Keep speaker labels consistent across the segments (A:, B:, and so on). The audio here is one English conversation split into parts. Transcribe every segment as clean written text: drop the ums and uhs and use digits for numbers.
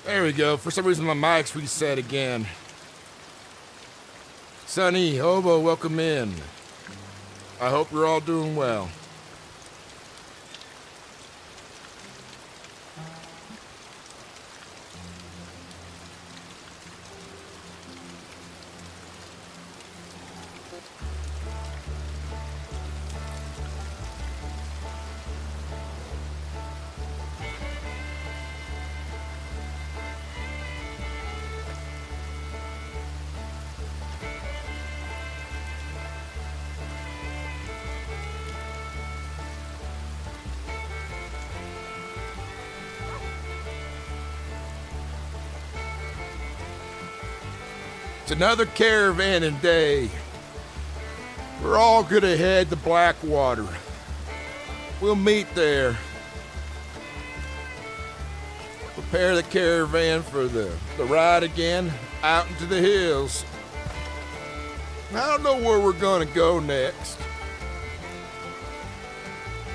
A: There we go. For some reason my mic's reset again. Sonny, Hobo, welcome in. I hope you're all doing well. It's another caravanning day. We're all gonna head to Blackwater. We'll meet there. Prepare the caravan for the ride again out into the hills. I don't know where we're gonna go next,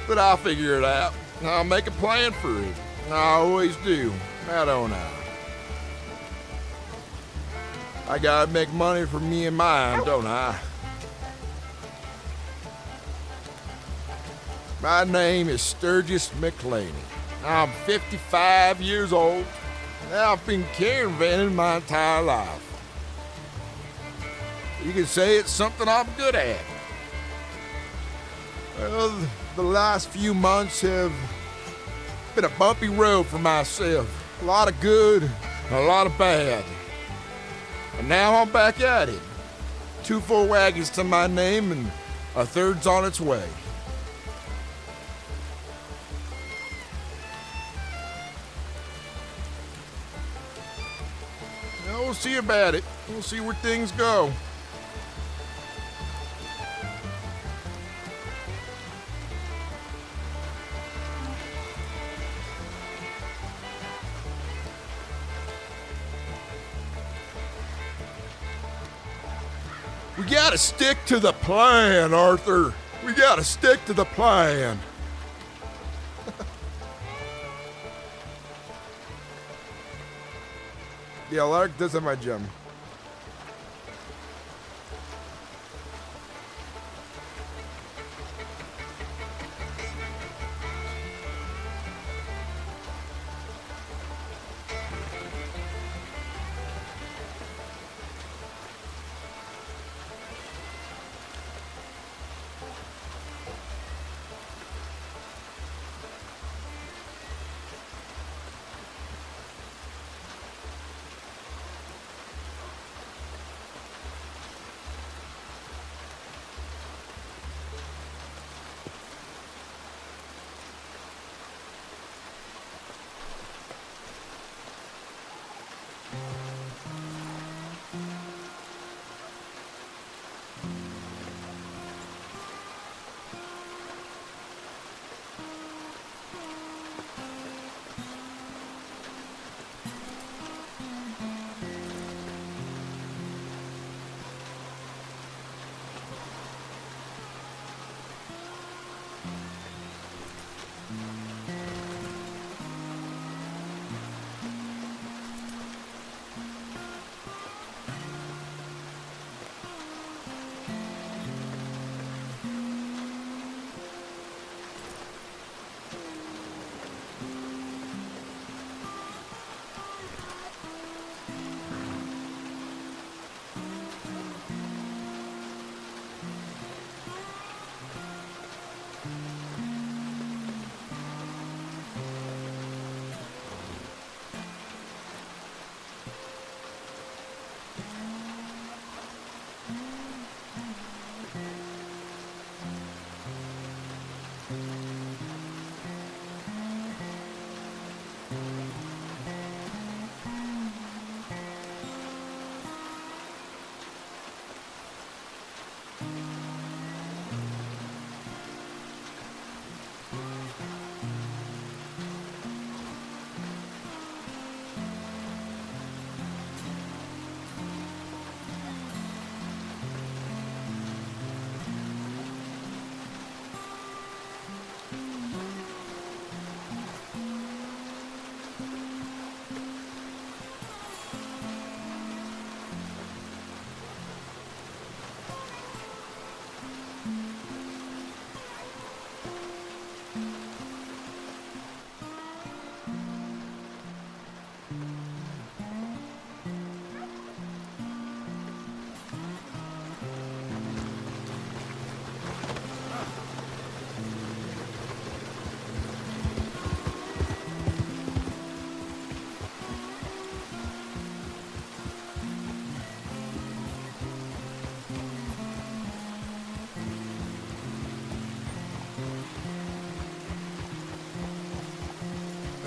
A: but I'll figure it out. I'll make a plan for it. I always do, now don't I? I gotta make money for me and mine, don't I? My name is Sturgis Mclainy. I'm 55 years old, and I've been caravanning my entire life. You can say it's something I'm good at. Well, the last few months have been a bumpy road for myself. A lot of good, and a lot of bad. And now I'm back at it. 2 full wagons to my name, and a third's on its way. Now we'll see about it. We'll see where things go. We gotta stick to the plan, Arthur. We gotta stick to the plan. Yeah, Lark does have my gem.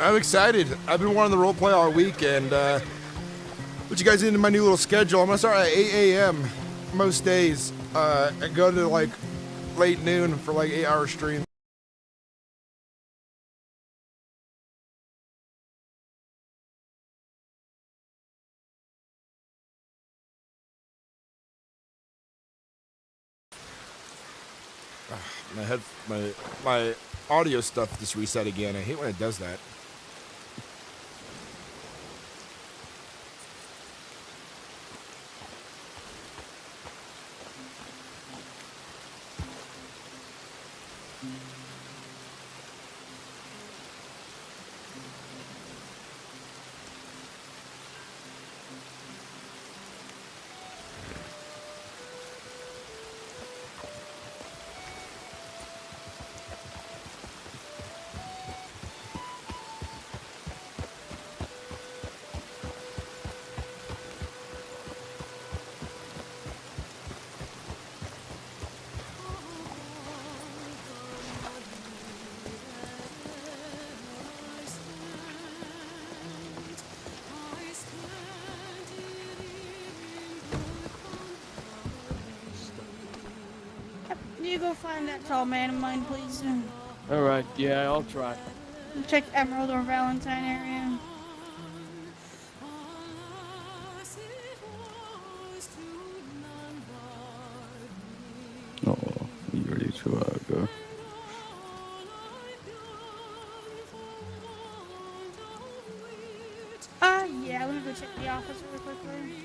A: I'm excited. I've been wanting the roleplay all week, and put you guys into my new little schedule. I'm gonna start at 8 a.m. most days, and go to like late noon for like 8-hour streams. My audio stuff just reset again. I hate when it does that.
B: Can you go find that tall man of mine, please?
C: Alright, yeah, I'll try.
B: Check Emerald or Valentine area.
C: Oh, you ready to go?
B: Yeah, let me go check the office really quickly.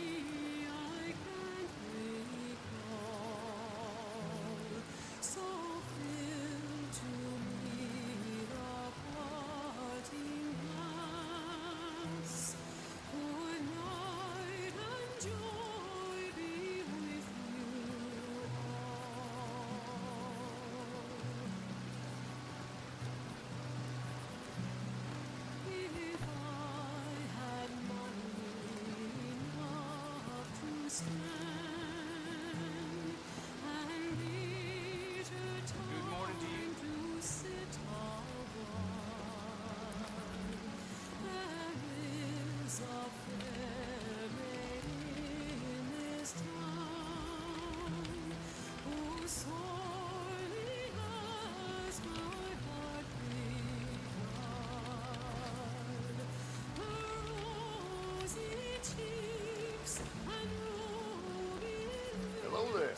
D: Hello there.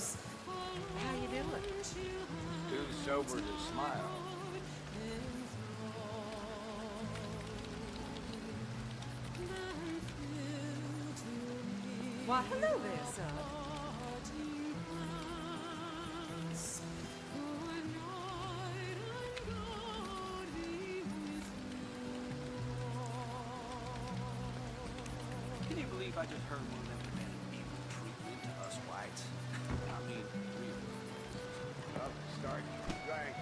B: How you doing?
D: Too sober to smile.
E: Why, hello there, son.
D: Can you believe I just heard one of them demanding equal treatment to us whites? I mean, really. Up, start, drink.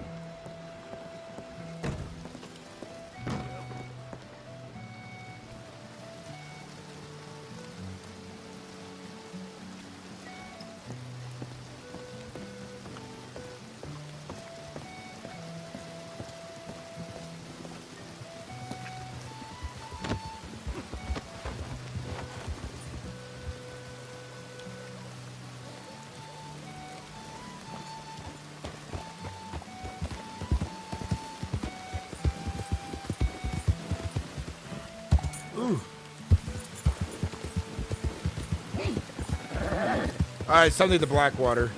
A: Alright, something to Blackwater.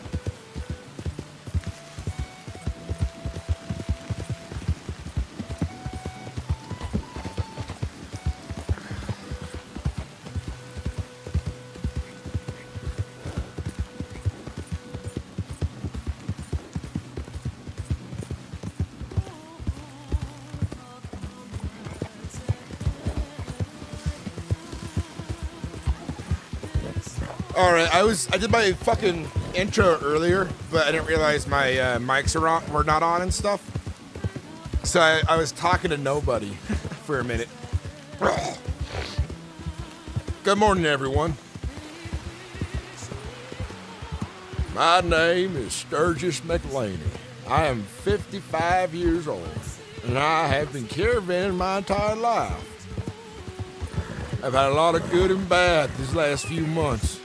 A: Alright, I did my fucking intro earlier, but I didn't realize my mics were not on and stuff. So I was talking to nobody for a minute. Good morning, everyone. My name is Sturgis Mclainy. I am 55 years old. and I have been caravanning my entire life. I've had a lot of good and bad these last few months.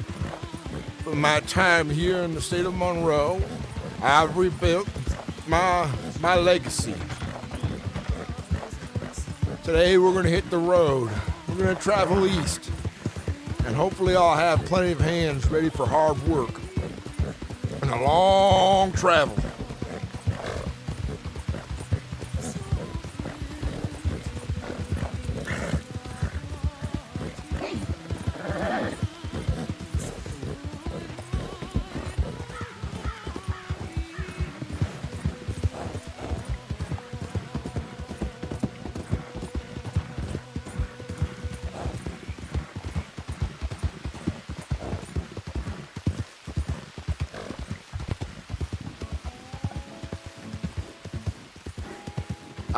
A: From my time here in the state of Monroe, I've rebuilt my legacy. Today we're gonna hit the road. We're gonna travel east. And hopefully I'll have plenty of hands ready for hard work and a long travel.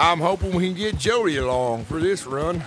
A: I'm hoping we can get Jody along for this run.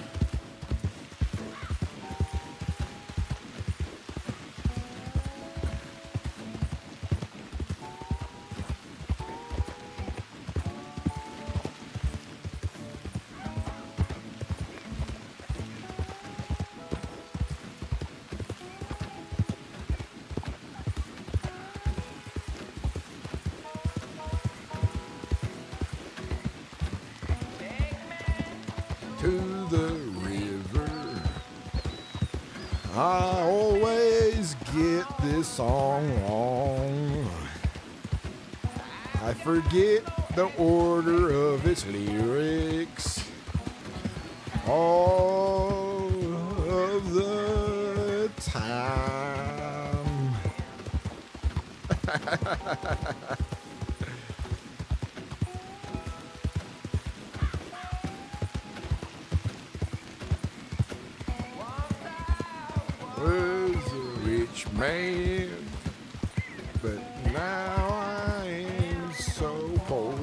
A: To the river. I always get this song wrong. I forget the order of its lyrics all of the time. Was a rich man, but now I am so poor.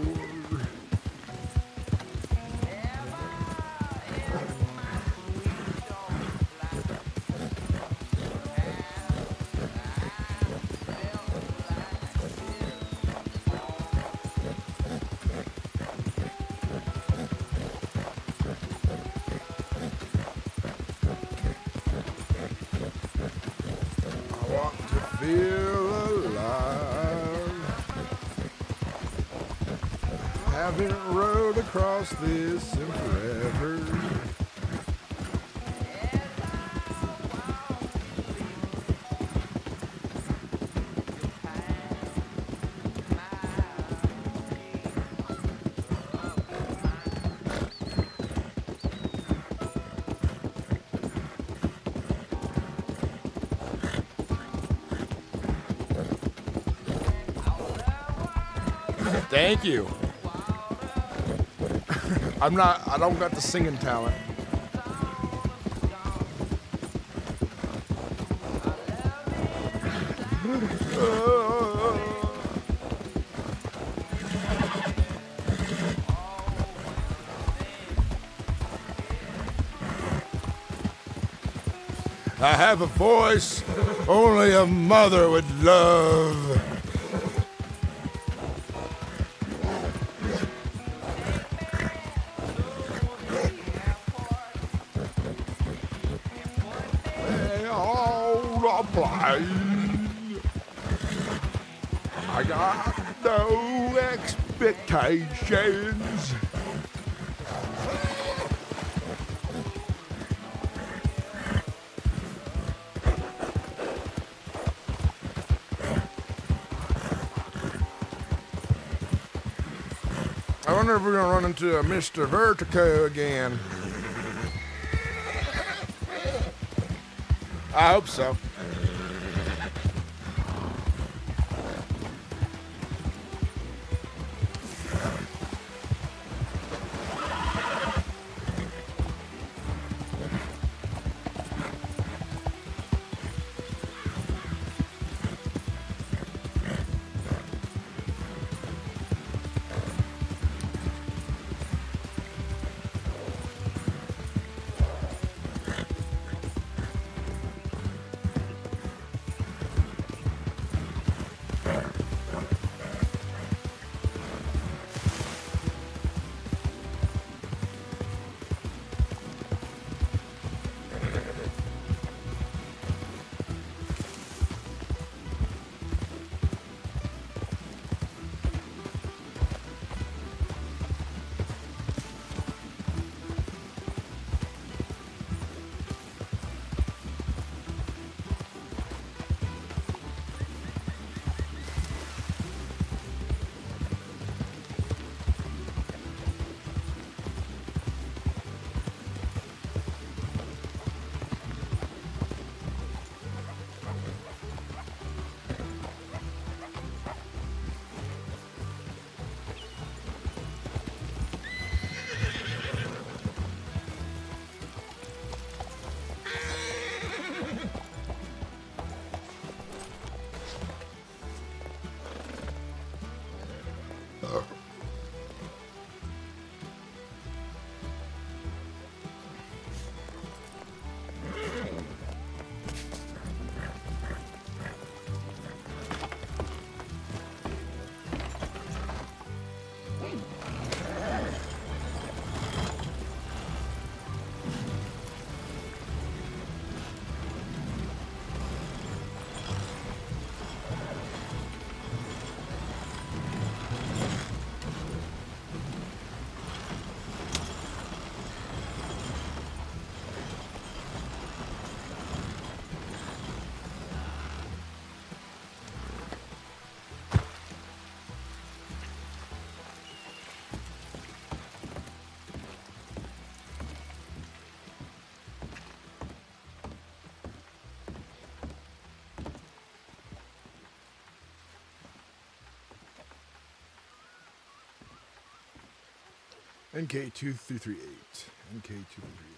A: Feel alive. Haven't rode across this in forever. Thank you. I don't got the singing talent. I have a voice only a mother would love. I got no expectations. I wonder if we're gonna run into a Mr. Vertigo again. I hope so. NK2338. NK2338.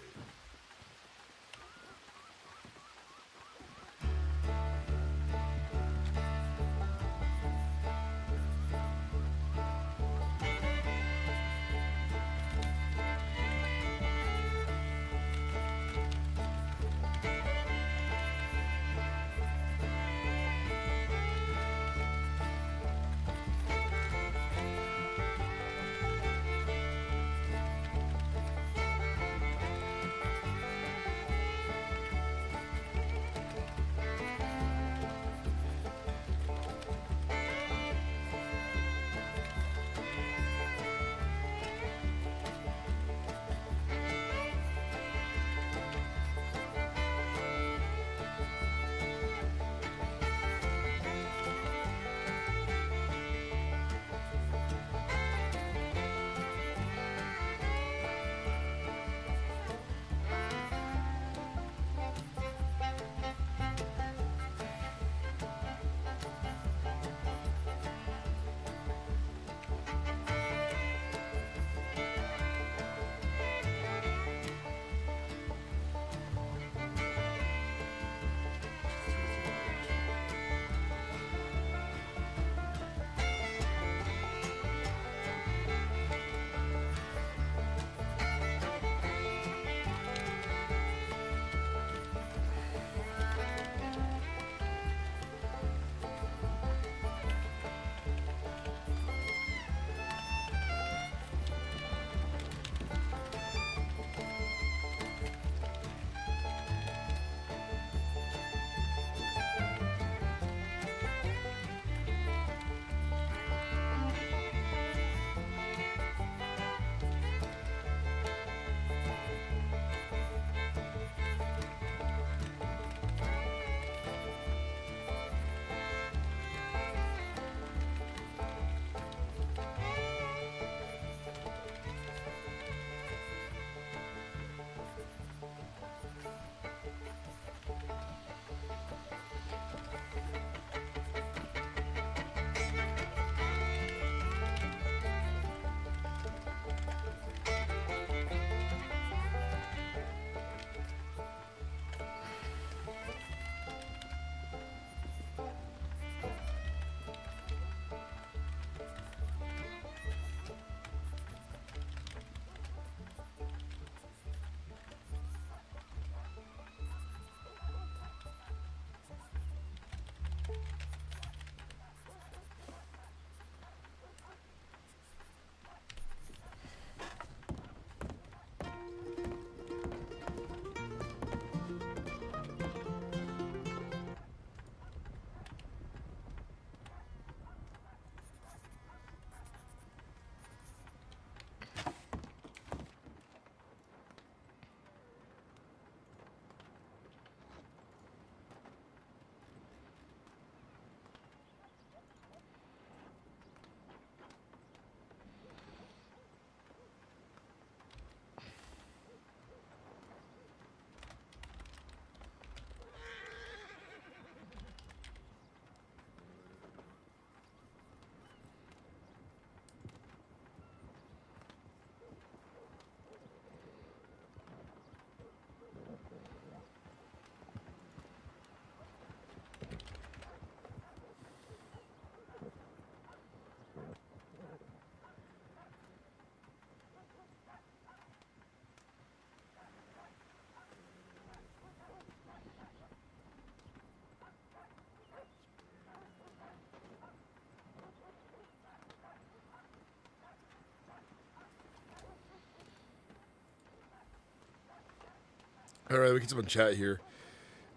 A: All right, we can some chat here.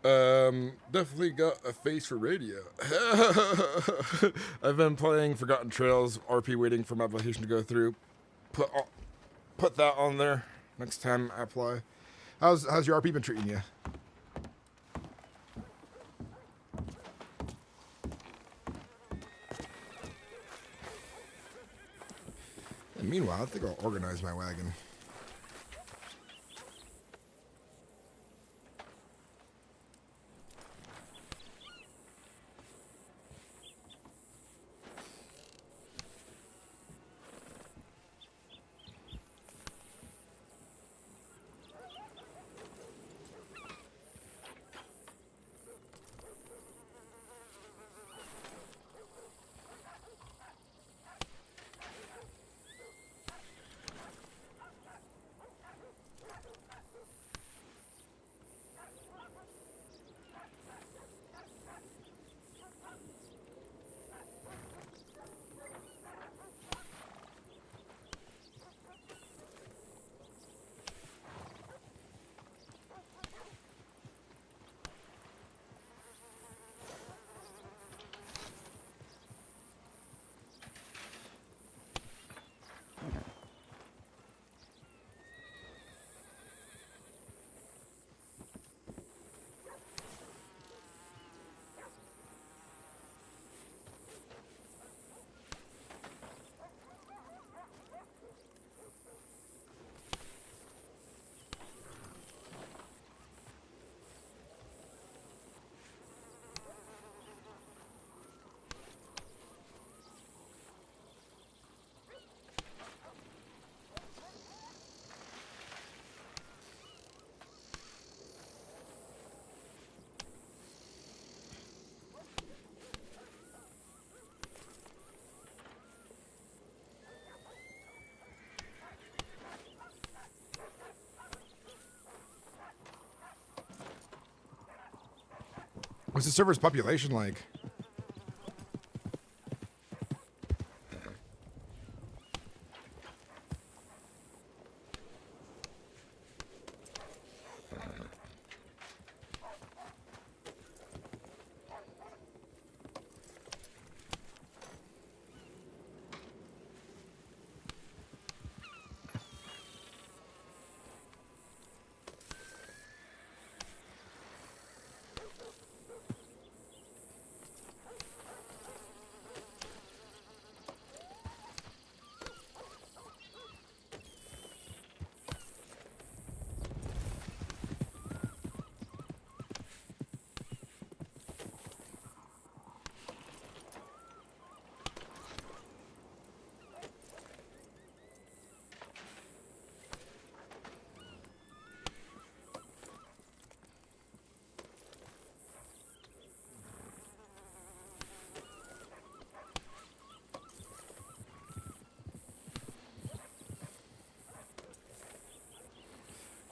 A: Definitely got a face for radio. I've been playing Forgotten Trails RP, waiting for my application to go through. Put that on there next time I apply. How's your RP been treating you? And meanwhile, I think I'll organize my wagon. What's the server's population like?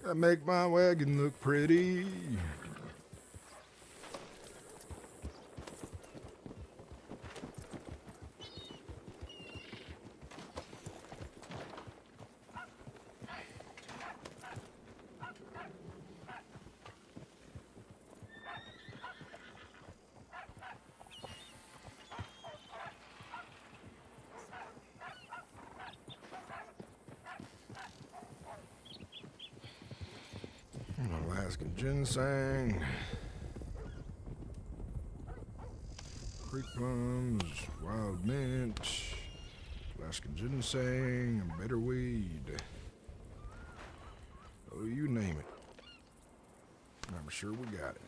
A: Gotta make my wagon look pretty. Alaskan ginseng, creek plums, wild mint, Alaskan ginseng, and bitter weed. Oh, you name it. I'm sure we got it.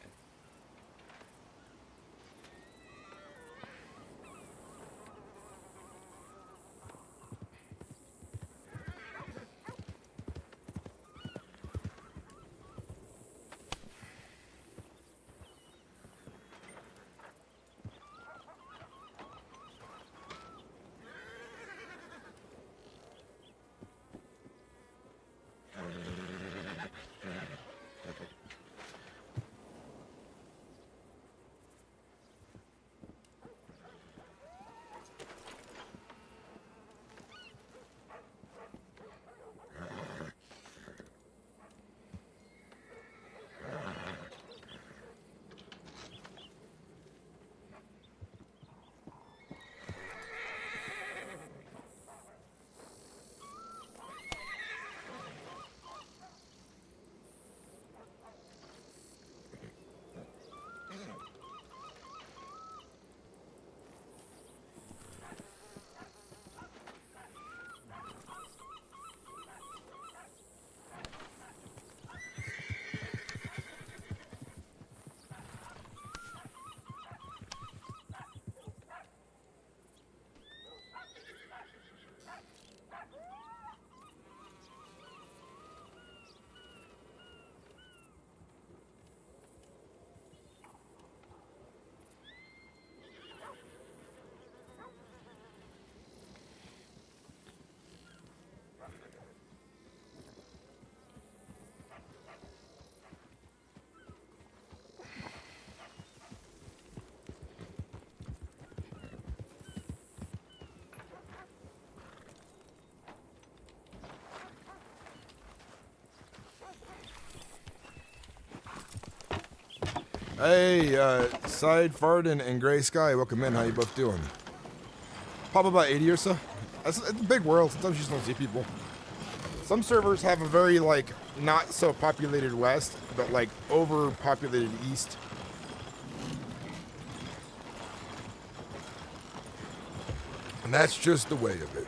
A: Hey, Side Fart and Gray Sky, welcome in. How you both doing? Probably about 80 or so. It's a big world. Sometimes you just don't see people. Some servers have a very, like, not so populated west, but, like, overpopulated east. And that's just the way of it.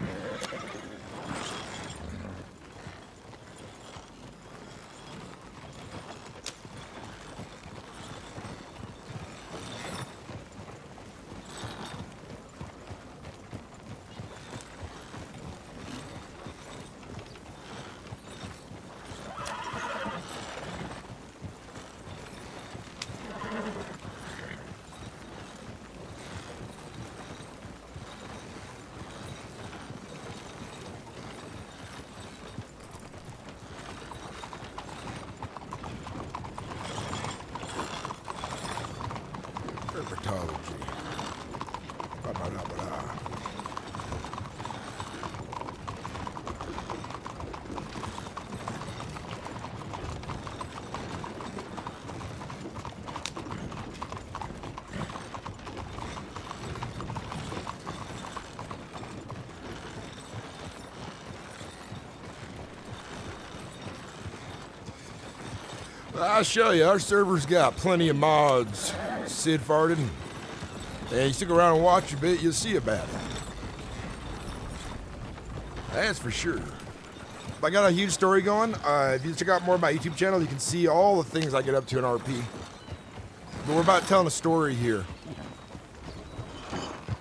A: herpetology. Ba-ba-da-ba-da. I'll show you, our server's got plenty of mods. Sid farted. And you stick around and watch a bit, you'll see about it. That's for sure. I got a huge story going. If you check out more of my YouTube channel, you can see all the things I get up to in RP. But we're about telling a story here.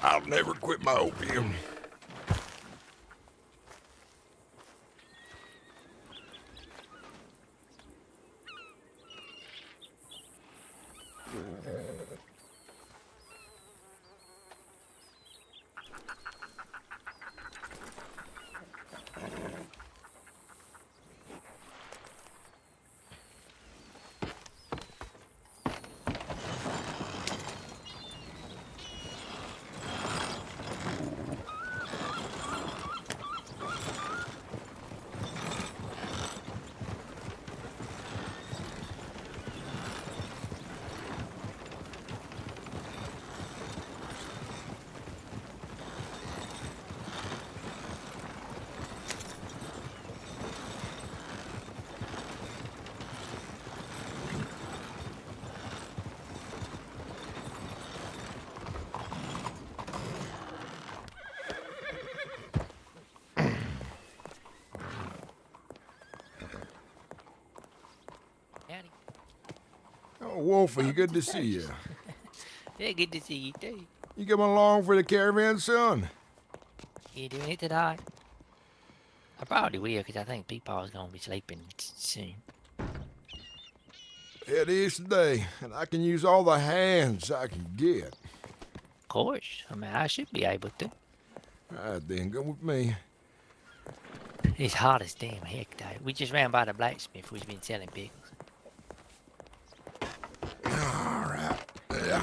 A: I'll never quit my opium.
E: Howdy.
A: Oh, Wolfie, good to see you.
E: Yeah, good to see you too.
A: You coming along for the caravan, son?
E: You doing it tonight? I probably will, because I think Peepaw's going to be sleeping soon.
A: It is today, and I can use all the hands I can get.
E: Of course. I mean, I should be able to.
A: All right, then, go with me.
E: It's hot as damn heck, though. We just ran by the blacksmith who's been selling pickles.
A: All right. Yeah.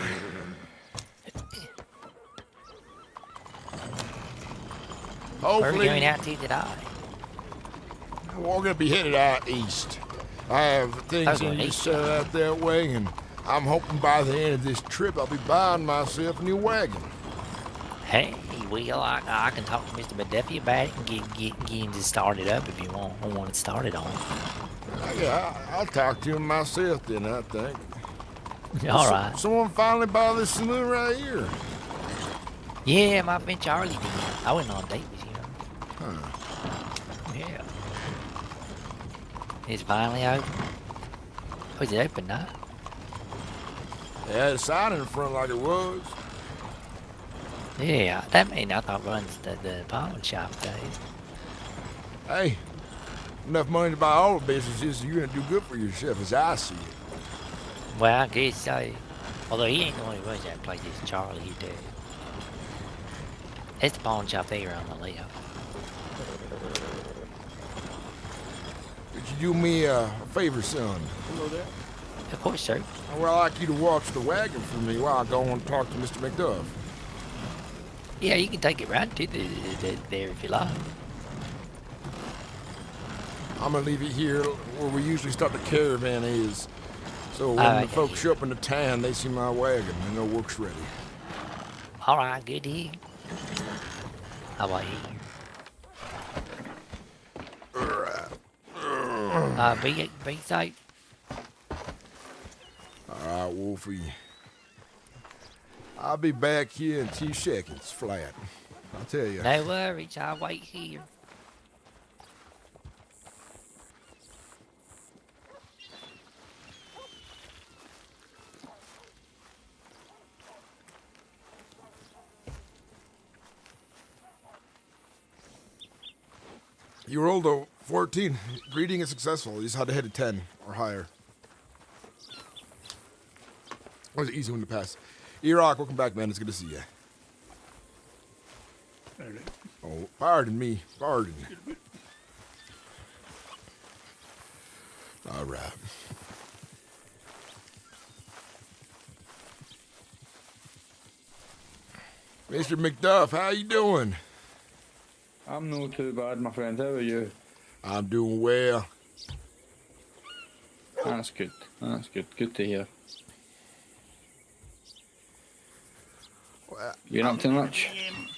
E: Where are we
A: Hopefully,
E: going out to today?
A: we're gonna be headed out east. I have things
E: Okay,
A: in to
E: east.
A: set out that way, and I'm hoping by the end of this trip I'll be buying myself a new wagon.
E: Hey, well, I can talk to Mr. McDuffie about it and get him to start it up if you want. I want it started on.
A: Yeah, I'll talk to him myself then, I think.
E: All right.
A: Someone finally buy this saloon right here.
E: Yeah, my friend Charlie did. I went on a date with him.
A: Huh.
E: Yeah. It's finally open. Was it open now?
A: They had a sign in the front like it was.
E: Yeah, that man I thought runs the pawn shop days.
A: Hey, enough money to buy all the businesses, so you're gonna do good for yourself as I see it.
E: Well, I guess so. Although he ain't the one who runs that place, it's Charlie who does. It's the pawn shop there on the left.
A: Could you do me a favor, son?
C: Hello there.
E: Of course, sir.
A: Well, I'd like you to watch the wagon for me while I go and talk to Mr. McDuff.
E: Yeah, you can take it right to there if you like.
A: I'm gonna leave it here where we usually start the caravan is. So when
E: Alright,
A: the folks
E: yeah.
A: show up in the town, they see my wagon and know work's ready.
E: All right, good to hear. How about you? Be safe.
A: Alright, Wolfie. I'll be back here in 2 seconds, flat. I'll tell you.
E: No worries, I'll wait here.
A: You rolled a 14. Greeting is successful. You just had to hit a 10 or higher. That was an easy one to pass. E-Rock, welcome back, man. It's good to see you. Oh, pardon me. Pardon. All right. Mr. McDuff, how you doing?
C: I'm not too bad, my friend. How are you?
A: I'm doing well.
C: That's good. That's good. Good to hear.
A: Well,
C: You're not too much?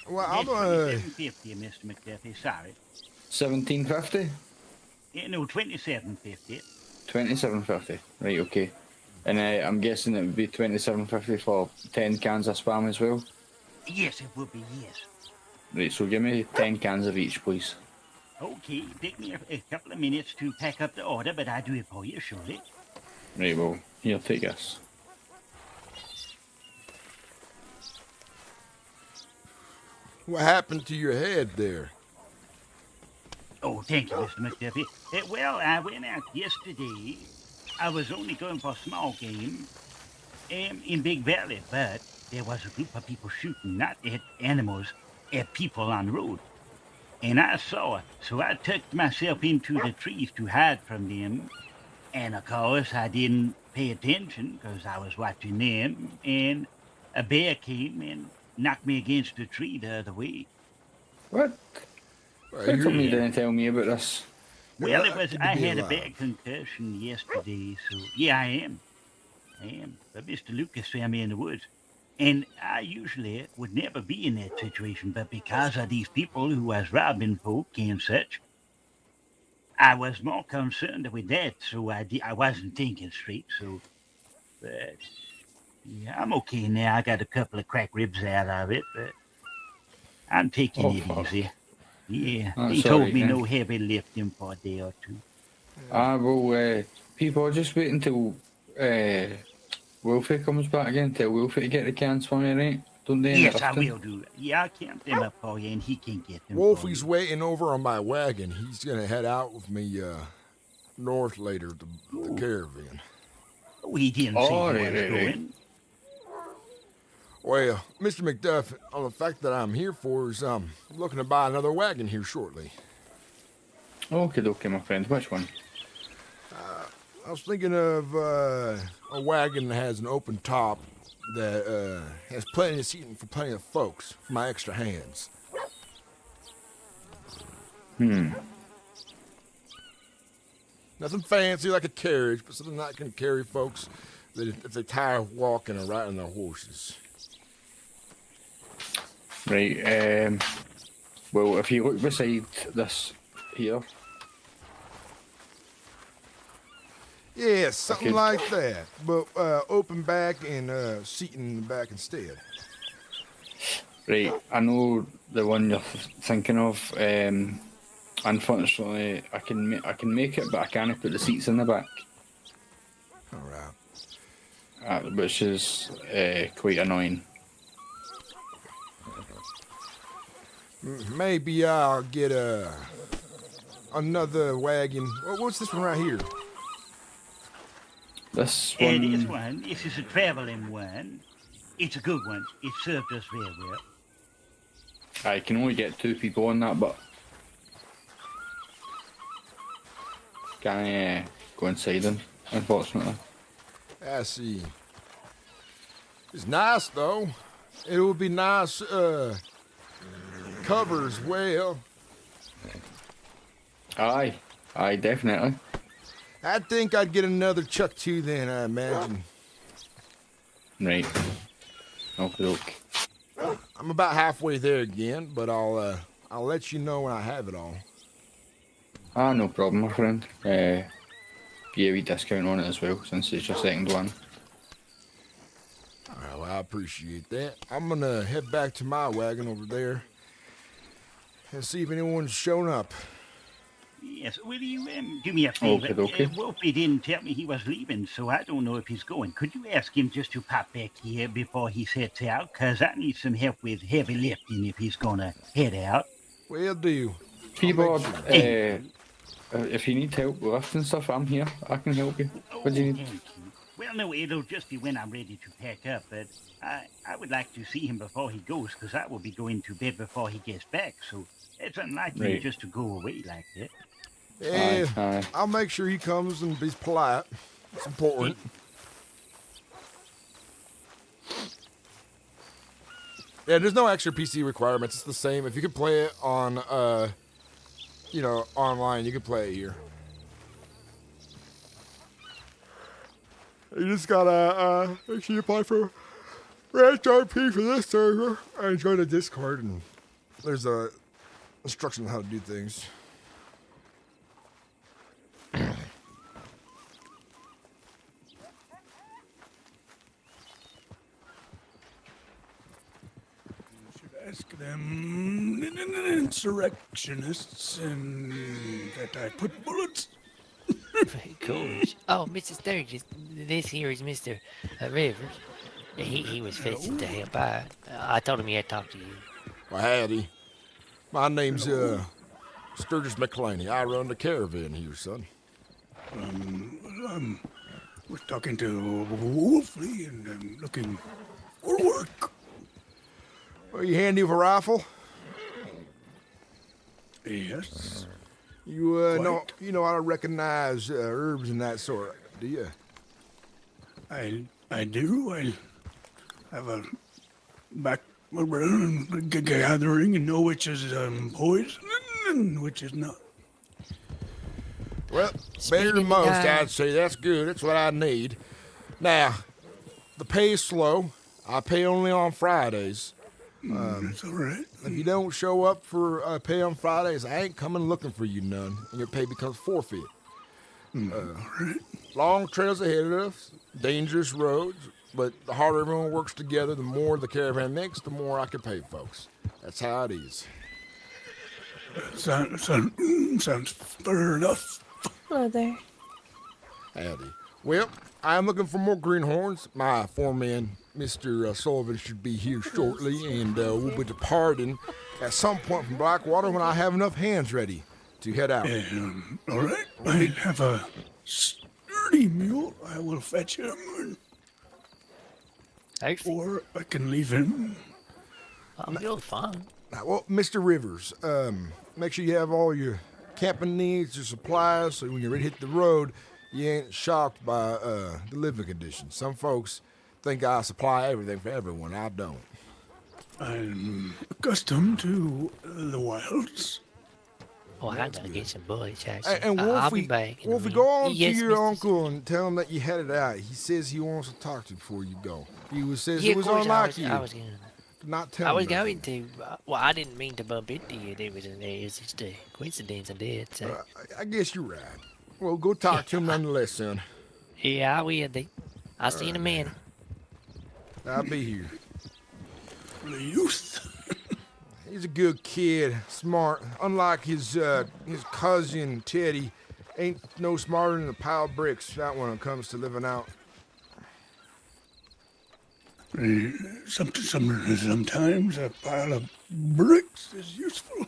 A: well, I'm
F: 2750, Mr. McDuffie, sorry.
C: 1750?
F: No, 2750.
C: 2750. Right, okay. And I'm guessing it would be 2750 for 10 cans of spam as well.
F: Yes, it would be, yes.
C: Right, so give me 10 cans of each, please.
F: Okay, take me a couple of minutes to pack up the order, but I'll do it for you, surely.
C: Right, well, here, take this.
A: what happened to your head there?
F: Oh, thank you, Mr. McDuffie. Well, I went out yesterday. I was only going for small game in Big Valley, but there was a group of people shooting, not at animals, at people on the road. And I saw it, so I tucked myself into the trees to hide from them. And of course, I didn't pay attention because I was watching them, and a bear came and knocked me against a tree the other way.
C: What?
A: Well,
C: How come you
A: you're-
C: didn't tell me about this?
F: Well,
A: You're
F: it was.
A: lucky to
F: I
A: be
F: had a
A: alive.
F: bad concussion yesterday, so yeah, I am. But Mr. Lucas found me in the woods, and I usually would never be in that situation, but because of these people who was robbing folk and such, I was more concerned with that. So I wasn't thinking straight. So, but yeah, I'm okay now. I got a couple of cracked ribs out of it, but I'm taking
C: Oh,
F: it
C: fuck.
F: easy. Yeah,
C: Oh,
F: he
C: sorry,
F: told me
C: man.
F: no heavy lifting for a day or two.
C: Well, people, just wait until Wolfie comes back again. Tell Wolfie to get the cans for me, right? Don't they?
F: Yes, I will do. Yeah, I'll count them up for you, and he can get them.
A: Wolfie's
F: for
A: waiting over on my wagon. He's gonna head out with me north later to the caravan.
F: you. Oh, he didn't say
C: Oh,
F: he
C: right,
F: was
C: right, right.
F: going.
A: Well, Mr. McDuff, on the fact that I'm here for is I'm looking to buy another wagon here shortly.
C: Okay, my friend. Which one?
A: I was thinking of a wagon that has an open top that has plenty of seating for plenty of folks, for my extra hands. Nothing fancy like a carriage, but something that can carry folks that if they tire of walking or riding their horses.
C: Right. Well, if you look beside this here,
A: Yeah, something
C: Okay.
A: like that, but open back and seating in the back instead.
C: right. I know the one you're thinking of. Unfortunately, I can make it, but I can't put the seats in the back,
A: All right.
C: which is quite annoying.
A: Maybe I'll get another wagon. What's this one right here?
C: This
F: And
C: one.
F: this one, this is a traveling one. It's a good one. It served us very well.
C: I can only get 2 people on that, but can't go inside them, unfortunately.
A: I see. It's nice though. It would be nice cover as well.
C: Aye, definitely.
A: I think I'd get another Chuck too then, I imagine.
C: Right. Okay.
A: I'm about halfway there again, but I'll let you know when I have it all.
C: No problem, my friend. Yeah, we discount on it as well, since it's your second one.
A: All right, well, I appreciate that. I'm gonna head back to my wagon over there and see if anyone's shown up.
F: Yes, will you do me a favor?
C: Okay.
F: Wolfie didn't tell me he was leaving, so I don't know if he's going. Could you ask him just to pop back here before he sets out? Because I need some help with heavy lifting if he's going to head out.
A: Will do.
C: Keyboard,
A: sure.
C: if you need help with lifting stuff, I'm here. I can help you. What do you need?
F: Thank you. Well, no, it'll just be when I'm ready to pack up, but I would like to see him before he goes, because I will be going to bed before he gets back, so it's unlikely
C: Right.
F: just to go away like that.
A: Yeah,
C: Aye.
A: I'll make sure he comes and be polite. It's important. Yeah, there's no extra PC requirements. It's the same. If you can play it on, online, you can play it here. You just gotta, make sure you apply for RP for this server and join the Discord, and there's a instruction on how to do things.
G: Ask them insurrectionists and that I put bullets.
E: Very cool. Oh, Mr. Sturgis, this here is Mr. Rivers. He was fixing to help out. I told him he had to talk to you.
A: Well, howdy. My name's, Sturgis Mclainy. I run the Caravan here, son.
G: We're talking to Wolfley and I'm looking for work.
A: Are you handy with a rifle?
G: Yes.
A: You,
G: Quite.
A: you know how to recognize herbs and that sort, do you?
G: I do. I have a gathering and know which is poison and which is not.
A: Well,
E: Speaking
A: better than
E: of
A: most,
E: that-
A: I'd say. That's good. That's what I need. Now, the pay is slow. I pay only on Fridays.
G: That's all right.
A: If you don't show up for pay on Fridays, I ain't coming looking for you none, and your pay becomes forfeit.
G: All right.
A: Long trails ahead of us, dangerous roads, but the harder everyone works together, the more the caravan makes, the more I can pay folks. That's how it is.
G: Sounds fair enough.
B: Hello there.
A: Howdy. Well, I'm looking for more greenhorns. My foreman, Mr. Sullivan, should be here shortly, and we'll be departing at some point from Blackwater when I have enough hands ready to head out.
G: All right. I have a sturdy mule. I will fetch him,
E: Perfect.
G: or I can leave him.
E: You're fine.
A: Now, well, Mr. Rivers, make sure you have all your camping needs, your supplies, so when you're ready to hit the road, you ain't shocked by the living conditions. Some folks think I supply everything for everyone. I don't.
G: I'm accustomed to the wilds.
E: Oh, I gotta get some bullets, actually.
A: And
E: I'll be
A: Wolfie,
E: back. in a
A: Wolfie,
E: minute.
A: go on
E: Yes,
A: to your
E: Mr.
A: uncle and tell him that you headed out. He says he wants to talk to you before you go. Says
E: Yeah,
A: it was
E: of course,
A: unlike you.
E: I was gonna.
A: Not tell
E: I
A: him
E: was
A: nothing.
E: going to. Well, I didn't mean to bump into you. It's just a coincidence I did. So.
A: I guess you're right. Well, go talk to him nonetheless, son.
E: Yeah, I will. I'll see you in a minute.
A: I'll be here.
G: The youth.
A: He's a good kid, smart. Unlike his cousin Teddy, ain't no smarter than a pile of bricks. That when it comes to living out.
G: Sometimes a pile of bricks is useful.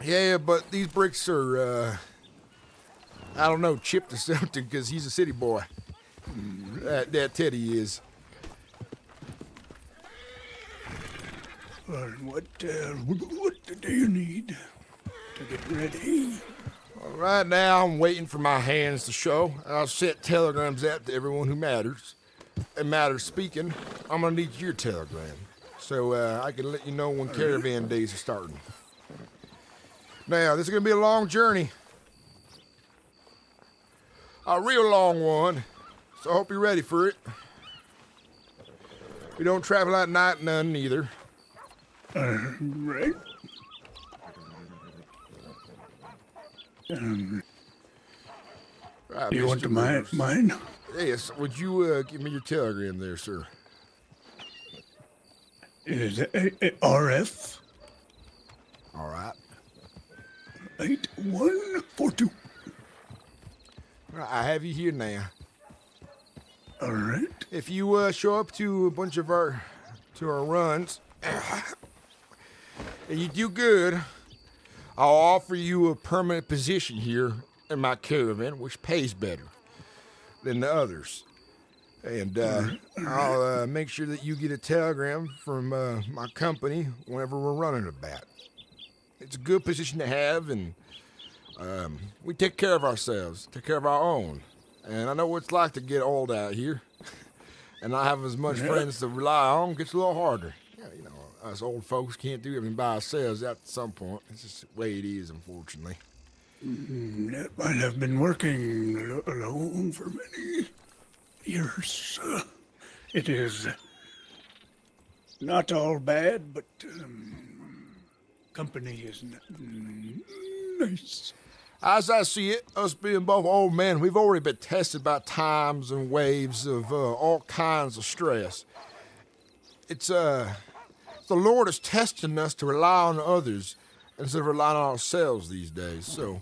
A: Yeah, but these bricks are, I don't know, chipped or something, because he's a city boy. That Teddy is.
G: What do you need to get ready?
A: Right now, I'm waiting for my hands to show. I'll send telegrams out to everyone who matters. And matters speaking, I'm gonna need your telegram, so I can let you know when caravan days are starting. Now, this is gonna be a long journey. A real long one, so I hope you're ready for it. We don't travel at night none neither.
G: Right.
A: Right,
G: You want
A: Mr.
G: to
A: Rivers.
G: mine?
A: Yes, would you give me your telegram there, sir?
G: Is it RF
A: All right.
G: 8142?
A: I have you here now.
G: All right.
A: If you show up to a bunch of our runs, and you do good, I'll offer you a permanent position here in my caravan, which pays better than the others. And I'll make sure that you get a telegram from my company whenever we're running about. It's a good position to have, and we take care of ourselves, take care of our own. And I know what it's like to get old out here, and not have as much friends to rely on. Gets a little harder. Yeah, Us old folks can't do everything by ourselves at some point. It's just the way it is, unfortunately.
G: I have been working alone for many years. It is not all bad, but company is nice.
A: As I see it, us being both old men, we've already been tested by times and waves of all kinds of stress. It's, the Lord is testing us to rely on others instead of relying on ourselves these days, so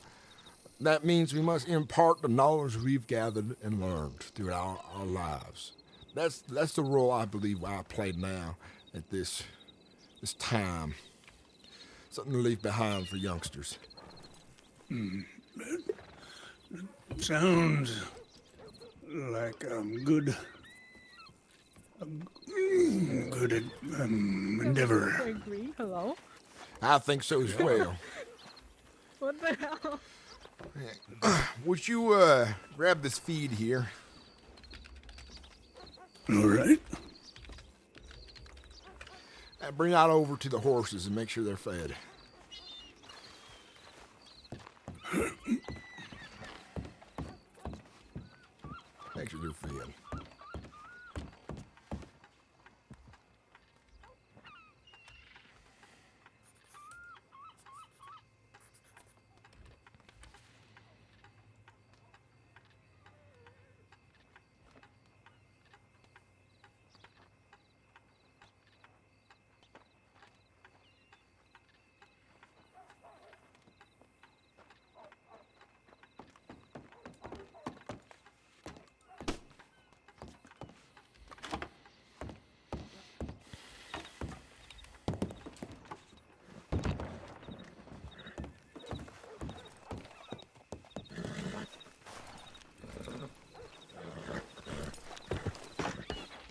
A: that means we must impart the knowledge we've gathered and learned throughout our lives. That's the role I believe I play now at this time. Something to leave behind for youngsters.
G: Sounds like good endeavor.
B: I agree. Hello?
A: I think so as well.
B: What the hell?
A: Would you grab this feed here?
G: All right.
A: And bring that over to the horses and make sure they're fed. Make sure they're fed.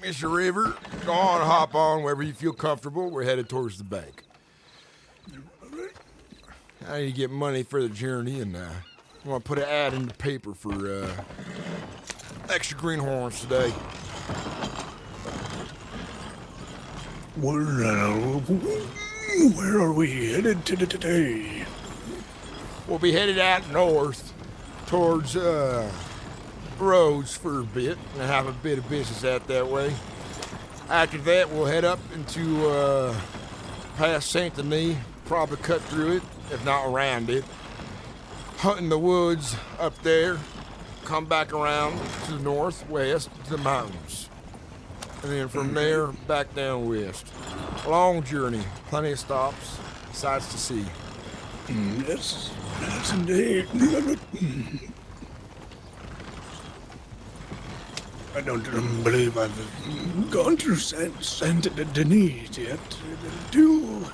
A: Mr. River, go on, hop on wherever you feel comfortable. We're headed towards the bank. I need to get money for the journey, and I want to put an ad in the paper for extra greenhorns today.
G: Where are we headed to today?
A: We'll be headed out north towards roads for a bit and have a bit of business out that way. After that, we'll head up into past Saint Denis, probably cut through it, if not around it. Hunting the woods up there, come back around to the northwest to the mountains. And then from there, back down west. Long journey, plenty of stops, sights to see.
G: Yes, indeed. I don't believe I've gone through Saint Denis yet. Too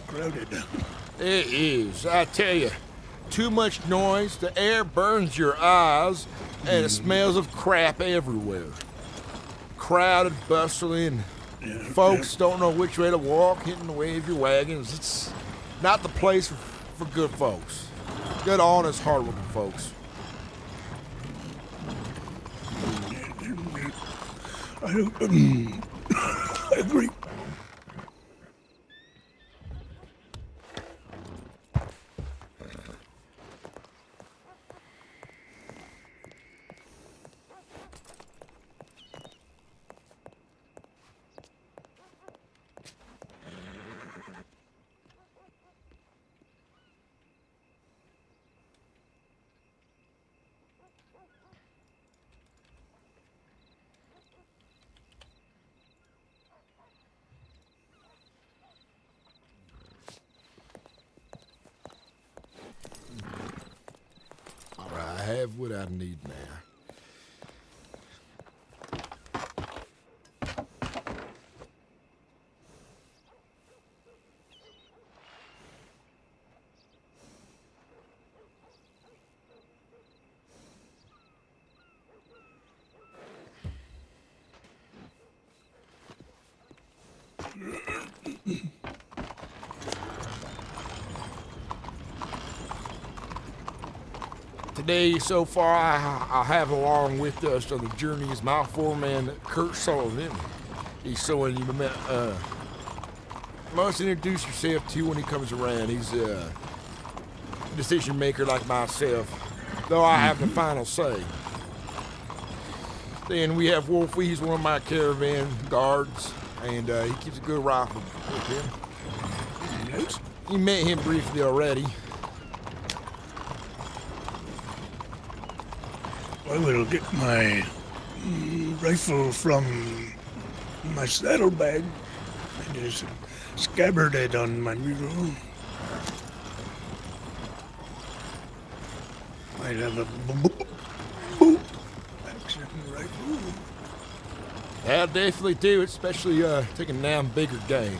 G: crowded.
A: It is, I tell you. Too much noise, the air burns your eyes, and it smells of crap everywhere. Crowded, bustling. Folks don't know which way to walk, hitting the way of your wagons. It's not the place for good folks. Good, honest, hardworking folks.
G: I agree.
A: I have what I need now. Today, so far, I have along with us on the journey is my foreman, Kurt Sullivan. He's someone you met must introduce yourself to when he comes around. He's a decision maker like myself, though I have the final say. Then we have Wolfie. He's one of my caravan guards, and he keeps a good rifle with him.
G: Nice.
A: You met him briefly already.
G: I will get my rifle from my saddlebag and just scabbard it on my mule. Might have a boop action rifle.
A: I'll definitely do it, especially taking down bigger game.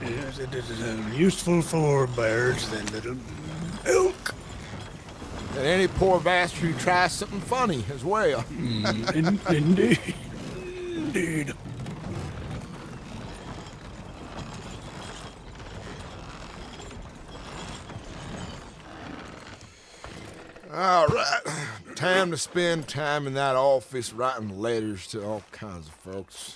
G: Yes, it is useful for birds and little elk.
A: And any poor bastard who tries something funny as well.
G: Indeed. Indeed.
A: All right, time to spend time in that office writing letters to all kinds of folks.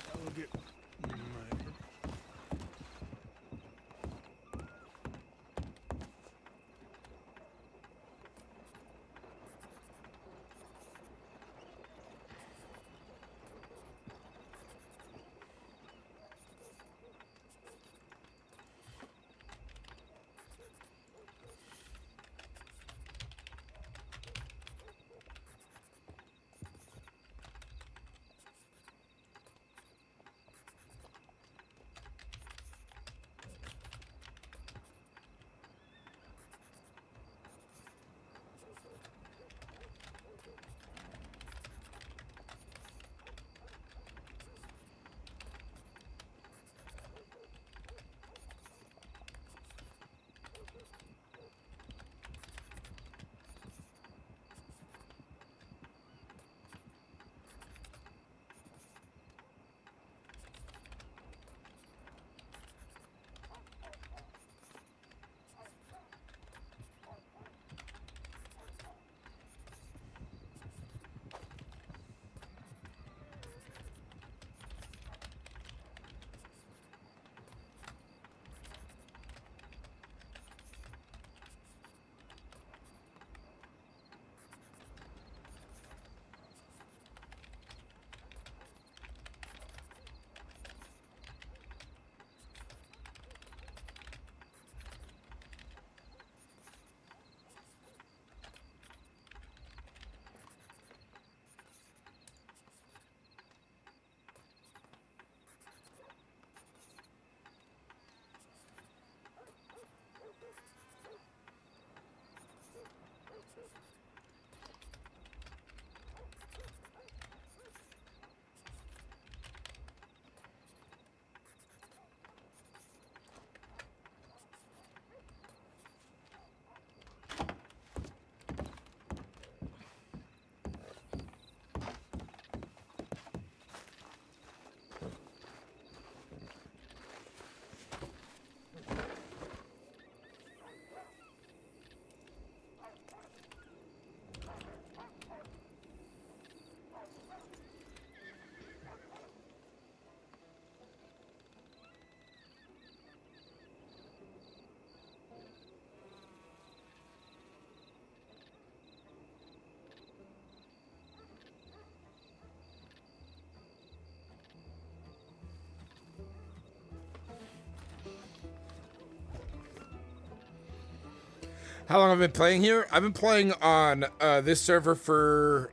A: How long have I been playing here? I've been playing on this server for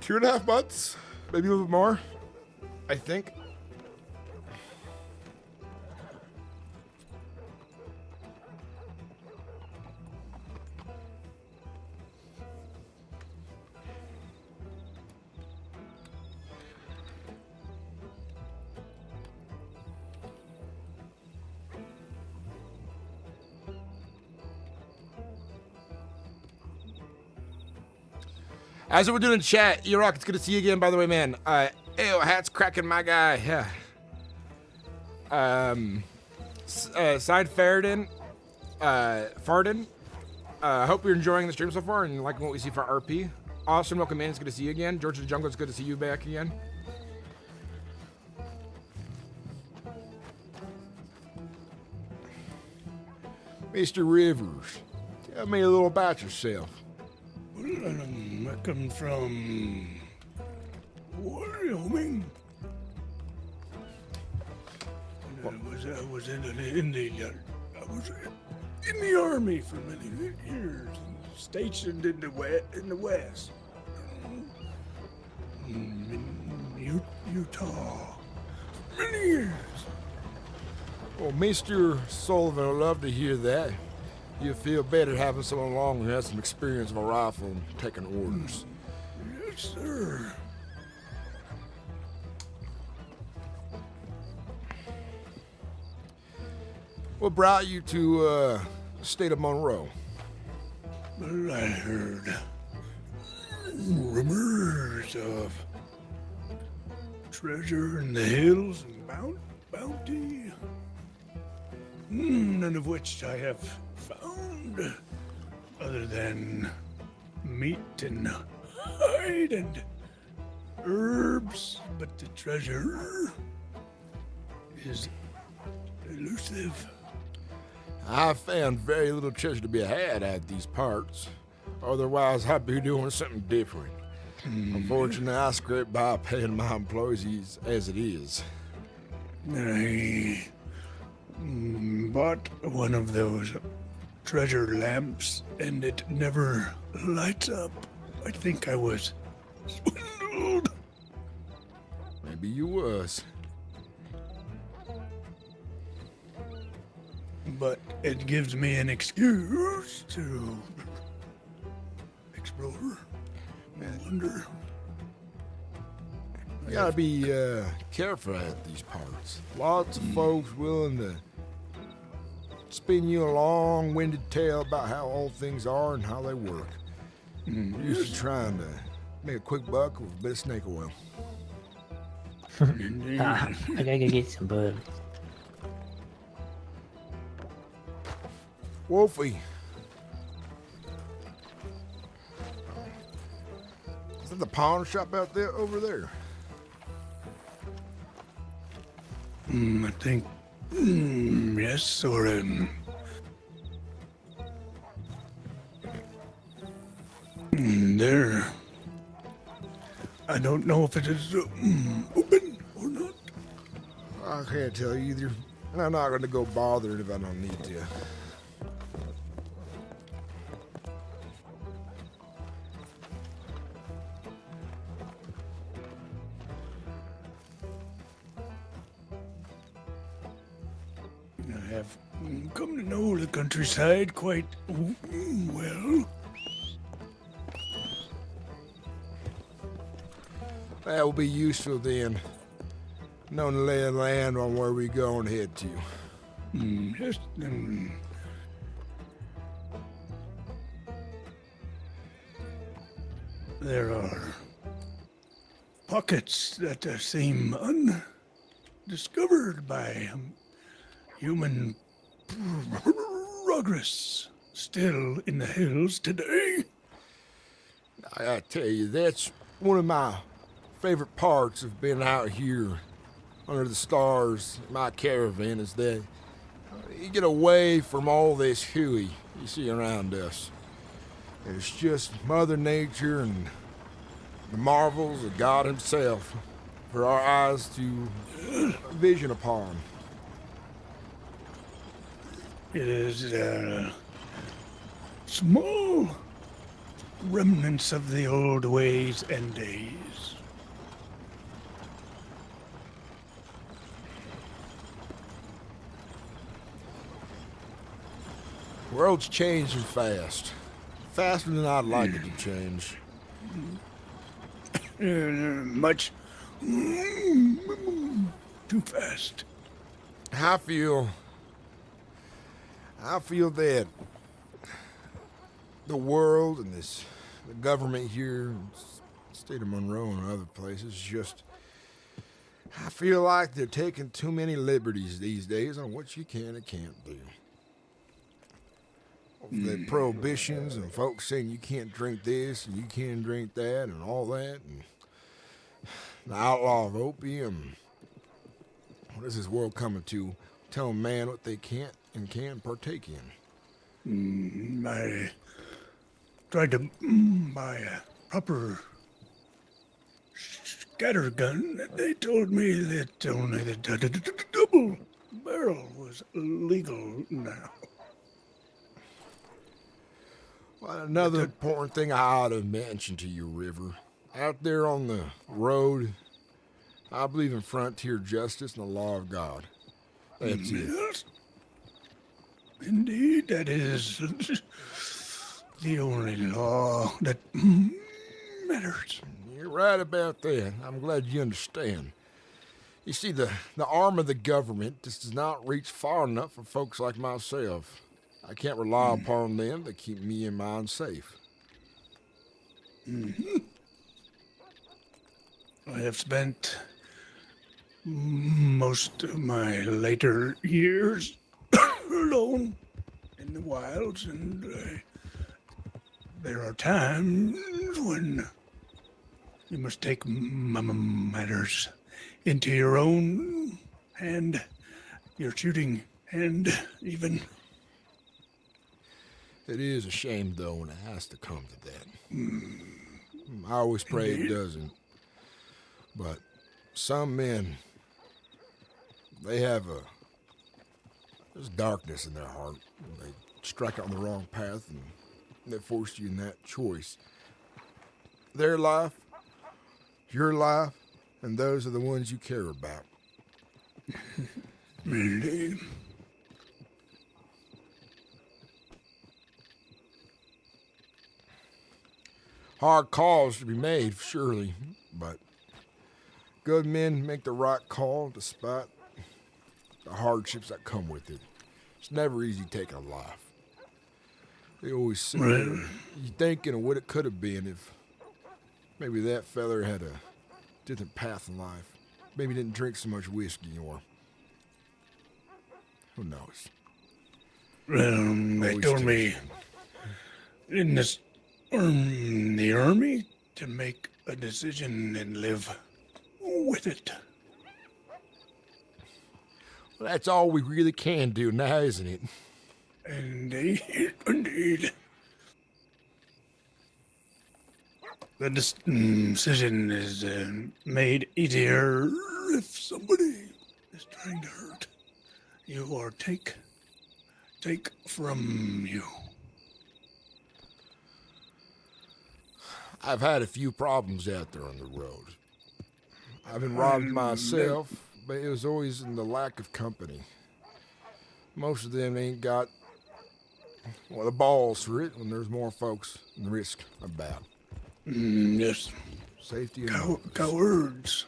A: 2.5 months, maybe a little bit more, I think. As we're doing in chat, E-Rock, it's good to see you again, by the way, man. Ew, hat's cracking, my guy. Yeah. Side Faradin. Fardin. Hope you're enjoying the stream so far and liking what we see for RP. Awesome, welcome in. It's good to see you again. George of the Jungle, it's good to see you back again. Mr. Rivers, tell me a little about yourself.
G: Well, I come from Wyoming. I was in the army for many years, stationed in the west, in Utah, many years.
A: Well, Mr. Sullivan, I'd love to hear that. You'll feel better having someone along who has some experience with a rifle and taking orders.
G: Yes, sir.
A: What brought you to the state of Monroe?
G: Well, I heard rumors of treasure in the hills and bounty. None of which I have found, other than meat and hide and herbs. But the treasure is elusive.
A: I've found very little treasure to be had at these parts. Otherwise, I'd be doing something different. Unfortunately, I scrape by paying my employees as it is.
G: I bought one of those treasure lamps, and it never lights up. I think I was swindled.
A: Maybe you was.
G: But it gives me an excuse to explore and wonder.
A: You gotta be careful at these parts. Lots of folks willing to spin you a long-winded tale about how all things are and how they work. Usually trying to make a quick buck with a bit of snake oil.
E: I gotta go get some bud.
A: Wolfie. Is that the pawn shop out there over there?
G: I think, yes, or there. I don't know if it is open or not.
A: I can't tell you either. And I'm not gonna go bother it if I don't need to.
G: I have come to know the countryside quite well.
A: That will be useful then. Knowing the lay of the land on where we go and head to.
G: Yes, there are pockets that seem undiscovered by human progress still in the hills today.
A: I gotta tell you, that's one of my favorite parts of being out here under the stars, my caravan, is that you get away from all this hooey you see around us. It's just Mother Nature and the marvels of God himself for our eyes to vision upon.
G: It is small remnants of the old ways and days.
A: World's changing fast. Faster than I'd like it to change.
G: Much too fast.
A: I feel that the world and the government here, state of Monroe and other places, I feel like they're taking too many liberties these days on what you can and can't do. The prohibitions and folks saying you can't drink this and you can't drink that and all that, and the outlaw of opium. What is this world coming to? Telling man what they can't and can partake in.
G: I tried to buy a proper scatter gun. They told me that only the double barrel was legal now.
A: Well, another important thing I ought to mention to you, River. Out there on the road, I believe in frontier justice and the law of God. That's it.
G: Yes. Indeed, that is the only law that matters.
A: You're right about that. I'm glad you understand. You see, the arm of the government just does not reach far enough for folks like myself. I can't rely upon them to keep me and mine safe.
G: I have spent most of my later years alone in the wilds, and there are times when you must take matters into your own hand, your shooting hand, even.
A: It is a shame, though, when it has to come to that. I always pray it doesn't. But some men, they have there's darkness in their heart. They strike on the wrong path, and they force you in that choice. Their life, your life, and those are the ones you care about.
G: Indeed.
A: Hard calls to be made, surely, but good men make the right call despite the hardships that come with it. It's never easy taking a life. They always say, you thinking of what it could have been if maybe that feller had a different path in life. Maybe didn't drink so much whiskey, or who knows.
G: They
A: Always
G: told
A: too
G: me
A: soon.
G: in the army to make a decision and live with it.
A: Well, that's all we really can do now, isn't it?
G: Indeed, indeed. The decision is made easier if somebody is trying to hurt you or take from you.
A: I've had a few problems out there on the road. I've been robbed myself, but it was always in the lack of company. Most of them ain't got, well, the balls for it when there's more folks and risk about.
G: Yes.
A: Safety and numbers.
G: Cowards.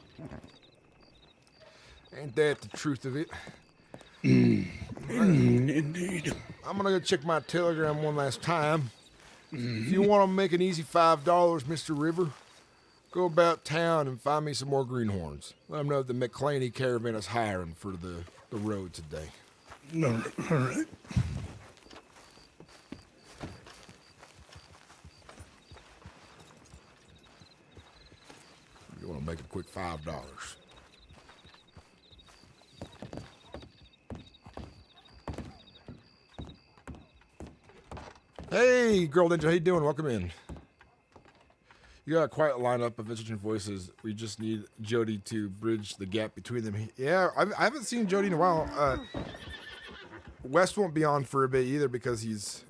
A: Ain't that the truth of it?
G: Indeed.
A: I'm gonna go check my telegram one last time. If you want to make an easy $5, Mr. River, go about town and find me some more greenhorns. Let them know the Mclainy Caravan is hiring for the road today.
G: All right.
A: You want to make a quick $5. Hey, Girl Ninja, how you doing? Welcome in. You got a quiet lineup of interesting voices. We just need Jody to bridge the gap between them. Yeah, I haven't seen Jody in a while. West won't be on for a bit either because he's...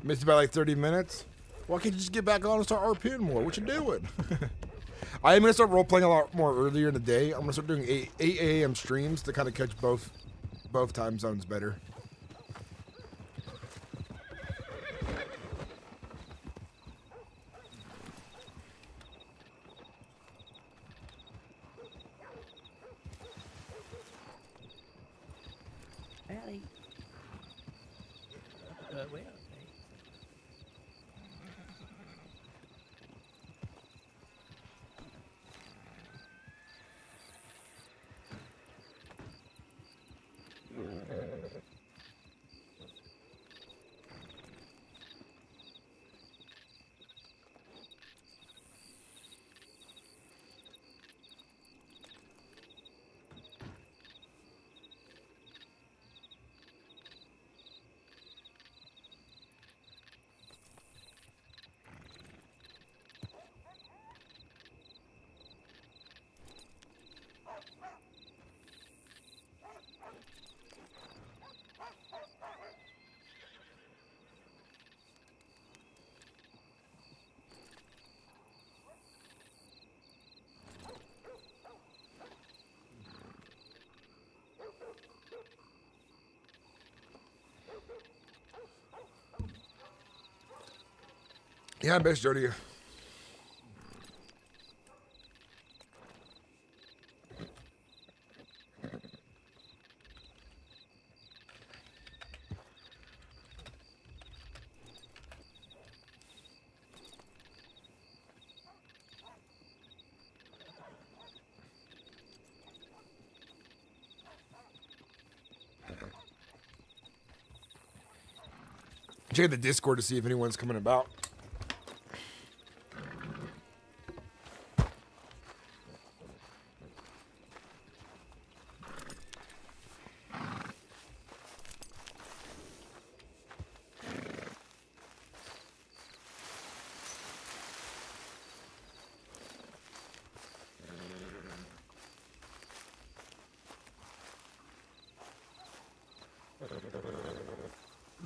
A: Missed you by like 30 minutes? Why can't you just get back on and start RPing more? What you doing? I am going to start role-playing a lot more earlier in the day. I'm going to start doing 8 a.m. streams to kind of catch both time zones better.
E: Allie. Well,
A: Yeah, best Jody. Check the Discord to see if anyone's coming about.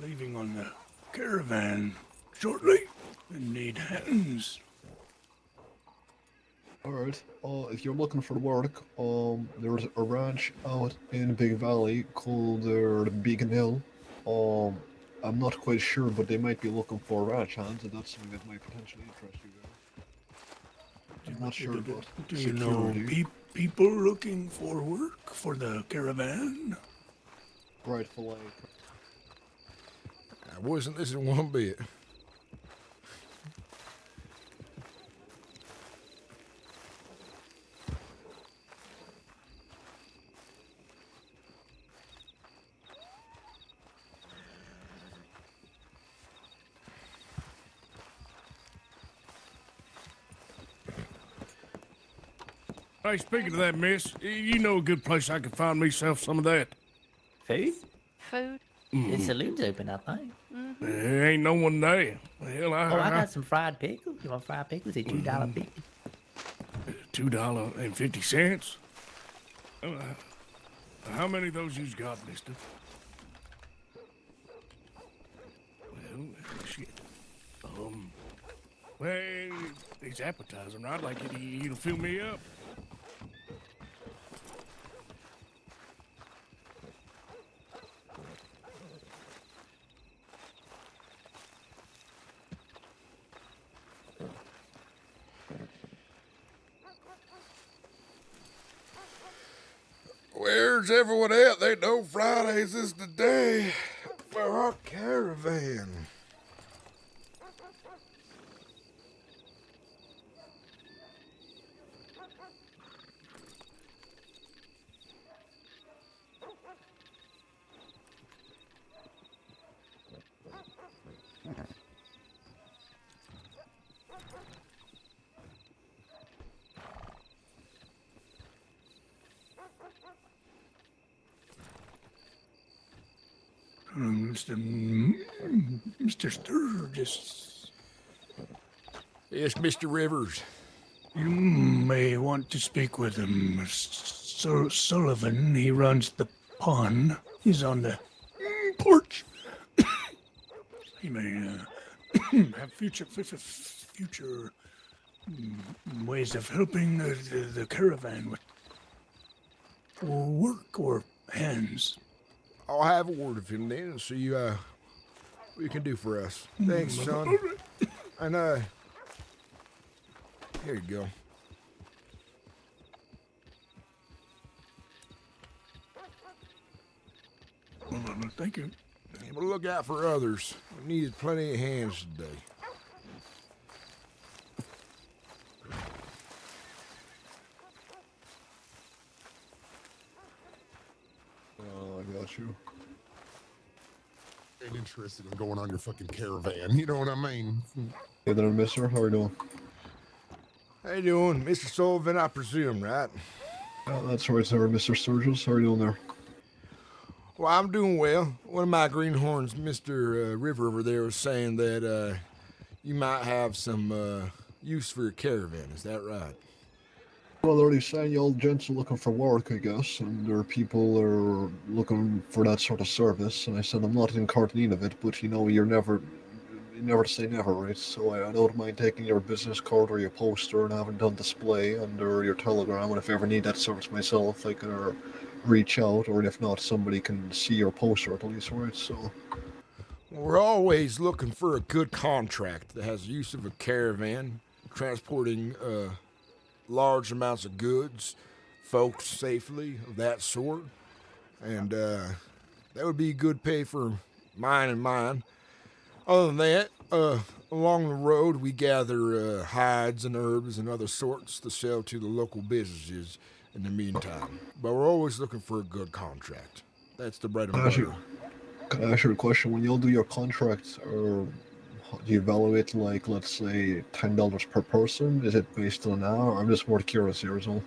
G: Leaving on the caravan shortly and need hands.
H: Alright, if you're looking for work, there's a ranch out in Big Valley called the Beacon Hill. I'm not quite sure, but they might be looking for ranch hands, and that's something that might potentially interest you guys. I'm not sure about
G: Do you know people looking for work for the caravan?
H: rightful
A: I wasn't listening one bit.
I: Hey, speaking of that, miss, you know a good place I can find myself some of that.
E: food?
B: Food.
E: The saloon's open, I think.
I: There ain't no one there. Well,
E: Oh, I got some fried pickles. You want fried pickles? They're $2 pickles.
I: $2.50. How many of those you's got, mister? Well, shit. Well, it's appetizing. I'd like it. It'll fill me up.
A: Where's everyone at? They know Fridays is the day for our caravan.
G: Mr. Sturgis,
A: Yes, Mr. Rivers.
G: you may want to speak with him. Sullivan, he runs the pond. He's on the porch. you may have future ways of helping the caravan with work or hands.
A: I'll have a word with him then and see what you can do for us. Thanks, son. And here you go.
G: Thank you.
A: Yeah, but look out for others. We needed plenty of hands today.
H: I got you.
J: Ain't interested in going on your fucking caravan. You know what I mean?
H: Hey there, mister. How are you doing?
A: How you doing? Mr. Sullivan, I presume, right?
H: That's right, sir. Mr. Sturgis. How are you doing there?
A: Well, I'm doing well. One of my greenhorns, Mr. River over there, was saying that you might have some use for your caravan. Is that right?
H: Well, they're already saying you old gents are looking for work, I guess, and there are people are looking for that sort of service. And I said I'm not in current need of it, but you know, you never say never, right? So I don't mind taking your business card or your poster and having it on display under your telegram. And if I ever need that service myself, I can reach out, or if not, somebody can see your poster at least, right? So.
A: We're always looking for a good contract that has use of a caravan, transporting large amounts of goods, folks safely, of that sort. And that would be good pay for mine and mine. Other than that, along the road we gather hides and herbs and other sorts to sell to the local businesses in the meantime. But we're always looking for a good contract. That's the bread and butter.
H: Can I ask you a question? When you'll do your contracts, or do you evaluate, like, let's say, $10 per person? Is it based on an hour? I'm just more curious here, is all.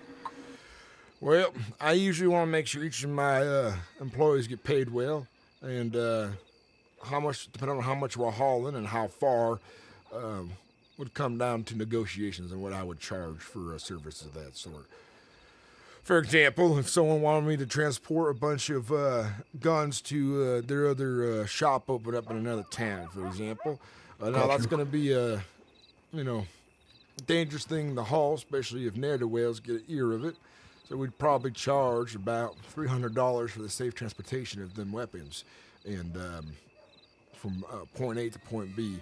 A: Well, I usually want to make sure each of my employees get paid well, and how much, depending on how much we're hauling and how far, would come down to negotiations and what I would charge for a service of that sort. For example, if someone wanted me to transport a bunch of guns to their other shop open up in another town, for example, now that's going to be a, dangerous thing to haul, especially if ne'er-do-wells get an ear of it. So we'd probably charge about $300 for the safe transportation of them weapons, and from point A to point B.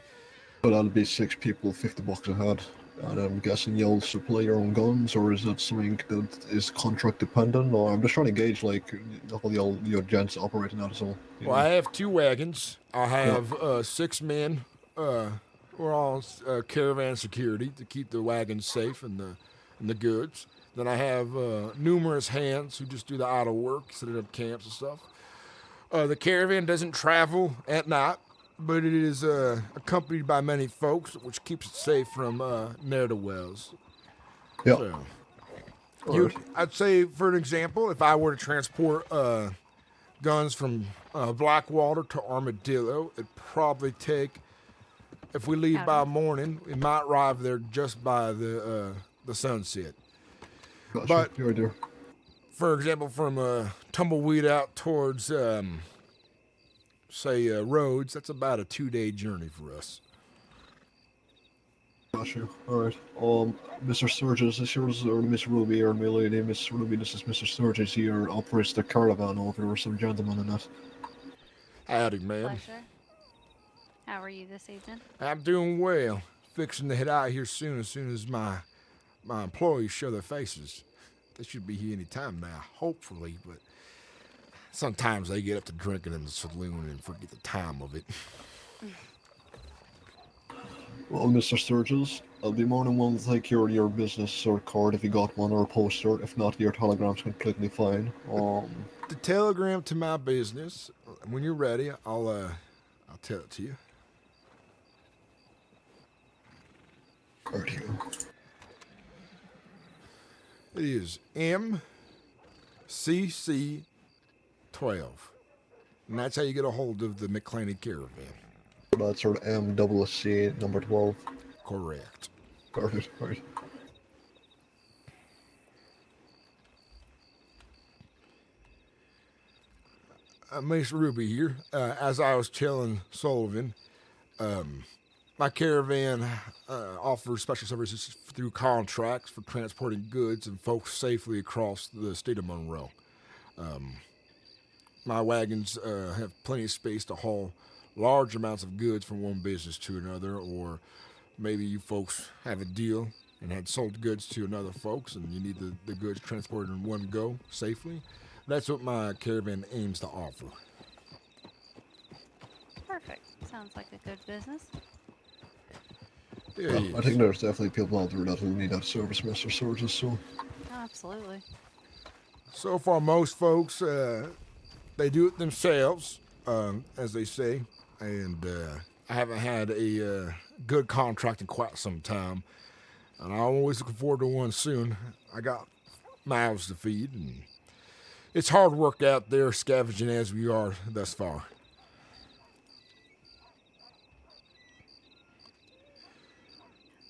H: So that'll be 6 people, $50 a head. And I'm guessing you'll supply your own guns, or is that something that is contract dependent? Or I'm just trying to gauge, like, how your gents operating out as well.
A: Well, I have 2 wagons. I have 6 men. We're all caravan security to keep the wagons safe and the goods. Then I have numerous hands who just do the idle work, setting up camps and stuff. The caravan doesn't travel at night, but it is accompanied by many folks, which keeps it safe from ne'er-do-wells.
H: Yeah.
A: So, I'd say, for an example, if I were to transport guns from Blackwater to Armadillo, it'd probably take, if we leave by morning, we might arrive there just by the sunset.
H: Gotcha.
A: But,
H: Your idea.
A: for example, from Tumbleweed out towards, say, Rhodes, that's about a 2-day journey for us.
H: Gotcha. Alright. Mr. Sturgis, is yours, or Miss Ruby, or my lady, Miss Ruby, this is Mr. Sturgis here, operates the Caravan over there, some gentleman in that.
A: Howdy, ma'am.
K: Pleasure. How are you this evening?
A: I'm doing well. Fixing to head out here soon as my employees show their faces. They should be here any time now, hopefully, but sometimes they get up to drinking in the saloon and forget the time of it.
H: Well, Mr. Sturgis, I'll be more than willing to take your business or card if you got one, or a poster. If not, your telegram's completely fine.
A: The telegram to my business, when you're ready, I'll tell it to you.
H: Right here.
A: It is MCC 12. And that's how you get a hold of the Mclainy Caravan.
H: That's sort of MCC number 12.
A: Correct.
H: Perfect, right.
A: Miss Ruby here. As I was telling Sullivan, My caravan offers special services through contracts for transporting goods and folks safely across the state of Monroe. My wagons have plenty of space to haul large amounts of goods from one business to another, or maybe you folks have a deal and had sold goods to another folks and you need the goods transported in one go safely. That's what my caravan aims to offer.
K: Perfect. Sounds like a good business.
A: Yeah,
H: I think there's definitely people out there that will need that service, Mr. Sturgis, so...
K: Absolutely.
A: So far, most folks, they do it themselves, as they say, and I haven't had a good contract in quite some time, and I'm always looking forward to one soon. I got mouths to feed, and it's hard work out there scavenging as we are thus far.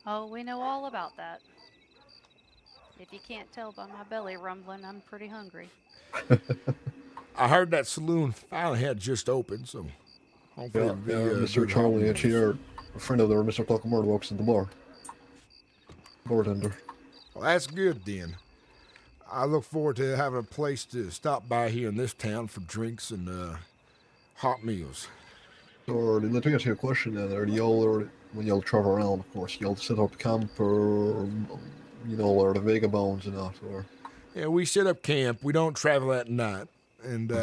K: Oh, we know all about that. If you can't tell by my belly rumbling, I'm pretty hungry.
A: I heard that saloon finally had just opened, so hopefully it'll be
H: Mr.
A: good
H: Charlie
A: holidays.
H: here, a friend of theirs, Mr. Tuckamore, works in the bar. Bartender.
A: Well, that's good then. I look forward to having a place to stop by here in this town for drinks and hot meals.
H: So, let me ask you a question then. When y'all travel around, of course, y'all set up camp or, or the vagabonds and that, or...
A: Yeah, we set up camp. We don't travel at night. And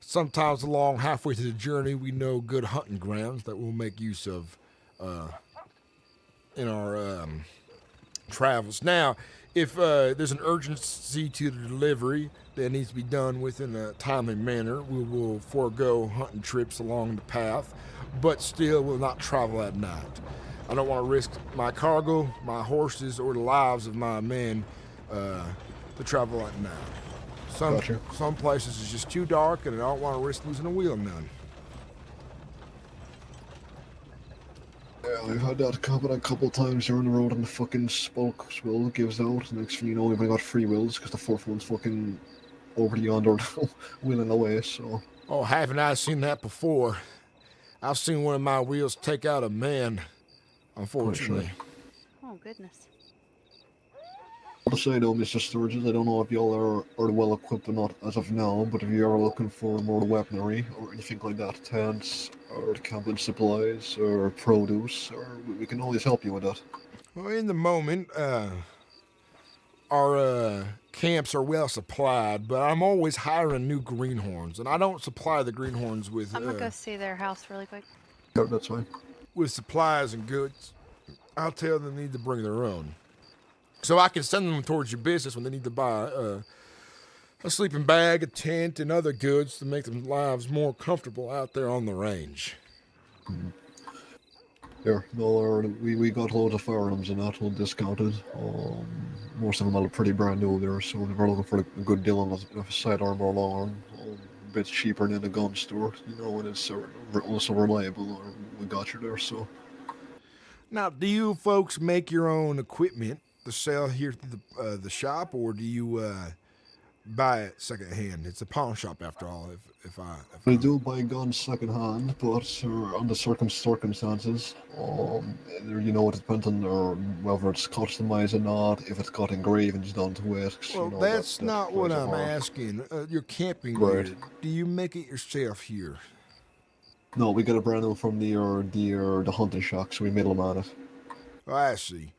A: sometimes along halfway through the journey, we know good hunting grounds that we'll make use of in our travels. Now, if there's an urgency to the delivery that needs to be done within a timely manner, we will forego hunting trips along the path, but still will not travel at night. I don't want to risk my cargo, my horses, or the lives of my men to travel at night. Some places is just too dark, and I don't want to risk losing a wheel none.
H: Yeah, we've had that happen a couple of times during the road, and the fucking spoke will gives out. Next thing you know, we've only got 3 wheels because the 4th one's fucking over yonder, wheeling away. So.
A: Oh, haven't I seen that before? I've seen one of my wheels take out a man, unfortunately.
K: Oh, goodness.
H: To say though, Mr. Sturgis, I don't know if y'all are well equipped or not as of now, but if you are looking for more weaponry or anything like that, tents or camping supplies or produce, or we can always help you with that.
A: Well, in the moment, our camps are well supplied, but I'm always hiring new greenhorns, and I don't supply the greenhorns with...
K: I'm gonna go see their house really quick.
H: Yeah, that's fine.
A: With supplies and goods. I'll tell them they need to bring their own. So I can send them towards your business when they need to buy a sleeping bag, a tent, and other goods to make their lives more comfortable out there on the range.
H: Mm-hmm. Yeah, no, we got loads of firearms and that, all discounted. Most of them are pretty brand new there, so if we're looking for a good deal on a sidearm or long arm, a bit cheaper than a gun store, and it's also reliable, we got you there, so.
A: Now, do you folks make your own equipment to sell here through the shop, or do you buy it secondhand? It's a pawn shop after all.
H: We do buy guns secondhand, but under circumstances, it depends on whether it's customized or not, if it's got engravings done to it.
A: Well, that's not what I'm asking. Your camping gear, do you make it yourself here?
H: No, we got a brand new from the hunting shack, so we middleman it.
A: Oh, I see.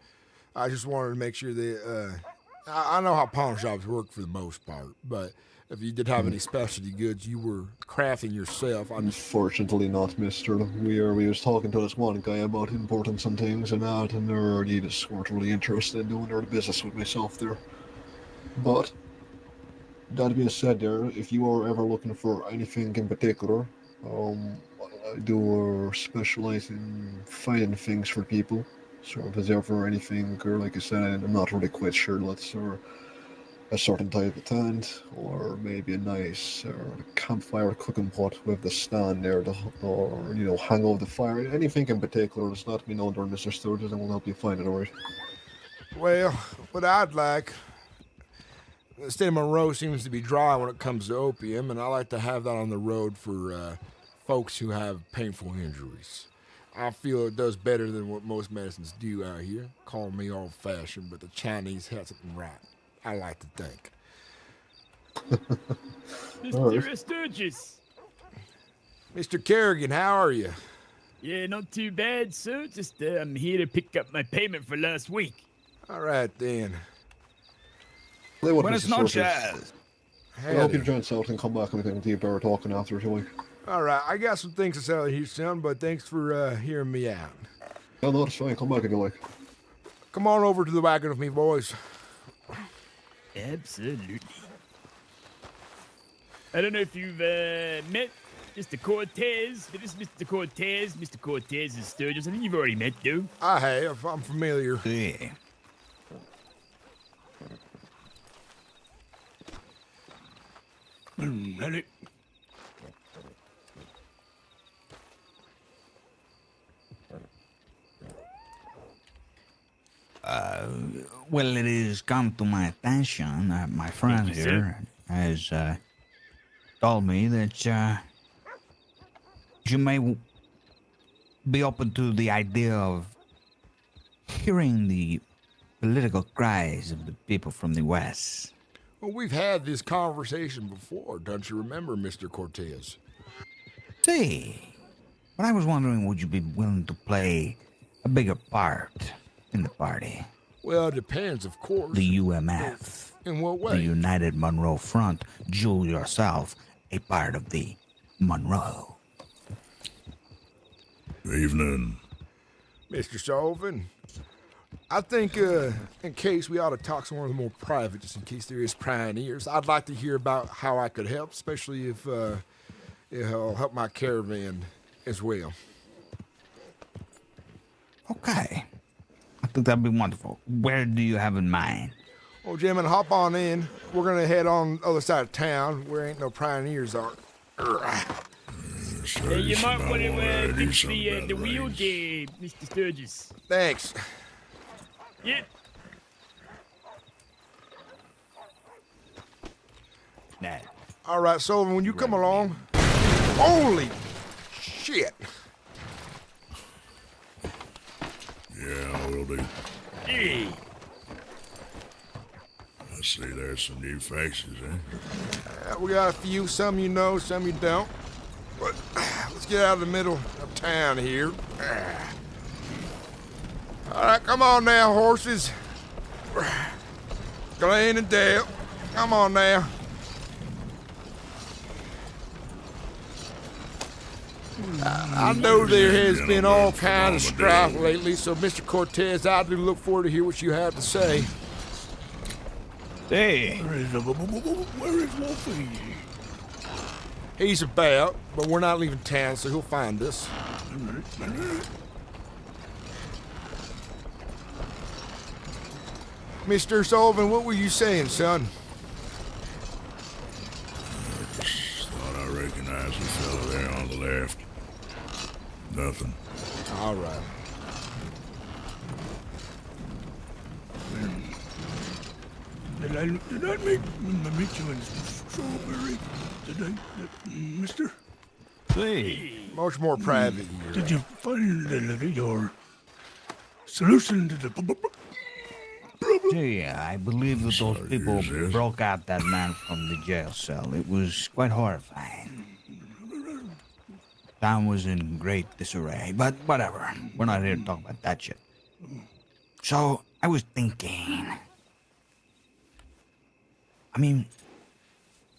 A: I just wanted to make sure that, I know how pawn shops work for the most part, but if you did have any specialty goods you were crafting yourself,
H: Unfortunately not, mister. We was talking to this one guy about importing some things and that, and they just weren't really interested in doing their business with myself there. But, that being said there, if you are ever looking for anything in particular, I do specialize in finding things for people. So if there's ever anything, or like I said, I'm not really quite sure, or a certain type of tent, or maybe a nice campfire cooking pot with the stand there, or hang over the fire, anything in particular, just let me know during Mr. Sturgis and we'll help you find it, alright?
A: Well, what I'd like, the state of Monroe seems to be dry when it comes to opium, and I like to have that on the road for folks who have painful injuries. I feel it does better than what most medicines do out here. Call me old-fashioned, but the Chinese has something right. I like to think.
L: Mr. Sturgis.
A: Mr. Kerrigan, how are you?
L: Yeah, not too bad, sir. Just I'm here to pick up my payment for last week.
A: All right, then.
H: Buenas
M: noches.
H: I hope you join South and come back and we can deep better talking after a week.
A: All right, I got some things to sell here, son, but thanks for hearing me out.
H: No, it's fine. Come back if you like.
A: Come on over to the wagon with me, boys.
L: Absolutely. I don't know if you've met Mr. Cortez. This is Mr. Cortez. Mr. Cortez is Sturgis. I think you've already met, dude.
A: I have. I'm familiar.
M: Yeah. Well, it has come to my attention that my friend here has told me that you may be open to the idea of hearing the political cries of the people from the West.
A: Well, we've had this conversation before, don't you remember, Mr. Cortez?
M: See, but I was wondering, would you be willing to play a bigger part in the party?
A: Well, it depends, of course.
M: The UMF.
A: In what way?
M: The United Monroe Front. You yourself, a part of the Monroe.
N: Evening.
A: Mr. Sullivan, I think in case we ought to talk somewhere more private, just in case there is prying ears. I'd like to hear about how I could help, especially if it'll help my caravan as well.
M: Okay. I think that'd be wonderful. Where do you have in mind?
A: Well, gentlemen, hop on in. We're going to head on the other side of town where ain't no prying ears are.
L: You might want to fix the wheel there, Mr. Sturgis.
A: Thanks.
L: Yeah.
M: Nah.
A: All right, Sullivan, when you come along... Holy shit!
N: Yeah, will do.
L: Hey.
N: I see there's some new faces, eh?
A: We got a few, some you know, some you don't. But let's get out of the middle of town here. All right, come on now, horses. Glenn and Dale, come on now. I know there has been all kinds of strife lately, so Mr. Cortez, I do look forward to hear what you have to say.
M: Hey.
G: Where is Wolfie?
A: He's about, but we're not leaving town, so he'll find us. Mr. Sullivan, what were you saying, son?
N: I just thought I recognized the fellow there on the left. Nothing.
A: All right.
G: Did I meet you in Strawberry? Mister?
M: See.
A: Much more private here.
G: Did you find your solution to the problem?
M: Gee, I believe that those people broke out that man from the jail cell. It was quite horrifying. Town was in great disarray, but whatever. We're not here to talk about that shit. So, I was thinking... I mean,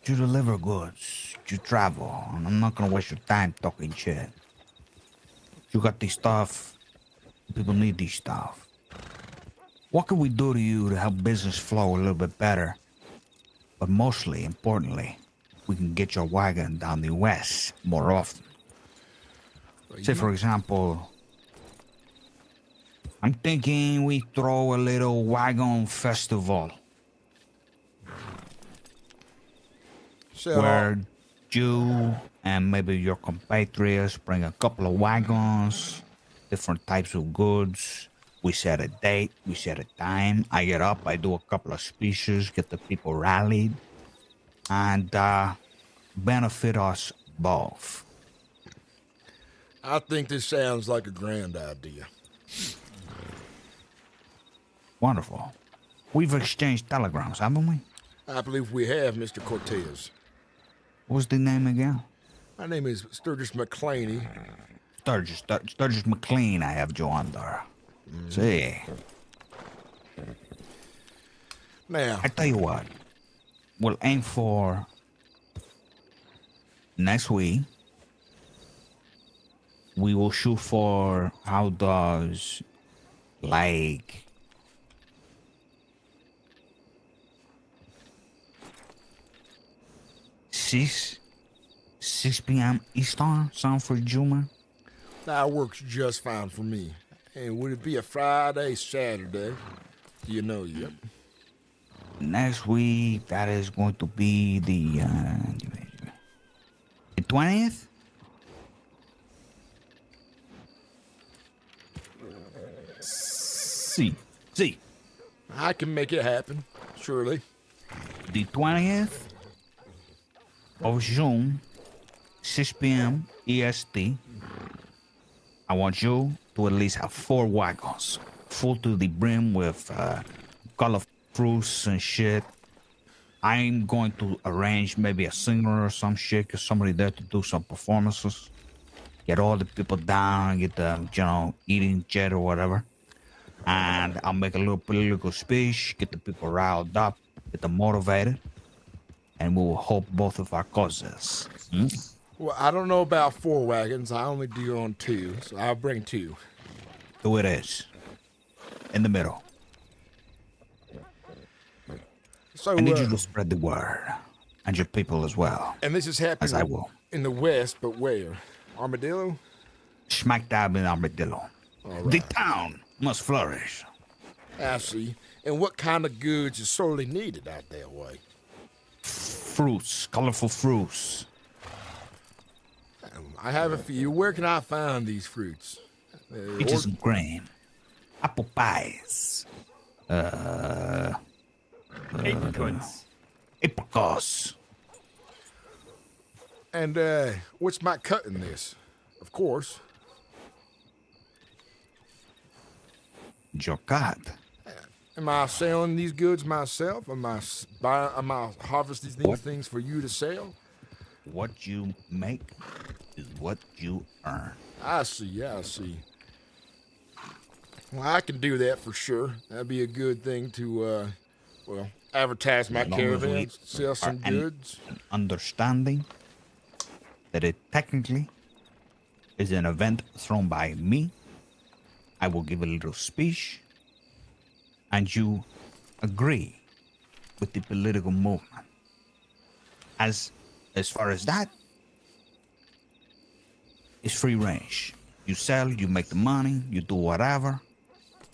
M: you deliver goods, you travel, and I'm not gonna waste your time talking shit. You got this stuff, people need this stuff. What can we do to you to help business flow a little bit better? But mostly, importantly, we can get your wagon down the west more often. Say, for example, I'm thinking we throw a little wagon festival. Where you and maybe your compatriots bring a couple of wagons, different types of goods. We set a date, we set a time. I get up, I do a couple of speeches, get the people rallied, and benefit us both.
A: I think this sounds like a grand idea.
M: Wonderful. We've exchanged telegrams, haven't we?
A: I believe we have, Mr. Cortez.
M: What's the name again?
A: My name is Sturgis Mclainy.
M: Sturgis Mclainy, I have you under. See.
A: Now,
M: I tell you what. We'll aim for next week. We will shoot for how does like 6 p.m. Eastern sound for Juma?
A: that works just fine for me. And would it be a Friday, Saturday? Do you know yet?
M: Next week, that is going to be the 20th? See.
A: I can make it happen, surely.
M: The 20th of June, 6 p.m. EST. I want you to at least have 4 wagons full to the brim with colorful fruits and shit. I'm going to arrange maybe a singer or some shit, get somebody there to do some performances. Get all the people down, get them, eating shit or whatever. And I'll make a little political speech, get the people riled up, get them motivated, and we will hope both of our causes.
A: Well, I don't know about 4 wagons. I only do on 2, so I'll bring 2.
M: 2 it is. In the middle.
A: So,
M: I need you to spread the word. And your people as well.
A: And this is happening
M: as I will.
A: In the west, but where? Armadillo?
M: Smack dab in Armadillo.
A: Right.
M: The town must flourish.
A: I see. And what kind of goods is sorely needed out that way?
M: Fruits, colorful fruits.
A: I have a few. Where can I find these fruits?
M: Peaches and grain. Apple pies. Apricots.
A: And what's my cut in this? Of course.
M: Your cut.
A: Am I selling these goods myself? Am I harvesting these things for you to sell?
M: What you make is what you earn.
A: I see. Well, I can do that for sure. That'd be a good thing to, advertise my caravan, sell some goods.
M: An understanding that it technically is an event thrown by me. I will give a little speech, and you agree with the political movement. As far as that, it's free range. You sell, you make the money, you do whatever,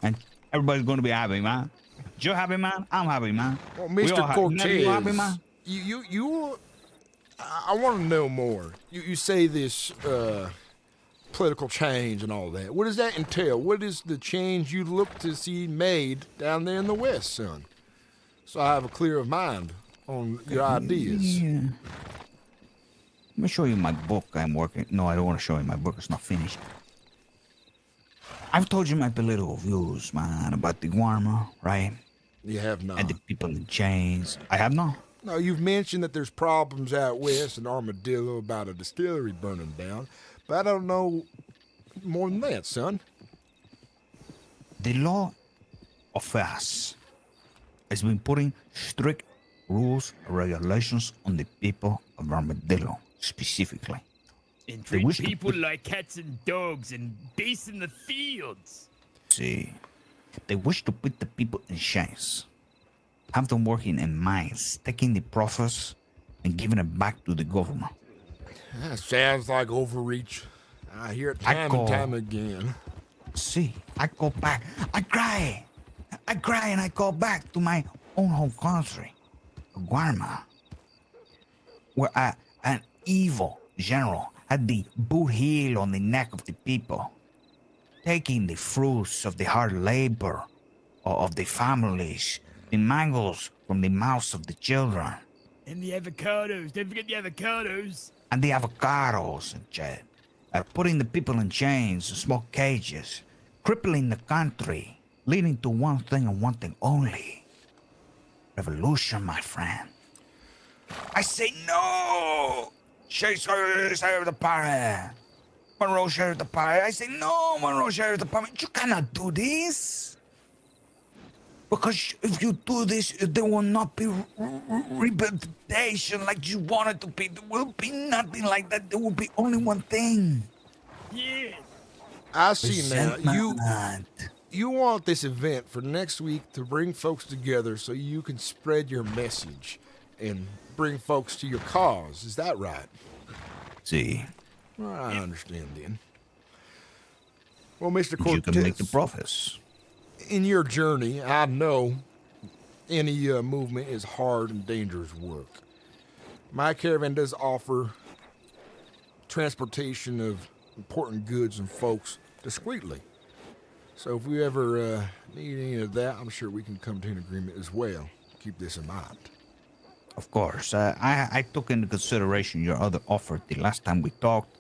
M: and everybody's gonna be happy, man. You're happy, man. I'm happy, man.
A: Well, Mr. Cortez,
M: you happy, man?
A: I want to know more. You say this political change and all that. What does that entail? What is the change you look to see made down there in the West, son? So I have a clear mind on your ideas.
M: Yeah. Let me show you my book I'm working. No, I don't want to show you my book. It's not finished. I've told you my political views, man, about the Guarma, right?
A: You have not.
M: And the people in chains. I have not.
A: No, you've mentioned that there's problems out west in Armadillo about a distillery burning down, but I don't know more than that, son.
M: The law of us has been putting strict rules and regulations on the people of Armadillo, specifically.
L: And treat people like cats and dogs and beasts in the fields.
M: See, they wish to put the people in chains, have them working in mines, taking the profits and giving it back to the government.
A: That sounds like overreach. I hear it time and time again.
M: See, I go back. I cry and I go back to my own home country, Guarma, where an evil general had the boot heel on the neck of the people, taking the fruits of the hard labor of the families, the mangoes from the mouths of the children.
L: And the avocados. Don't forget the avocados.
M: And the avocados and shit. putting the people in chains, small cages, crippling the country, leading to one thing and one thing only. Revolution, my friend. I say no! Sheriff of the Pirate. Monroe Sheriff of the Pirate. I say no, Monroe Sheriff of the Pirate. You cannot do this. Because if you do this, there will not be rehabilitation like you want it to be. There will be nothing like that. There will be only one thing.
L: Yeah.
A: I see now.
M: Resentment.
A: You want this event for next week to bring folks together so you can spread your message and bring folks to your cause. Is that right?
M: See.
A: Well, I understand then. Well, Mr. Cortez,
M: You can make the profits.
A: In your journey, I know any movement is hard and dangerous work. My caravan does offer transportation of important goods and folks discreetly. So if we ever need any of that, I'm sure we can come to an agreement as well. Keep this in mind.
M: Of course. I took into consideration your other offer the last time we talked.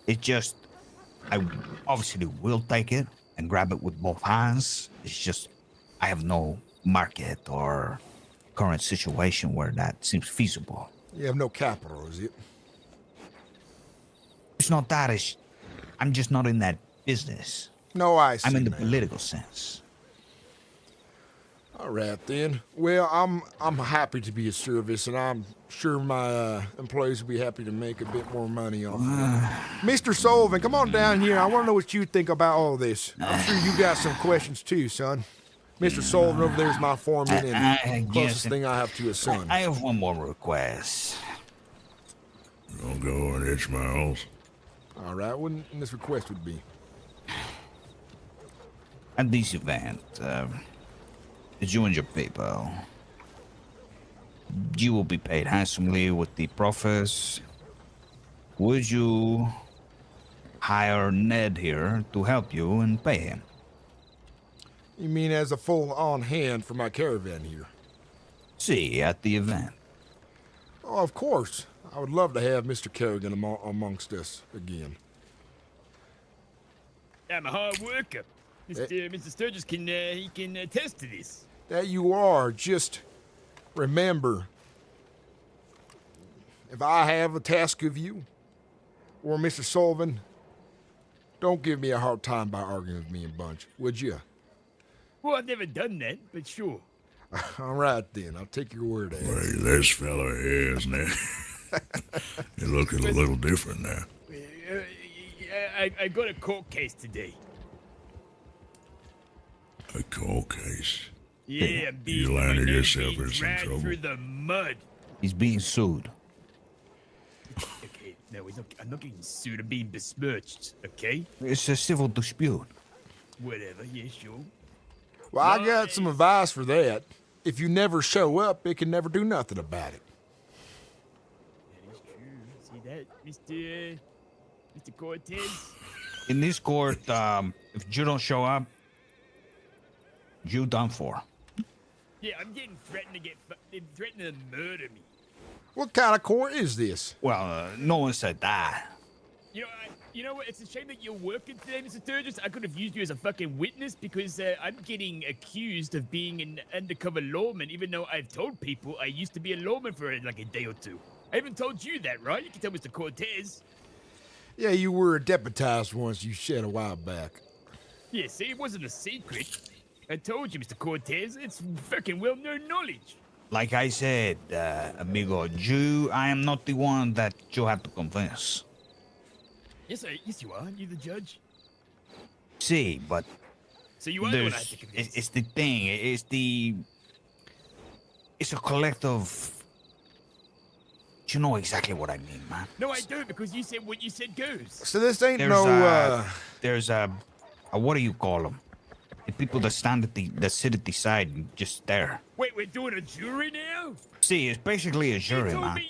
M: It's just, I obviously will take it and grab it with both hands. It's just, I have no market or current situation where that seems feasible.
A: You have no capital, is it?
M: It's not that, I'm just not in that business.
A: No, I see.
M: I'm in the
A: now.
M: political sense.
A: All right, then. Well, I'm happy to be of service, and I'm sure my employees will be happy to make a bit more money off of it. Mr. Sullivan, come on down here. I want to know what you think about all this. I'm sure you got some questions too, son. Mr. Sullivan over there is my foreman, and closest thing I have to his son.
M: I have one more request.
N: Don't go and itch my house.
A: All right, what this request would be?
M: At this event, as you and your people, you will be paid handsomely with the profits. Would you hire Ned here to help you and pay him?
A: You mean as a full-on hand for my caravan here?
M: See, at the event.
A: Oh, of course. I would love to have Mr. Kerrigan amongst us again.
L: I'm a hard worker. Mr. Sturgis can attest to this.
A: That you are. Just remember, if I have a task of you, or Mr. Sullivan, don't give me a hard time by arguing with me in bunch, would you?
L: Well, I've never done that, but sure.
A: All right, then. I'll take your word at it.
N: Well, this fella here, isn't it? You're looking a little different now.
L: I got a court case today.
N: A cold case.
L: Yeah, I'm being
N: You landed yourself in some
L: dragged
N: trouble.
L: through the mud.
M: He's being sued.
L: Okay, no, I'm not getting sued. I'm being besmirched, okay?
M: It's a civil dispute.
L: Whatever, yeah, sure.
A: Well, I got some advice for that. If you never show up, it can never do nothing about it.
L: That is true. See that, Mr. Cortez?
M: In this court, if you don't show up, you done for.
L: Yeah, I'm getting threatened to murder me.
A: What kind of court is this?
M: Well, no one said that.
L: You know what? It's a shame that you're working today, Mr. Sturgis. I could have used you as a fucking witness because I'm getting accused of being an undercover lawman, even though I've told people I used to be a lawman for like a day or two. I haven't told you that, right? You can tell Mr. Cortez.
A: Yeah, you were deputized once, you said a while back.
L: Yeah, see, it wasn't a secret. I told you, Mr. Cortez. It's fucking well-known knowledge.
M: Like I said, amigo, I am not the one that you have to convince.
L: Yes, you are. You're the judge.
M: See, but
L: So you are the one I have to convince.
M: it's the thing. It's a collective. You know exactly what I mean, man.
L: No, I don't, because you said what you said goes.
A: So this ain't
M: There's a what do you call them? The people that sit at the side and just stare.
L: Wait, we're doing a jury now?
M: See, it's basically a jury,
L: You told
M: man.
L: me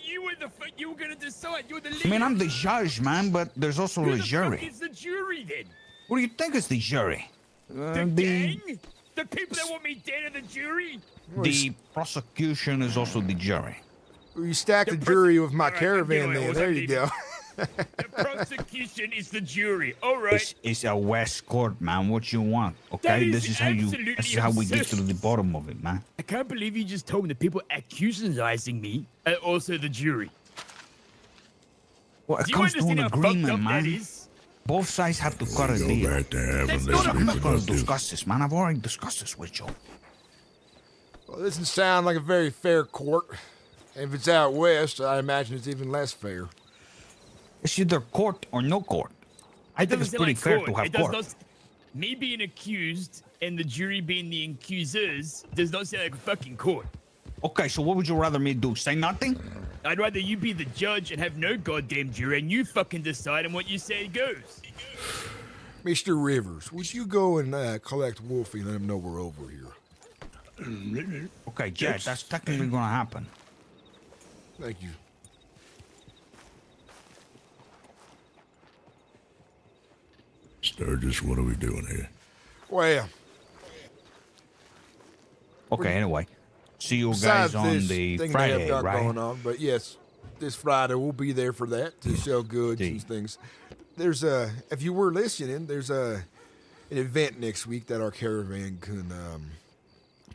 L: you were gonna decide. You're the leader.
M: I mean, I'm the judge, man, but there's also
L: Who
M: a
L: the
M: jury.
L: fuck is the jury then?
M: What do you think is the jury?
L: The gang? The people that want me dead are the jury?
M: The prosecution is also the jury.
A: You stacked the jury with my
L: All right,
A: caravan
L: I'm
A: there.
L: getting
A: There
L: old.
A: you go.
L: The prosecution is the jury. All right.
M: It's a West Court, man. What you want? Okay,
L: That is
M: this is how we get to
L: absurd.
M: the bottom of it, man.
L: I can't believe you just told me the people accusing me are also the jury.
M: Well, it
L: Do you
M: comes to an
L: understand how fucked up
M: agreement,
L: that
M: man.
L: is?
M: Both sides have to cut a
N: Go
M: deal.
N: back to having
L: That's
N: this
L: not a-
M: I'm not gonna
N: reproductive.
M: discuss this, man. I've already discussed this with you.
A: Well, this doesn't sound like a very fair court. If it's out west, I imagine it's even less fair.
M: It's either court or no court. I think it's
L: Doesn't
M: pretty
L: sound
M: fair
L: like
M: to
L: court.
M: have
L: It does
M: court.
L: not- Me being accused and the jury being the accusers does not sound like a fucking court.
M: Okay, so what would you rather me do? Say nothing?
L: I'd rather you be the judge and have no goddamn jury and you fucking decide on what you say goes.
A: Mr. Rivers, would you go and collect Wolfie and let him know we're over here?
M: Okay, Jed, that's technically gonna happen.
A: Thank you.
N: Sturgis, what are we doing here?
A: Well,
M: Okay, anyway. See you
A: besides
M: guys on
A: this
M: the
A: thing they
M: Friday,
A: have got
M: right?
A: going on, but yes, this Friday we'll be there for that to sell goods and things. There's if you were listening, there's an event next week that our caravan can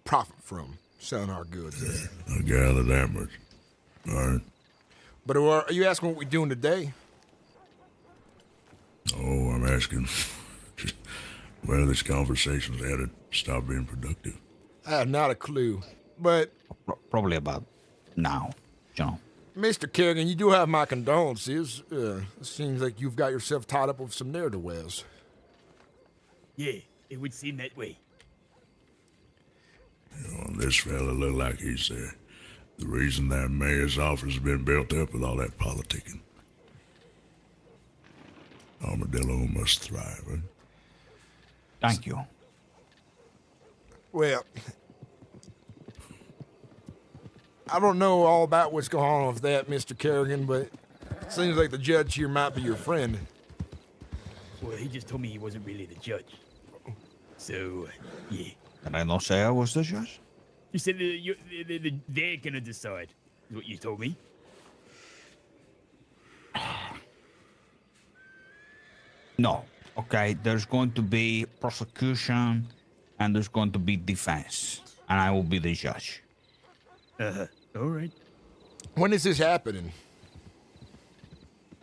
A: profit from selling our goods there.
N: I gather that much. All right.
A: But are you asking what we're doing today?
N: Oh, I'm asking where this conversation's headed. Stop being productive.
A: I have not a clue. But
M: Probably about now, you know.
A: Mr. Kerrigan, you do have my condolences. It seems like you've got yourself tied up with some ne'er-do-wells.
L: Yeah, it would seem that way.
N: You know, this fella look like he's the reason that mayor's office has been built up with all that politicking. Armadillo must thrive, huh?
M: Thank you.
A: Well, I don't know all about what's going on with that, Mr. Kerrigan, but it seems like the judge here might be your friend.
L: Well, he just told me he wasn't really the judge. So, yeah.
M: Did I not say I was the judge?
L: You said they're gonna decide, is what you told me.
M: No. Okay, there's going to be prosecution and there's going to be defense. And I will be the judge.
L: All right.
A: When is this happening?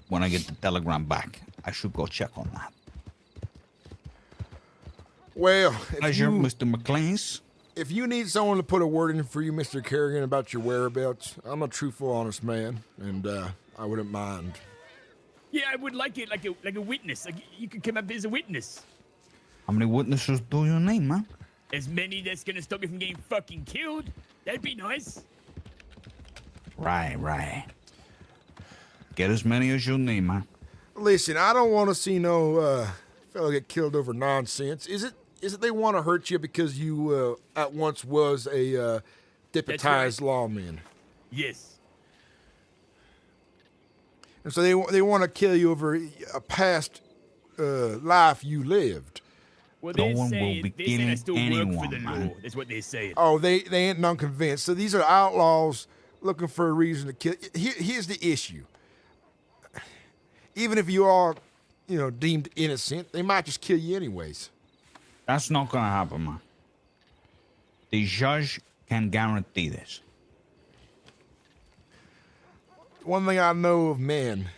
M: When I get the telegram back, I should go check on that.
A: Well,
M: Pleasure, Mr. Mclainy.
A: If you need someone to put a word in for you, Mr. Kerrigan, about your whereabouts, I'm a truthful, honest man, and I wouldn't mind.
L: Yeah, I would like it like a witness. Like you could come up as a witness.
M: How many witnesses do you need, man?
L: As many that's gonna stop me from getting fucking killed. That'd be nice.
M: Right. Get as many as you need, man.
A: Listen, I don't want to see no fellow get killed over nonsense. Is it they want to hurt you because you at once was a deputized lawman?
L: Yes.
A: And so they want to kill you over a past life you lived.
L: Well,
M: No
L: they're
M: one will
L: saying,
M: be
L: they're saying I
M: killing
L: still work for the
M: anyone, man.
L: law. That's what they're saying.
A: Oh, they ain't none convinced. So these are outlaws looking for a reason to kill. Here's the issue. Even if you are, deemed innocent, they might just kill you anyways.
M: That's not gonna happen, man. The judge can guarantee this.
A: One thing I know of men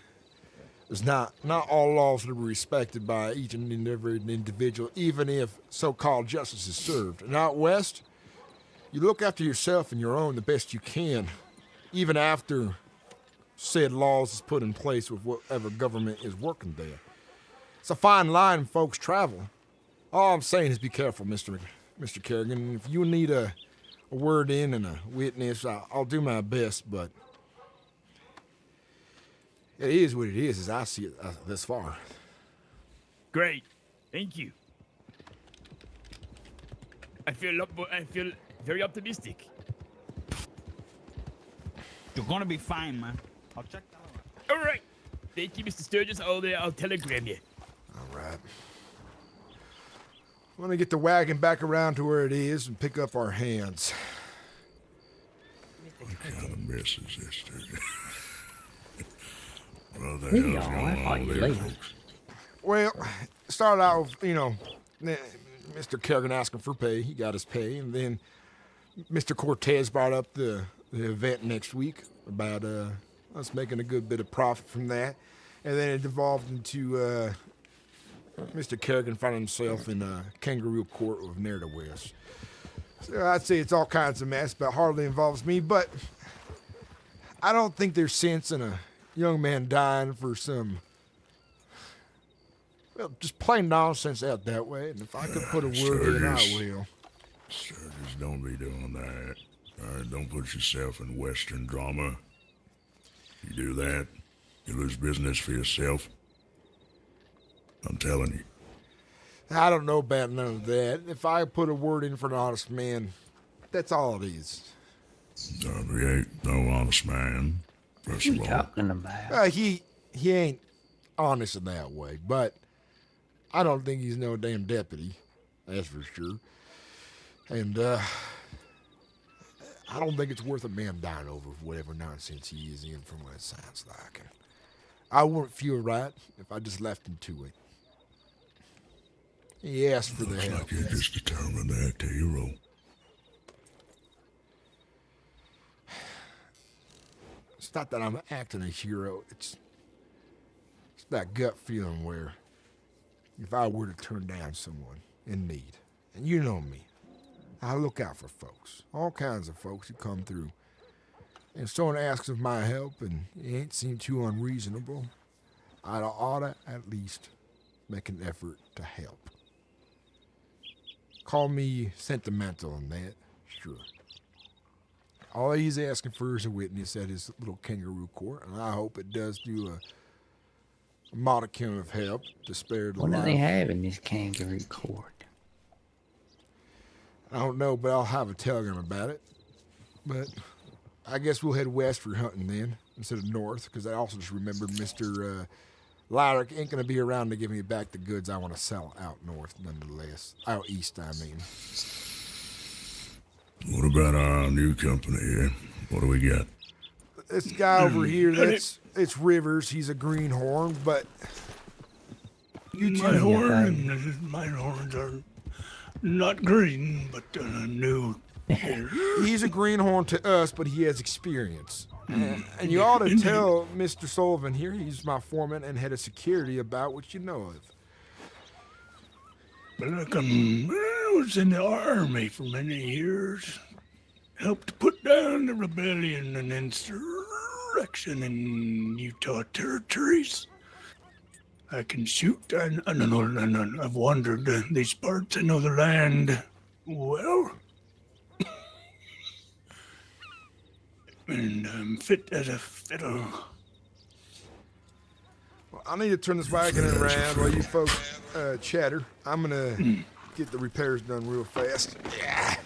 A: is not all laws are respected by each and every individual, even if so-called justice is served. And out west, you look after yourself and your own the best you can, even after said laws is put in place with whatever government is working there. It's a fine line folks travel. All I'm saying is be careful, Mr. Kerrigan. If you need a word in and a witness, I'll do my best, but it is what it is as I see it this far.
L: Great. Thank you. I feel very optimistic.
M: You're gonna be fine, man. I'll check that out.
L: All right. Thank you, Mr. Sturgis. I'll telegram you.
A: All right. Let me get the wagon back around to where it is and pick up our hands.
N: What kind of mess is this, Sturgis? What the
E: Here you
N: hell's
E: are.
N: going
E: I thought
N: on
E: you
N: there,
E: left.
N: folks?
A: Well, started out with, Mr. Kerrigan asking for pay. He got his pay. And then Mr. Cortez brought up the event next week about us making a good bit of profit from that. And then it devolved into Mr. Kerrigan finding himself in a kangaroo court with near to west. So I'd say it's all kinds of mess, but hardly involves me. But I don't think there's sense in a young man dying for some, well, just plain nonsense out that way. And if I could put a word in, I will.
N: Sturgis, don't be doing that. All right, don't put yourself in Western drama. You do that, you lose business for yourself. I'm telling you.
A: I don't know about none of that. If I put a word in for an honest man, that's all it is.
N: Darby ain't no honest man. First of all.
E: Talking about.
A: He ain't honest in that way, but I don't think he's no damn deputy. That's for sure. And I don't think it's worth a man dying over whatever nonsense he is in, from what it sounds like. And I wouldn't feel right if I just left him to it. He asked for the
N: Looks
A: help.
N: like you're just determined to act a hero.
A: It's not that I'm acting a hero. It's that gut feeling where if I were to turn down someone in need, and you know me, I look out for folks, all kinds of folks who come through. And if someone asks of my help and it ain't seem too unreasonable, I ought to at least make an effort to help. Call me sentimental in that, sure. All he's asking for is a witness at his little kangaroo court, and I hope it does do a modicum of help to spare the
E: What do
A: life.
E: they have in this kangaroo court?
A: I don't know, but I'll have a telegram about it. But I guess we'll head west for hunting then, instead of north, because I also just remembered Mr. Lyric ain't going to be around to give me back the goods I want to sell out north, nonetheless. Out east, I mean.
N: What about our new company here? What do we got?
A: This guy over here, it's Rivers. He's a greenhorn, but
G: My horns are not green, but new.
A: He's a greenhorn to us, but he has experience. And you ought to tell Mr. Sullivan here, he's my foreman and head of security, about what you know of.
G: But look, I was in the army for many years. Helped put down the rebellion and insurrection in Utah territories. I can shoot. I know. I've wandered these parts. I know the land well. And I'm fit as a fiddle.
A: Well, I need to turn this wagon around while you folks chatter. I'm gonna get the repairs done real fast. Yeah.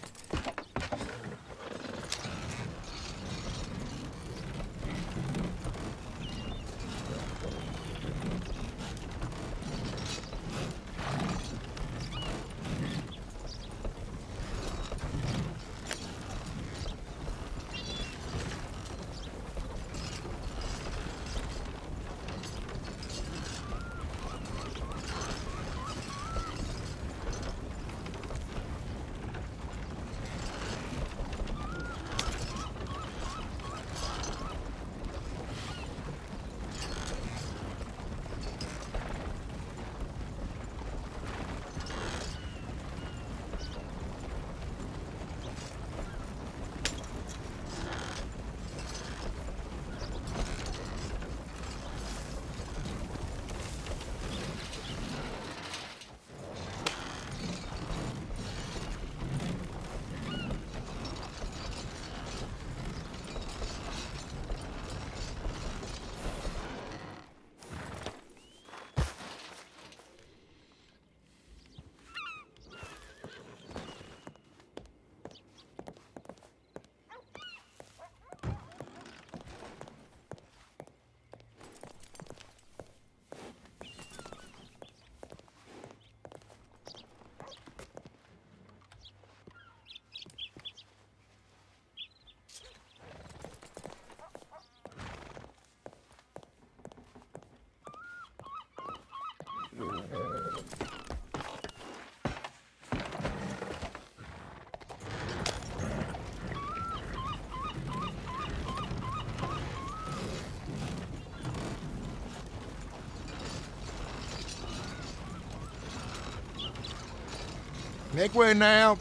A: Make way now.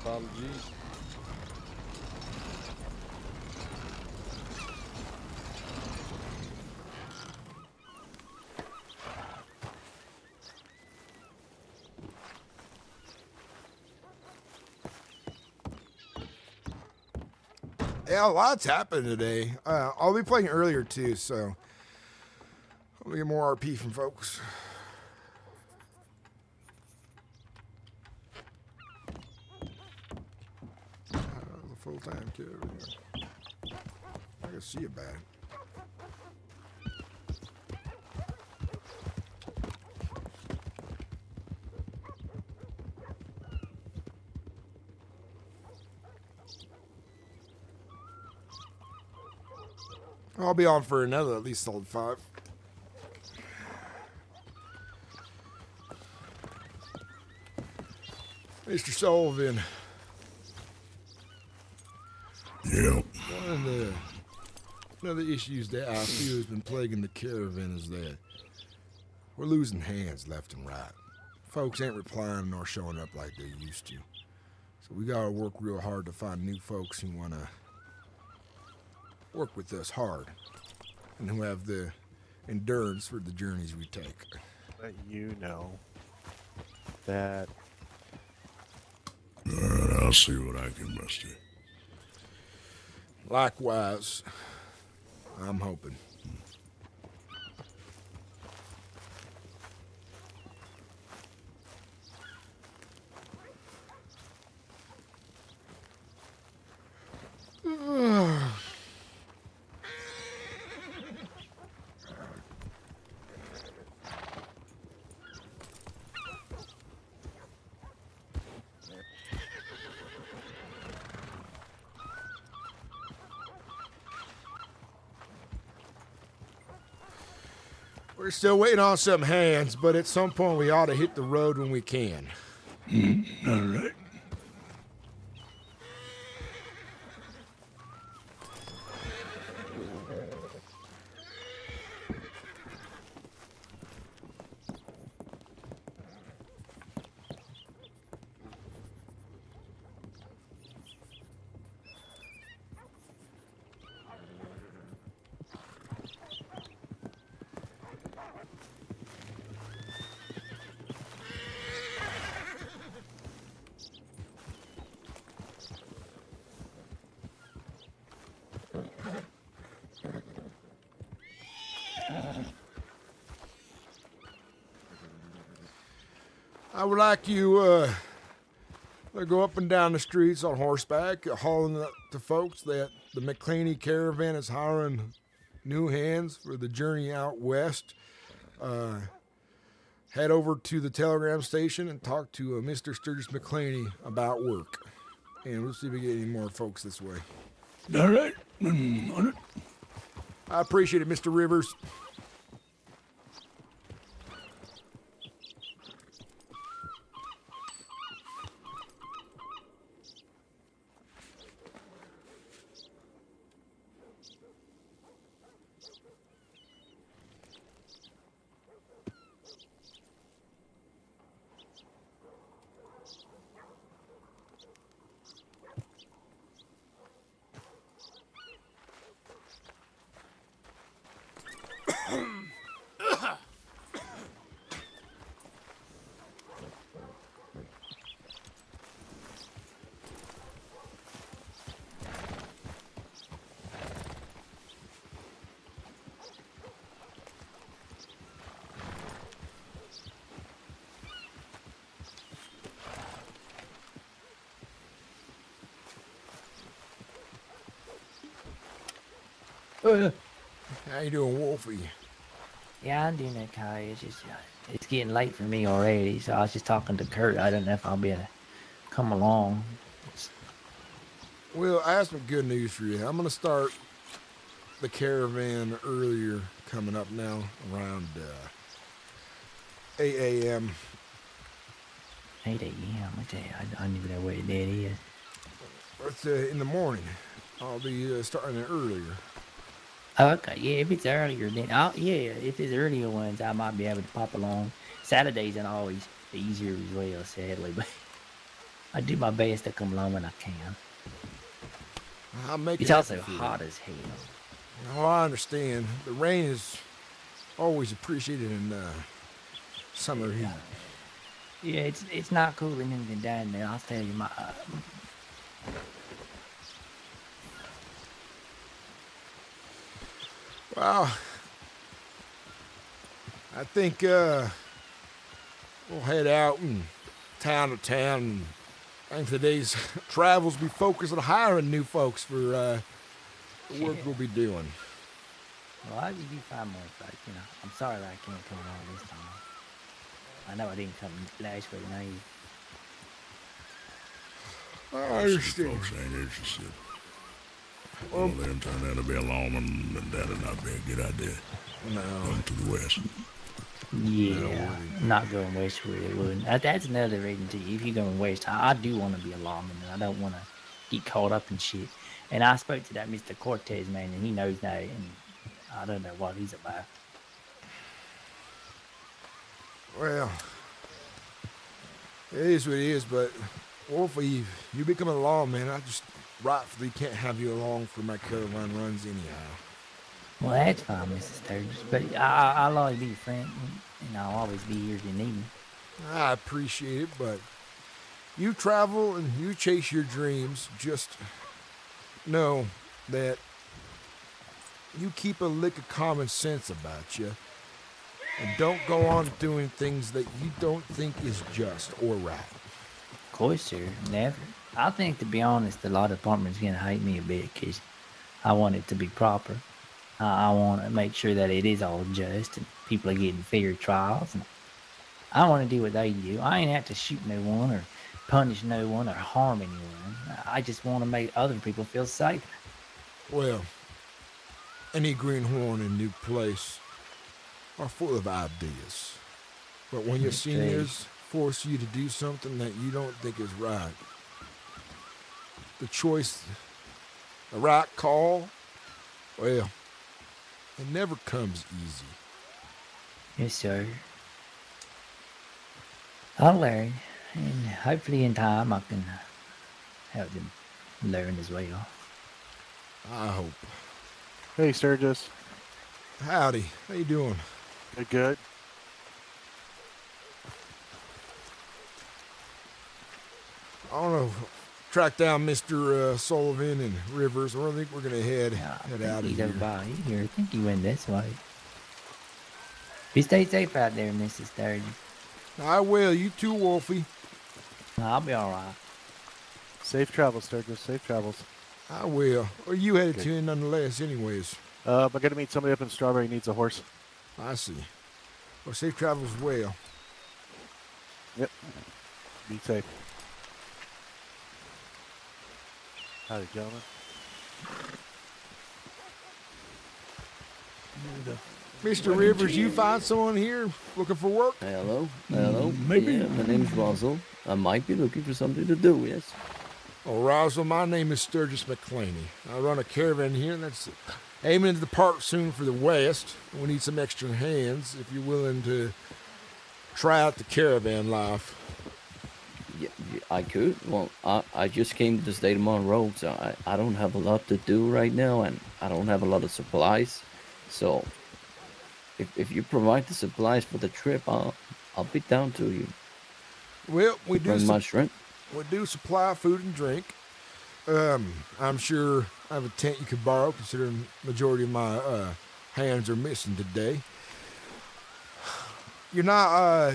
O: Apologies.
A: Yeah, a lot's happened today. I'll be playing earlier too, so I'll get more RP from folks. The full-time kid. I can see it bad. I'll be on for another at least solid 5. Mr. Sullivan.
N: Yeah.
A: One of the issues that I feel has been plaguing the caravan is that we're losing hands left and right. Folks ain't replying nor showing up like they used to. So we gotta work real hard to find new folks who wanna work with us hard and who have the endurance for the journeys we take.
O: Let you know that
N: Alright, I'll see what I can muster.
A: Likewise, I'm hoping. We're still waiting on some hands, but at some point we ought to hit the road when we can.
G: All right.
A: I would like you to go up and down the streets on horseback, hauling up to folks that the Mclainy Caravan is hiring new hands for the journey out west. Head over to the telegram station and talk to Mr. Sturgis Mclainy about work. And we'll see if we get any more folks this way.
G: All right. On it.
A: I appreciate it, Mr. Rivers. How you doing, Wolfie?
E: Yeah, I'm doing okay. It's just it's getting late for me already, so I was just talking to Kurt. I don't know if I'll be able to come along.
A: Well, I have some good news for you. I'm gonna start the caravan earlier, coming up now around 8 a.m.
E: 8 a.m. I tell you, I don't even know what that is.
A: It's in the morning. I'll be starting it earlier.
E: Oh, okay. Yeah, if it's earlier, then if it's earlier ones, I might be able to pop along. Saturdays are always easier as well, sadly, but I do my best to come along when I can.
A: I'll make
E: It's
A: it
E: also
A: happen for you.
E: hot as hell.
A: Oh, I understand. The rain is always appreciated in summer heat.
E: Yeah, it's not cooling anything down there. I'll tell you my.
A: Well, I think we'll head out and town to town. And I think today's travels be focused on hiring new folks for the work we'll be doing.
E: Well, I usually find more folk, you know. I'm sorry that I can't come along this time. I know I didn't come last week, now you.
A: I understand.
N: Folks ain't interested. Well, then turn out to be a lawman, and that'd not be a good idea.
A: No.
N: Going to the west.
E: Yeah, not going westward, it wouldn't. That's another reason, too. If you're going west, I do want to be a lawman, and I don't want to get caught up in shit. And I spoke to that Mr. Cortez man, and he knows that, and I don't know what he's about.
A: Well, it is what it is, but Wolfie, you become a lawman, I just rightfully can't have you along for my caravan runs anyhow.
E: Well, that's fine, Mrs. Sturgis, but I'll always be your friend, and I'll always be here if you need me.
A: I appreciate it, but you travel and you chase your dreams. Just know that you keep a lick of common sense about you, and don't go on doing things that you don't think is just or right.
E: Of course, sir, never. I think, to be honest, a lot of departments are going to hate me a bit because I want it to be proper. I want to make sure that it is all just and people are getting fair trials. And I want to do what they do. I ain't have to shoot no one or punish no one or harm anyone. I just want to make other people feel safe.
A: Well, any greenhorn in new place are full of ideas. But when your seniors force you to do something that you don't think is right, the choice, the right call, well, it never comes easy.
E: Yes, sir. I'll learn, and hopefully in time I can help them learn as well.
A: I hope.
O: Hey, Sturgis.
A: Howdy. How you doing?
O: Good.
A: I don't know. Track down Mr. Sullivan and Rivers. I think we're gonna head out of
E: He's
A: here.
E: over by here. I think he went this way. You stay safe out there, Mrs. Sturgis.
A: I will. You too, Wolfie.
E: I'll be all right.
O: Safe travels, Sturgis. Safe travels.
A: I will. Where you headed to nonetheless, anyways?
O: I'm going to meet somebody up in Strawberry who needs a horse.
A: I see. Well, safe travels as well.
O: Yep. Be safe. Howdy, gentlemen.
A: Mr. Rivers, you find someone here looking for work?
P: Hello? Hello?
A: Maybe.
P: Yeah, my name's Russell. I might be looking for something to do, yes.
A: Oh, Roswell, my name is Sturgis Mclainy. I run a caravan here, and that's aiming to depart soon for the west. We need some extra hands if you're willing to try out the caravan life.
P: Yeah, I could. Well, I just came to the state of Monroe, so I don't have a lot to do right now, and I don't have a lot of supplies. So, if you provide the supplies for the trip, I'll be down to you.
A: Well, we do.
P: Bring my shrimp.
A: We do supply food and drink. I'm sure I have a tent you could borrow, considering the majority of my hands are missing today. You're not,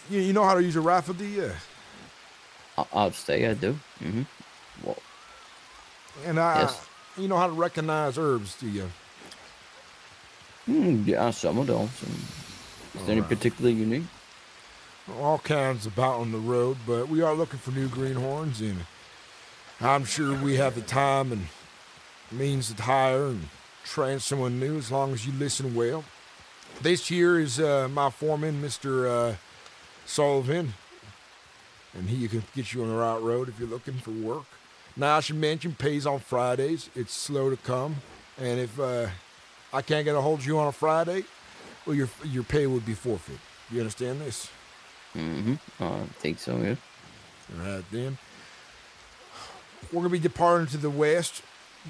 A: you know how to use a rifle, do you?
P: I'll say I do. Mm-hmm. Well,
A: And
P: yes.
A: You know how to recognize herbs, do you?
P: Yeah, some of those. Is there any particular unique?
A: All kinds about on the road, but we are looking for new greenhorns, and I'm sure we have the time and means to hire, and train someone new as long as you listen well. This here is my foreman, Mr. Sullivan, and he can get you on the right road if you're looking for work. Now, I should mention, pays on Fridays. It's slow to come, and if I can't get a hold of you on a Friday, well, your pay would be forfeit. You understand this?
P: Mm-hmm. I think so, yeah.
A: All right, then. We're going to be departing to the west.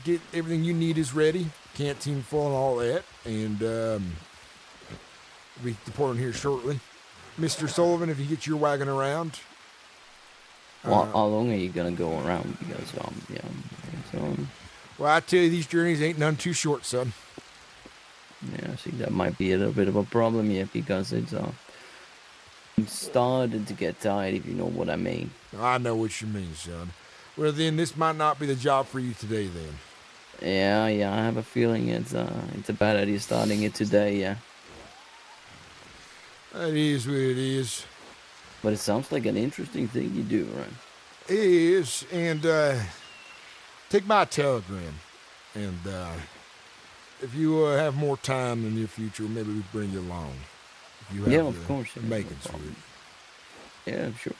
A: Get everything you need is ready. Canteen full and all that. And we'll be departing here shortly. Mr. Sullivan, if you get your wagon around.
P: Well, how long are you going to go around? Because,
A: Well, I tell you, these journeys ain't none too short, son.
P: Yeah, see, that might be a little bit of a problem, yeah, because it's, I'm starting to get tired, if you know what I mean.
A: I know what you mean, son. Well, then, this might not be the job for you today, then.
P: Yeah, I have a feeling it's a bad idea starting it today, yeah.
A: That is what it is.
P: But it sounds like an interesting thing you do, right?
A: It is, and take my telegram, and if you have more time in the near future, maybe we bring you along. If you have
P: Yeah, of course. Yeah,
A: makings for it.
P: Yeah, sure.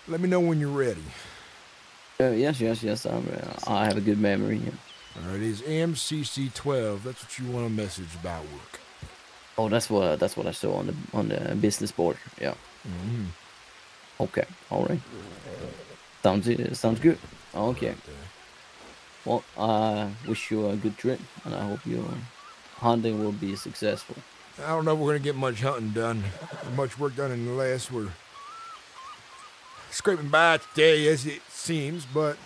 A: Let me know when you're ready.
P: Yes. I have a good memory. Yeah.
A: All right, it is MCC12. That's what you want to message about work.
P: Oh, that's what I saw on the business board. Yeah.
A: Mm-hmm.
P: Okay. All right. Sounds good. Okay. Well, I wish you a good trip, and I hope your hunting will be successful.
A: I don't know if we're going to get much hunting done. Much work done in the last. We're scraping by today, as it seems, but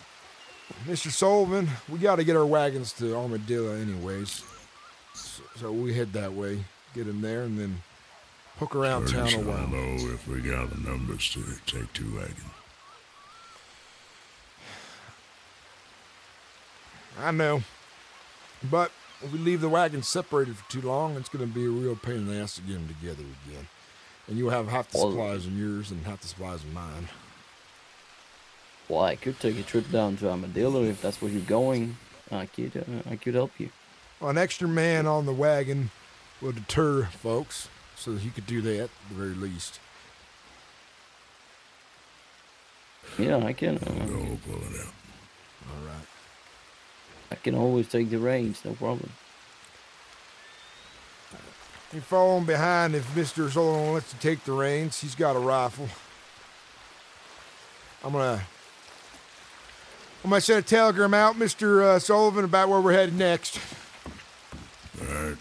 A: Mr. Sullivan, we got to get our wagons to Armadillo anyways. So we head that way, get in there, and then hook around town a while.
N: I know if we got the numbers to take 2 wagons.
A: I know, but if we leave the wagons separated for too long, it's going to be a real pain in the ass to get them together again. And you'll have half the supplies in yours and half the supplies in mine.
P: Well, I could take a trip down to Armadillo if that's where you're going. I could help you.
A: Well, an extra man on the wagon will deter folks, so that you could do that at the very least.
P: Yeah, I can.
N: Go pull it out.
A: All right.
P: I can always take the reins, no problem.
A: You following behind if Mr. Sullivan wants to take the reins. He's got a rifle. I'm gonna send a telegram out, Mr. Sullivan, about where we're headed next.
N: All right.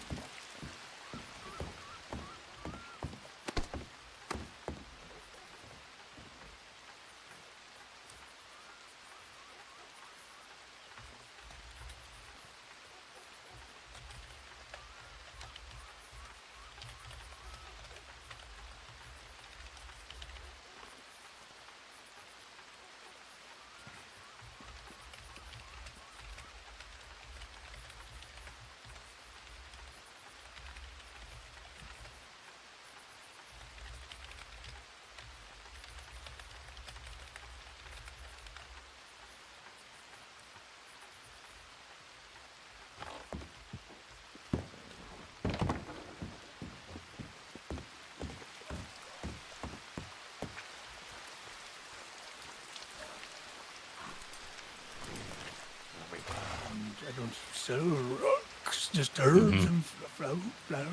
G: I don't sell rocks, just herbs and flowers.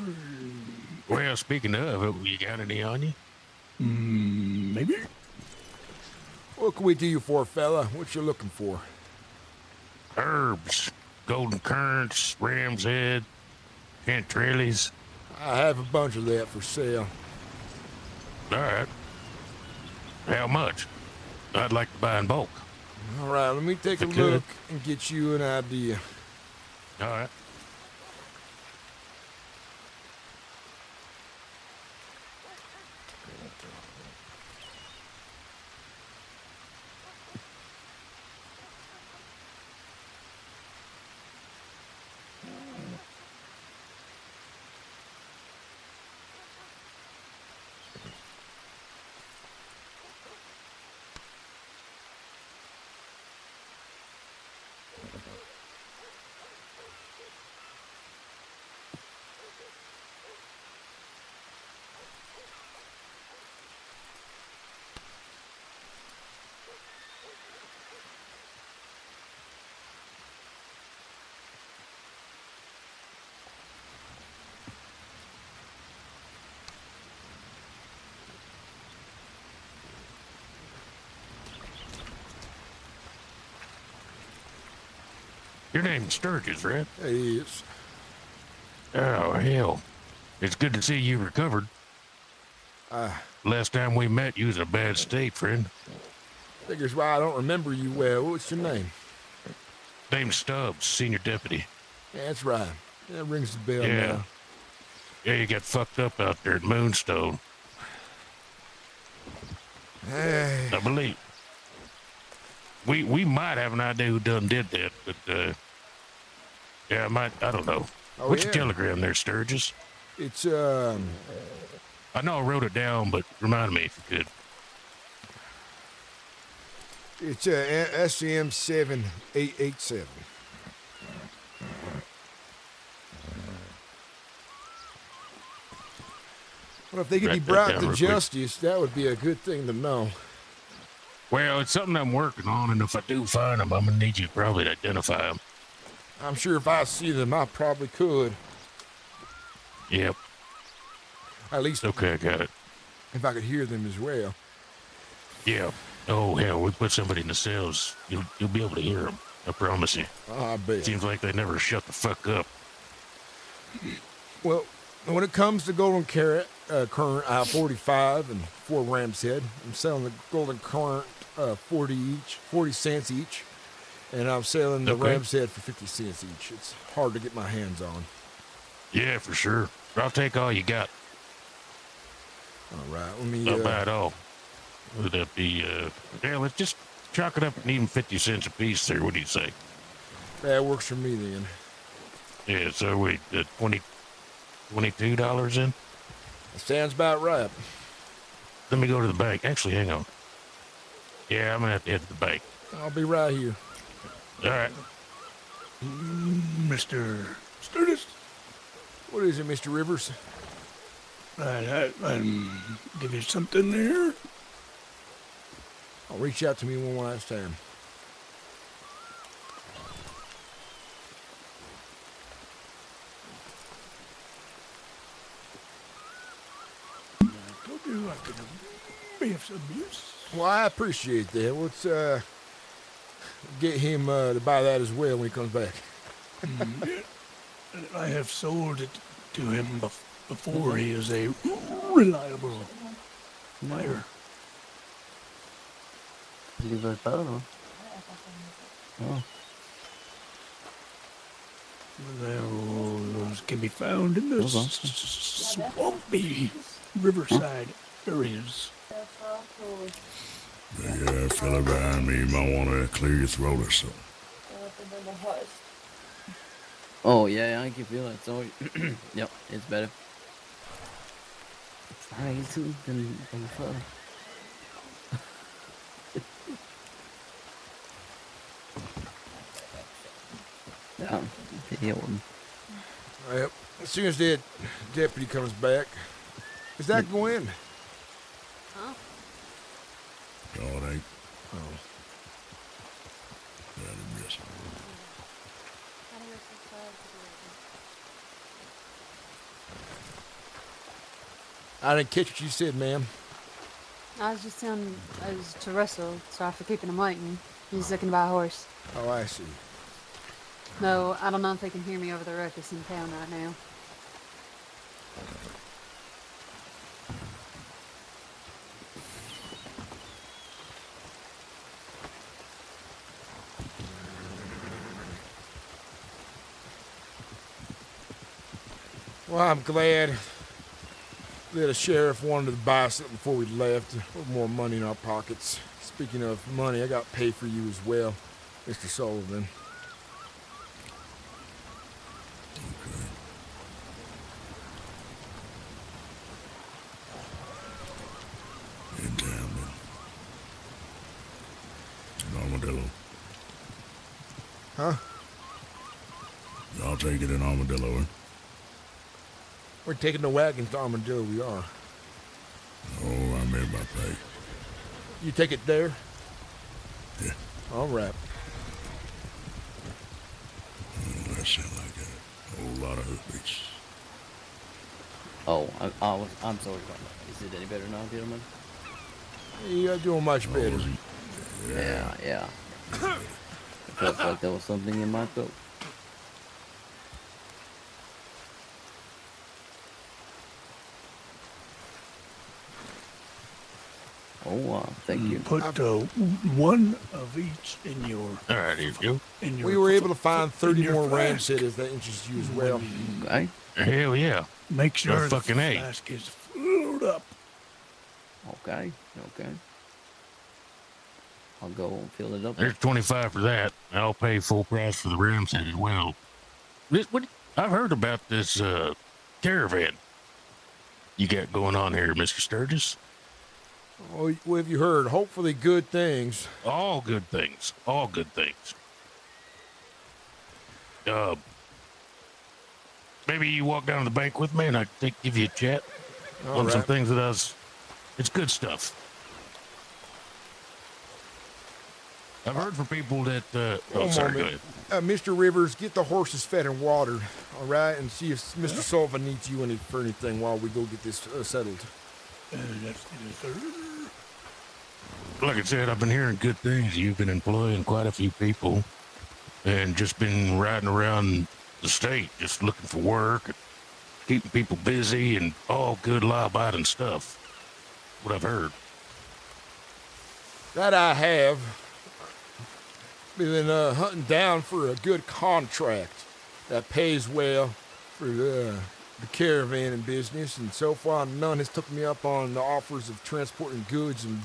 I: Well, speaking of, you got any on you?
G: Maybe.
A: What can we do you for, fella? What you looking for?
I: Herbs, golden currants, ram's head, chanterelles.
A: I have a bunch of that for sale.
I: All right. How much? I'd like to buy in bulk.
A: All right, let me take a
I: Okay.
A: look and get you an idea.
I: All right. Your name's Sturgis, right?
A: Yes.
I: Oh, hell. It's good to see you recovered. Last time we met, you was in a bad state, friend.
A: Figures why I don't remember you well. What's your name?
I: Name's Stubbs, senior deputy.
A: Yeah, that's right. That rings the bell
I: Yeah.
A: now.
I: Yeah, you got fucked up out there at Moonstone.
A: Hey.
I: I believe. We might have an idea who done did that, but, yeah, I don't know.
A: Oh,
I: What's
A: yeah.
I: your telegram there, Sturgis?
A: It's,
I: I know I wrote it down, but remind me if you could.
A: It's SCM 7887. Well, if they could be
I: Write that
A: brought
I: down
A: to
I: real quick.
A: justice, that would be a good thing to know.
I: Well, it's something I'm working on, and if I do find them, I'm gonna need you probably to identify them.
A: I'm sure if I see them, I probably could.
I: Yep.
A: At least
I: Okay, I got it.
A: if I could hear them as well.
I: Yeah. Oh, hell, we put somebody in the cells. You'll be able to hear them. I promise you.
A: I bet.
I: Seems like they never shut the fuck up.
A: Well, when it comes to Golden Current I-45 and 4 Ram's Head, I'm selling the Golden Current 40 cents each, and I'm selling the
I: Okay.
A: Ram's Head for 50 cents each. It's hard to get my hands on.
I: Yeah, for sure. I'll take all you got.
A: All right, let me.
I: Not bad at all. Would that be, yeah, let's just chalk it up and even 50 cents a piece there. What do you say?
A: That works for me then.
I: Yeah, so wait, $22 in?
A: That sounds about right.
I: Let me go to the bank. Actually, hang on. Yeah, I'm gonna have to head to the bank.
A: I'll be right here.
I: All right.
G: Mr. Sturgis?
A: What is it, Mr. Rivers?
G: I'm give you something there.
A: I'll reach out to me one last time.
G: I told you I could be of some use.
A: Well, I appreciate that. Let's get him to buy that as well when he comes back.
G: I have sold it to him before. He is a reliable buyer.
P: Oh.
G: Those can be found in the swampy riverside areas.
N: The fella behind me might want to clear your throat or something.
P: Oh, yeah, I can feel it. So, yep, it's better. Alright, too, than before. Yeah, yeah.
A: Yep. As soon as that deputy comes back, is that going in?
K: Huh?
N: No, it ain't.
A: Oh.
N: That'll miss it.
A: I didn't catch what you said, ma'am.
Q: I was just telling to Russell, sorry for keeping him waiting. He's looking to buy a horse.
A: Oh, I see.
Q: No, I don't know if they can hear me over the ruckus in town right now.
A: Well, I'm glad that a sheriff wanted to buy something before we left. A little more money in our pockets. Speaking of money, I got paid for you as well, Mr. Sullivan.
N: In town, then. An armadillo.
A: Huh?
N: I'll take it in armadillo, eh?
A: We're taking the wagons to Armadillo, we are.
N: Oh, I made my pay.
A: You take it there?
N: Yeah.
A: All right.
N: Oh, that sound like a whole lot of hoofbeats.
P: Oh, I'm sorry about that. Is it any better now, gentlemen?
A: You're doing much better.
P: Yeah. I felt like there was something in my throat. Oh, thank you.
G: Put one of each in your.
I: All right, here you go.
G: In your
A: We were able to find 30
G: your
A: more ram
G: flask.
A: cities that interest you as well.
P: Okay.
I: Hell yeah.
G: Make sure the
I: fucking A.
G: flask is filled up.
P: Okay. I'll go and fill it up.
I: There's 25 for that. I'll pay full price for the ram set as well. I've heard about this caravan you got going on here, Mr. Sturgis.
A: Oh, what have you heard? Hopefully good things.
I: All good things. All good things. Maybe you walk down to the bank with me and I can give you a chat on some things that it's good stuff. I've heard from people that, sorry, go ahead.
A: Mr. Rivers, get the horses fed and watered, all right? And see if Mr. Sullivan needs you for anything while we go get this settled.
I: Like I said, I've been hearing good things. You've been employing quite a few people and just been riding around the state, just looking for work and keeping people busy and all good law-abiding stuff. What I've heard.
A: That I have. Been hunting down for a good contract that pays well for the caravan and business, and so far none has took me up on the offers of transporting goods in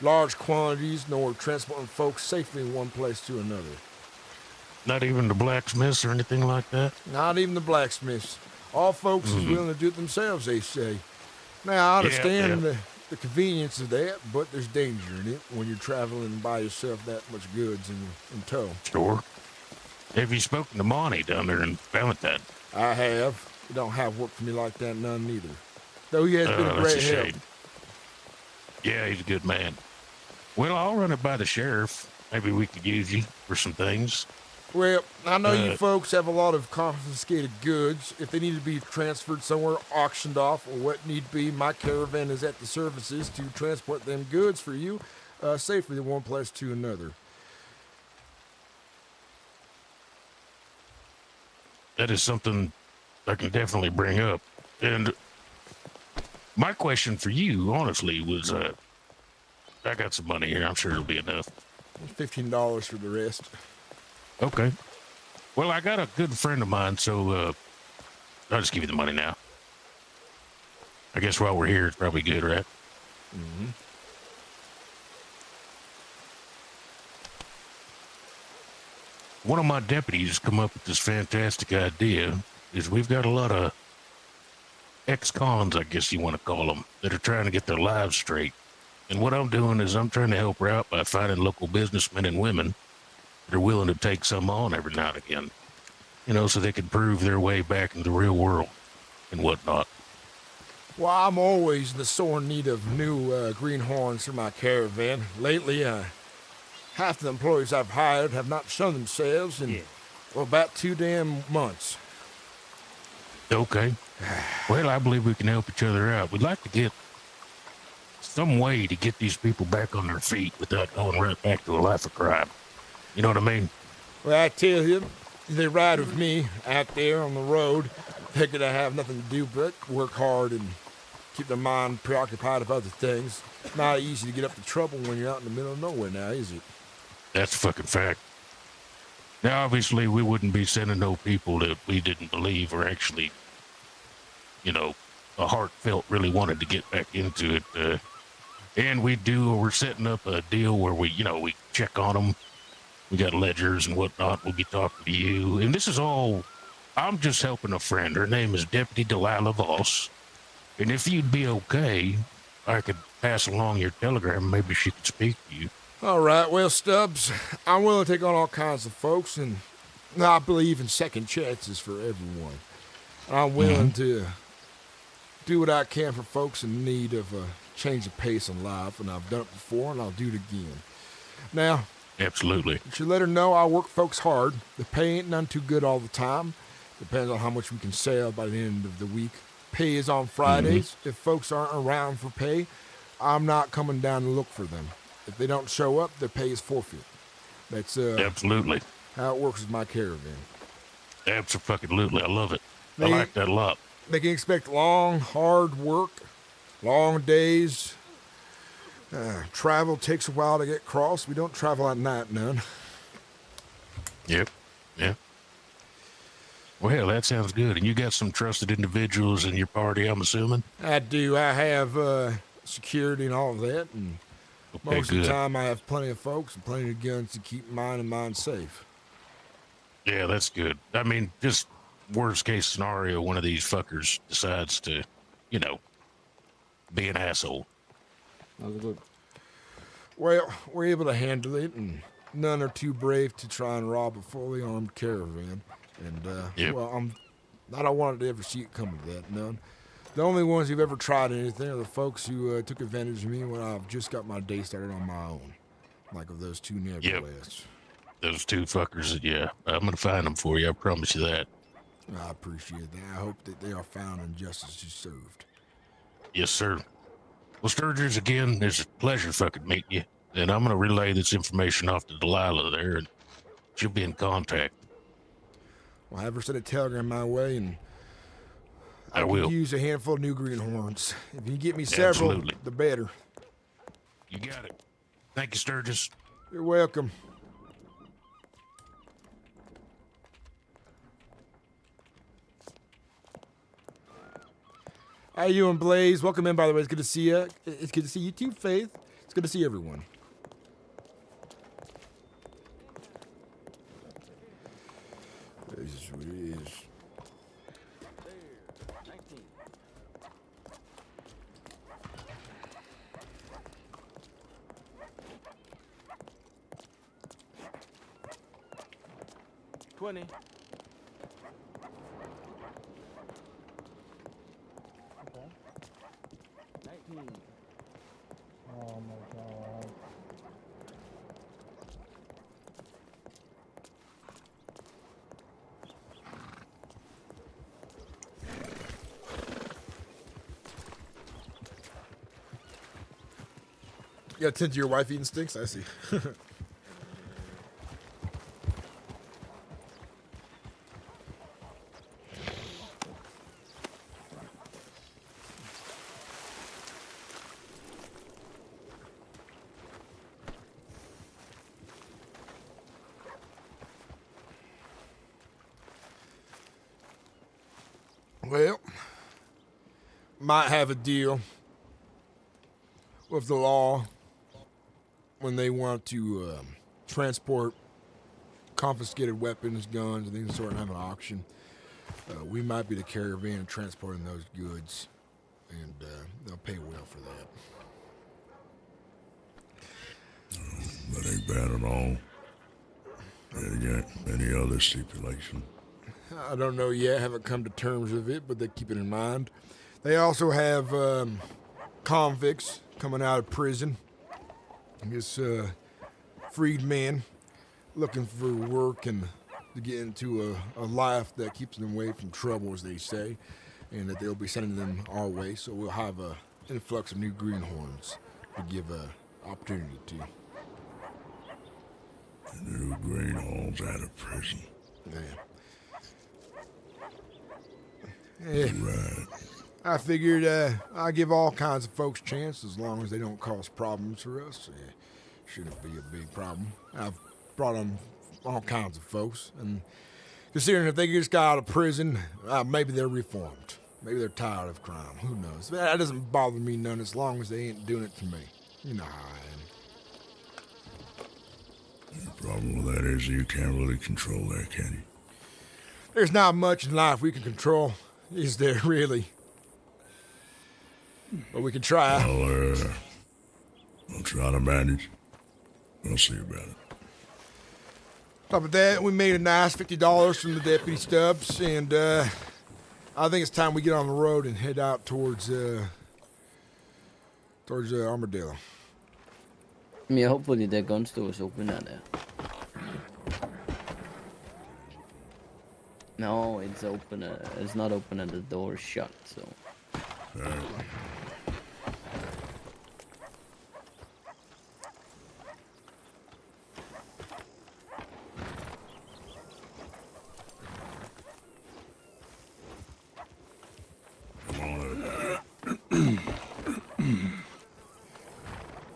A: large quantities nor transporting folks safely from one place to another.
I: Not even the blacksmiths or anything like that?
A: Not even the blacksmiths. All folks is willing to do it themselves, they say. Now, I understand the convenience of that, but there's danger in it when you're traveling by yourself that much goods in tow.
I: Sure. Have you spoken to Monty down there in Valentine?
A: I have. He don't have work for me like that, none neither. Though he has been a great help.
I: Shame. Yeah, he's a good man. Well, I'll run it by the sheriff. Maybe we could use you for some things.
A: Well, I know you folks have a lot of confiscated goods. If they need to be transferred somewhere, auctioned off, or what need be, my caravan is at the services to transport them goods for you safely from one place to another.
I: That is something I can definitely bring up. And my question for you, honestly, was I got some money here. I'm sure it'll be enough.
A: $15 for the rest.
I: Okay. Well, I got a good friend of mine, so I'll just give you the money now. I guess while we're here, it's probably good, right?
A: Mm-hmm.
I: One of my deputies come up with this fantastic idea. Is we've got a lot of ex-cons, I guess you want to call them, that are trying to get their lives straight. And what I'm doing is I'm trying to help her out by finding local businessmen and women that are willing to take some on every now and again, you know, so they can prove their way back into the real world and whatnot.
A: Well, I'm always in the sore need of new greenhorns for my caravan. Lately, half the employees I've hired have not shown themselves in about 2 damn months.
I: Okay. Well, I believe we can help each other out. We'd like to get some way to get these people back on their feet without going right back to a life of crime. You know what I mean?
A: Well, I tell you, they ride with me out there on the road, thinking I have nothing to do but work hard and keep their mind preoccupied with other things. It's not easy to get up to trouble when you're out in the middle of nowhere now, is it?
I: That's a fucking fact. Now, obviously, we wouldn't be sending no people that we didn't believe or actually, you know, a heartfelt really wanted to get back into it. And we're setting up a deal where we check on them. We got ledgers and whatnot. We'll be talking to you. And this is all, I'm just helping a friend. Her name is Deputy Delilah Voss. And if you'd be okay, I could pass along your telegram. Maybe she could speak to you.
A: All right, well, Stubbs, I'm willing to take on all kinds of folks, and I believe in second chances for everyone. I'm willing to do what I can for folks in need of a change of pace in life, and I've done it before, and I'll do it again. Now,
I: absolutely,
A: you should let her know I work folks hard. The pay ain't none too good all the time. Depends on how much we can sell by the end of the week. Pay is on Fridays. If folks aren't around for pay, I'm not coming down to look for them. If they don't show up, their pay is forfeit. That's
I: absolutely
A: how it works with my caravan.
I: Absolutely, I love it. I like that a lot.
A: They can expect long, hard work, long days, Travel takes a while to get across. We don't travel at night none.
I: Yep. Yeah. Well, that sounds good. And you got some trusted individuals in your party, I'm assuming?
A: I do. I have security and all of that, and
I: Okay,
A: most of
I: good.
A: the time I have plenty of folks and plenty of guns to keep mine and mine safe.
I: Yeah, that's good. I mean, just worst case scenario, one of these fuckers decides to, you know, be an asshole.
C: That was good.
A: Well, we're able to handle it, and none are too brave to try and rob a fully armed caravan. And,
I: Yep.
A: well, I don't want to ever see it come to that, none. The only ones who've ever tried anything are the folks who took advantage of me when I've just got my day started on my own. Like of those two nevertheless.
I: Those two fuckers, yeah. I'm going to find them for you. I promise you that.
A: I appreciate that. I hope that they are found and justice is served.
I: Yes, sir. Well, Sturgis, again, it's a pleasure fucking meeting you. And I'm going to relay this information off to Delilah there, and she'll be in contact.
A: Well, have her send a telegram my way, and
I: I will.
A: could use a handful of new greenhorns. If you get me several,
I: Absolutely.
A: the better.
I: You got it. Thank you, Sturgis.
A: You're welcome. How you doing, Blaze? Welcome in, by the way. It's good to see you. It's good to see you too, Faith. It's good to see everyone. This is what it is.
R: $20.
B: Oh my god.
A: You gotta tend to your wife eating stinks? I see. Well, might have a deal with the law when they want to transport confiscated weapons, guns, and things of the sort and have an auction. We might be the caravan transporting those goods, and they'll pay well for that.
N: That ain't bad at all. You got any other stipulation?
A: I don't know yet, haven't come to terms with it, but they keep it in mind. They also have convicts coming out of prison. I guess freed men looking for work and to get into a life that keeps them away from trouble, as they say, and that they'll be sending them our way. So we'll have an influx of new greenhorns to give opportunity to.
N: New greenhorns out of prison.
A: Yeah. Yeah.
N: Right.
A: I figured I give all kinds of folks a chance as long as they don't cause problems for us. Shouldn't be a big problem. I've brought on all kinds of folks, and considering if they just got out of prison, maybe they're reformed. Maybe they're tired of crime. Who knows? That doesn't bother me none as long as they ain't doing it to me. You know how I am.
N: The problem with that is you can't really control that, can you?
A: There's not much in life we can control, is there really? But we can try.
N: I'll try to manage. We'll see about it.
A: Top of that, we made a nice $50 from the deputy stubs, and I think it's time we get on the road and head out towards Armadillo.
P: Yeah, hopefully that gun store is open out there. No, it's open. It's not open and the door's shut, so.
N: Alright.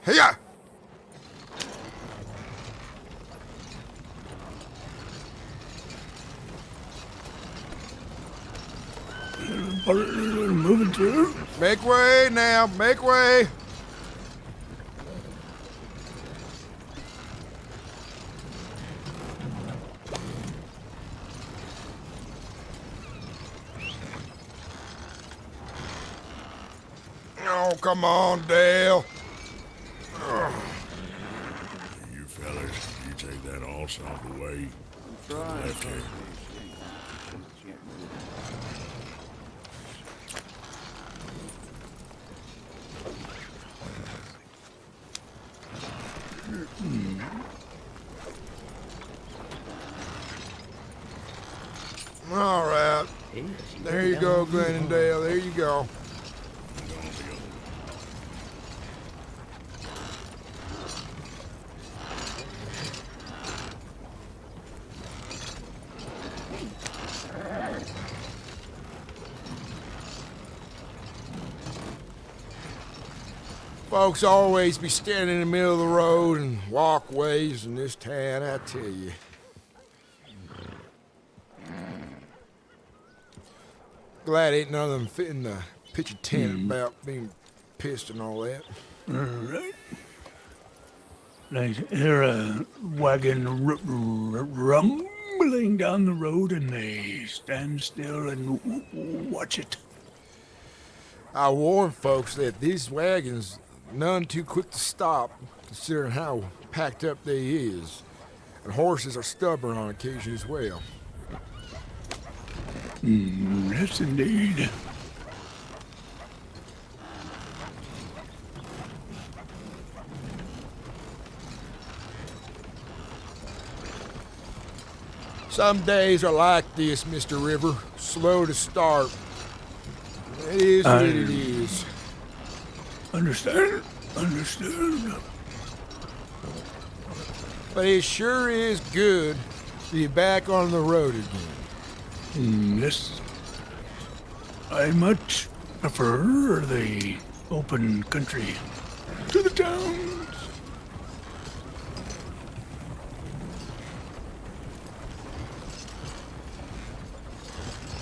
A: Hiya!
G: Moving through.
A: Make way now, make way. Oh, come on, Dale.
N: You fellas, you take that all off the way. To the
D: Trying.
N: left here.
A: All right. There you go, Glenn and Dale. There you go. Folks always be standing in the middle of the road and walkways in this town, I tell you. Glad ain't none of them fitting the pitch a tent about being pissed and all that.
G: All right. I hear a wagon rumbling down the road, and they stand still and watch it.
A: I warn folks that these wagons none too quick to stop, considering how packed up they is. And horses are stubborn on occasion as well.
G: Yes, indeed.
A: Some days are like this, Mr. River. Slow to start. It is what it is.
G: Understand? Understand.
A: But it sure is good to be back on the road again.
G: Yes. I much prefer the open country to the towns.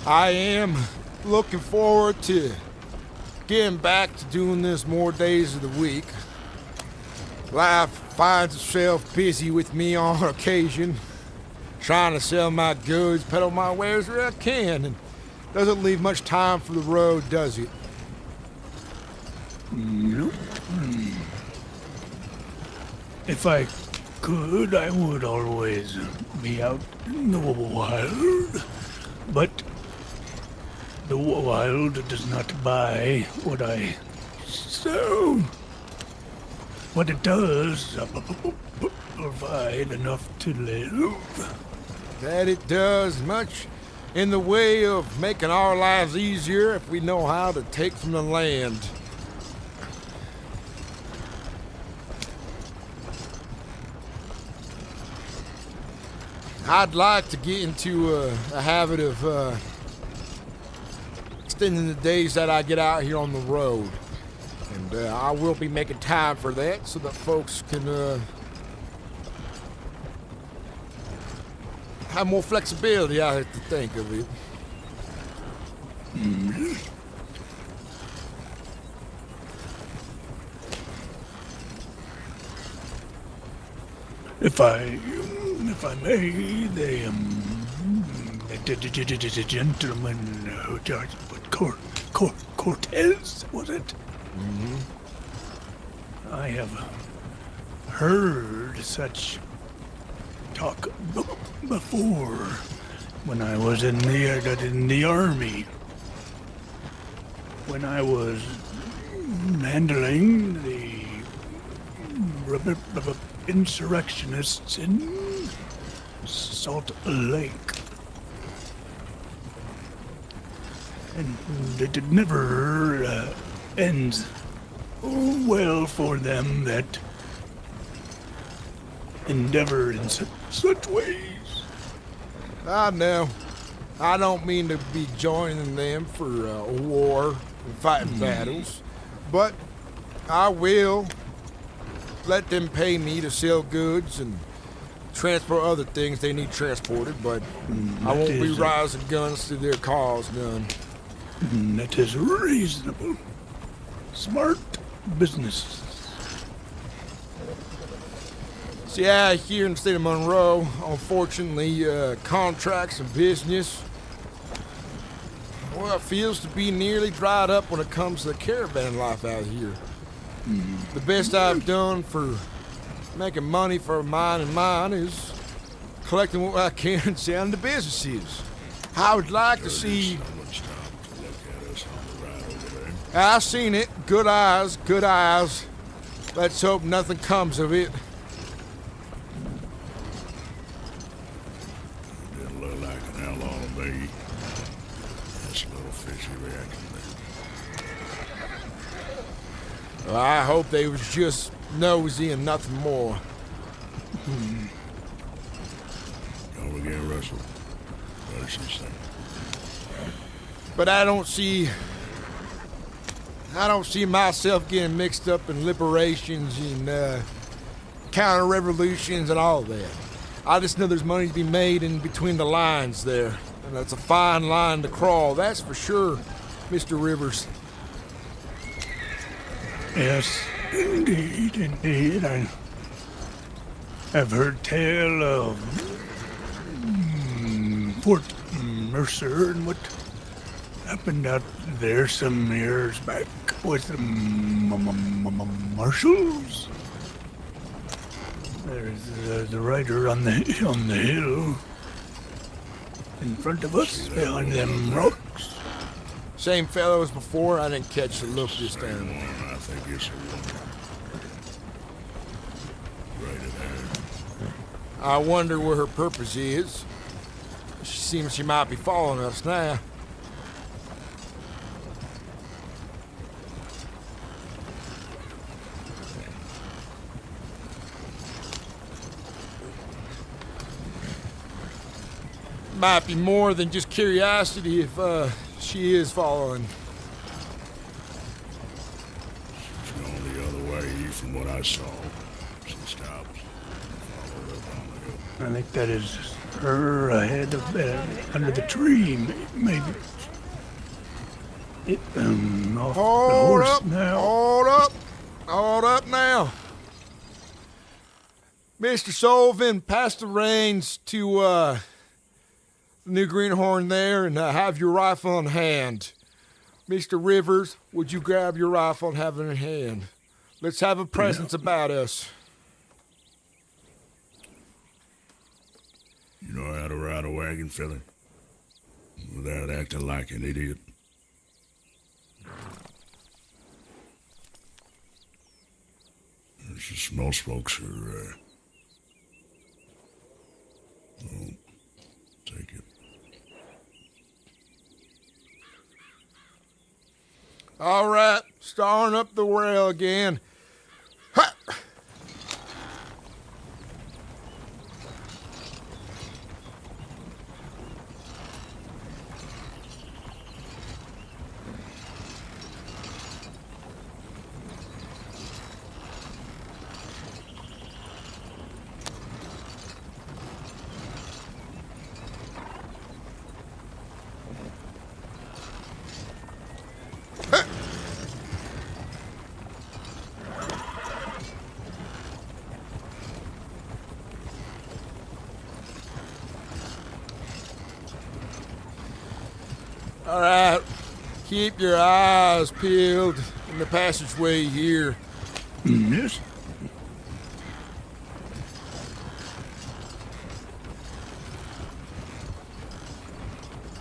A: I am looking forward to getting back to doing this more days of the week. Life finds itself busy with me on occasion, trying to sell my goods, peddle my wares where I can, and doesn't leave much time for the road, does it?
G: Nope. If I could, I would always be out in the wild, but the wild does not buy what I sell. What it does provide enough to live.
A: That it does much in the way of making our lives easier if we know how to take from the land. I'd like to get into a habit of extending the days that I get out here on the road. And I will be making time for that so that folks can have more flexibility, I have to think of it.
G: If I may, the gentleman who charged with Cortez, was it? I have heard such talk before when I was in the army. When I was handling the insurrectionists in Salt Lake. And it never ends well for them that endeavor in such ways.
A: I know. I don't mean to be joining them for a war and fighting battles, but I will let them pay me to sell goods and transport other things they need transported, but I won't be rising guns to their cause none.
G: That is reasonable. Smart business.
A: See, here in the state of Monroe, unfortunately, contracts and business, well, it feels to be nearly dried up when it comes to the caravan life out here. The best I've done for making money for mine is collecting what I can and selling to businesses. I would like to see... I've seen it. Good eyes, good eyes. Let's hope nothing comes of it.
N: Didn't look like an outlaw to me. That's a little fishy reaction there.
A: Well, I hope they was just nosy and nothing more.
N: Come again, Russell. What does she say?
A: But I don't see myself getting mixed up in liberations and counter-revolutions and all that. I just know there's money to be made in between the lines there. And that's a fine line to crawl, that's for sure, Mr. Rivers.
G: Yes, indeed. I've heard tell of Fort Mercer and what happened out there some years back with the marshals. There's the rider on the hill in front of us, behind them rocks.
A: Same fellow as before. I didn't catch the look this time.
N: I think it's a woman. Right there.
A: I wonder what her purpose is. She seems she might be following us now. Might be more than just curiosity if she is following.
N: She's going the other way from what I saw. She stops. Followed up on the hill.
G: I think that is her ahead of under the tree, maybe. Off the horse now.
A: Hold up now. Mr. Sullivan, pass the reins to the new greenhorn there and have your rifle in hand. Mr. Rivers, would you grab your rifle and have it in hand? Let's have a presence about us.
N: You know how to ride a wagon, fella? Without acting like an idiot. It's just most folks are, well, take it.
A: All right, starting up the rail again. Ha! All right, keep your eyes peeled in the passageway here.
G: Yes.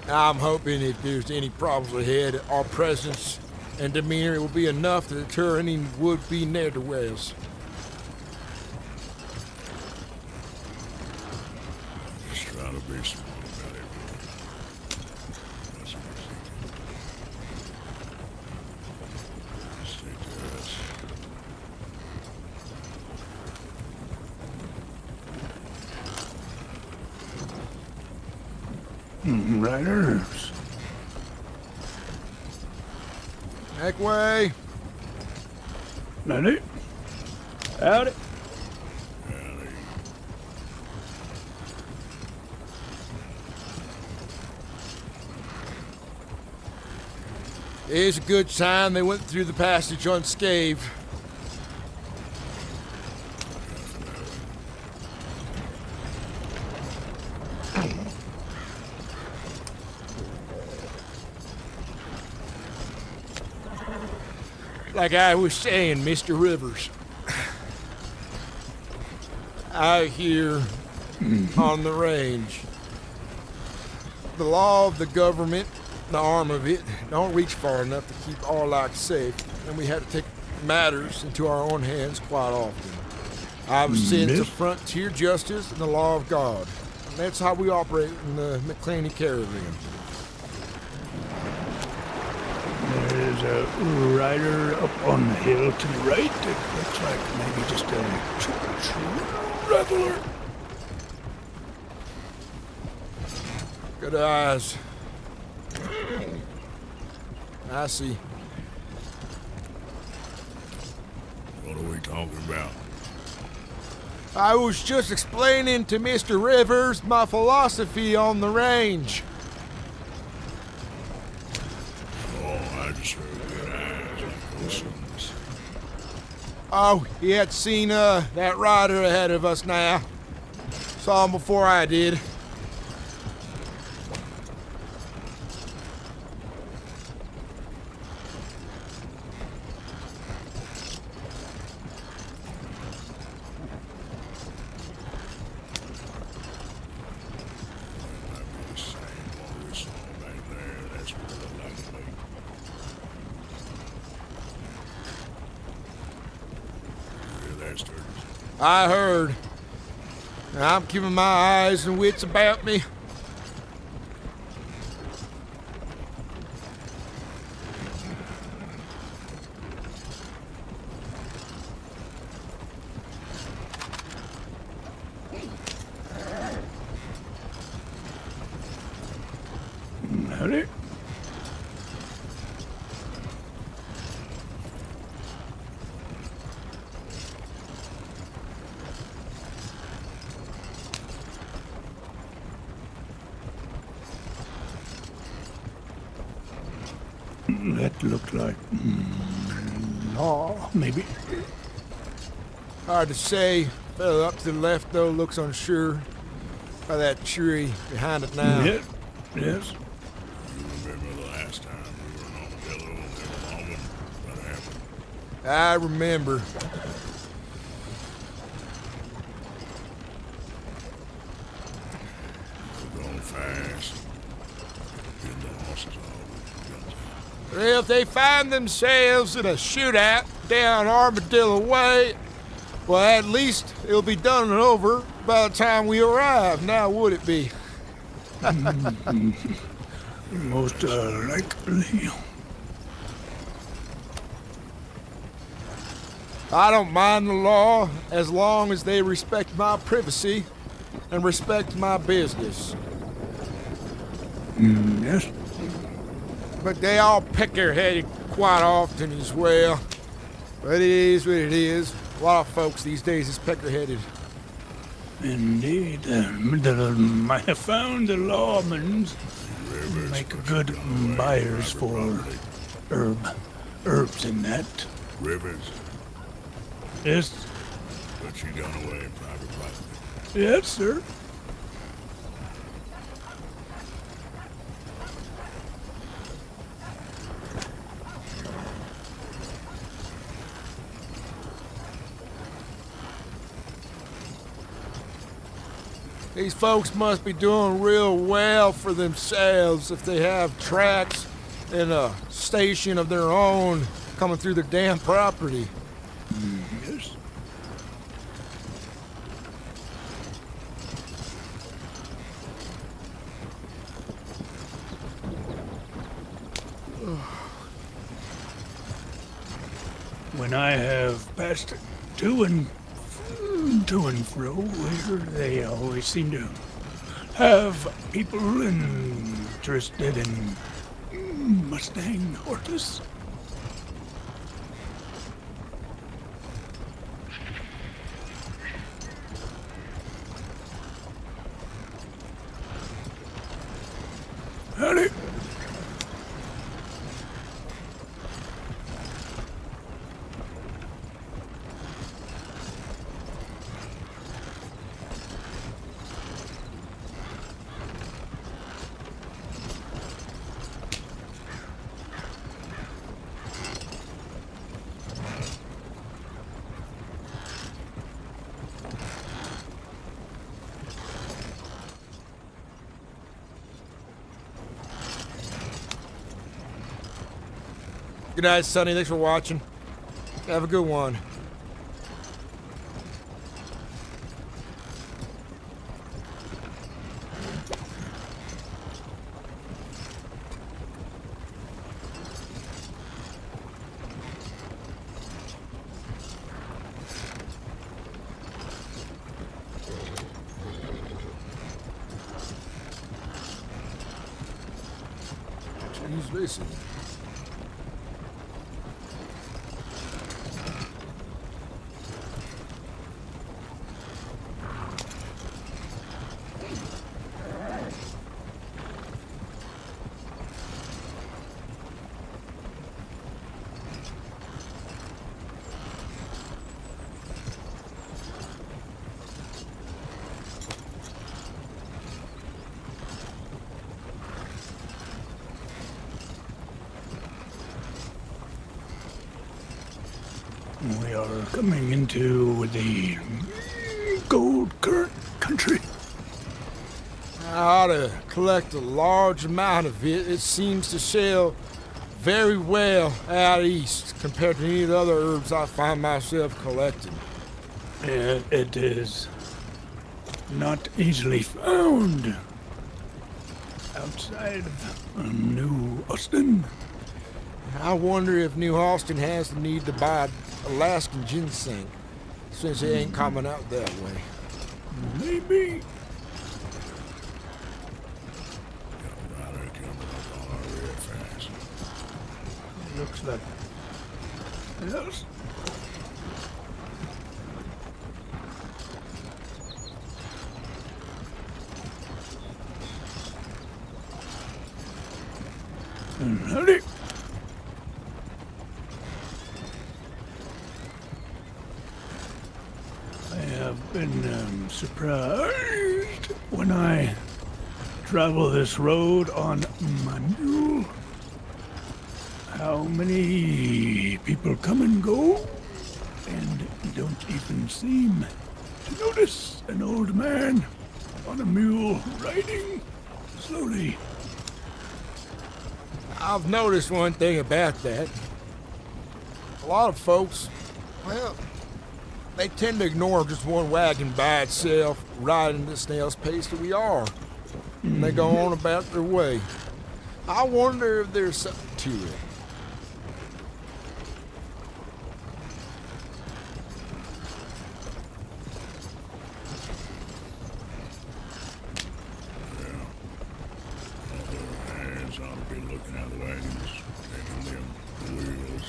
A: I'm hoping if there's any problems ahead, our presence and demeanor will be enough to deter any would-be ne'er-do-wells.
N: Just try to be smart about it. That's what I think. Stick to us.
G: Riders.
A: Back way.
G: Ready? Howdy.
A: It's a good sign they went through the passage unscathed. Like I was saying, Mr. Rivers, out here on the range, the law of the government, the arm of it, don't reach far enough to keep our lives safe, and we had to take matters into our own hands quite often. I was sent to frontier justice and the law of God, and that's how we operate in the Mclainy Caravan.
G: There's a rider up on the hill to the right. It looks like maybe just a traveler.
A: Good eyes. I see.
N: What are we talking about?
A: I was just explaining to Mr. Rivers my philosophy on the range.
N: I just heard good eyes like those things.
A: Oh, he had seen that rider ahead of us now. Saw him before I did. I heard. I'm keeping my eyes and wits about me.
G: Howdy. That looked like law, maybe.
A: Hard to say. Fellow up to the left, though, looks unsure. By that tree behind it now.
G: Yeah. Yes.
N: You remember the last time we were in Armadillo and they were logging? What happened?
A: I remember.
N: We're going fast. Getting the horses all.
A: Well, if they find themselves in a shootout down Armadillo Way, well, at least it'll be done and over by the time we arrive. Now, would it be?
G: Most likely.
A: I don't mind the law as long as they respect my privacy and respect my business.
G: Yes.
A: But they all pecker-headed quite often as well. But it is what it is. A lot of folks these days is pecker-headed.
G: Indeed. I have found the lawmen make good buyers for herbs and that.
N: Rivers.
G: Yes.
N: But you gone away in private property.
G: Yes, sir.
A: These folks must be doing real well for themselves if they have tracks and a station of their own coming through their damn property.
G: Yes. When I have passed to and fro here, they always seem to have people interested in Mustang horses.
A: Good night, Sonny. Thanks for watching. Have a good one. Jeez, listen.
G: We are coming into the gold country.
A: I ought to collect a large amount of it. It seems to sell very well out east compared to any of the other herbs I find myself collecting.
G: It is not easily found outside of New Austin.
A: I wonder if New Austin has the need to buy Alaskan ginseng, since it ain't coming out that way.
G: Maybe. Looks like. Yes. Howdy. I have been surprised when I travel this road on my mule. How many people come and go and don't even seem to notice an old man on a mule riding slowly.
A: I've noticed one thing about that. A lot of folks, well, they tend to ignore just one wagon by itself, riding the snail's pace that we are. And they go on about their way. I wonder if there's something to it.
N: Hands ought to be looking out the wagons, taking them, the wheels,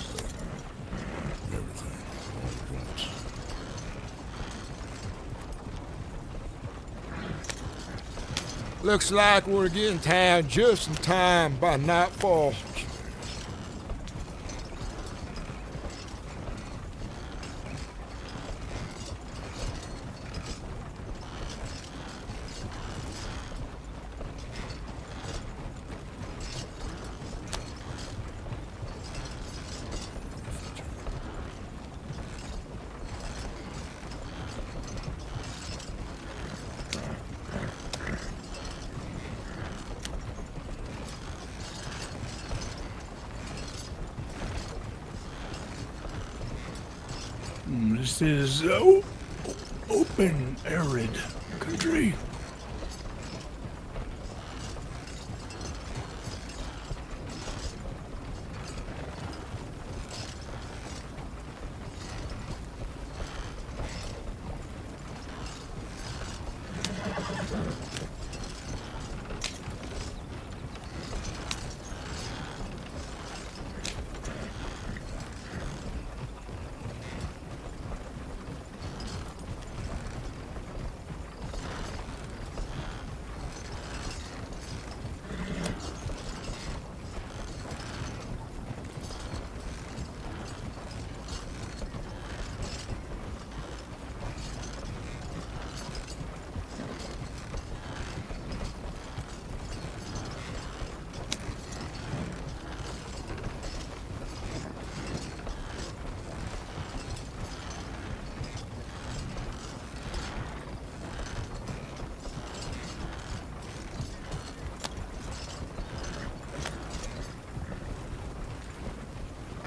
N: everything, all at once.
A: Looks like we're getting town just in time by nightfall.
G: This is open, arid country.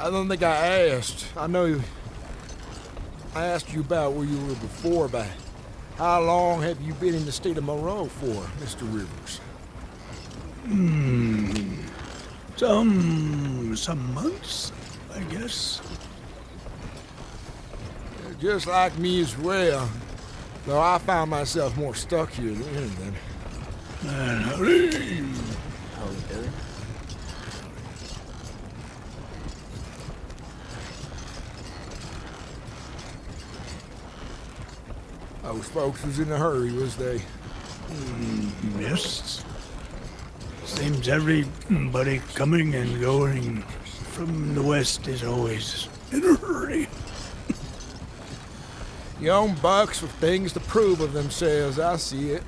A: I don't think I asked. I know I asked you about where you were before, but how long have you been in the state of Moreau for, Mr. Rivers?
G: Some months, I guess.
A: Just like me as well. Though I found myself more stuck here than anything.
G: Howdy.
P: Howdy, Billy.
A: Those folks was in a hurry, was they?
G: Yes. Seems everybody coming and going from the west is always in a hurry.
A: Young bucks with things to prove of themselves, I see it.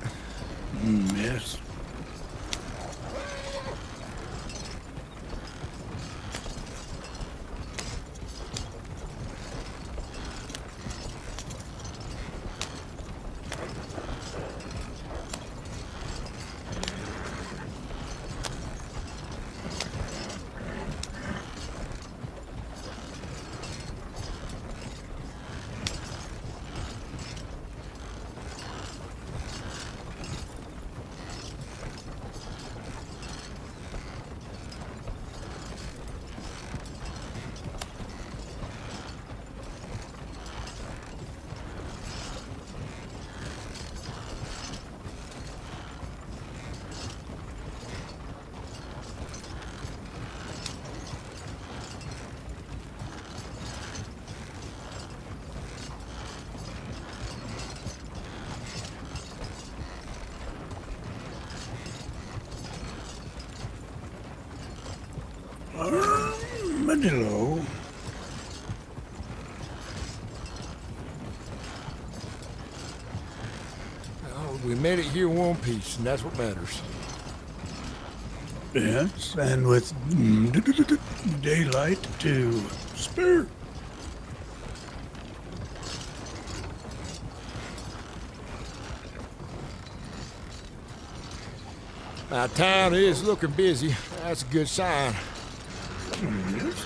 G: Yes. Armadillo.
A: Well, we made it here in one piece, and that's what matters.
G: Yes, and with daylight to spare.
A: Now, town is looking busy. That's a good sign.
G: Yes.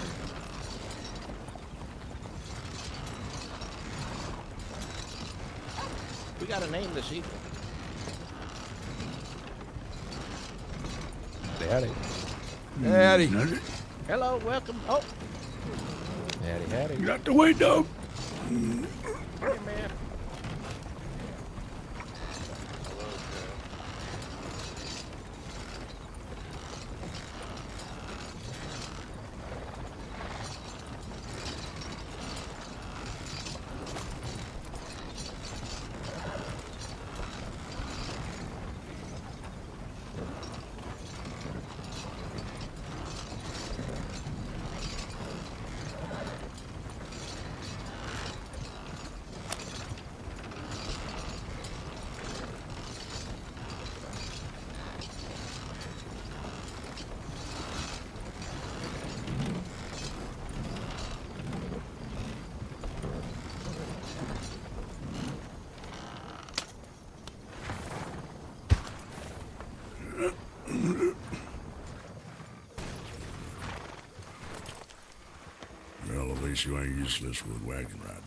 R: We got a name this evening.
S: Howdy.
A: Howdy.
R: Hello, welcome. Oh.
S: Howdy, howdy.
G: You got the way, dog.
R: Hey, man.
N: Well, at least you ain't useless with wagon riding.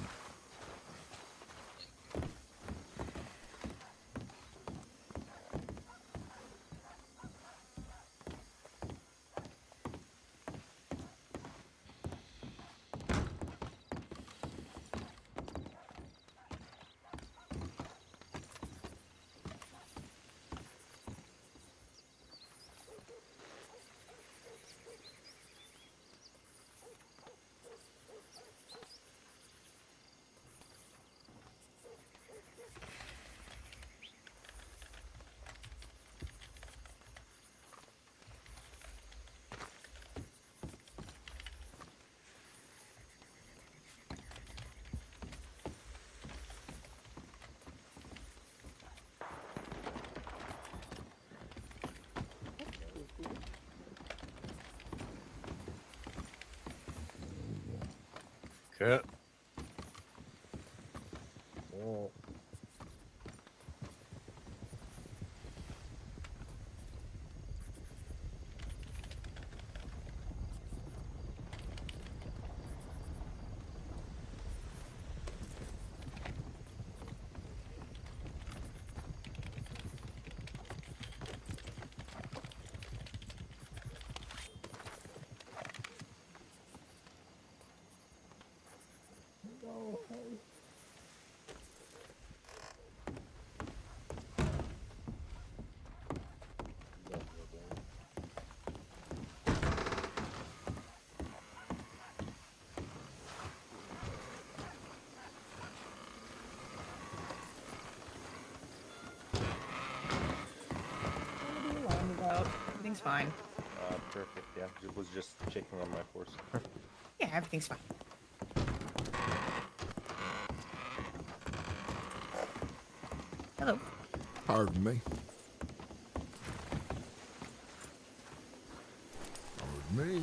O: Cut.
S: Oh.
T: everything's fine.
S: Perfect. Yeah, it was just checking on my horse.
T: Yeah, everything's fine. Hello.
A: Pardon me. Pardon me.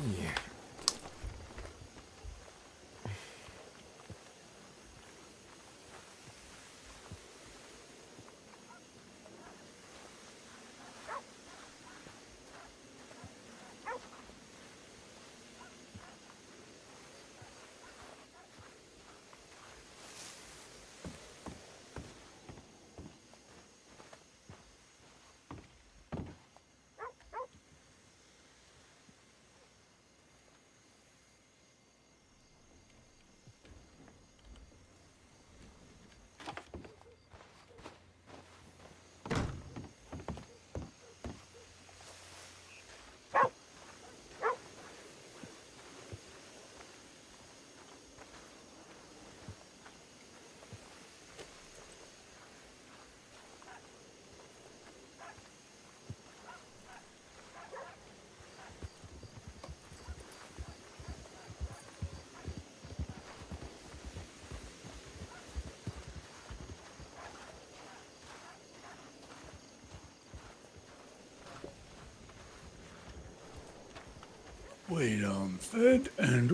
G: Wait, fed and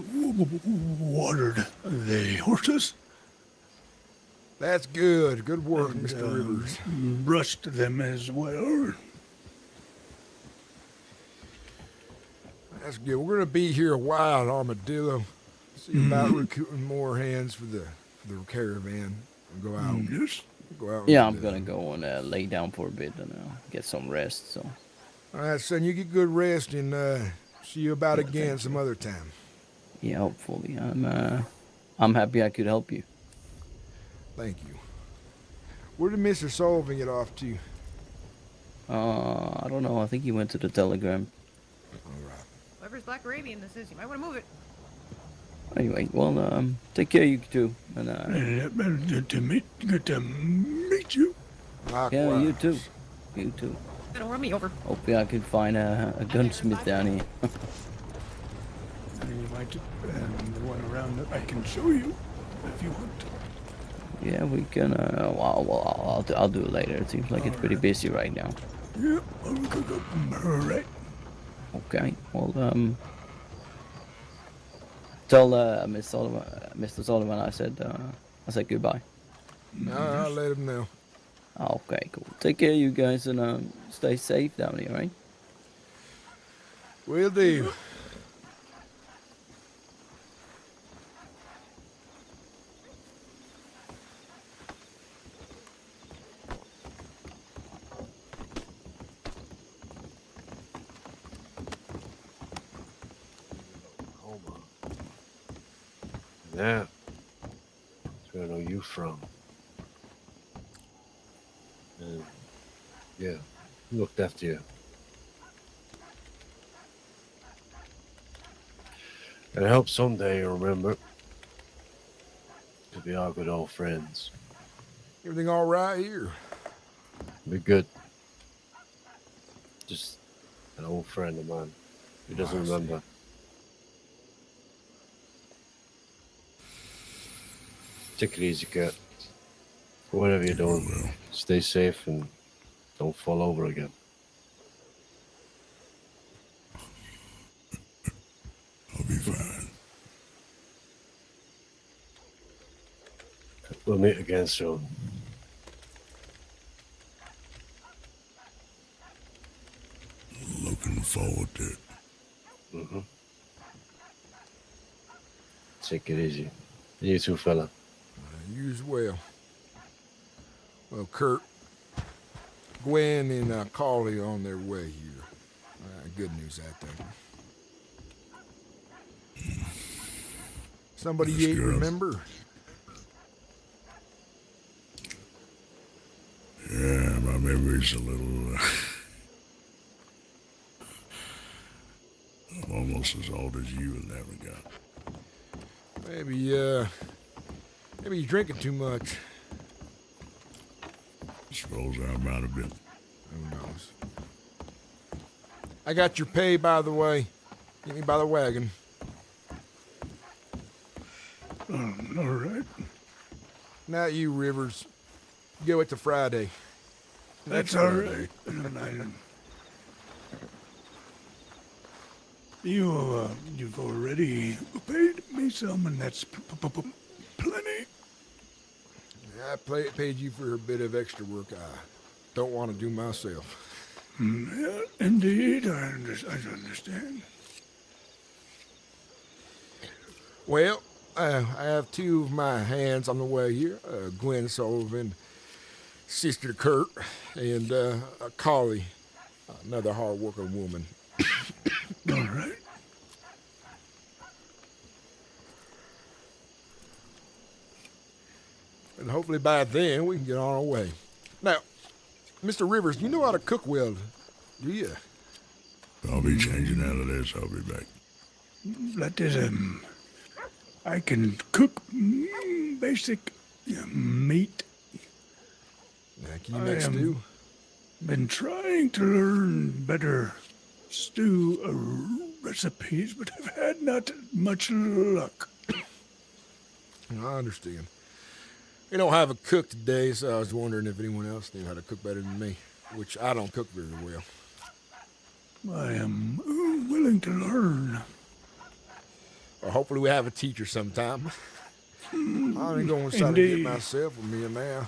G: watered the horses.
A: That's good. Good work,
G: And,
A: Mr. Rivers.
G: Brushed them as well.
A: That's good. We're gonna be here a while, Armadillo. See about recruiting more hands for the caravan and go out.
G: Yes.
A: Go out.
P: Yeah, I'm gonna go and lay down for a bit and get some rest. So.
A: All right, son. You get good rest and see you about again some other time.
P: Yeah, hopefully. I'm happy I could help you.
A: Thank you. Where did Mr. Sullivan get off to?
P: I don't know. I think he went to the Telegram.
A: All right.
T: Whoever's Black Arabian this is, you might want to move it.
P: Anyway, well, take care, you two. And
G: Good to meet you.
P: yeah, you too. You too.
T: Don't run me over.
P: Hopefully, I could find a gunsmith down here.
G: You might, the one around that I can show you if you want.
P: Yeah, we can. Well, I'll do it later. It seems like it's pretty busy right now.
G: Yeah, all right.
P: Okay. Well, tell Mr. Sullivan I said goodbye.
A: I'll let him know.
P: Okay, cool. Take care, you guys, and stay safe down here, right?
A: Will do.
O: Yeah. That's where I know you from. And yeah, looked after you. And I hope someday you remember to be our good old friends.
A: Everything all right here?
O: Be good. Just an old friend of mine who doesn't remember. Take it easy, Kurt. Whatever you're doing, stay safe and don't fall over again.
N: I'll be fine.
O: We'll meet again soon.
N: Looking forward to it.
O: Mm-hmm. Take it easy. You too, fella.
A: You as well. Well, Kurt, Gwen and Carly are on their way here. Good news, I think. Somebody you ain't remember?
N: Yeah, my memory's a little... I'm almost as old as you in that regard.
A: Maybe you're drinking too much.
N: Suppose I might have been.
A: Who knows? I got your pay, by the way. Get me by the wagon.
G: All right.
A: Now you, Rivers. Go it to Friday.
G: That's
A: Next
G: all
A: Friday.
G: right. You've already paid me some, and that's plenty.
A: I paid you for a bit of extra work I don't want to do myself.
G: Yeah, indeed, I understand.
A: Well, I have two of my hands on the way here. Gwen Sullivan, Sister Kurt, and Collie, another hard-working woman.
G: All right.
A: And hopefully by then we can get on our way. Now, Mr. Rivers, you know how to cook well, do you?
N: I'll be changing out of this. I'll be back.
G: That is, I can cook basic meat.
A: Now, can you make stew?
G: Been trying to learn better stew recipes, but I've had not much luck.
A: I understand. We don't have a cook today, so I was wondering if anyone else knew how to cook better than me, which I don't cook very well.
G: I am willing to learn.
A: Well, hopefully we have a teacher sometime. I ain't going inside to get myself with me now.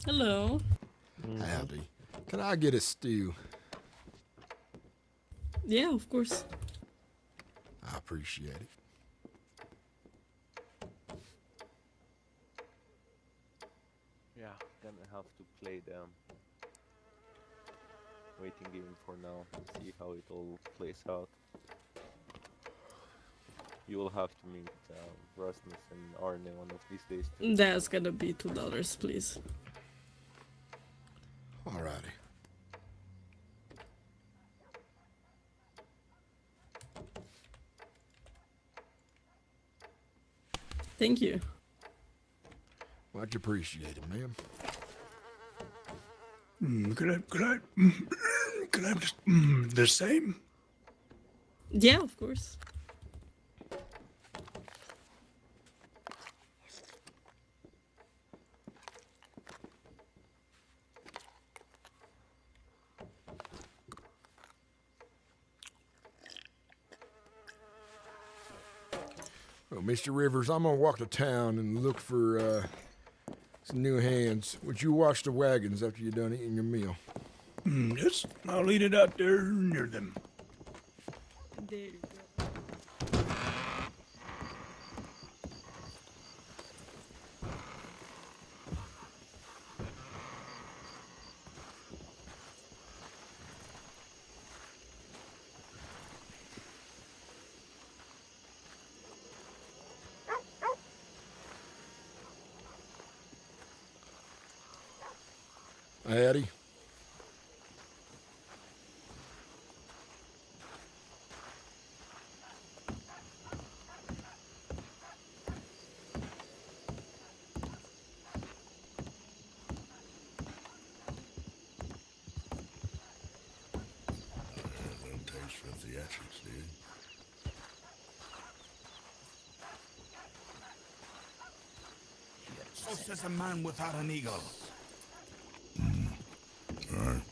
U: Hello.
A: Howdy. Can I get a stew?
U: Yeah, of course.
A: I appreciate it.
S: Yeah, then I have to play the waiting game for now and see how it all plays out. You will have to meet Rasmus and Arne one of these days too.
U: That's gonna be $2, please.
A: Alrighty.
U: Thank you.
A: Much appreciated, ma'am.
G: Could I just the same?
U: Yeah, of course.
A: Well, Mr. Rivers, I'm gonna walk to town and look for some new hands. Would you wash the wagons after you're done eating your meal?
G: Yes, I'll lead it out there near them.
U: There you go.
A: Addie?
N: No taste for theatrics, dude.
V: So says a man without an eagle.
N: Alright.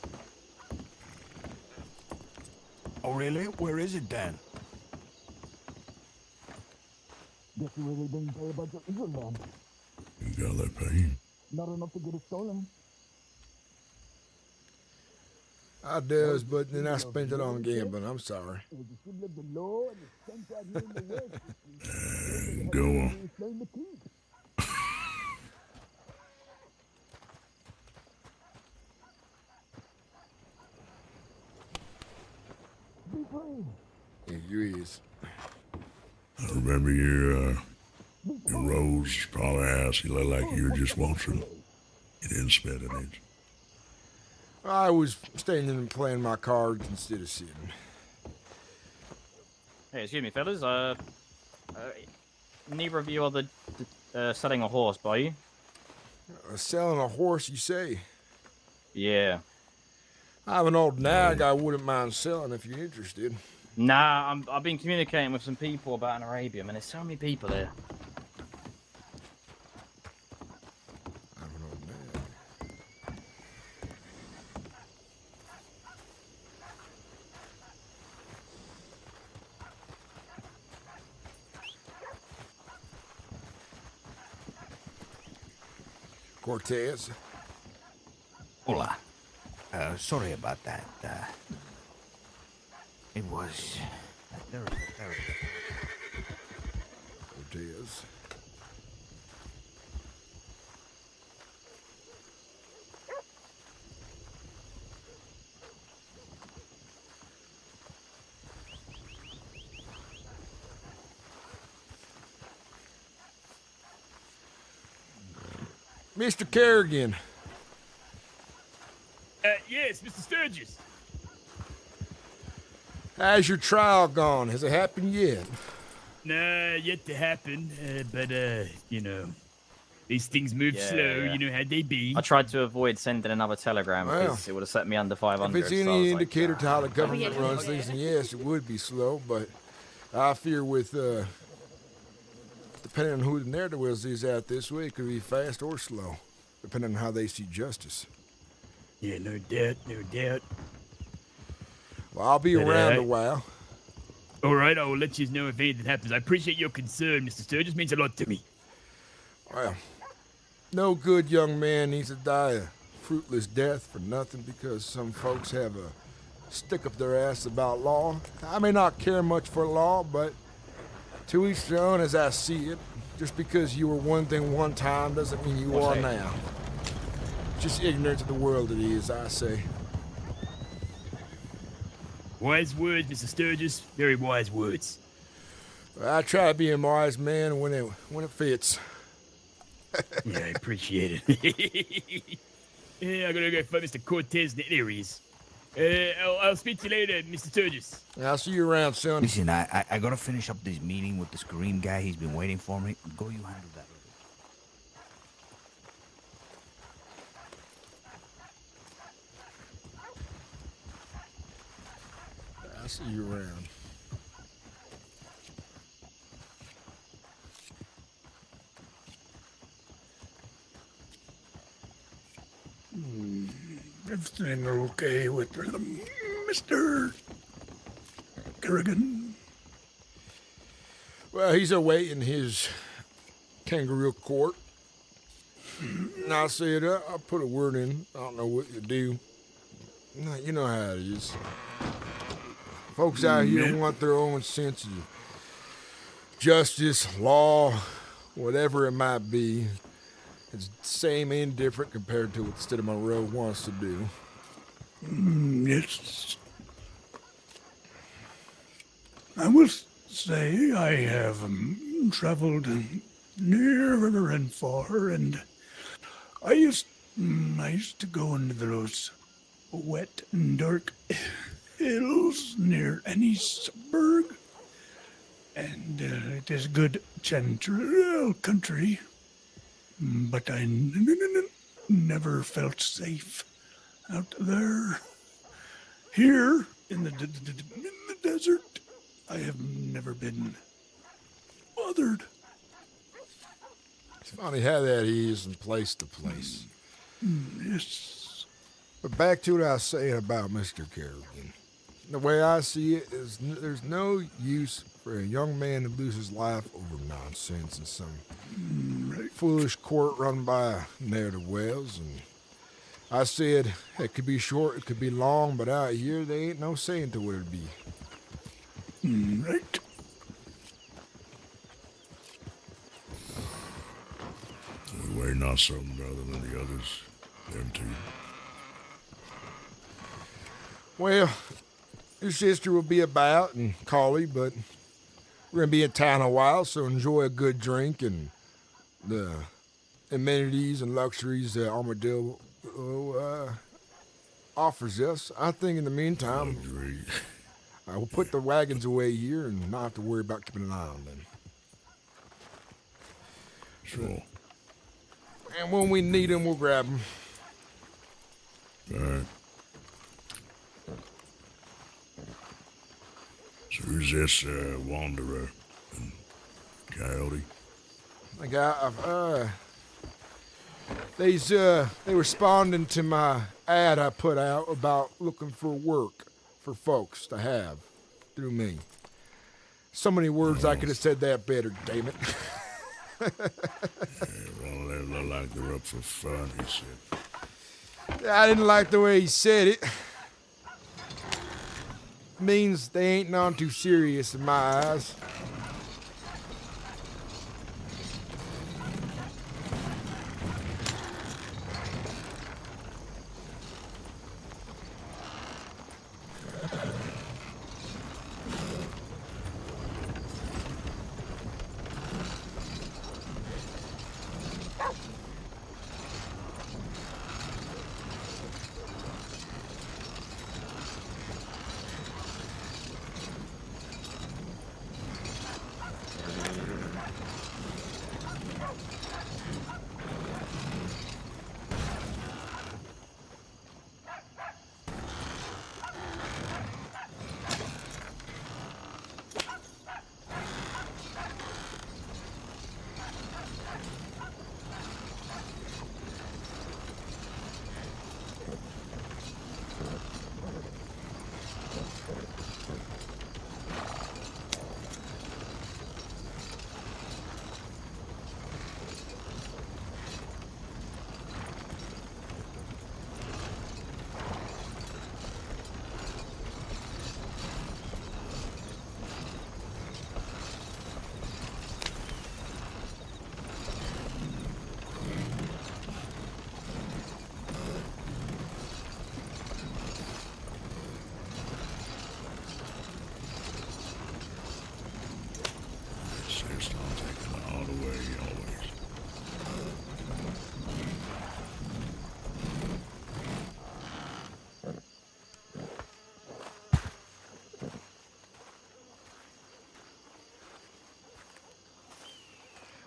V: Oh, really? Where is it then?
B: Guess you really didn't pay about your eagle, man.
N: You got that pain?
B: Not enough to get it stolen.
A: I does, but then I spent it on gambling. I'm sorry.
N: Go on.
A: Yeah, you is.
N: I remember your rose probably asked. You looked like you were just watching. You didn't spend an inch.
A: I was standing and playing my cards instead of sitting.
W: Hey, excuse me, fellas.
F: neither of you are selling a horse, are you?
A: Selling a horse, you say?
F: Yeah.
A: I have an old nag I wouldn't mind selling if you're interested.
F: Nah, I've been communicating with some people about an Arabian, and there's so many people here.
A: I have an old nag. Cortez.
M: Hola. Sorry about that. It was very.
A: Cortez. Mr. Kerrigan.
L: Yes, Mr. Sturgis.
A: How's your trial gone? Has it happened yet?
L: Nah, yet to happen. But you know, these things move slow.
F: Yeah.
L: You know how they be.
F: I tried to avoid sending another telegram because it would have set me under 500.
A: If it's
F: so I
A: any
F: was
A: indicator to how the
F: like,
A: government runs things, then yes, it would be slow. But I fear with, depending on who the narrative is out this way, it could be fast or slow, depending on how they see justice.
L: Yeah, no doubt, no doubt.
A: Well, I'll be around a while.
L: All right, I will let you know if anything happens. I appreciate your concern, Mr. Sturgis. Means a lot to me.
A: Well, no good young man needs to die a fruitless death for nothing because some folks have a stick up their ass about law. I may not care much for law, but to each their own as I see it. Just because you were one thing one time doesn't mean you are now. Just ignorant of the world it is, I say.
L: Wise words, Mr. Sturgis. Very wise words.
A: I try to be a wise man when it fits.
L: Yeah, I appreciate it. Yeah, I gotta go find Mr. Cortez. There he is. I'll speak to you later, Mr. Sturgis.
A: I'll see you around, son.
M: Listen, I gotta finish up this meeting with the Scream guy. He's been waiting for me. Go, you handle that.
A: I'll see you around.
G: Everything okay with Mr. Kerrigan?
A: Well, he's awaiting his kangaroo court. And I said, I'll put a word in. I don't know what you do. You know how it is. Folks out here want their own sense of justice, law, whatever it might be. It's the same and different compared to what the state of Monroe wants to do.
G: Yes. I will say I have traveled near and far, and I used to go into those wet and dark hills near Annisburg, and it is good gentle country, but I never felt safe out there. Here in the desert, I have never been bothered.
A: It's funny how that is from place to place.
G: Yes.
A: But back to what I was saying about Mr. Kerrigan. The way I see it is there's no use for a young man to lose his life over nonsense in some foolish court run by ne'er-do-wells. And I said it could be short, it could be long, but out here there ain't no saying to what it'd be.
G: Right.
N: We're not something other than the others. Them two.
A: Well, your sister will be about and Collie, but we're going to be in town a while, so enjoy a good drink and the amenities and luxuries that Armadillo offers us. I think in the meantime, I will put the wagons away here and not have to worry about keeping an eye on them.
N: Sure.
A: And when we need them, we'll grab them.
N: All right. So who's this wanderer and coyote?
A: I got, they responding to my ad I put out about looking for work for folks to have through me. So many words I could have said that better, damn it.
N: Yeah, well, they look like they're up for fun, he said.
A: I didn't like the way he said it. Means they ain't none too serious in my eyes.
N: Seriously, I'm taking it all the way, always.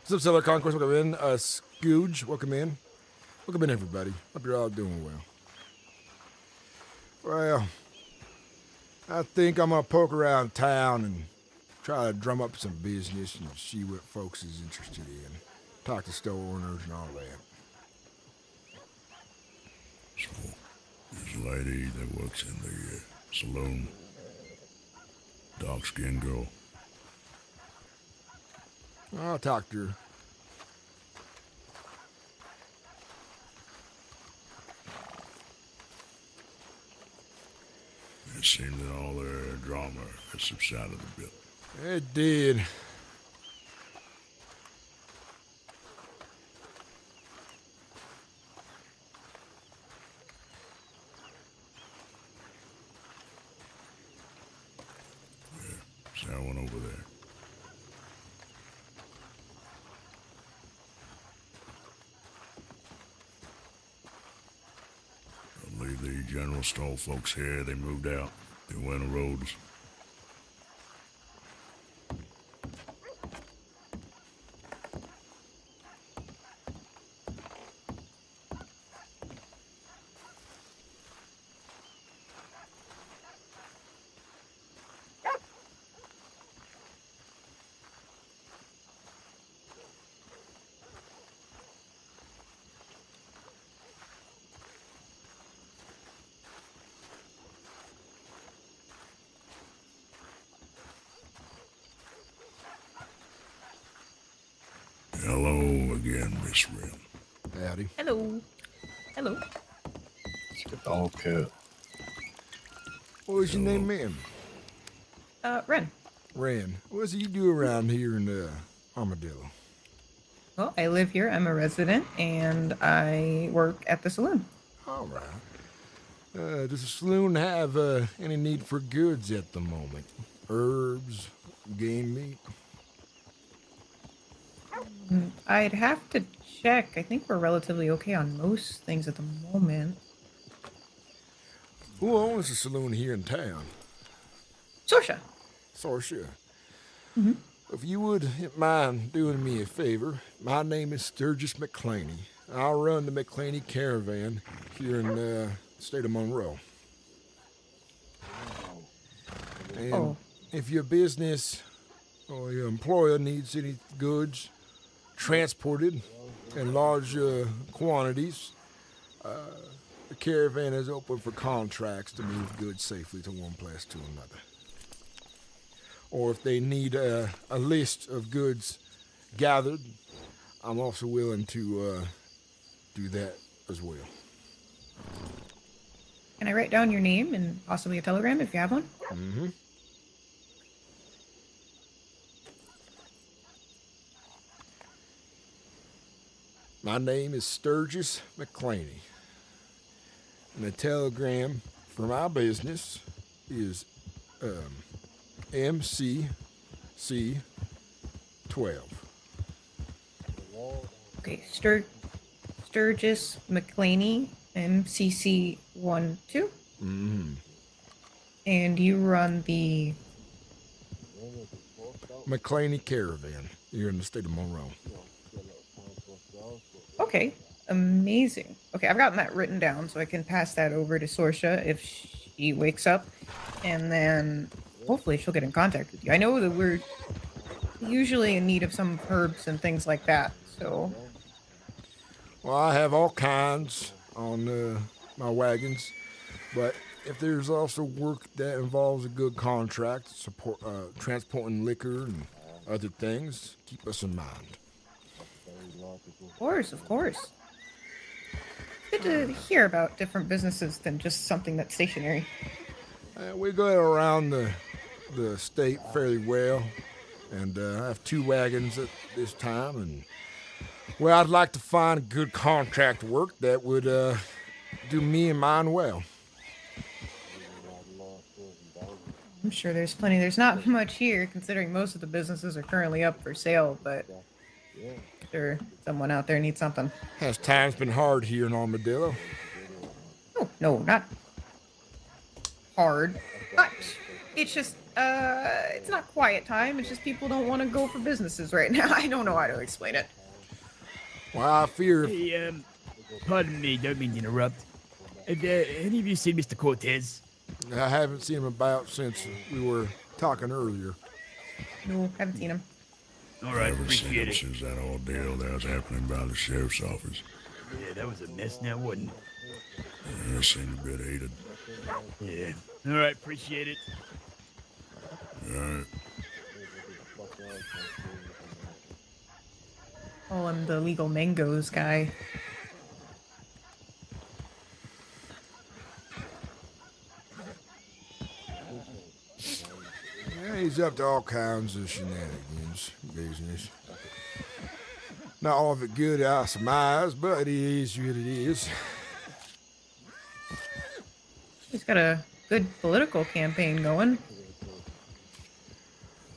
A: What's up, Cellar Conquest? Welcome in. Scooge, welcome in. Welcome in, everybody. Hope you're all doing well. Well, I think I'm gonna poke around town and try to drum up some business and see what folks is interested in. Talk to store owners and all that.
N: So, there's a lady that works in the saloon. Dark-skinned girl.
A: I'll talk to her.
N: It seemed that all their drama had subsided a bit.
A: It did.
N: There's that one over there. I believe the general store folks here, they moved out. They went on roads. Hello again, Miss Rim.
A: Howdy.
T: Hello. Hello.
O: Okay.
A: What was your name, ma'am?
T: Ren.
A: Ren. What do you do around here in Armadillo?
T: Well, I live here. I'm a resident, and I work at the saloon.
A: All right. Does the saloon have any need for goods at the moment? Herbs, game meat?
T: I'd have to check. I think we're relatively okay on most things at the moment.
A: Who owns the saloon here in town?
T: Sorsha.
A: Sorsha.
T: Mm-hmm.
A: If you wouldn't mind doing me a favor, my name is Sturgis Mclainy. I run the Mclainy Caravan here in the state of Monroe. And if your business or your employer needs any goods transported in large quantities, the caravan is open for contracts to move goods safely to one place to another. Or if they need a list of goods gathered, I'm also willing to do that as well.
T: Can I write down your name and possibly a telegram if you have one?
A: Mm-hmm. My name is Sturgis Mclainy. And the telegram for my business is MCC 12.
T: Okay, Sturgis Mclainy, MCC 12.
A: Mm-hmm.
T: And you run the
A: Mclainy Caravan here in the state of Monroe.
T: Okay, amazing. Okay, I've gotten that written down so I can pass that over to Sorsha if she wakes up, and then hopefully she'll get in contact with you. I know that we're usually in need of some herbs and things like that, so.
A: Well, I have all kinds on my wagons, but if there's also work that involves a good contract, support transporting liquor and other things, keep us in mind.
T: Of course, of course. It's good to hear about different businesses than just something that's stationary.
A: We go around the state fairly well, and I have 2 wagons at this time, and well, I'd like to find good contract work that would do me and mine well.
T: I'm sure there's plenty. There's not much here, considering most of the businesses are currently up for sale, but sure, someone out there needs something.
A: Has times been hard here in Armadillo?
T: No, not hard. But it's just, it's not quiet time. It's just people don't want to go for businesses right now. I don't know how to explain it.
A: Well, I fear...
L: Hey, pardon me, don't mean to interrupt. Have any of you seen Mr. Cortez?
A: I haven't seen him about since we were talking earlier.
T: No, haven't seen him.
L: All right,
N: Never seen
L: appreciate
N: him
L: it.
N: since that ordeal that was happening by the sheriff's office.
L: Yeah, that was a mess now, wasn't
N: Yeah, seemed a bit heated.
L: it? Yeah. All right, appreciate it.
N: All right.
T: Oh, I'm the legal mangoes guy.
A: Yeah, he's up to all kinds of shenanigans business. Not all of it good, I surmise, but it is what it is.
T: He's got a good political campaign going.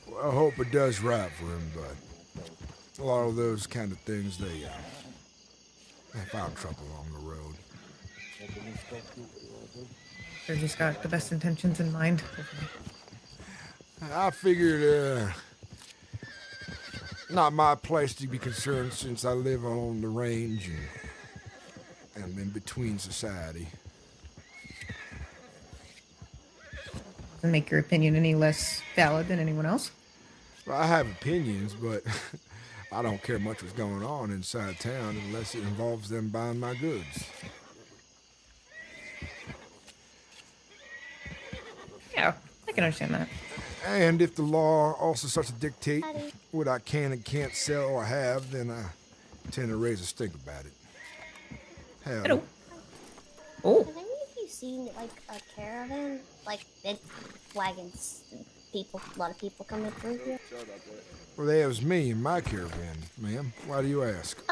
A: Well, I hope it does right for him, but a lot of those kind of things, they find trouble along the road.
T: Sure, he's got the best intentions in mind.
A: I figured, not my place to be concerned since I live on the range and I'm in between society.
T: Doesn't make your opinion any less valid than anyone else.
A: Well, I have opinions, but I don't care much what's going on inside town unless it involves them buying my goods.
T: Yeah, I can understand that.
A: And if the law also starts to dictate what I can and can't sell or have, then I tend to raise a stink about it. Hell.
T: Hello. Oh.
H: Have any of you seen like a caravan, like big wagons, and people, a lot of people coming through here?
A: Well, that was me in my caravan, ma'am. Why do you ask?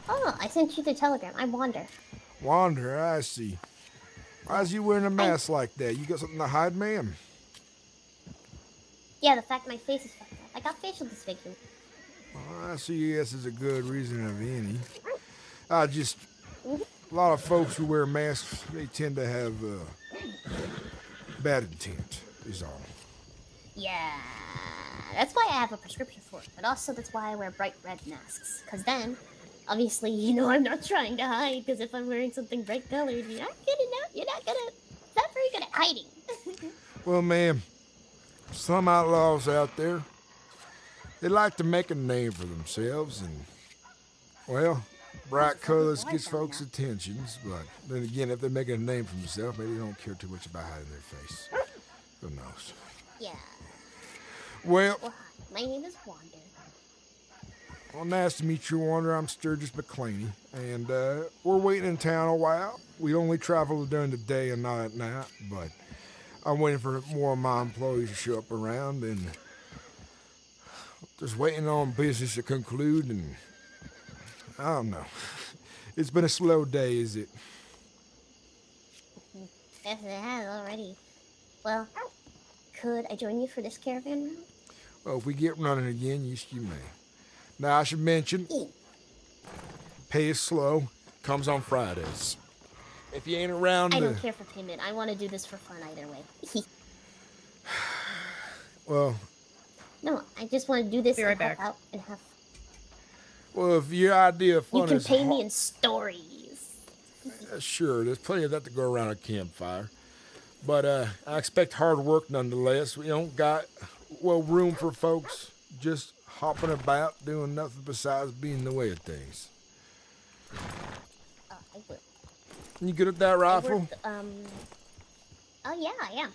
H: Oh, I sent you the telegram. I wander.
A: Wander, I see. Why is you wearing a mask like that? You got something to hide, ma'am?
H: Yeah, the fact my face is fucked up. I got facial disfigurement.
A: Well, I see this is a good reason of any. A lot of folks who wear masks, they tend to have bad intent, is all.
H: Yeah, that's why I have a prescription for it. But also that's why I wear bright red masks. Because then, obviously, you know I'm not trying to hide. Because if I'm wearing something bright colored, you're not very good at hiding.
A: Well, ma'am, some outlaws out there, they like to make a name for themselves, and, well, bright colors gets folks' attentions, but then again, if they're making a name for themselves, maybe they don't care too much about hiding their face. Who knows?
H: Yeah.
A: Well,
H: Hi, my name is Wander.
A: well, nice to meet you, Wander. I'm Sturgis Mclainy, and we're waiting in town a while. We only travel during the day and not at night, but I'm waiting for more of my employees to show up around, and just waiting on business to conclude, and I don't know. It's been a slow day, is it?
H: Yes, it has already. Well, could I join you for this caravan route?
A: Well, if we get running again, yes, you may. Now, I should mention, pay is slow, comes on Fridays. If you ain't around...
H: I don't care for payment. I want to do this for fun either way.
A: Well...
H: No, I just want to do this
T: Be right
H: and help
T: back.
H: out and have...
A: Well, if your idea of fun
H: You can
A: is...
H: pay me in stories.
A: Sure, there's plenty of that to go around a campfire. But I expect hard work nonetheless. We don't got, well, room for folks just hopping about, doing nothing besides being the way of things.
H: I would.
A: You good at that rifle?
H: Oh yeah, I am.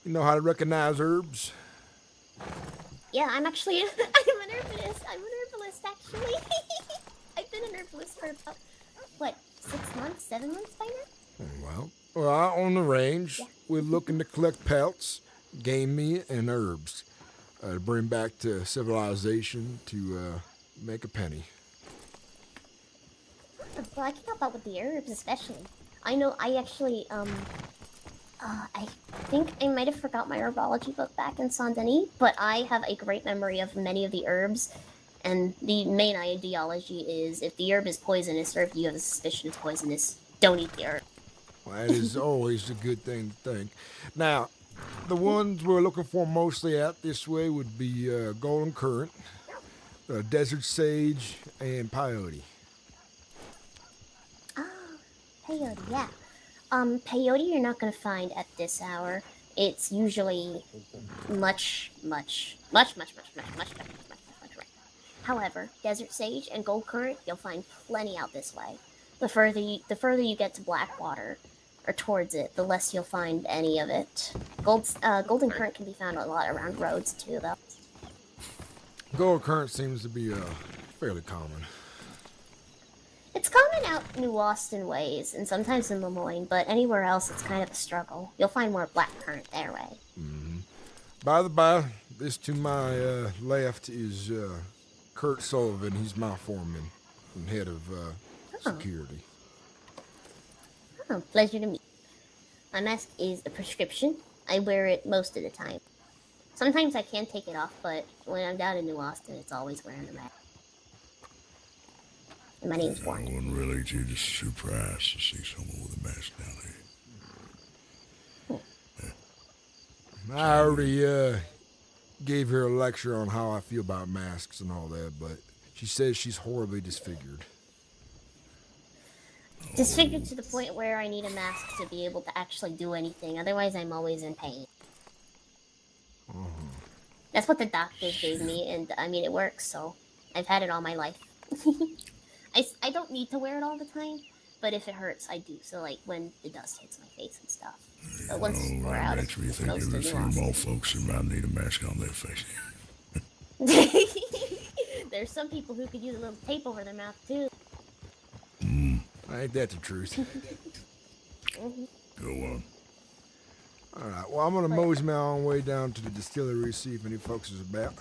A: You know how to recognize herbs?
H: Yeah, I'm actually, I'm an herbalist. I'm an herbalist, actually. I've been an herbalist for about, what, 6 months, 7 months by now?
A: Well, out on the range, we're looking to collect pelts, game meat, and herbs to bring back to civilization to make a penny.
H: Well, I can help out with the herbs, especially. I know I actually, I think I might have forgot my herbology book back in Saint Denis, but I have a great memory of many of the herbs. And the main ideology is if the herb is poisonous or if you have a suspicion it's poisonous, don't eat the herb.
A: Well, that is always a good thing to think. Now, the ones we're looking for mostly out this way would be golden currant, desert sage, and peyote.
H: Peyote, yeah. Peyote you're not going to find at this hour. It's usually much rare. However, desert sage and gold currant, you'll find plenty out this way. The further you get to Blackwater, or towards it, the less you'll find any of it. Golden currant can be found a lot around roads too, though.
A: Gold currant seems to be fairly common.
H: It's common out New Austin ways, and sometimes in Lemoyne, but anywhere else it's kind of a struggle. You'll find more black currant their way.
A: Mm-hmm. By the by, this to my left is Kurt Sullivan. He's my foreman and head of security.
H: Oh, pleasure to meet you. My mask is a prescription. I wear it most of the time. Sometimes I can take it off, but when I'm down in New Austin, it's always wearing the mask. And my name's Warren.
N: I wasn't really too surprised to see someone with a mask down there.
A: I already gave her a lecture on how I feel about masks and all that, but she says she's horribly disfigured.
H: Disfigured to the point where I need a mask to be able to actually do anything. Otherwise, I'm always in pain. That's what the doctors gave me, and I mean, it works, so I've had it all my life. I don't need to wear it all the time, but if it hurts, I do. So, like, when the dust hits my face and stuff. So once we're out,
N: Makes me think of a few more folks who might need a mask on their face.
H: There's some people who could use a little tape over their mouth, too.
A: Ain't that the truth?
N: Go on.
A: All right, well, I'm going to mosey my own way down to the distillery, see if any folks is about.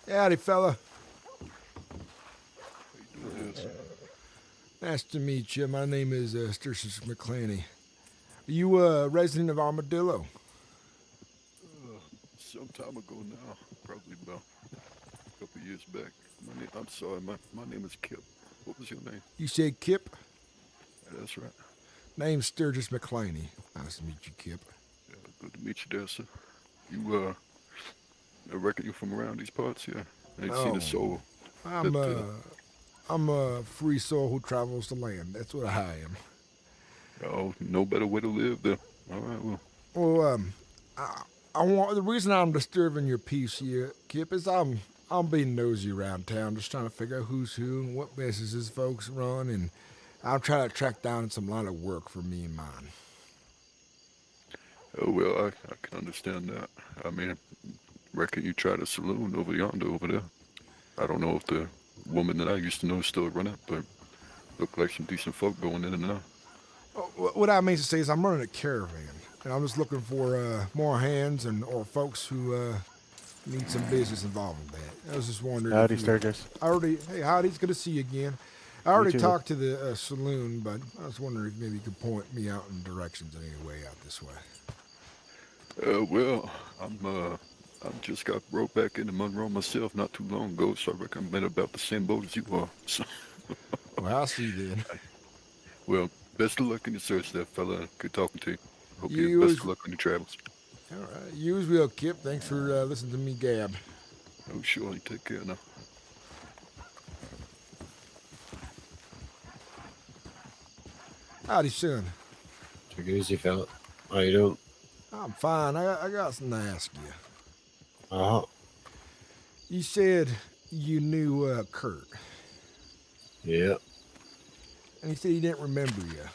A: Howdy, fella. Nice to meet you. My name is Sturgis Mclainy. Are you a resident of Armadillo?
E: Some time ago now, probably about a couple years back. I'm sorry, my name is Kip. What was your name?
A: You said Kip?
E: Yeah, that's right.
A: Name's Sturgis Mclainy. Nice to meet you, Kip.
E: Yeah, good to meet you there, sir. You, I reckon you're from around these parts, yeah? I ain't seen a soul.
A: I'm a free soul who travels the land. That's what I am.
E: Oh, no better way to live there. All right, well.
A: Well, I want the reason I'm disturbing your peace here, Kip, is I'm being nosy around town, just trying to figure out who's who and what businesses folks run, and I'm trying to track down some line of work for me and mine.
E: Oh, well, I can understand that. I mean, reckon you tried a saloon over yonder over there. I don't know if the woman that I used to know is still running it, but look like some decent folk going in and out.
A: What I mean to say is I'm running a caravan, and I'm just looking for more hands or folks who need some business involved in that. I was just wondering.
S: Howdy, Sturgis.
A: Hey, howdy. It's good to see you again. I already talked to the saloon, but I was wondering if maybe you could point me out in directions in any way out this way.
E: Well, I just got brought back into Monroe myself not too long ago, so I reckon I'm in about the same boat as you are. So.
A: Well, I'll see you then.
E: Well, best of luck in your search there, fella. Good talking to you. Hope you have best of luck on your travels.
A: All right. You as well, Kip. Thanks for listening to me gab.
E: Oh, sure. You take care now.
A: Howdy, son.
O: Take it easy, fella. How you doing?
A: I'm fine. I got something to ask you.
O: Uh-huh.
A: You said you knew Kurt.
O: Yeah.
A: And he said he didn't remember you.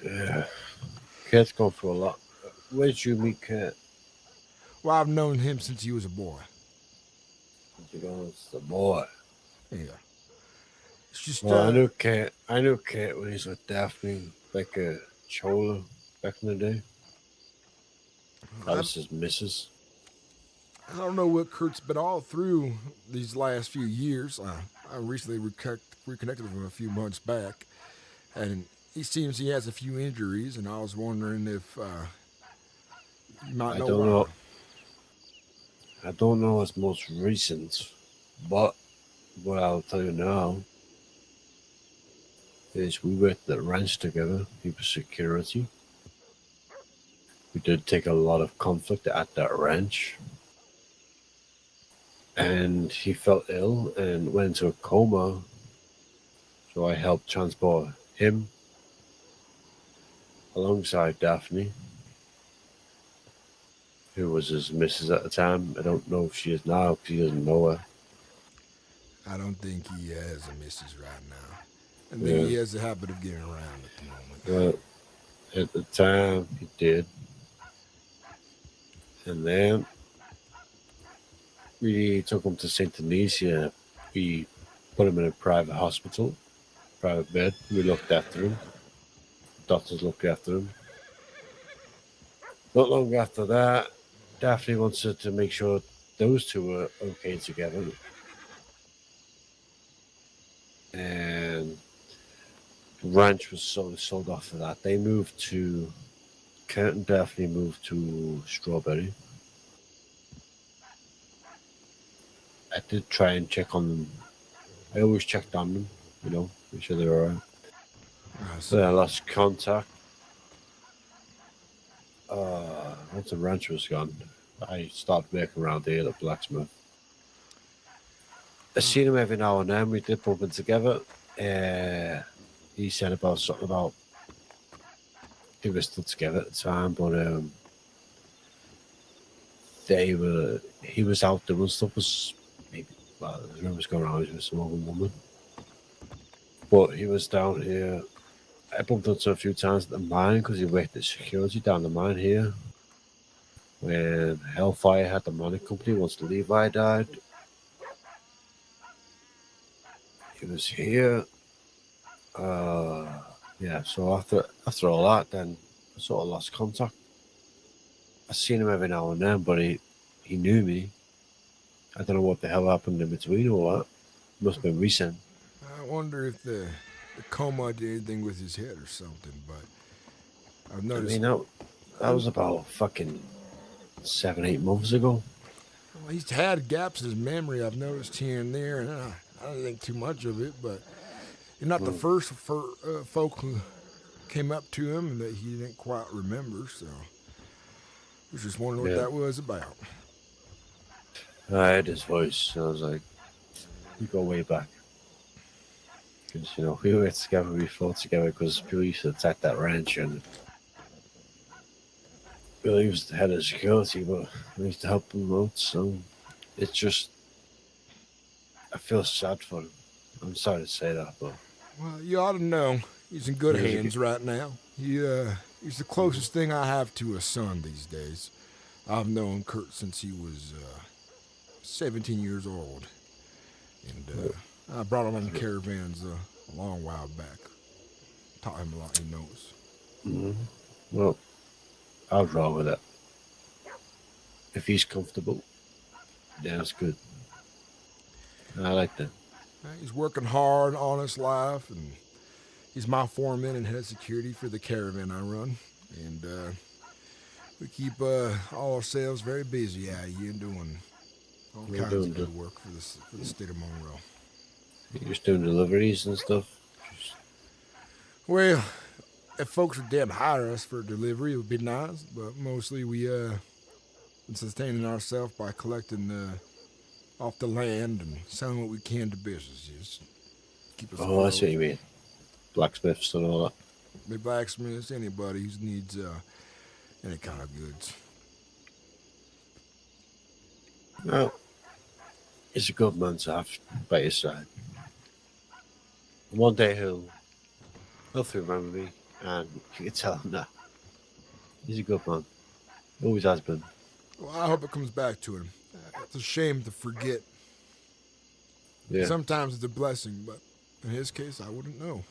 O: Yeah. Kat's gone through a lot. Where did you meet Kat?
A: Well, I've known him since he was a boy.
O: It's the boy.
A: Yeah. It's just,
O: well, I knew Kat when he was with Daphne, like a Chola back in the day. That was his missus.
A: I don't know what Kurt's been all through these last few years. I recently reconnected with him a few months back, and he seems he has a few injuries, and I was wondering if you might know why.
O: I don't know his most recent, but what I'll tell you now is we worked at the ranch together. He was security. We did take a lot of conflict at that ranch. And he felt ill and went into a coma. So I helped transport him alongside Daphne, who was his missus at the time. I don't know if she is now because he doesn't know her.
A: I don't think he has a missus right now. I think he has a habit of getting around at the moment.
O: Well, at the time, he did. And then we took him to St. Anicia. We put him in a private hospital, private bed. We looked after him. Doctors looked after him. Not long after that, Daphne wanted to make sure those two were okay together. And the ranch was sold off for that. They moved to, Kurt and Daphne moved to Strawberry. I did try and check on them. I always checked on them, make sure they were alright. So I lost contact. Once the ranch was gone, I started working around here at Blacksmith. I seen him every now and then. We did bump in together. He said something about they were still together at the time, but he was out doing stuff. Was maybe the rumors going around with some other woman, but he was down here. I bumped into him a few times at the mine because he worked at security down the mine here. When Hellfire had the mining company, once Levi died, he was here. So after all that, then I sort of lost contact. I seen him every now and then, but he knew me. I don't know what the hell happened in between all that. Must have been recent.
A: I wonder if the coma did anything with his head or something, but I've
O: I
A: noticed...
O: mean, that was about fucking 7-8 months ago.
A: Well, he's had gaps in his memory I've noticed here and there, and I don't think too much of it, but you're not the first folk who came up to him and that he didn't quite remember, so I was just wondering what that was about.
O: I heard his voice, and I was like, you go way back. Because, you know, we were together, we fought together because people used to attack that ranch, and Billy was the head of security, but we used to help him out, so it's just, I feel sad for him. I'm sorry to say that, but...
A: Well, you ought to know he's in good hands right now. He's the closest thing I have to a son these days. I've known Kurt since he was 17 years old, and I brought him on caravans a long while back. Taught him a lot he knows.
O: Mm-hmm. Well, I'd rather that. If he's comfortable, yeah, that's good. I like that.
A: He's working hard, honest life, and he's my foreman and head of security for the caravan I run. And we keep all ourselves very busy out here doing all kinds of good work for the state of Monroe.
O: You're just doing deliveries and stuff?
A: Well, if folks would damn hire us for delivery, it would be nice, but mostly we been sustaining ourselves by collecting off the land and selling what we can to businesses. Keep us afloat.
O: That's what you mean. Blacksmiths and all that.
A: The blacksmiths, anybody who needs any kind of goods.
O: Well, he's a good man to have by his side. And one day he'll remember me, and you can tell him that. He's a good man. Always has been.
A: Well, I hope it comes back to him. It's a shame to forget.
O: Yeah.
A: Sometimes it's a blessing, but in his case, I wouldn't know.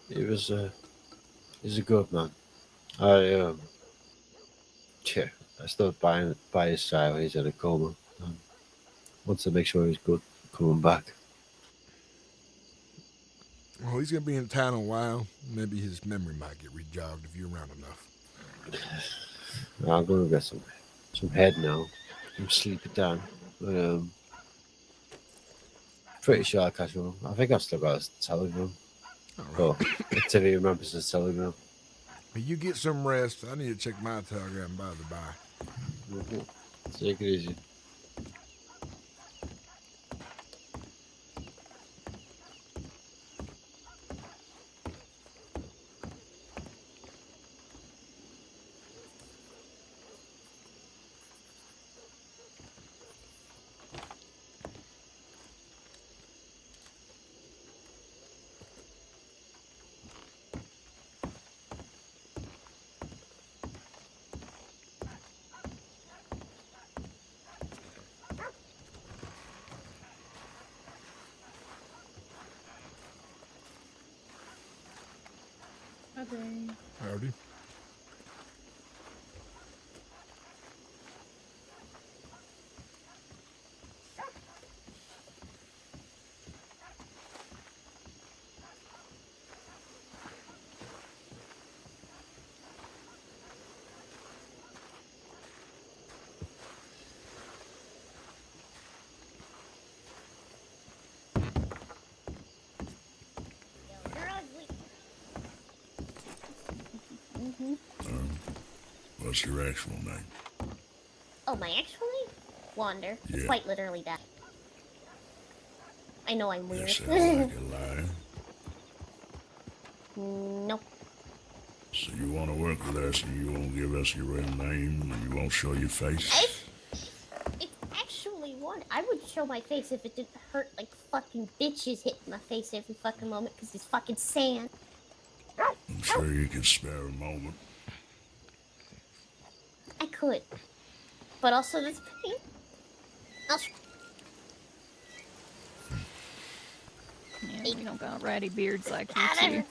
O: He's a good man. I stood by his side when he's in a coma. Wants to make sure he's good coming back.
A: Well, he's gonna be in town a while. Maybe his memory might get rejogged if you're around enough.
O: I'm gonna get some head now. I'm sleeping down. But, pretty sure I'll catch him. I think I've still got his telegram. But if he remembers his telegram.
A: You get some rest. I need to check my telegram by the by.
O: Take it easy.
A: Howdy.
N: What's your actual name?
H: Oh, my actual name? Wander. It's
N: Yeah.
H: quite literally that. I know I'm weird.
N: That sounds like a lie.
H: Nope.
N: So you want to work with us and you won't give us your real name and you won't show your face?
H: It's actually Wander. I would show my face if it didn't hurt like fucking bitches hitting my face every fucking moment because it's fucking sand.
N: I'm sure you can spare a moment.
H: I could. But also this pain.
J: Yeah, we don't got ratty beards like you two.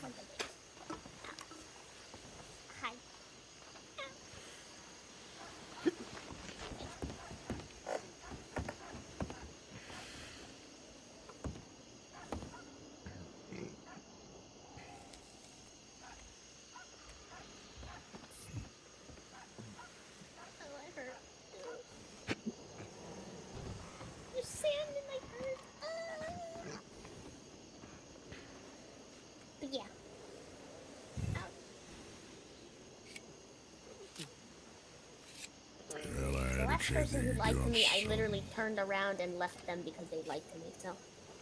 N: appreciate
H: person
N: that
H: who
N: you
H: lied
N: do.
H: to
N: I'm
H: me, I
N: sorry.
H: literally turned around and left them because they lied to me. So,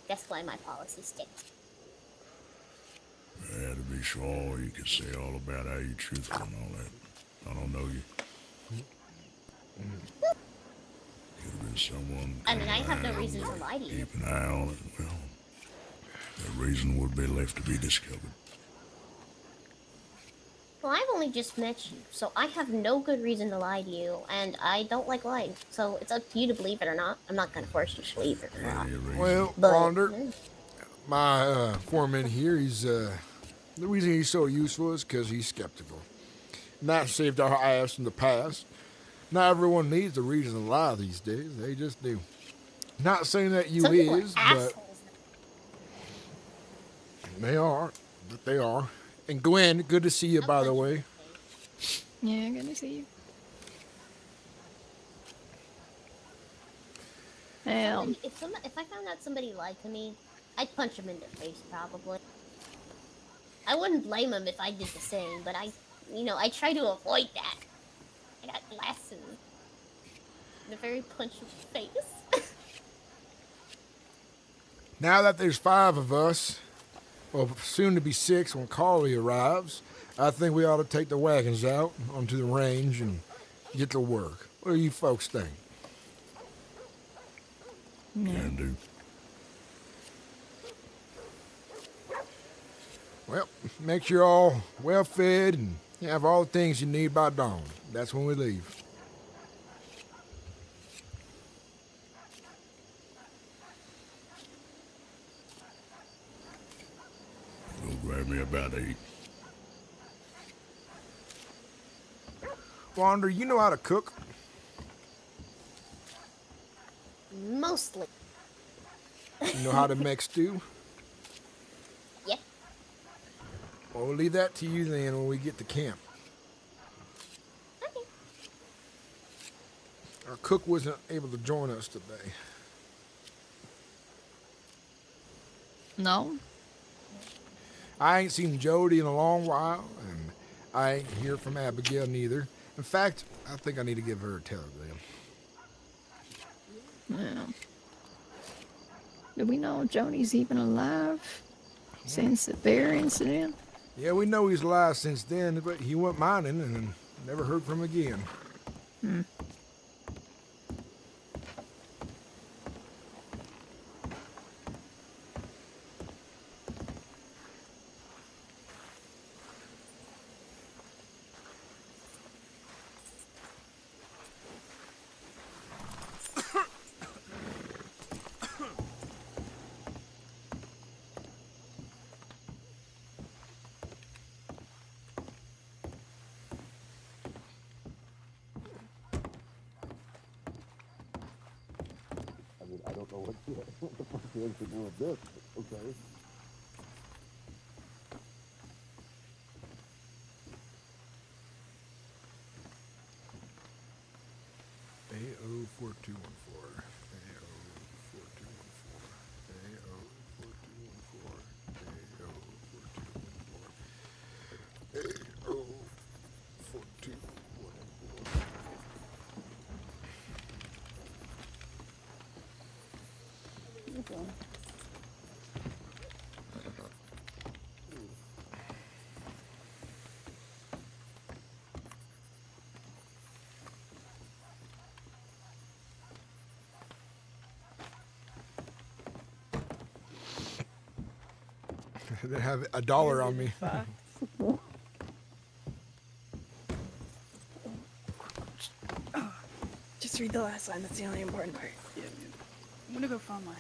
H: guess why my policy sticks.
N: Yeah, to be sure, you could say all about how you're truthful and all that. I don't know you. Could have been someone.
H: I mean, I
N: coming
H: have no
N: around,
H: reason to lie to you.
N: keep an eye on it. Well, that reason would be left to be discovered.
H: Well, I've only just met you, so I have no good reason to lie to you, and I don't like lying. So it's up to you to believe it or not. I'm not gonna force you to believe it or not.
A: Well,
H: But-
A: Ronder, my foreman here, he's the reason he's so useful is because he's skeptical. And that saved our ass in the past. Not everyone needs a reason to lie these days. They just do. Not saying that you
H: Some people are
A: is, but
H: assholes.
A: they are. But they are. And Gwen, good to see you, by the way.
J: Yeah, good to see you.
H: If I found out somebody lied to me, I'd punch them in their face, probably. I wouldn't blame them if I did the same, but I try to avoid that. I got glasses. And a very punchable face.
A: Now that there's 5 of us, well, soon to be 6 when Carly arrives, I think we ought to take the wagons out onto the range and get to work. What do you folks think?
N: Can do.
A: Well, make sure you're all well fed and have all the things you need by dawn. That's when we leave.
N: Go grab me about 8.
A: Wander, you know how to cook?
H: Mostly.
A: You know how to make stew?
H: Yeah.
A: Well, we'll leave that to you then when we get to camp.
H: Okay.
A: Our cook wasn't able to join us today.
J: No?
A: I ain't seen Jody in a long while, and I ain't hear from Abigail neither. In fact, I think I need to give her a telegram.
J: Yeah. Do we know if Joni's even alive since the bear incident?
A: Yeah, we know he's alive since then, but he went mining and never heard from him again.
J: Hmm.
B: I mean, I don't know what the fuck you have to do with this. Okay.
A: AO4214. They have $1 on me.
U: Just read the last line. That's the only important part. Yeah. I'm gonna go find my.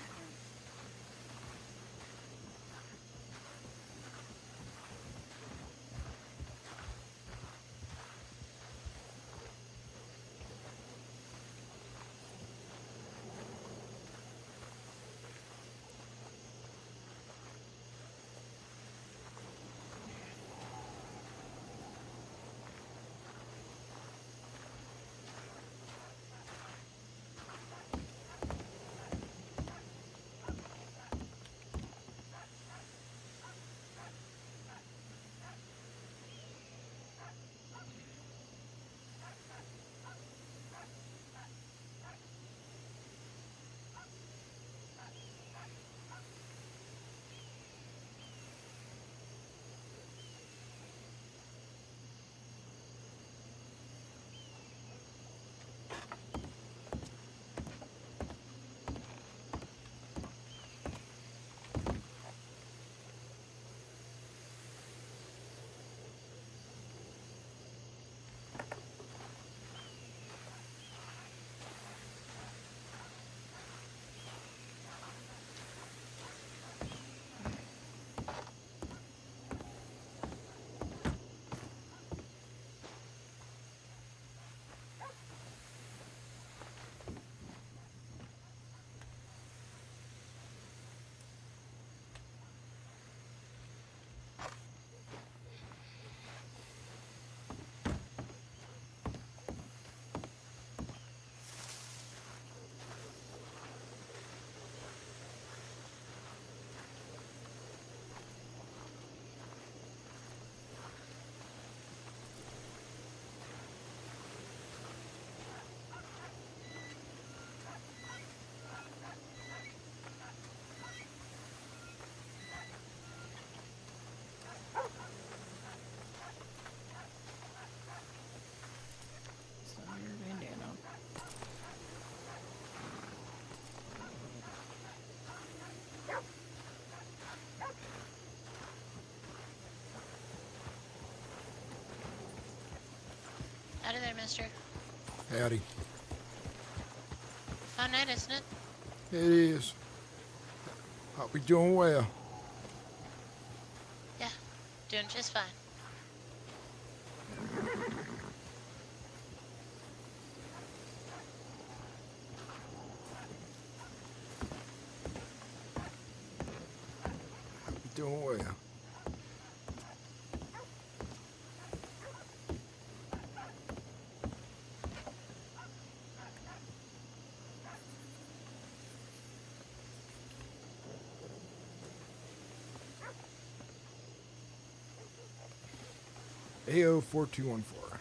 K: Howdy there, mister.
A: Howdy.
K: Fun night, isn't it?
A: It is. Hope you're doing well.
K: Yeah, doing just fine.
A: You're doing well. AO4214.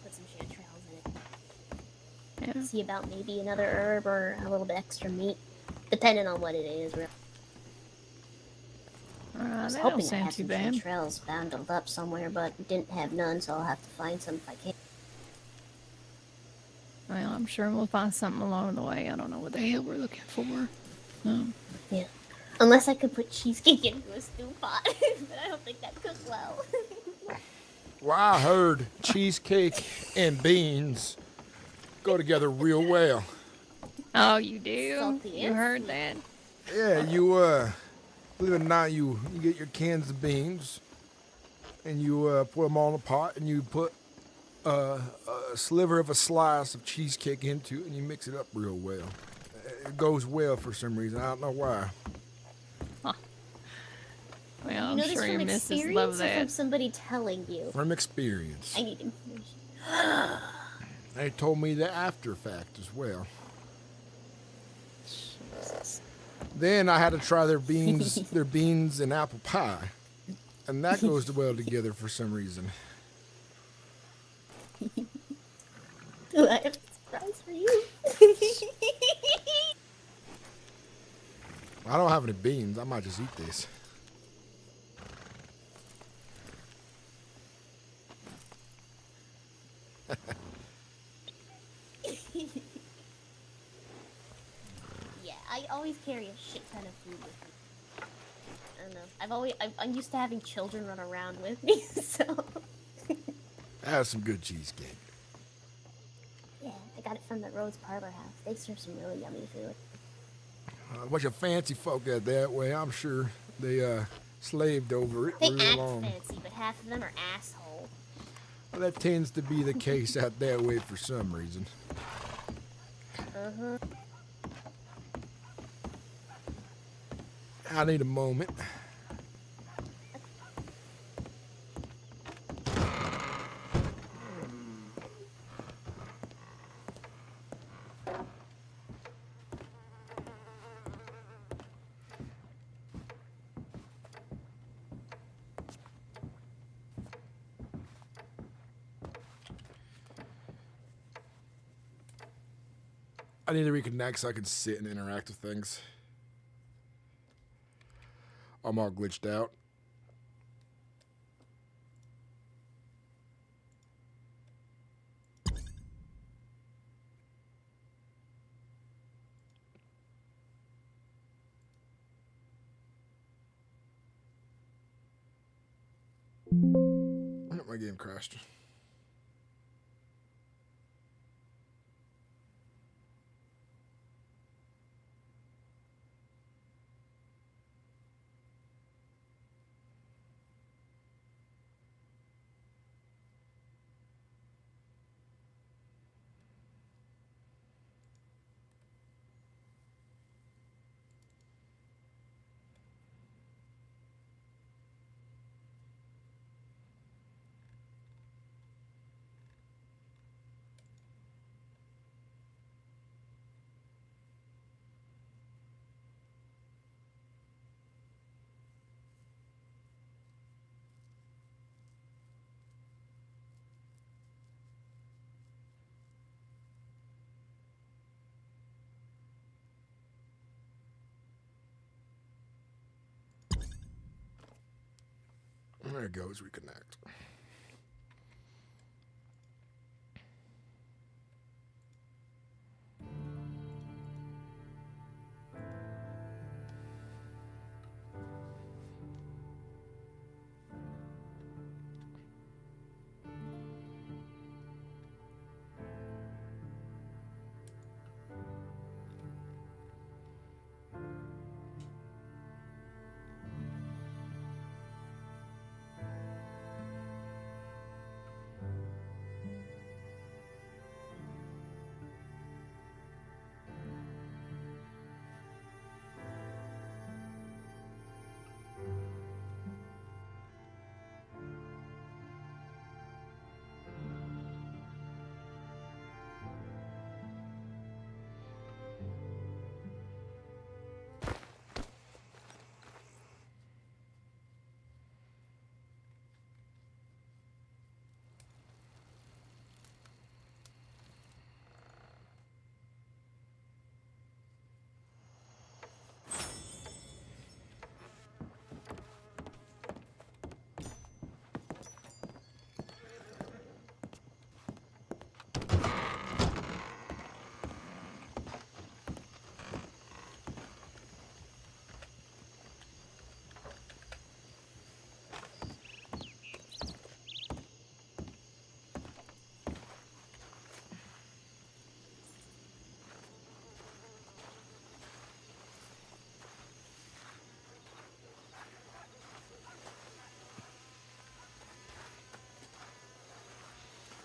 H: Put some chanterelles in it.
J: Yeah.
H: See about maybe another herb or a little bit extra meat, depending on what it is. Really. I was
J: That
H: hoping
J: don't
H: I
J: sound
H: had
J: too
H: some
J: bad.
H: chanterelles bundled up somewhere, but didn't have none, so I'll have to find some if I can.
J: Well, I'm sure we'll find something along the way. I don't know what the hell we're looking for.
H: Yeah. Unless I could put cheesecake into a stew pot, but I don't think that cooks well.
A: Well, I heard cheesecake and beans go together real well.
J: Oh, you do?
H: Salty
J: You
H: and
J: heard
H: sweet.
J: that?
A: Yeah, believe it or not, you get your cans of beans and you put them all in a pot and you put a sliver of a slice of cheesecake into it and you mix it up real well. It goes well for some reason. I don't know why.
J: Well,
H: You
J: I'm
H: know this
J: sure your
H: from
J: missus
H: experience
J: love
H: or
J: that.
H: from somebody telling you?
A: From experience.
H: I need information.
A: They told me the after fact as well. Then I had to try their beans and apple pie. And that goes well together for some reason.
H: Do I have a surprise for you?
A: I don't have any beans. I might just eat this.
H: Yeah, I always carry a shit ton of food with me. I don't know. I'm used to having children run around with me, so.
A: I have some good cheesecake.
H: Yeah, I got it from the Rhodes Parlor House. They serve some really yummy food.
A: A bunch of fancy folk out that way. I'm sure they slaved over it
H: They
A: real
H: act
A: long.
H: fancy, but half of them are assholes.
A: Well, that tends to be the case out that way for some reason.
H: Uh-huh.
A: I need a moment. I need to reconnect so I can sit and interact with things. I'm all glitched out. My game crashed. There it goes, reconnect.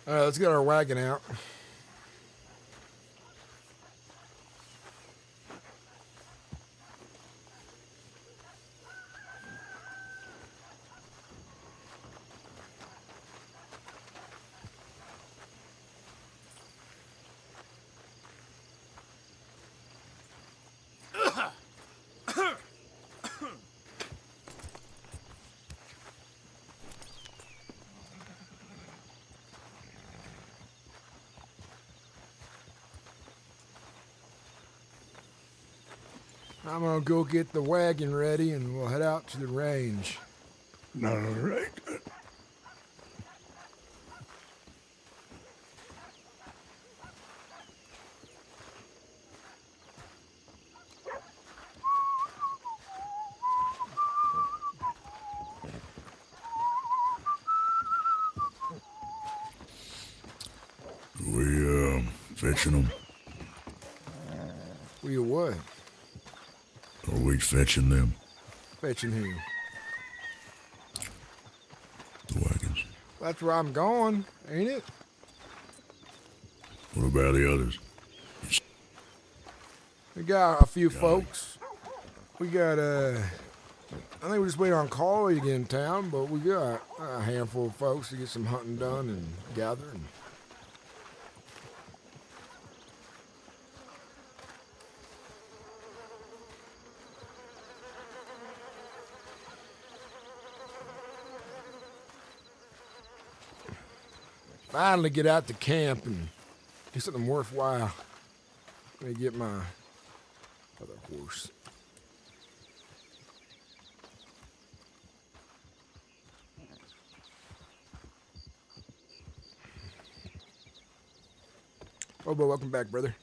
A: All right, let's get our wagon out. I'm gonna go get the wagon ready and we'll head out to the range.
G: All right.
N: We, fetching them?
A: We what?
N: Are we fetching them?
A: Fetching who?
N: The wagons.
A: That's where I'm going, ain't it?
N: What about the others?
A: We got a few folks. We got, I think we're just waiting on Carly to get in town, but we got a handful of folks to get some hunting done and gathering. Finally get out to camp and do something worthwhile. Let me get my other horse. Oh, but welcome back, brother.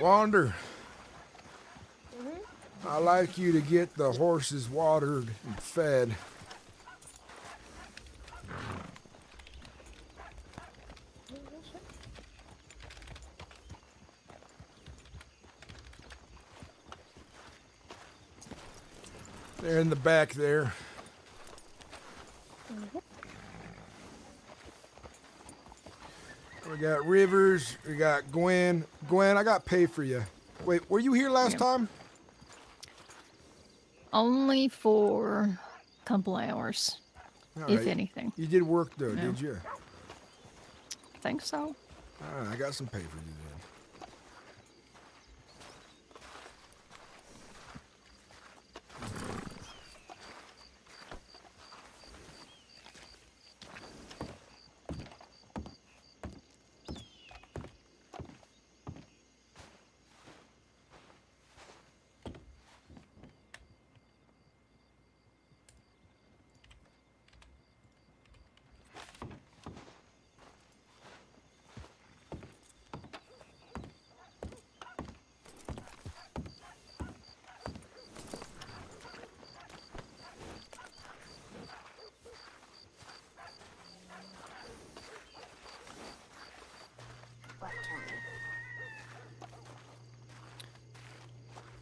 A: Wander, I'd like you to get the horses watered and fed. They're in the back there. We got Rivers, we got Gwen. Gwen, I got pay for you. Wait, were you here last time?
J: Only for a couple hours,
A: All
J: if
A: right.
J: anything.
A: You did work though,
J: Yeah.
A: did you?
J: I think so.
A: All right, I got some pay for you then.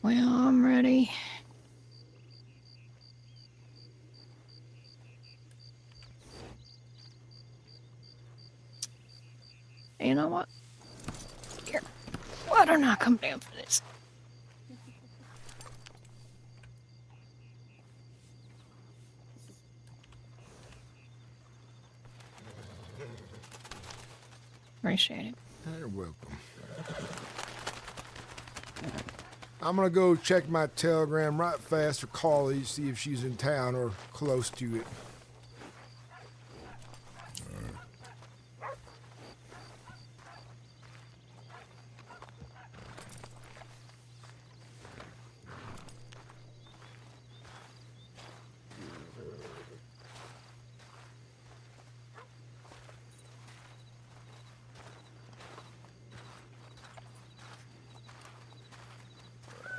J: Well, I'm ready. You know what? Here. Why don't I come down for this? Appreciate it.
A: You're welcome. I'm gonna go check my telegram right fast for Collie, see if she's in town or close to it.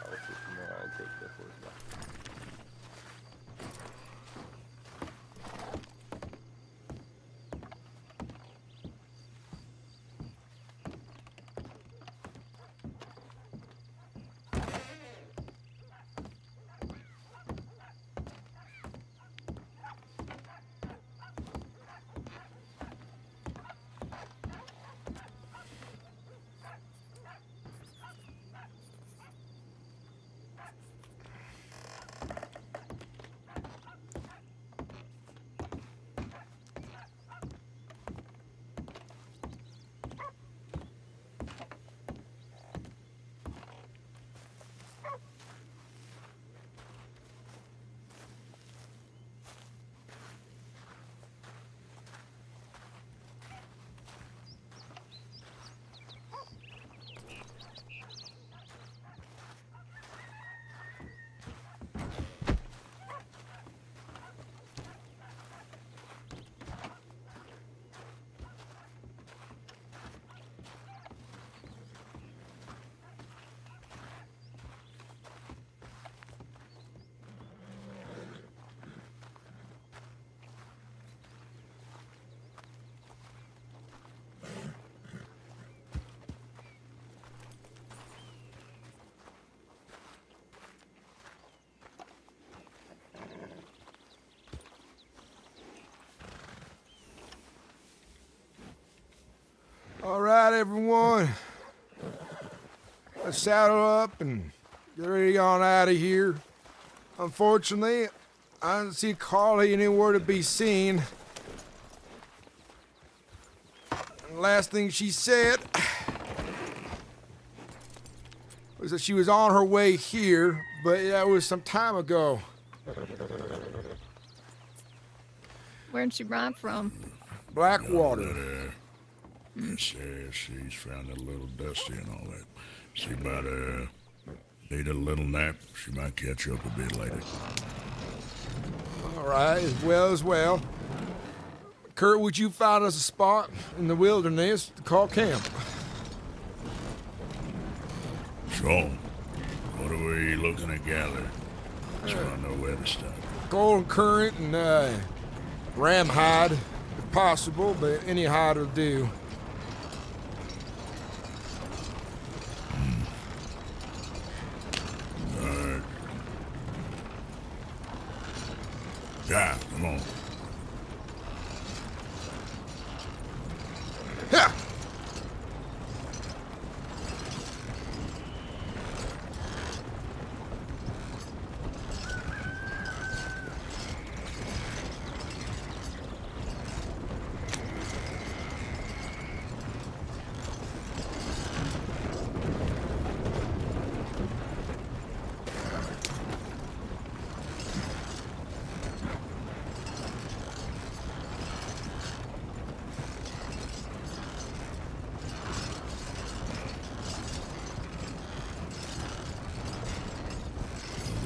S: I'll see tomorrow and take the horse back. All right, everyone. Let's saddle up and get ready on out of here. Unfortunately,
A: I didn't see Carly anywhere to be seen. And the last thing she said was that she was on her way here, but that was some time ago.
J: Where'd she ride from?
A: Blackwater.
N: Says she's found it a little dusty and all that. She might need a little nap. She might catch up a bit later.
A: All right, as well. Kurt, would you find us a spot in the wilderness to call camp?
N: Sure. What are we looking to gather? So I know where to start.
A: Golden currant and ram hide, if possible, but any hide will do.
N: Alright. Yeah, come on.
A: Yeah.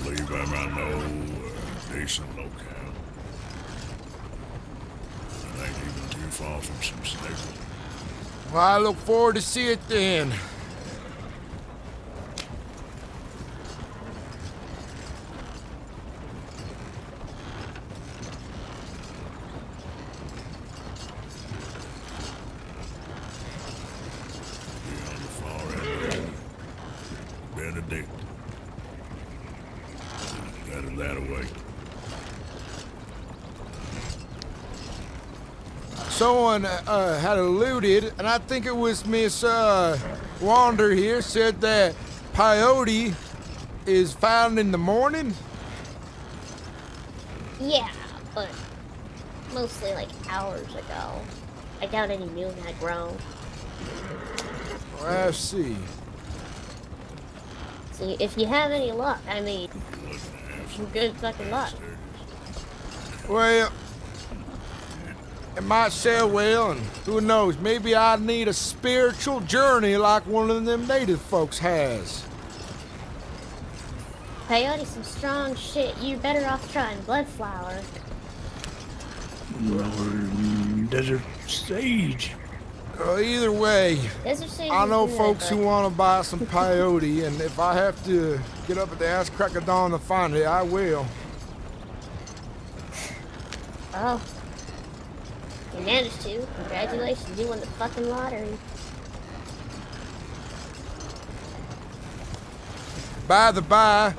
N: Believe I know a decent locale. It ain't even too far from some stable.
A: Well, I look forward to see it then.
N: On the far end, Benedict. That away.
A: Someone had alluded, and I think it was Miss Wander here, said that peyote is found in the morning.
H: Yeah, but mostly like hours ago. I doubt any new had grown.
A: I see.
H: See, if you have any luck, I mean, good fucking luck.
A: Well, it might sell well, and who knows, maybe I need a spiritual journey like one of them native folks has.
H: Peyote's some strong shit. You're better off trying blood flower.
G: Or desert sage.
A: Either way,
H: Desert sage
A: I
H: is
A: know
H: good,
A: folks who
H: but-
A: want to buy some peyote, and if I have to get up at the ass crack of dawn to find it, I will.
H: Oh. You managed to. Congratulations, you won the fucking lottery.
A: By the by,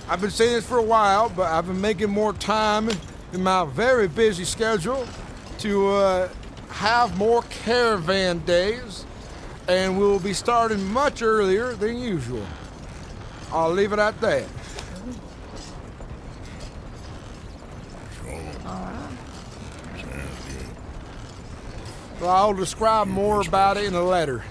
A: I've been saying this for a while, but I've been making more time in my very busy schedule to have more caravan days, and we'll be starting much earlier than usual. I'll leave it at that. Well, I'll describe more about it in a letter.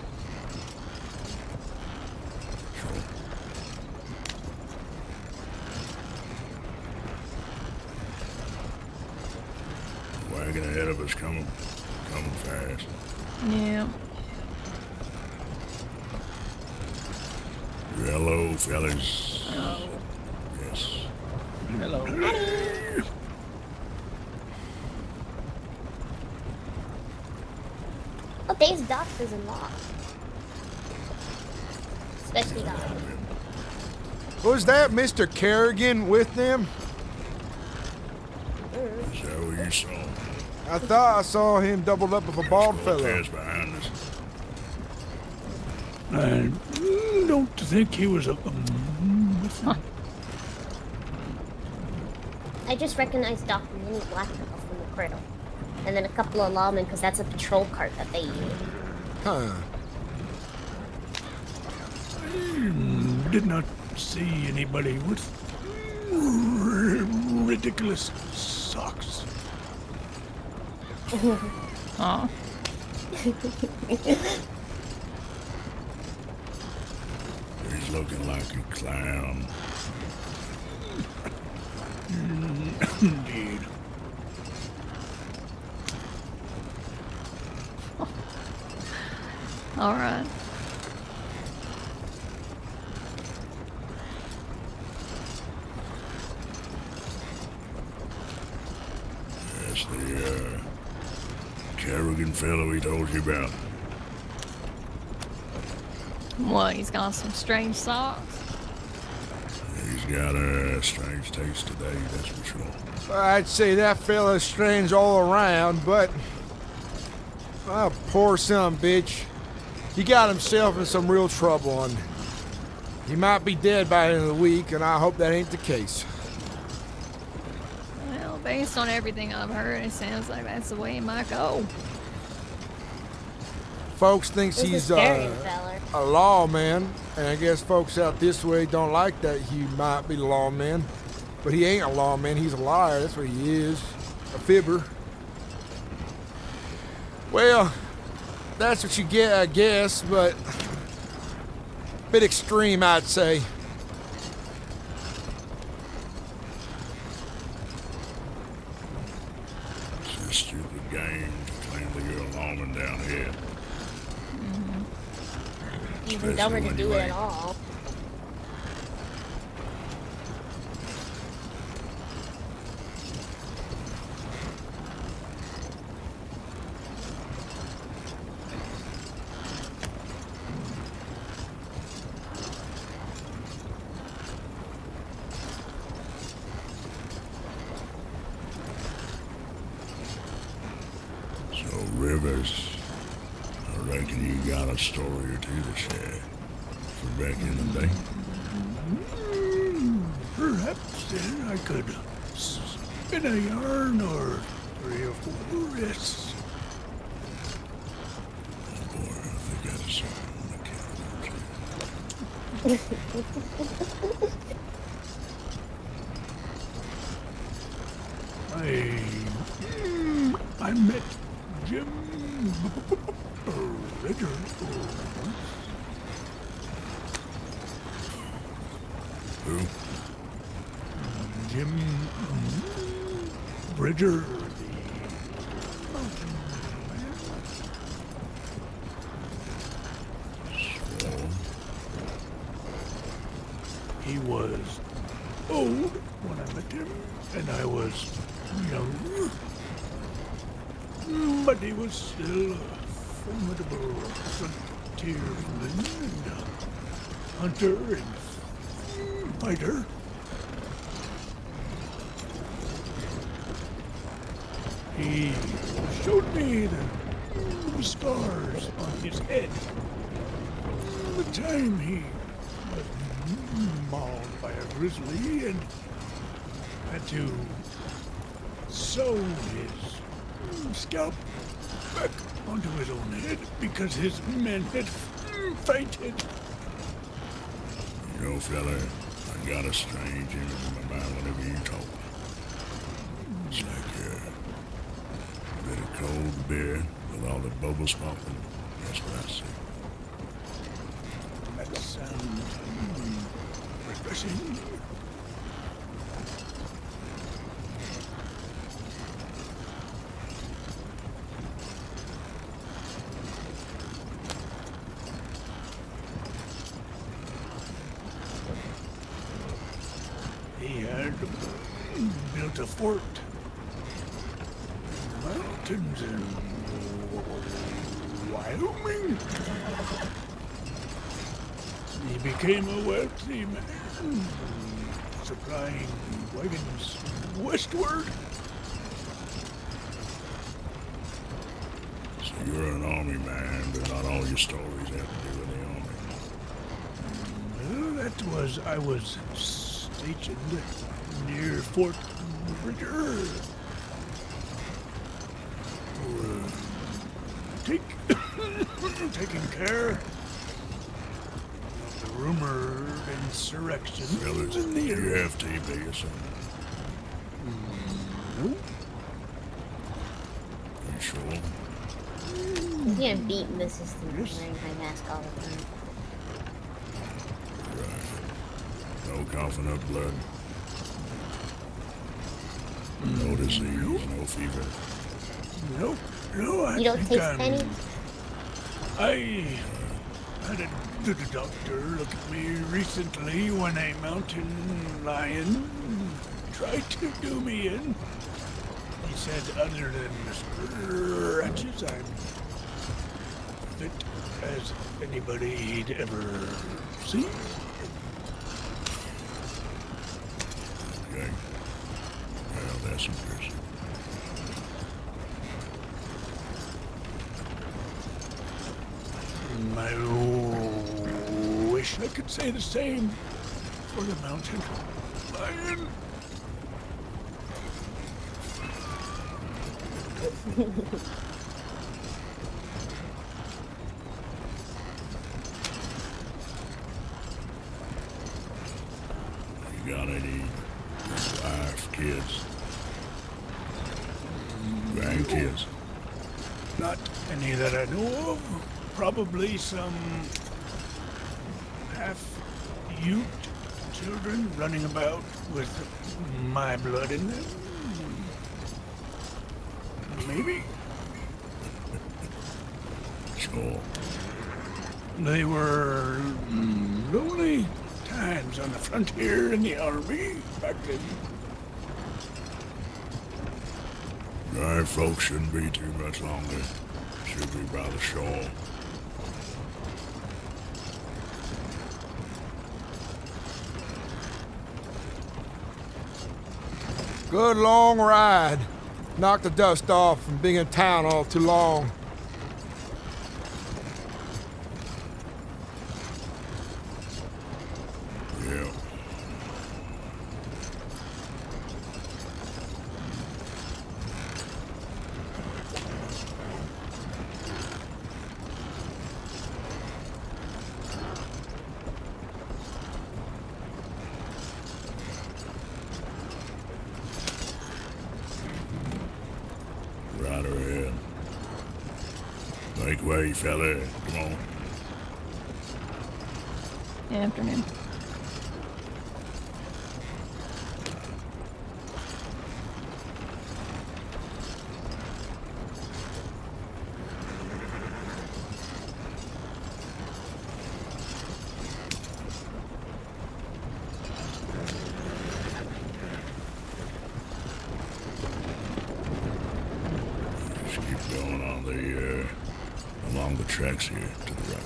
N: Wagon ahead of us coming fast.
J: Yeah.
N: Hello, fellas.
R: Hello.
N: Yes.
R: Hello.
H: Well, Dave's doctors in law. Especially doctors.
A: Was that Mr. Kerrigan with them?
N: Is that what you saw?
A: I thought I saw him doubled up with a bald fellow.
N: There's behind us.
G: I don't think he was a.
H: I just recognized Dr. Minnie Black Girl from the cradle. And then a couple of lawmen, because that's a patrol cart that they use.
A: Huh.
G: Did not see anybody with ridiculous socks.
J: Aw.
N: He's looking like a clown.
G: Indeed.
J: All right.
N: That's the Caravan fellow he told you about.
J: What, he's got some strange socks?
N: He's got a strange taste today, that's for sure.
A: I'd say that fella's strange all around, but... Oh, poor son bitch. He got himself in some real trouble, and he might be dead by the end of the week, and I hope that ain't the case.
J: Well, based on everything I've heard, it sounds like that's the way it might go.
A: Folks thinks
H: This is
A: he's
H: scary, feller.
A: a lawman, and I guess folks out this way don't like that he might be a lawman. But he ain't a lawman, he's a liar, that's what he is. A fibber. Well, that's what you get, I guess, but a bit extreme, I'd say.
N: It's a stupid game to claim that you're a lawman down here.
H: Even dumber to do it at all.
N: So, Rivers, I reckon you got a story or two to share from back in the day.
G: Perhaps then I could spin a yarn or 3 or 4 wrists.
N: Oh boy, I think I just
G: I met Jim Ritter.
N: Who?
G: Jim Bridger, he was old when I met him, and I was young. But he was still a formidable frontiersman and a hunter and fighter. He showed me the scars on his head. The time he was mauled by a grizzly and had to sew his scalp back onto his own head because his men had fainted.
N: You know, fella, I got a strange image in my mind whenever you talk. It's like a bit of cold beer with all the bubbles popping. That's what I see.
G: That sounds refreshing. He had built a fort in the mountains in Wyoming. He became a wealthy man, supplying wagons westward.
N: So you're an army man, but not all your stories have to do with the army.
G: Well, I was stationed near Fort Bridger. Taking care of the rumored insurrection
N: Fellas,
G: in the
N: do you
G: area.
N: have TV or something?
G: Nope.
N: You sure?
H: He's gonna beat the system for wearing my mask all the time.
N: No coughing up blood. No disease, no fever.
G: Nope. No, I
H: You don't
G: think
H: taste
G: I'm...
H: any?
G: I had a doctor look at me recently when a mountain lion tried to do me in. He said other than the scratches, I'm fit as anybody he'd ever seen.
N: Okay. Well, that's impressive.
G: I wish I could say the same for the mountain lion.
N: You got any wife, kids? Grandkids?
G: Not any that I know of. Probably some half-Ute children running about with my blood in them. Maybe.
N: Sure.
G: They were lonely times on the frontier in the army back then.
N: Our folks shouldn't be too much longer. Should be by the shore.
A: Good long ride. Knocked the dust off from being in town all too long.
N: Yeah. Right ahead. Make way, fella. Come on.
J: Afternoon.
N: Just keep going on the, along the tracks here to the right.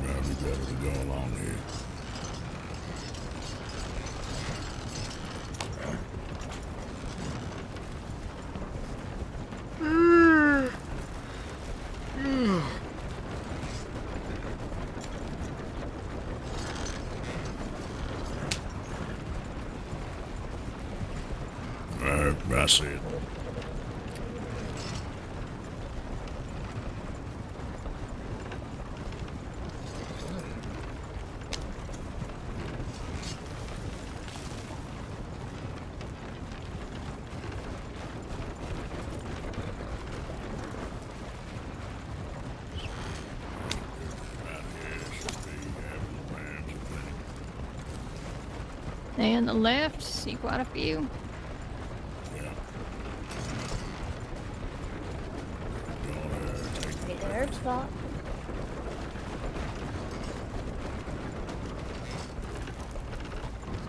N: Probably better to go along here. I see it.
J: And the left, see quite a few.
H: Pretty good herb spot.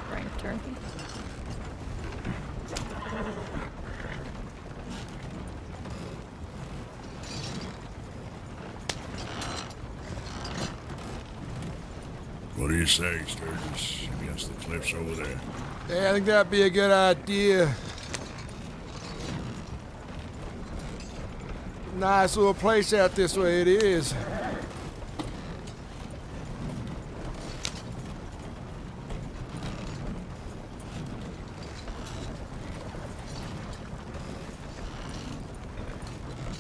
J: Spring turkey.
N: What do you say, Sturgis? Against the cliffs over there.
A: Yeah, I think that'd be a good idea. Nice little place out this way it is.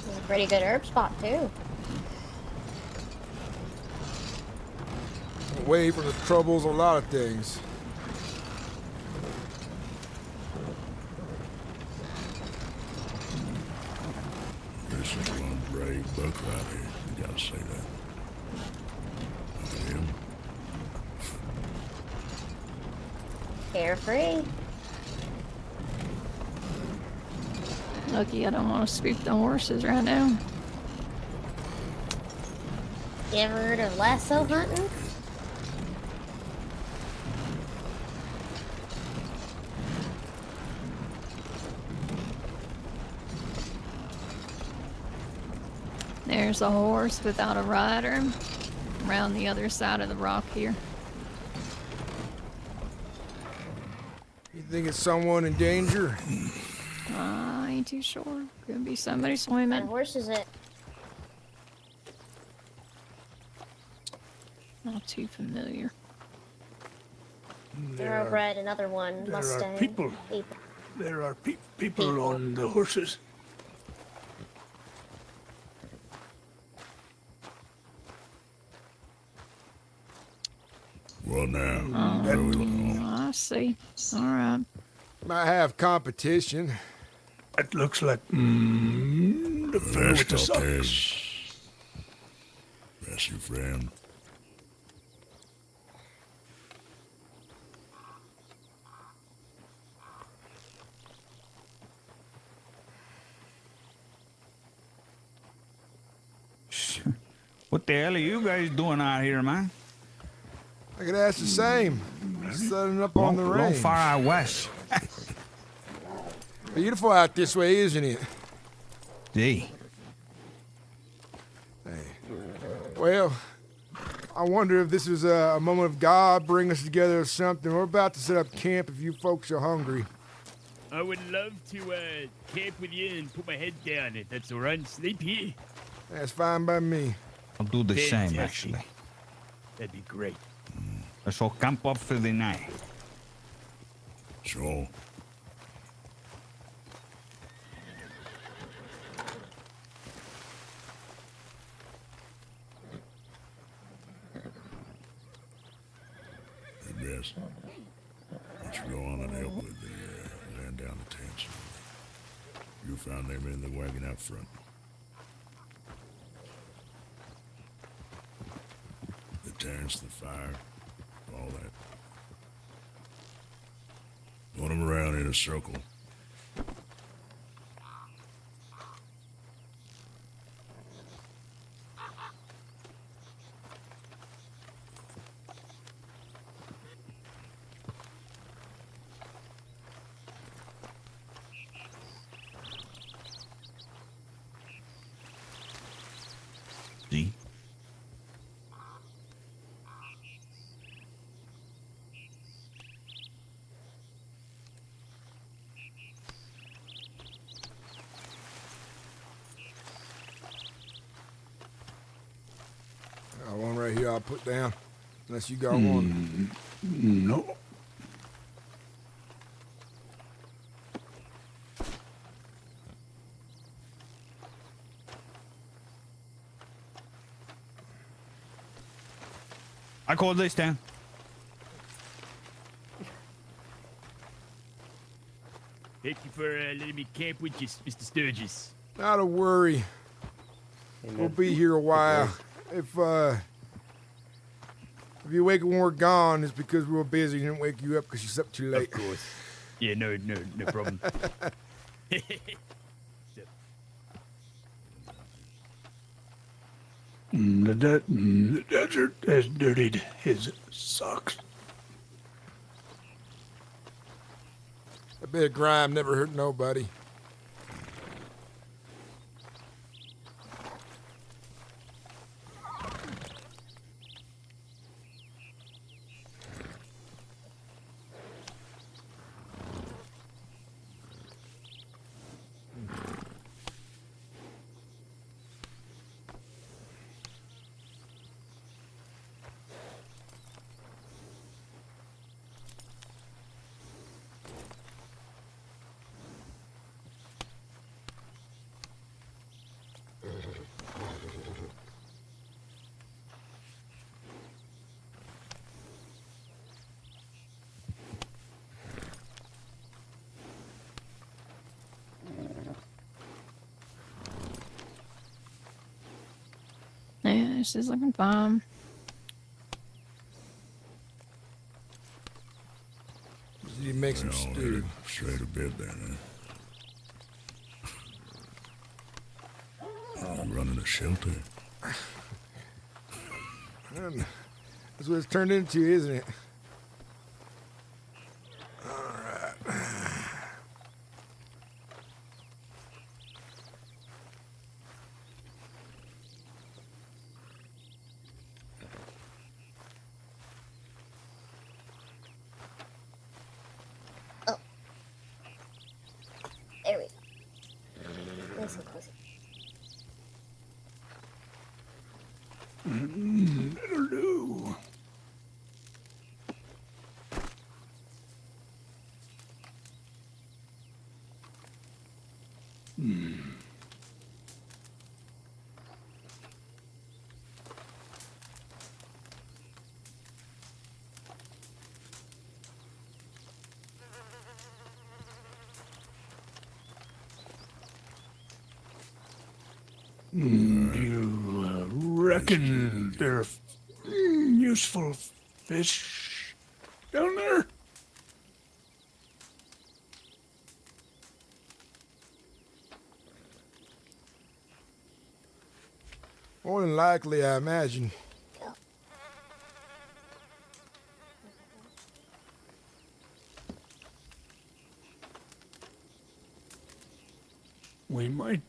H: It's a pretty good herb spot too.
A: Away from the troubles of a lot of things.
N: This is one brave buck right here. You gotta say that. Look at him.
H: Carefree.
J: Lucky I don't want to spook the horses right now.
H: You ever heard of lasso hunting?
J: There's a horse without a rider around the other side of the rock here.
A: You think it's someone in danger?
J: I ain't too sure. Could be somebody
H: What
J: swimming.
H: horse is it?
J: Not too familiar.
H: Thoroughbred, another one.
G: There
H: Mustang.
G: are people. There are people on the horses.
N: Well, now, where we going?
J: I see. All right.
A: Might have competition.
G: It looks like the fellow with the socks.
N: That's your friend.
M: What the hell are you guys doing out here, man?
A: I could ask the same. Setting up on the
M: Long
A: range.
M: far out west.
A: Beautiful out this way, isn't it?
M: Gee.
A: Well, I wonder if this is a moment of God bringing us together or something. We're about to set up camp if you folks are hungry.
L: I would love to camp with you and put my head down if that's alright. Sleep here.
A: That's fine by me.
M: I'll do the same,
L: Fantastic.
M: actually.
L: That'd be great.
M: Let's all camp up for the night.
N: Sure. Hey, Bess. Why don't you go on and help with the laying down the tents? You found them in the wagon out front. The tents, the fire, all that. Put them around in a circle.
M: See?
A: One right here I'll put down. Unless you got one.
G: No.
M: I call this then.
L: Thank you for letting me camp with you, Mr. Sturgis.
A: Not a worry. We'll be here a while. If you wake up when we're gone, it's because we were busy and didn't wake you up because you slept too late.
L: Of course. Yeah, no problem.
G: The desert has dirtied his socks.
A: A bit of grime never hurt nobody.
J: This is looking fine.
A: Just need to make some stew.
N: Headed straight to bed then, huh? Running a shelter.
A: That's what it's turned into, isn't it? Alright.
H: There we go. Nice and cozy.
G: That'll do. You reckon they're useful fish down there?
A: More than likely, I imagine.
G: We might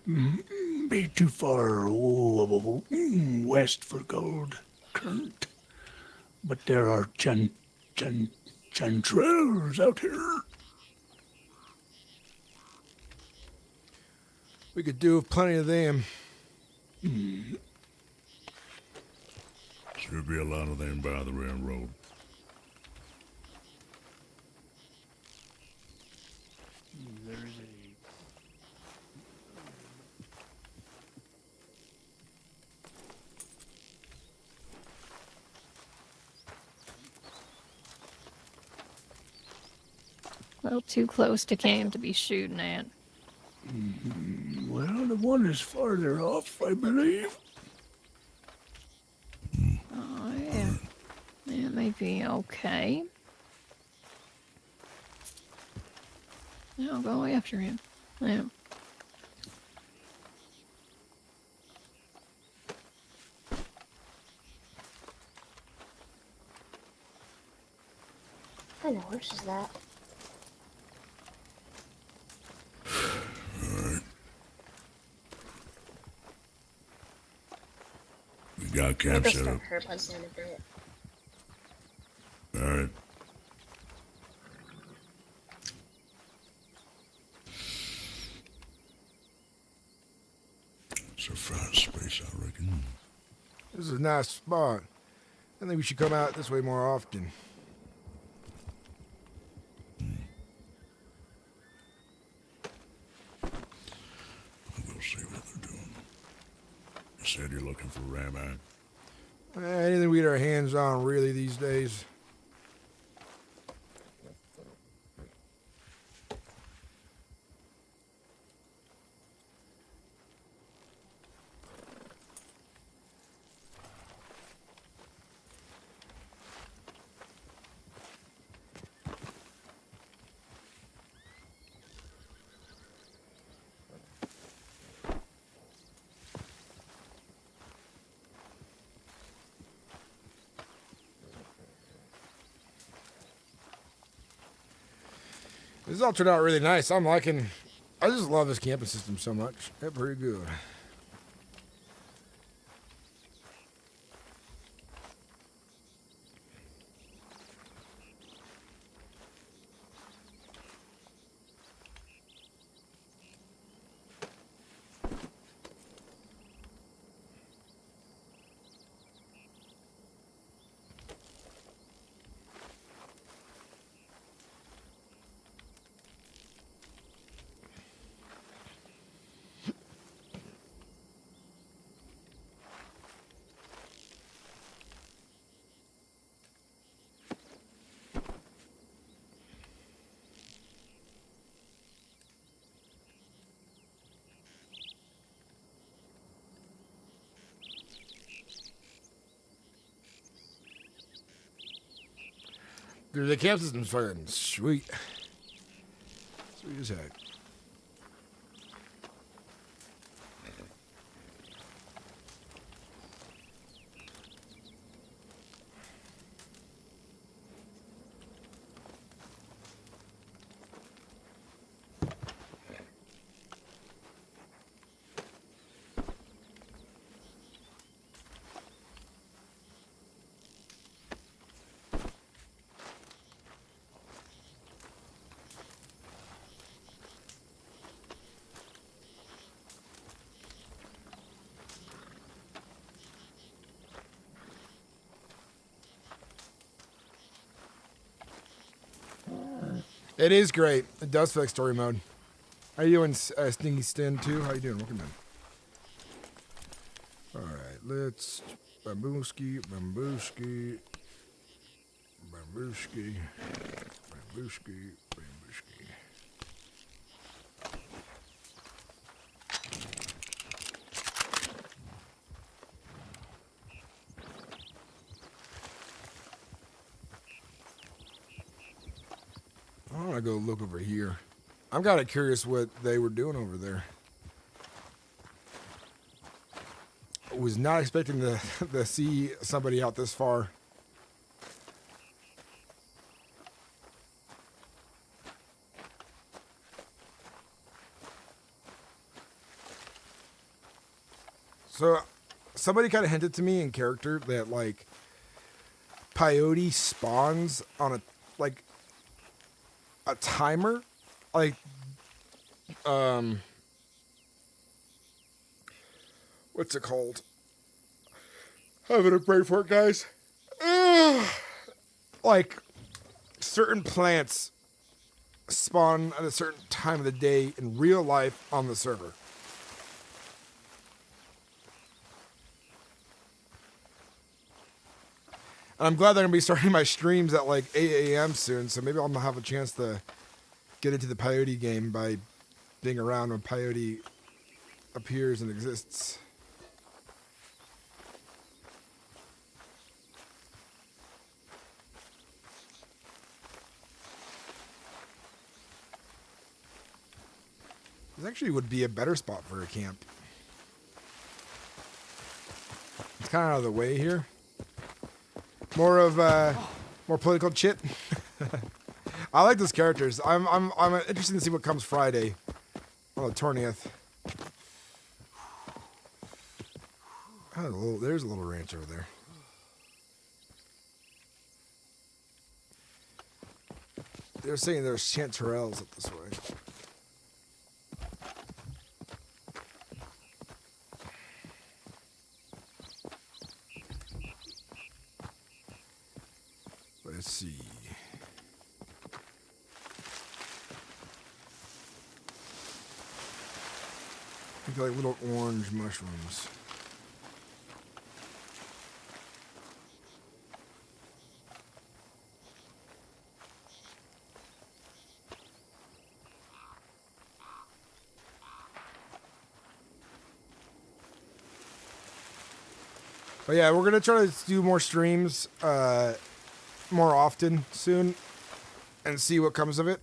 G: be too far west for gold current, but there are chanterelles out here.
A: We could do with plenty of them.
N: Should be a lot of them by the railroad.
G: There's a
J: Well, too close to camp to be shooting at.
G: well, the one is farther off, I believe.
J: Oh, yeah. That might be okay. I'll go after him. Yeah.
H: What kind of horse is that?
N: We got camp
H: Maybe
N: set
H: I'll
N: up.
H: start her buds in a bit.
N: Alright. It's a fine space, I reckon.
A: This is a nice spot. I think we should come out this way more often.
N: We'll see what they're doing. You said you're looking for Rabbi.
A: Anything we get our hands on, really, these days. This all turned out really nice. I just love this camping system so much. They're pretty good. Dude, the camp system's fucking sweet. Sweet as heck. It is great. It does feel like story mode. How you doing, Stinky Stin, too? How you doing? Welcome in. Alright, let's... Bambooski, bambooski... Bambooski... Bambooski... Bambooski... I want to go look over here. I'm kind of curious what they were doing over there. I was not expecting to see somebody out this far. So, somebody kind of hinted to me in character that, like, peyote spawns on a, like, a timer, like, what's it called? Having a brain for it, guys. Like, certain plants spawn at a certain time of the day in real life on the server. And I'm glad they're going to be starting my streams at like 8 a.m. soon, so maybe I'll have a chance to get into the peyote game by being around when peyote appears and exists. This actually would be a better spot for a camp. It's kind of out of the way here. More of more political shit. I like those characters. I'm interested to see what comes Friday on the 20th. Oh, there's a little ranch over there. They're saying there's chanterelles up this way. Let's see. I think like little orange mushrooms. But yeah, we're gonna try to do more streams more often soon and see what comes of it.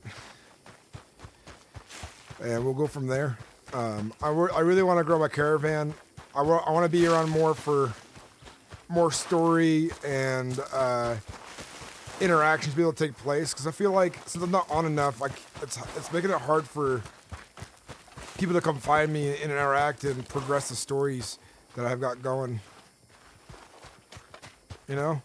A: And we'll go from there. I really want to grow my caravan. I want to be around more for more story and interactions to be able to take place, because I feel like since I'm not on enough, like it's making it hard for people to come find me and interact and progress the stories that I've got going. You know?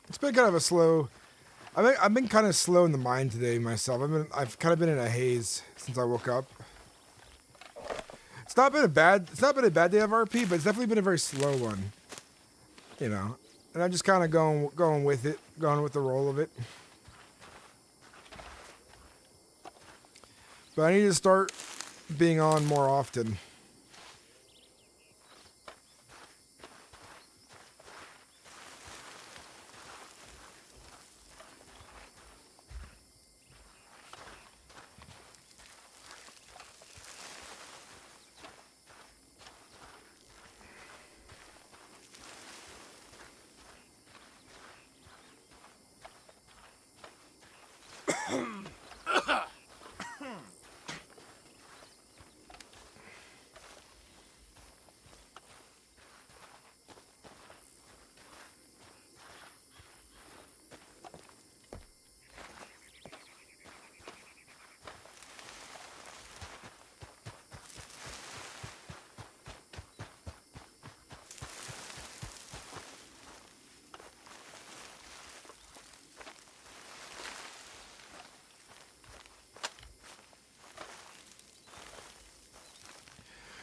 A: It's been kind of a slow
C: I've been kind of slow in the mind today myself. I've kind of been in a haze since I woke up. It's not been a bad day of RP, but it's definitely been a very slow one. You know, and I'm just kind of going with it, going with the roll of it. But I need to start being on more often.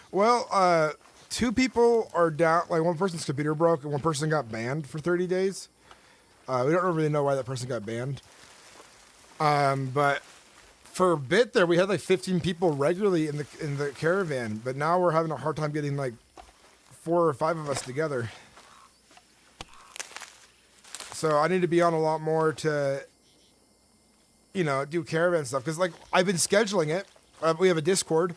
C: Well, 2 people are down. Like, one person's computer broke and one person got banned for 30 days. We don't really know why that person got banned. But for a bit there, we had like 15 people regularly in the caravan. But now we're having a hard time getting like 4 or 5 of us together. So I need to be on a lot more to, you know, do caravan stuff. Because like I've been scheduling it. We have a Discord.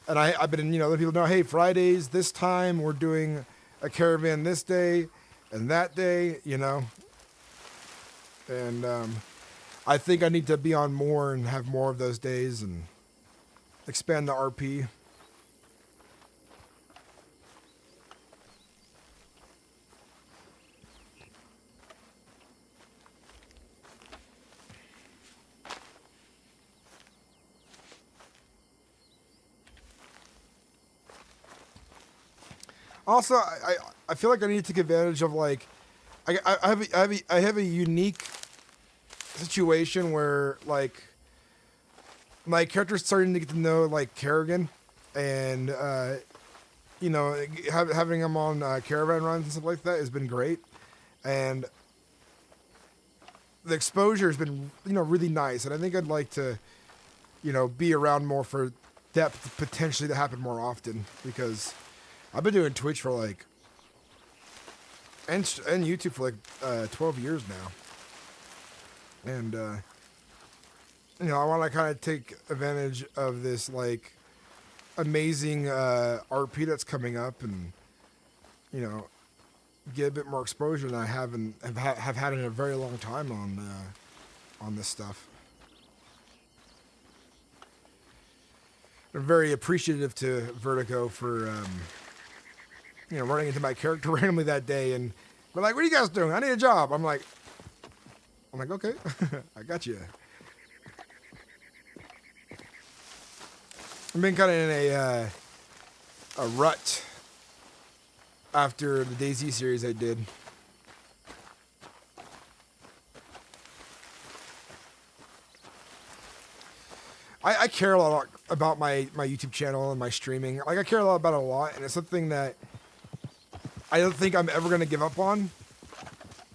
C: And I've been, you know, letting people know, hey, Fridays, this time, we're doing a caravan this day and that day, you know. And I think I need to be on more and have more of those days and expand the RP. Also, I feel like I need to take advantage of like, I have a unique situation where like my character's starting to get to know like Kerrigan, and you know, having him on caravan runs and stuff like that has been great, and the exposure has been, you know, really nice, and I think I'd like to, you know, be around more for that potentially to happen more often, because I've been doing Twitch for like, and YouTube for like 12 years now. And, you know, I want to kind of take advantage of this like amazing RP that's coming up and, you know, get a bit more exposure than I have had in a very long time on this stuff. I'm very appreciative to Vertigo for, you know, running into my character randomly that day and we're like, what are you guys doing? I need a job. I'm like, okay, I got you. I've been kind of in a rut after the DayZ series I did. I care a lot about my YouTube channel and my streaming. Like, I care a lot about it a lot, and it's something that I don't think I'm ever going to give up on.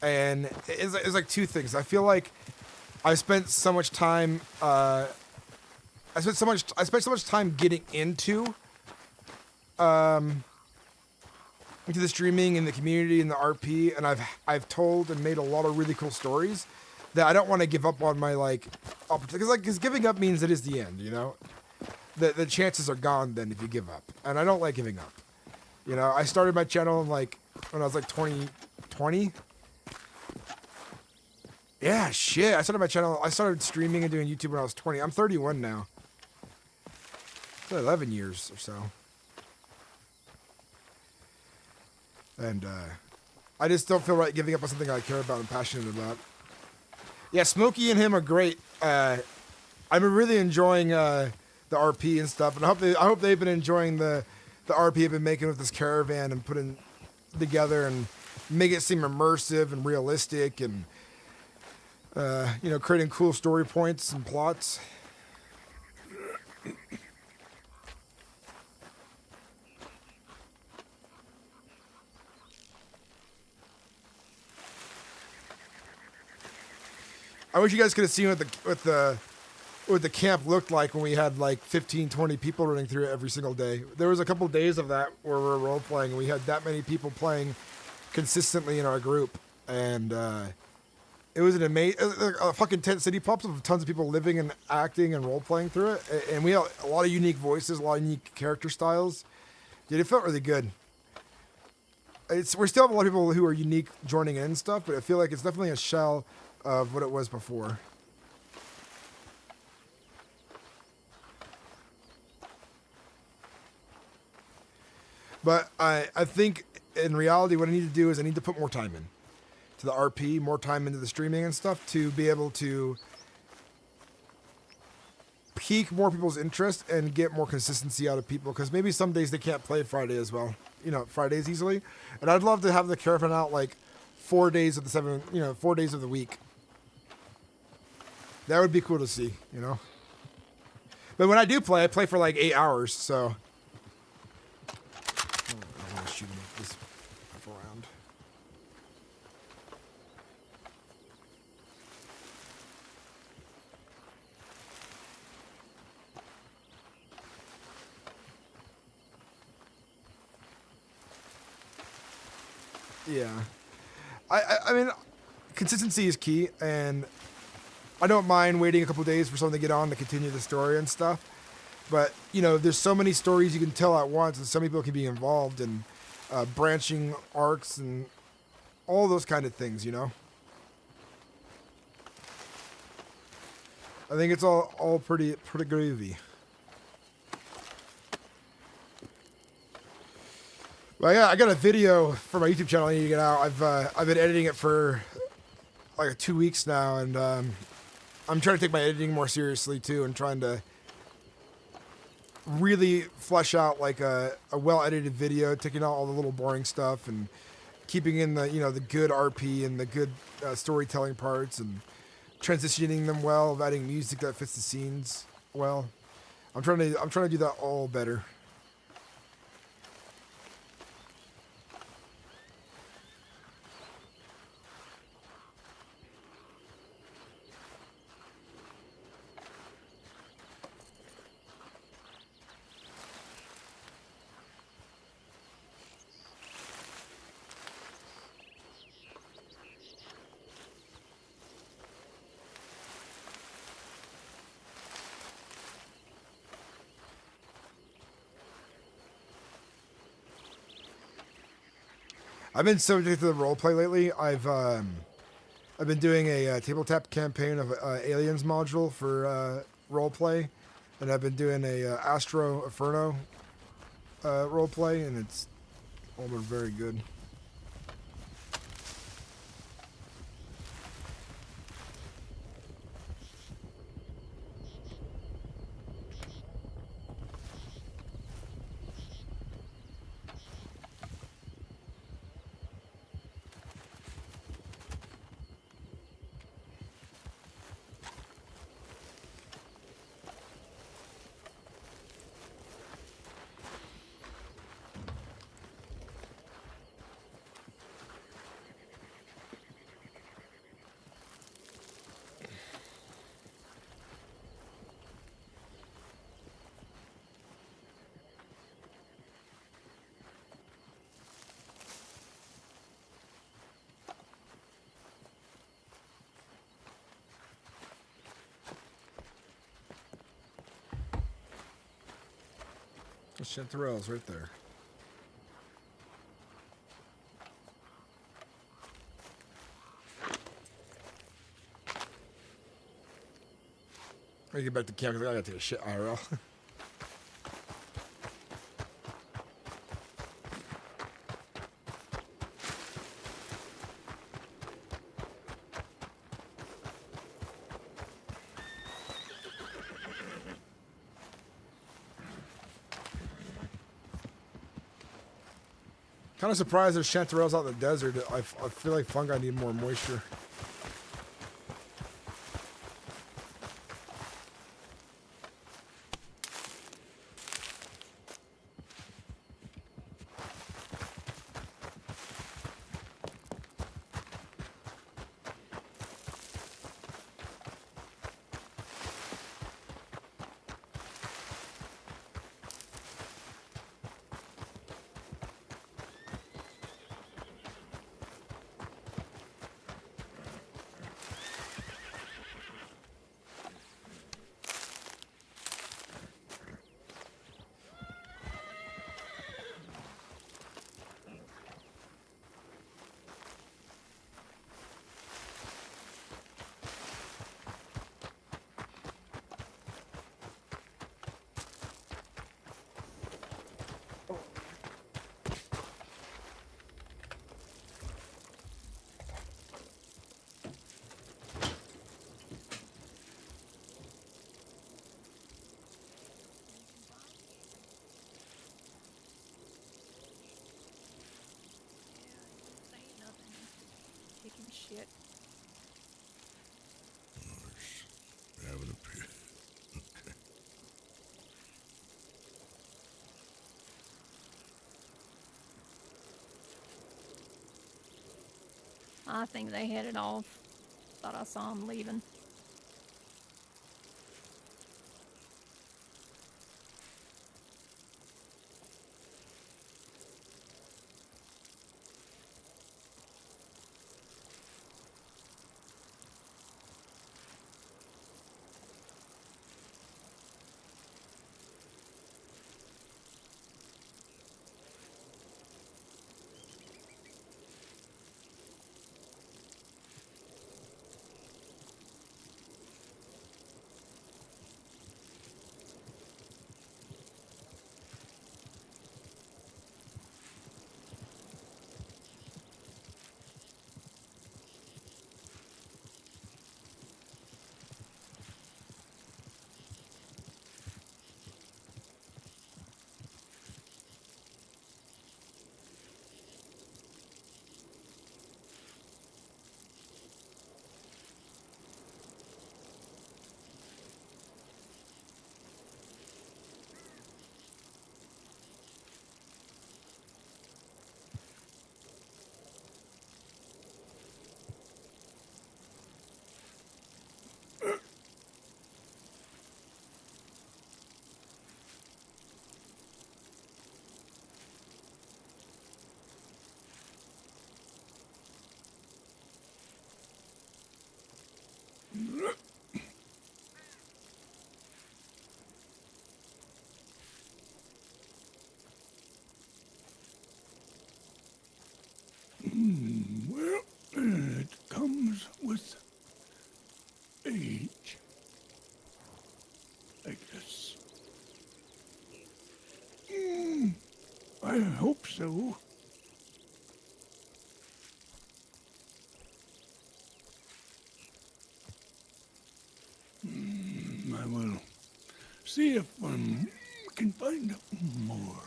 C: And it's like 2 things. I feel like I spent so much time I spent so much time getting into the streaming and the community and the RP, and I've told and made a lot of really cool stories that I don't want to give up on my like opportunity, because giving up means it is the end, you know. The chances are gone then if you give up, and I don't like giving up. You know, I started my channel like when I was like 20. Yeah, shit. I started streaming and doing YouTube when I was 20. I'm 31 now. It's 11 years or so. And I just don't feel right giving up on something I care about and passionate about. Yeah, Smokey and him are great. I'm really enjoying the RP and stuff, and I hope they've been enjoying the RP I've been making with this caravan and putting together and make it seem immersive and realistic, and You know, creating cool story points and plots. I wish you guys could have seen what the camp looked like when we had like 15, 20 people running through it every single day. There was a couple days of that where we were role playing and we had that many people playing consistently in our group, and it was an amazing, a fucking tent city pops with tons of people living and acting and role playing through it, and we had a lot of unique voices, a lot of unique character styles. Dude, it felt really good. We still have a lot of people who are unique joining in and stuff, but I feel like it's definitely a shell of what it was before. But I think in reality what I need to do is I need to put more time in to the RP, more time into the streaming and stuff to be able to pique more people's interest and get more consistency out of people, because maybe some days they can't play Friday as well, you know, Fridays easily. And I'd love to have the Caravan out like 4 days of the 7, you know, 4 days of the week. That would be cool to see, you know. But when I do play, I play for like 8 hours, so. I'm gonna shoot him with this round. Yeah. I mean, consistency is key, and I don't mind waiting a couple days for someone to get on to continue the story and stuff. But, you know, there's so many stories you can tell at once, and so many people can be involved in branching arcs and all those kind of things, you know? I think it's all pretty groovy. Well, yeah, I got a video for my YouTube channel I need to get out. I've been editing it for like 2 weeks now, and I'm trying to take my editing more seriously too, and trying to really flesh out like a well-edited video, taking out all the little boring stuff and keeping in the, you know, the good RP and the good storytelling parts, and transitioning them well, adding music that fits the scenes well. I'm trying to do that all better. I've been so addicted to the roleplay lately. I've been doing a tabletop campaign of Aliens module for roleplay, and I've been doing a Astro Inferno roleplay, and it's all been very good. The chanterelles right there. Let me get back to camp because I gotta take a shit IRL. Kind of surprised there's chanterelles out in the desert. I feel like fungi need more moisture.
J: yet.
N: Having a pit. Okay.
J: I think they headed off. Thought I saw them leaving.
G: Well, it comes with age, I guess. I hope so. I will see if I can find out more.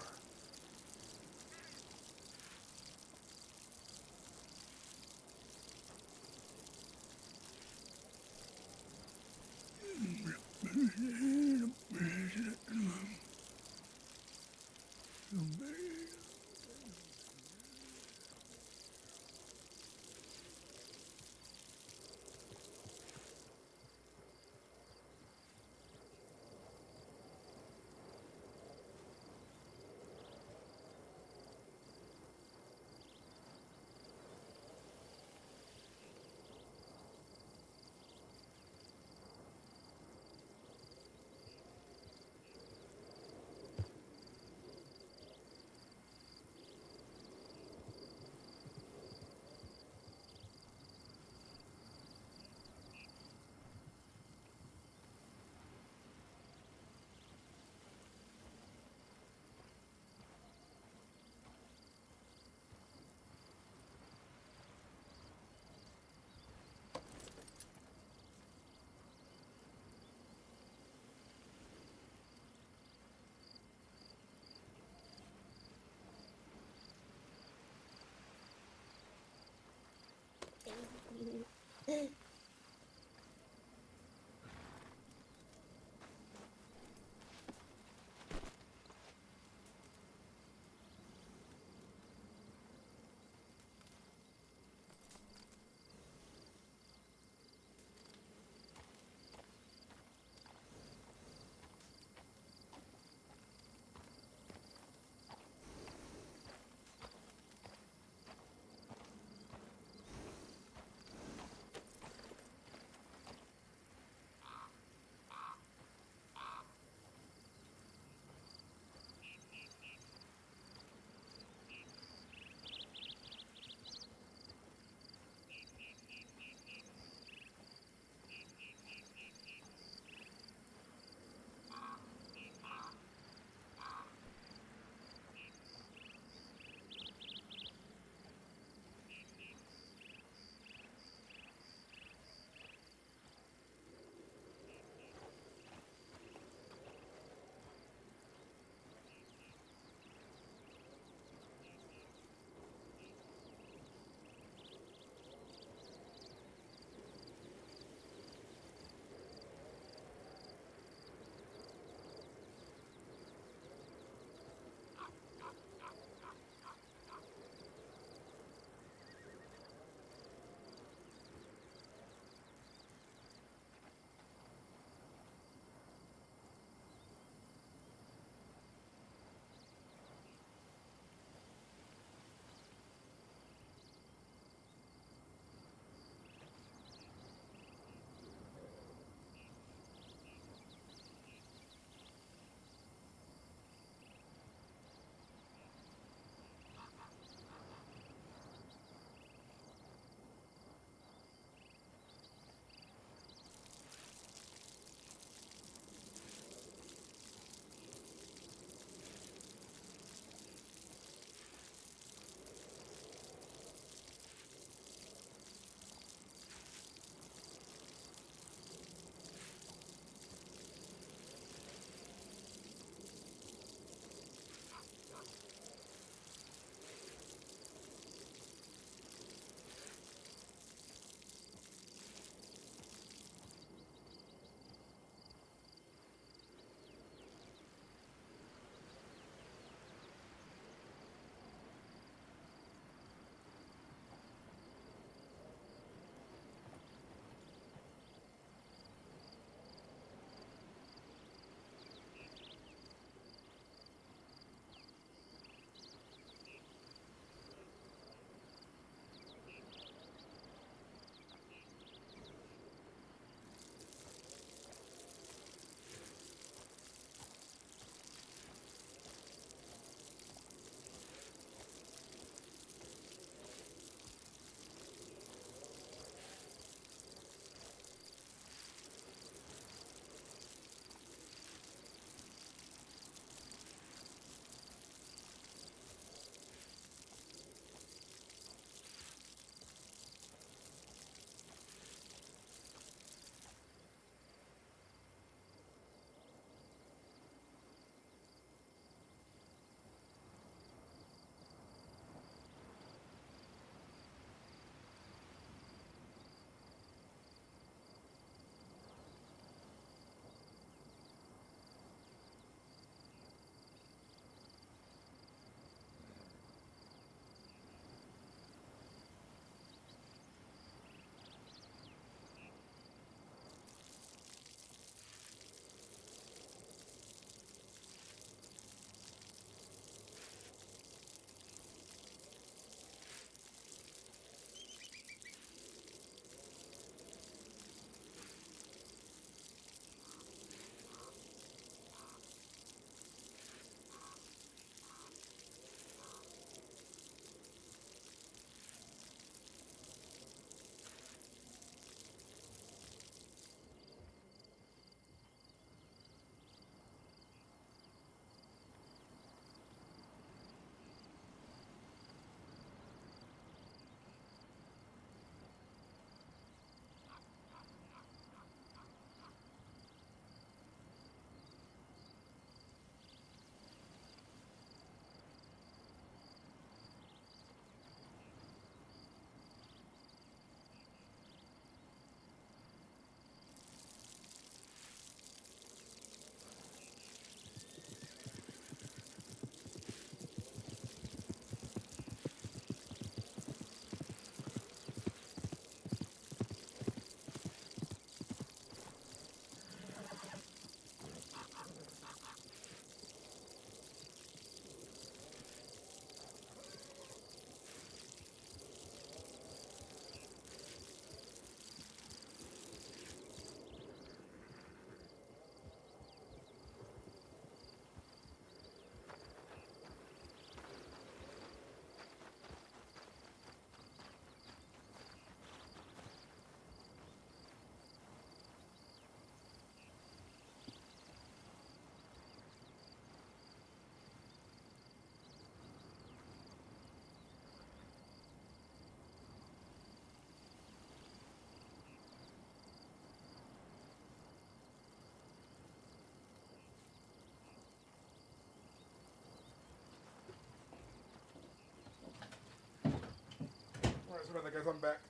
C: Alright, guys, I'm back.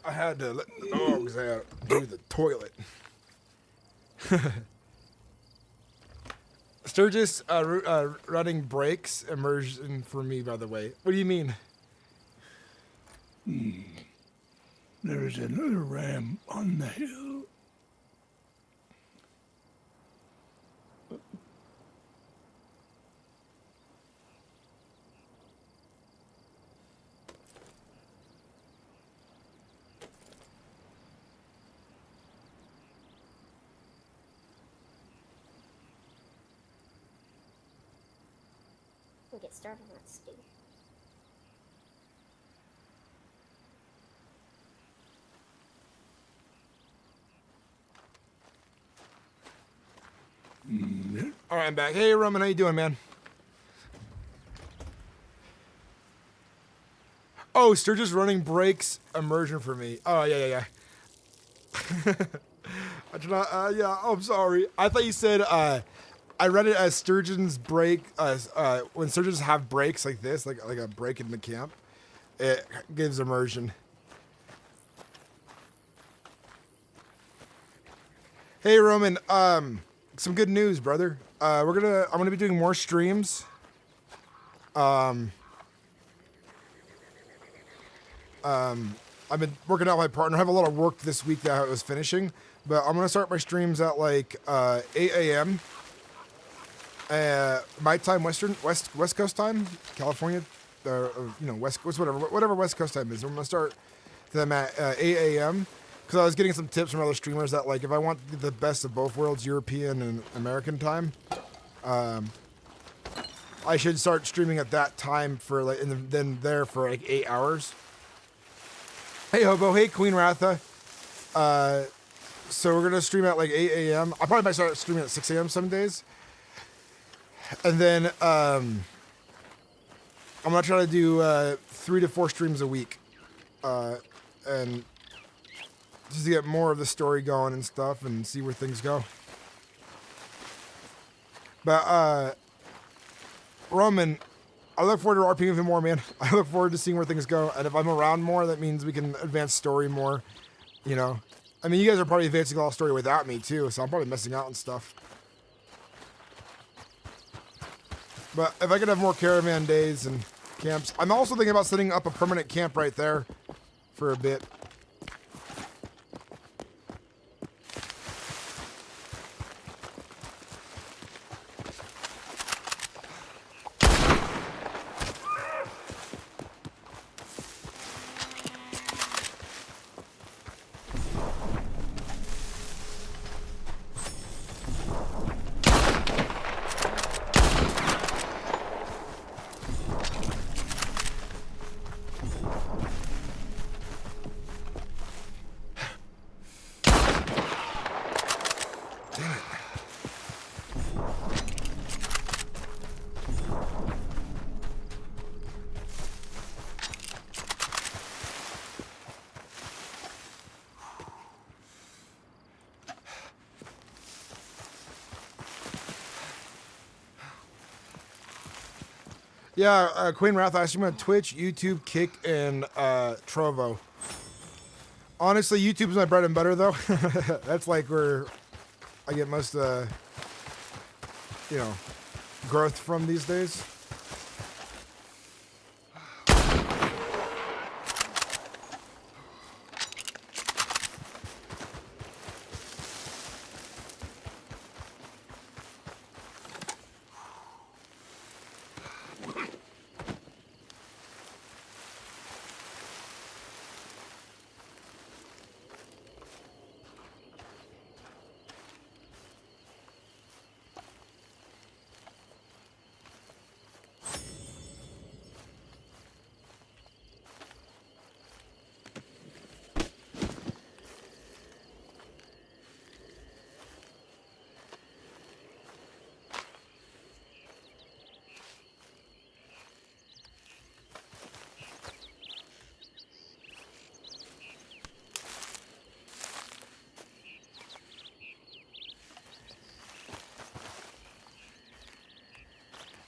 C: I had to let the dogs out to the toilet. Sturgis running brakes immersion for me, by the way. What do you mean?
G: There's another ram on the hill.
H: We'll get started on that stew.
C: All right, I'm back. Hey, Roman, how you doing, man? Oh, Sturgis running brakes immersion for me. Oh, yeah. I do not. Yeah, I'm sorry. I thought you said. I read it as Sturgeon's break. When Sturgeons have breaks like this, like a break in the camp, it gives immersion. Hey, Roman. Some good news, brother. I'm gonna be doing more streams. I've been working out with my partner. I have a lot of work this week that I was finishing, but I'm gonna start my streams at like 8 a.m. My time, West Coast time, California, West Coast, whatever West Coast time is. I'm gonna start them at 8 a.m. because I was getting some tips from other streamers that like if I want the best of both worlds, European and American time, I should start streaming at that time for like, and then there for like 8 hours. Hey Hobo, hey Queen Ratha. So we're gonna stream at like 8 a.m. I probably might start streaming at 6 a.m. some days. And then I'm gonna try to do 3 to 4 streams a week, and just to get more of the story going and stuff, and see where things go. But Roman, I look forward to RPing even more, man. I look forward to seeing where things go, and if I'm around more, that means we can advance story more. You know, I mean, you guys are probably advancing all the story without me too, so I'm probably missing out on stuff. But if I could have more caravan days and camps, I'm also thinking about setting up a permanent camp right there for a bit. Yeah, Queen Wrath, I stream on Twitch, YouTube, Kick, and Trovo. Honestly, YouTube's my bread and butter, though. That's like where I get most, growth from these days.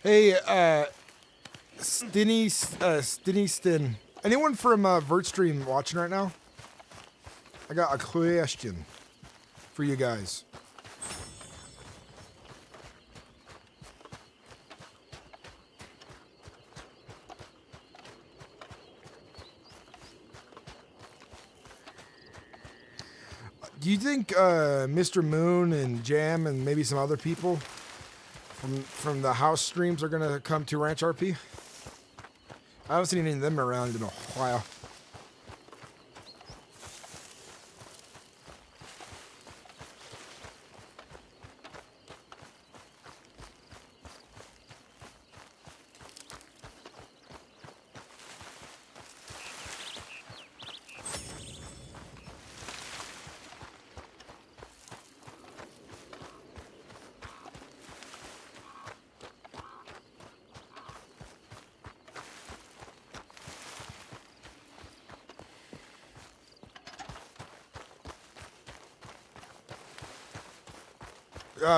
C: Hey, Stinnyston Anyone from VertStream watching right now? I got a question for you guys. Do you think Mr. Moon and Jam and maybe some other people from the house streams are gonna come to Ranch RP? I haven't seen any of them around in a while.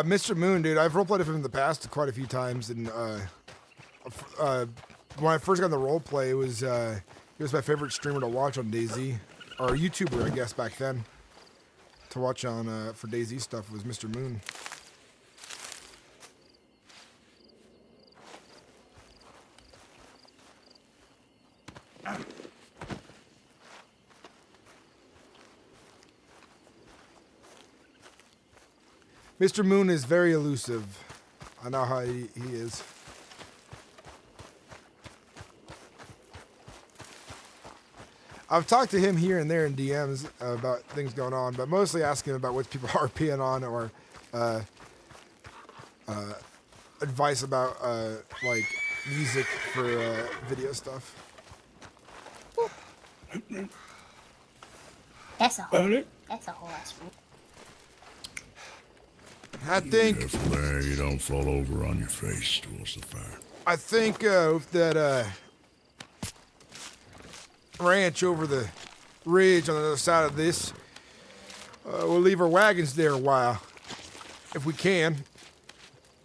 C: Mr. Moon, dude, I've roleplayed with him in the past quite a few times, and when I first got into roleplay, he was my favorite streamer to watch on DayZ, or YouTuber, I guess, back then. To watch on for DayZ stuff was Mr. Moon. Mr. Moon is very elusive. I know how he is. I've talked to him here and there in DMs about things going on, but mostly asking about what people are RPing on or advice about like music for video stuff.
H: That's a whole ass room.
C: I think.
N: Careful there, you don't fall over on your face towards the fire.
C: I think with that ranch over the ridge on the other side of this, we'll leave our wagons there a while, if we can,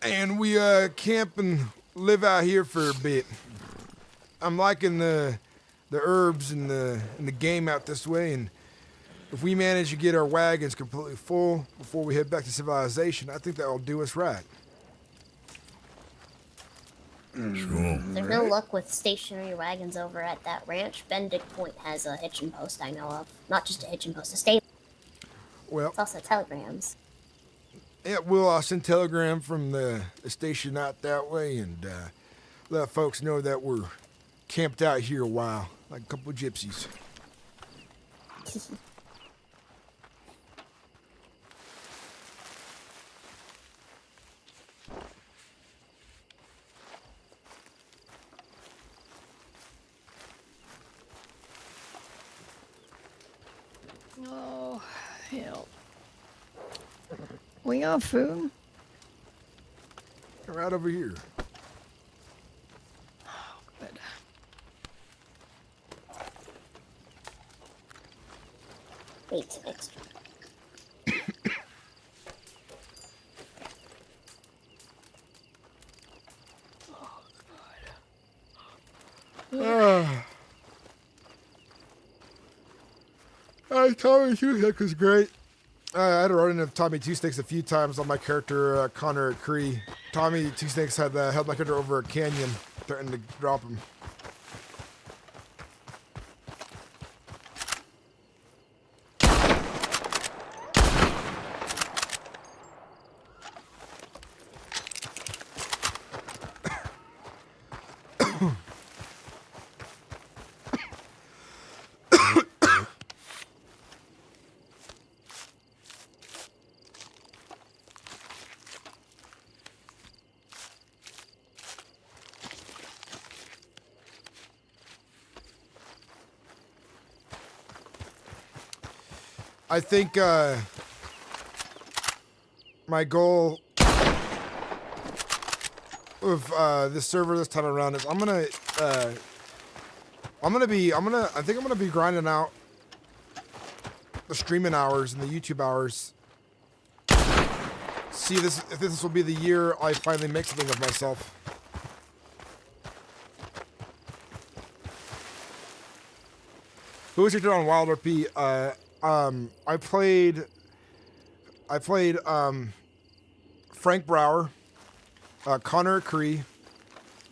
C: and we camp and live out here for a bit. I'm liking the herbs and the game out this way, and if we manage to get our wagons completely full before we head back to civilization, I think that will do us right.
N: Sure.
H: There's no luck with stationary wagons over at that ranch. Benedict Point has a hitching post I know of. Not just a hitching post, a stable.
C: Well,
H: it's also telegrams.
C: Yeah, we'll send telegram from the station out that way and let folks know that we're camped out here a while, like a couple of gypsies.
J: Oh, help. We got food?
C: Right over here.
J: Oh, good.
H: Wait, extra.
C: Tommy Two Sticks was great. I had to run into Tommy Two Sticks a few times on my character, Connor Cree. Tommy Two Sticks had held my character over a canyon, threatened to drop him. I think my goal with this server this time around is I think I'm gonna be grinding out the streaming hours and the YouTube hours. See if this will be the year I finally make something of myself. Who was your on Wild RP? I played Frank Brower, Connor Cree,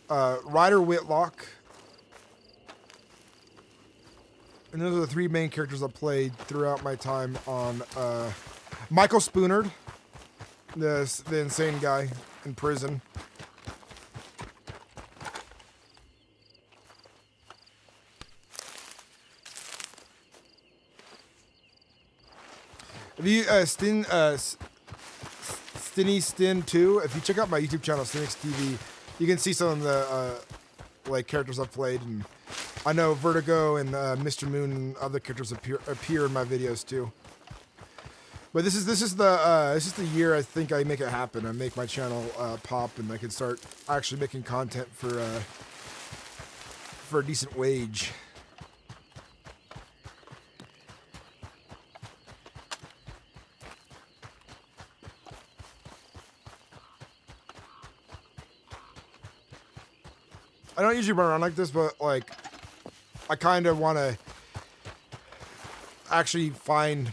C: Ryder Whitlock, and those are the three main characters I played throughout my time on Michael Spoonard, the insane guy in prison. If you Stin 2, if you check out my YouTube channel Sinnix TV, you can see some of the like characters I've played, and I know Vertigo and Mr. Moon and other characters appear in my videos too. But this is the year I think I make it happen. I make my channel pop, and I can start actually making content for a decent wage. I don't usually run around like this, but like, I kind of want to actually find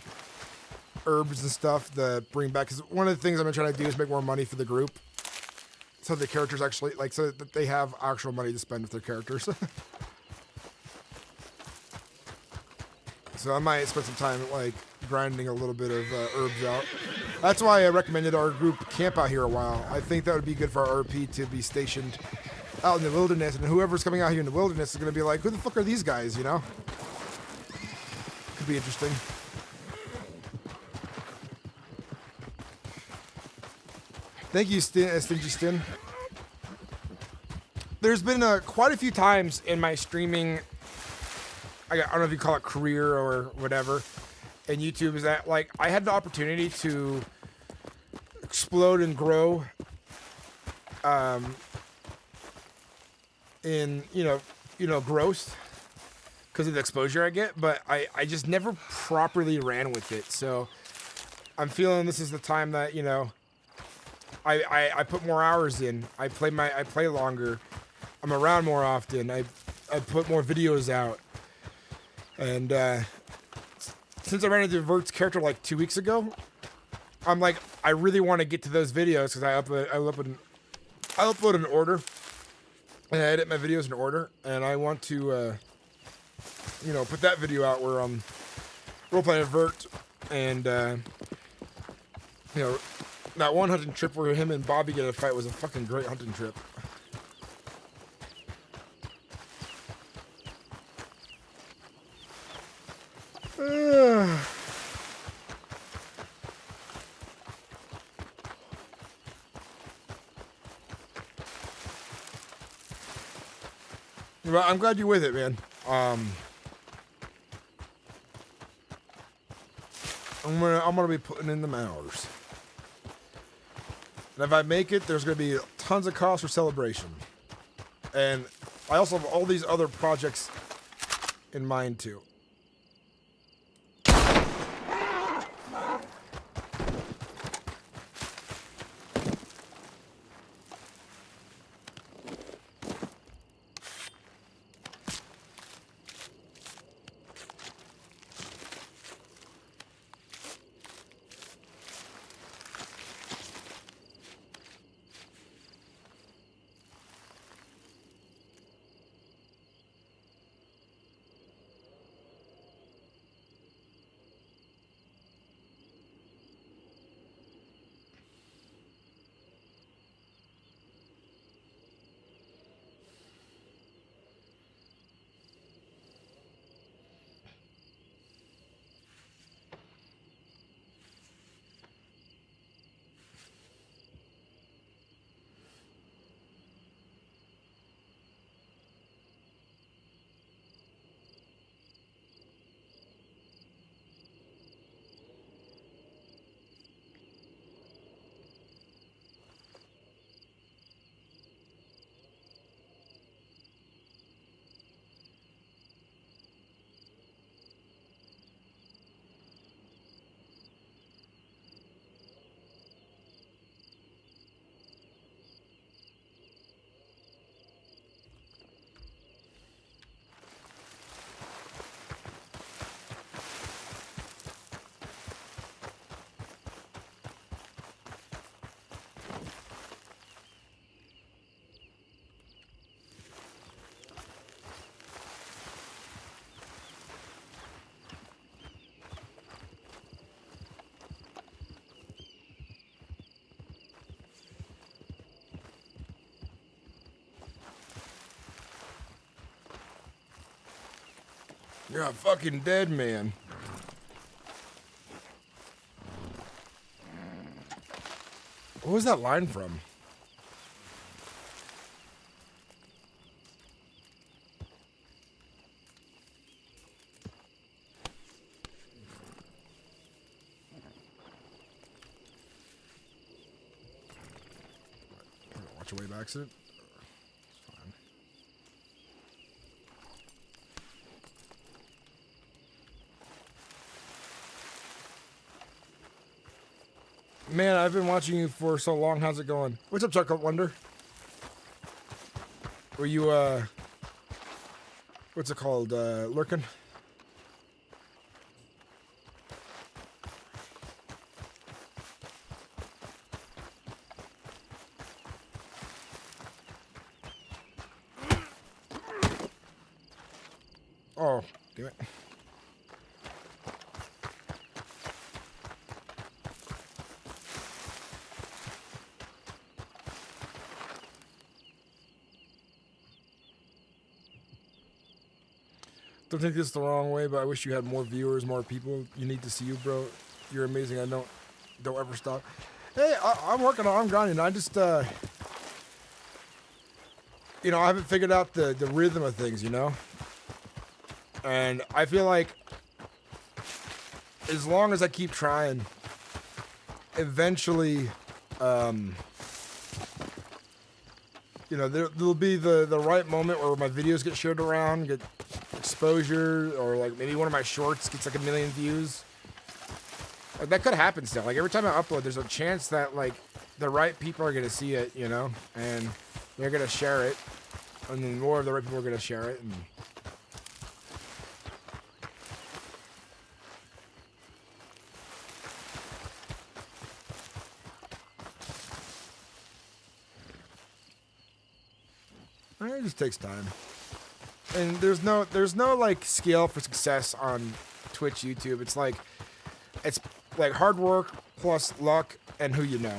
C: herbs and stuff to bring back. Because one of the things I'm trying to do is make more money for the group, so the characters actually so that they have actual money to spend with their characters. So I might spend some time like grinding a little bit of herbs out. That's why I recommended our group camp out here a while. I think that would be good for our RP to be stationed out in the wilderness, and whoever's coming out here in the wilderness is going to be like, who the fuck are these guys, you know? Could be interesting. Thank you, Stingy Stin. There's been quite a few times in my streaming, I don't know if you call it career or whatever, in YouTube, is that like I had the opportunity to explode and grow in growth because of the exposure I get, but I just never properly ran with it. So I'm feeling this is the time that I put more hours in. I play longer. I'm around more often. I put more videos out. And since I ran into Vert's character like 2 weeks ago, I'm like, I really want to get to those videos because I upload in order. And I edit my videos in order, and I want to, put that video out where I'm roleplaying Vert, and, that one hunting trip where him and Bobby get in a fight was a fucking great hunting trip. Well, I'm glad you're with it, man. I'm gonna be putting in the hours. And if I make it, there's gonna be tons of cost for celebration. And I also have all these other projects in mind too. You're a fucking dead man. What was that line from? Watch your way by accident. Fine. Man, I've been watching you for so long. How's it going? What's up, Chuck Wonder? Were you, what's it called? Lurking? Oh, damn it. Don't take this the wrong way, but I wish you had more viewers, more people. You need to see you, bro. You're amazing. I don't ever stop. Hey, I'm working on. I'm grinding. I just, you know, I haven't figured out the rhythm of things, you know. And I feel like as long as I keep trying, eventually, you know, there'll be the right moment where my videos get shared around, get exposure, or like maybe one of my shorts gets like 1 million views. Like that could happen still. Like every time I upload, there's a chance that like the right people are gonna see it, you know, and they're gonna share it, and then more of the right people are gonna share it. And it just takes time. And there's no like scale for success on Twitch, YouTube. It's like hard work plus luck and who you know.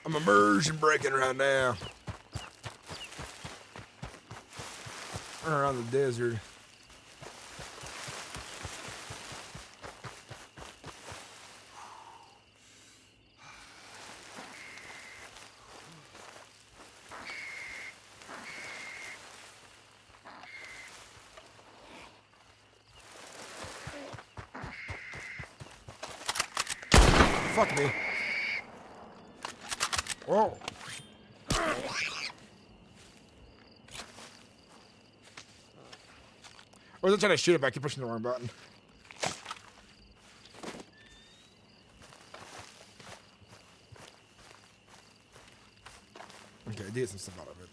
C: I'm immersion breaking right now. Around the desert. Fuck me. Whoa. I wasn't trying to shoot it, but I keep pushing the wrong button. Okay, I did some stuff out of it.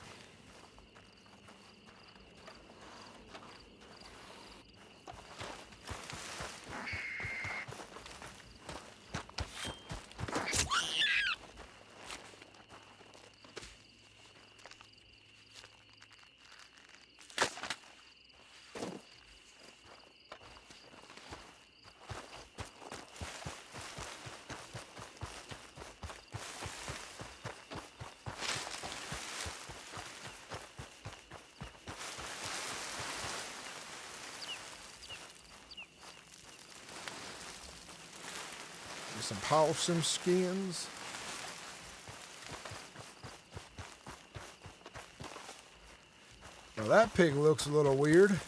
C: Some possum skins. Now that pig looks a little weird.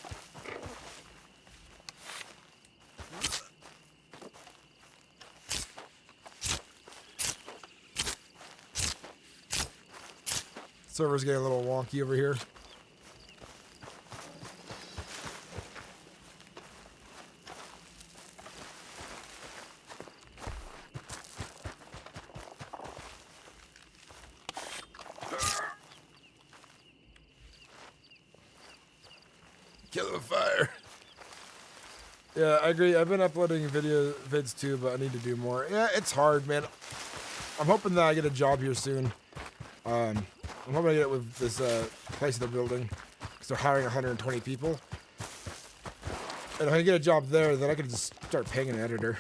C: Server's getting a little wonky over here. Kill the fire. Yeah, I agree. I've been uploading vids too, but I need to do more. Yeah, it's hard, man. I'm hoping that I get a job here soon. I'm hoping I get it with this place they're building, because they're hiring 120 people. And if I get a job there, then I can just start paying an editor.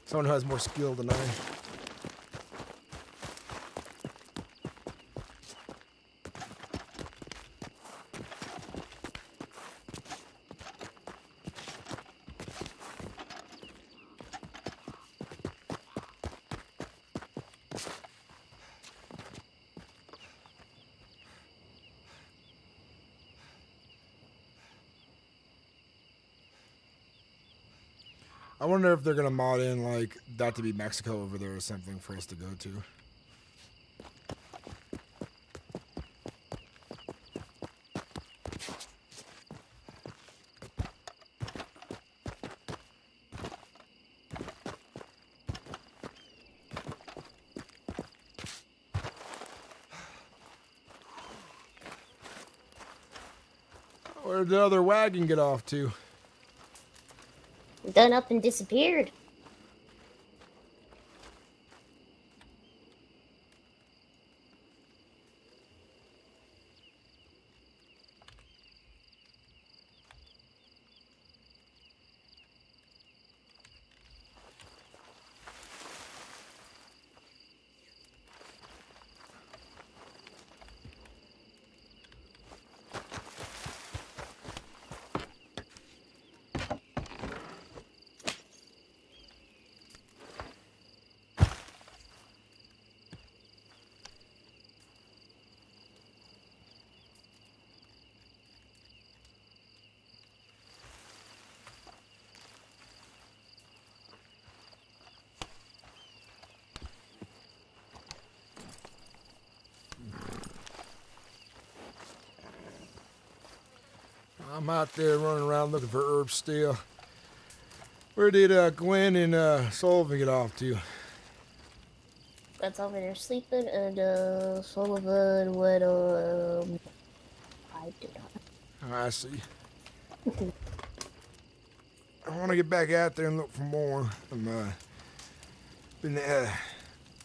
C: Someone who has more skill than I. I wonder if they're gonna mod in like that to be Mexico over there or something for us to go to. Where'd the other wagon get off to?
H: Done up and disappeared. I'm out there running around looking for herbs still. Where did Gwen and Sullivan get off to? That's over there sleeping, and Sullivan went, I do not.
C: Oh, I see. I want to get back out there and look for more. I'm been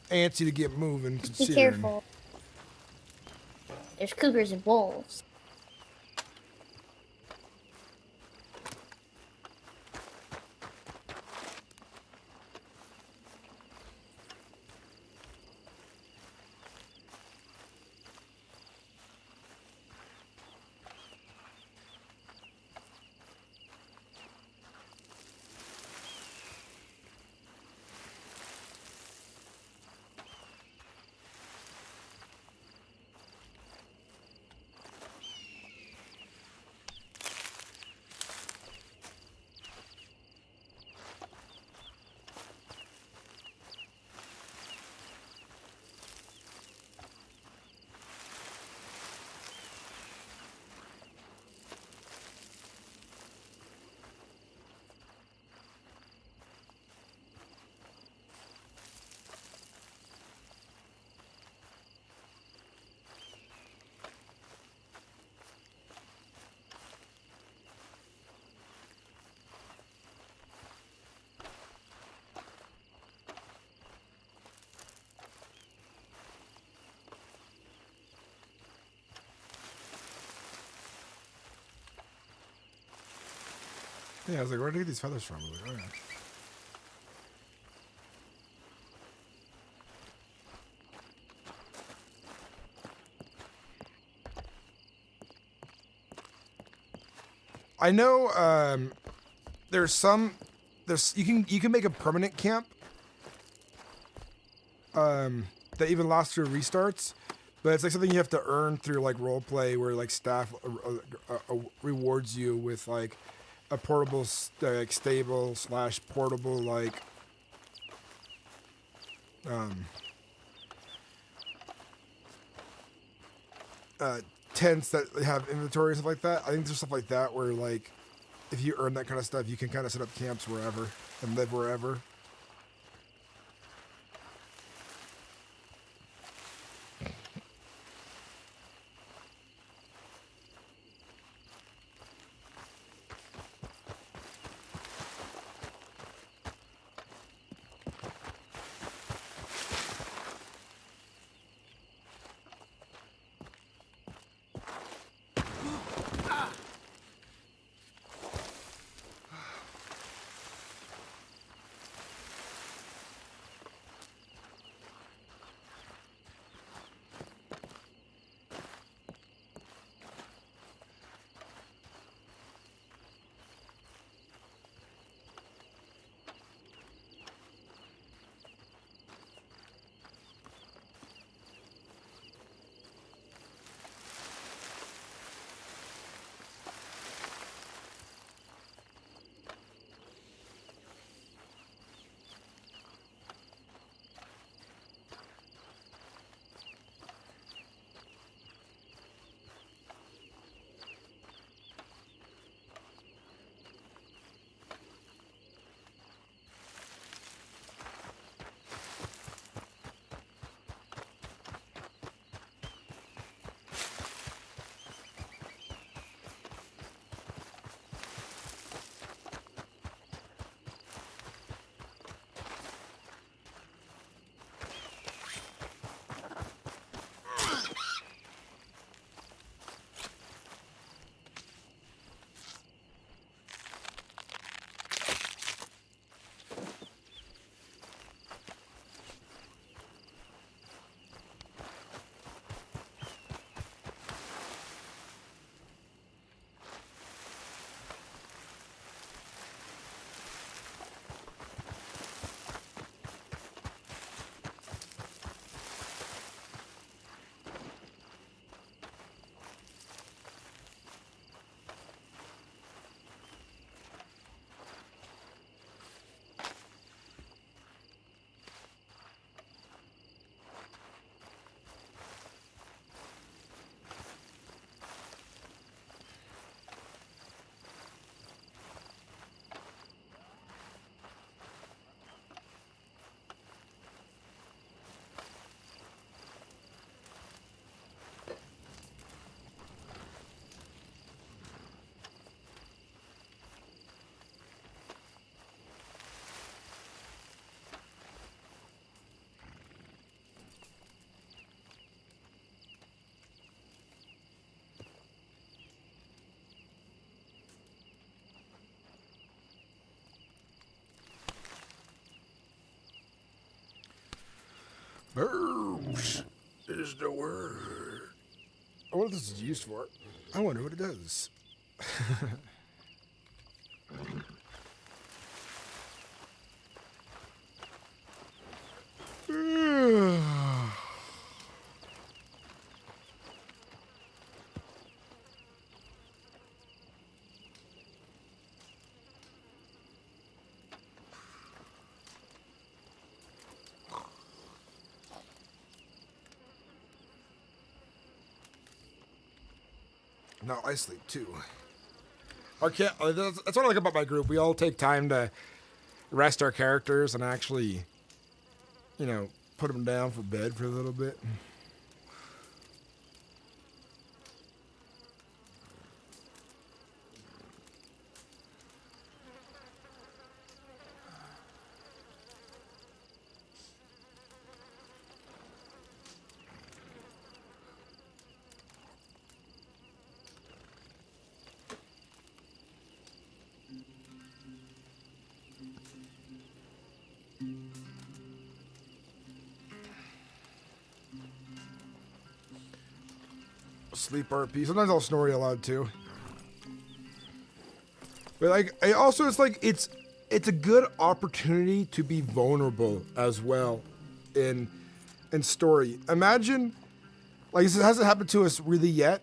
C: antsy to get moving.
H: Be careful. There's cougars and wolves.
C: Yeah, I was like, where did I get these feathers from? I was like, oh, yeah. I know there's you can make a permanent camp that even lasts through restarts, but it's like something you have to earn through like roleplay where like staff rewards you with like a portable like stable / portable like tents that have inventory and stuff like that. I think there's stuff like that where like if you earn that kind of stuff, you can kind of set up camps wherever and live wherever. Herbs is the word. I wonder what this is used for. I wonder what it does. No, I sleep too. That's what I like about my group. We all take time to rest our characters and actually, you know, put them down for bed for a little bit. Sleep RP. Sometimes I'll snore aloud too. But like, it's a good opportunity to be vulnerable as well in story. Imagine, like, this hasn't happened to us really yet.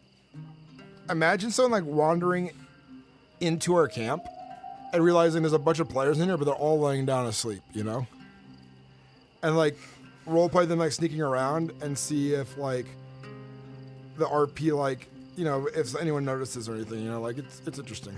C: Imagine someone like wandering into our camp and realizing there's a bunch of players in here, but they're all laying down asleep, you know? And like roleplay them like sneaking around and see if like the RP, like, you know, if anyone notices or anything, you know, like it's interesting.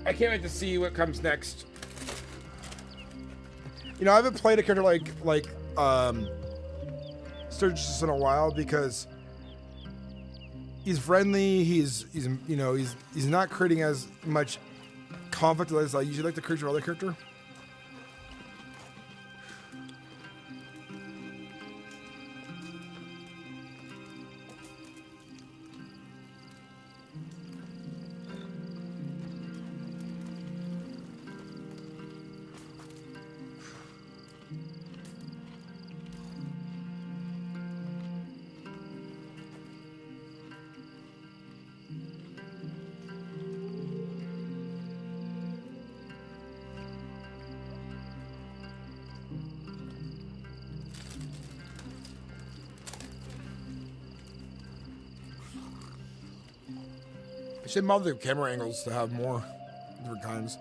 C: I can't wait to see what comes next. You know, I haven't played a character like Sturgis in a while because he's friendly. He's you know he's not creating as much conflict as I usually like to create your other character. I should mod the camera angles to have more different kinds.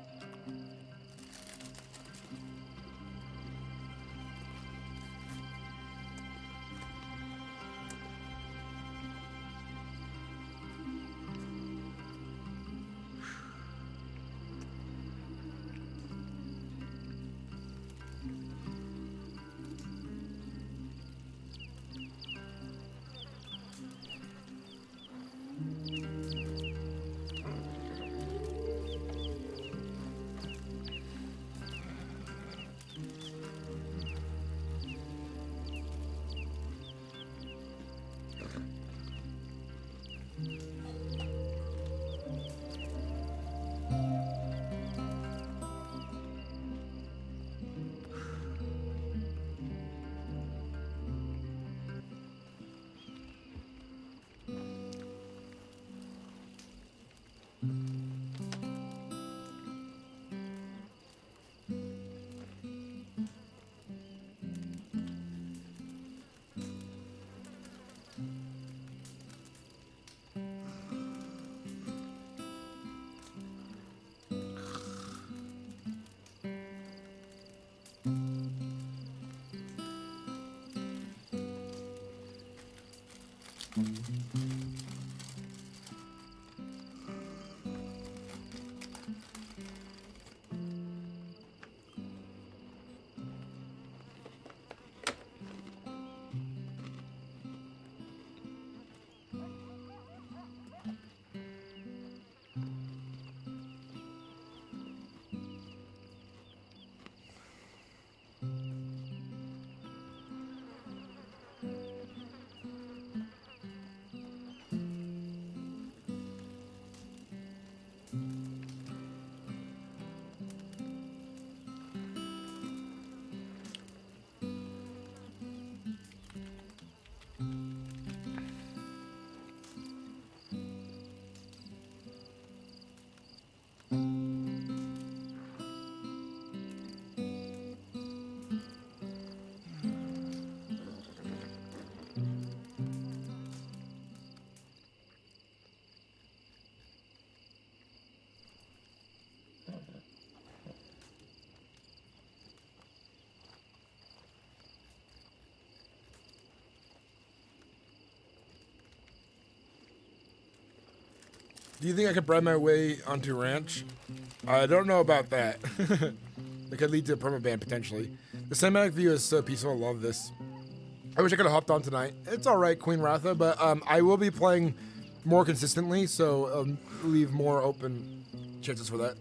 C: Do you think I could bribe my way onto ranch? I don't know about that. It could lead to a permaban potentially. The cinematic view is so peaceful. I love this. I wish I could have hopped on tonight. It's all right, Queen Ratha, but I will be playing more consistently, so leave more open chances for that.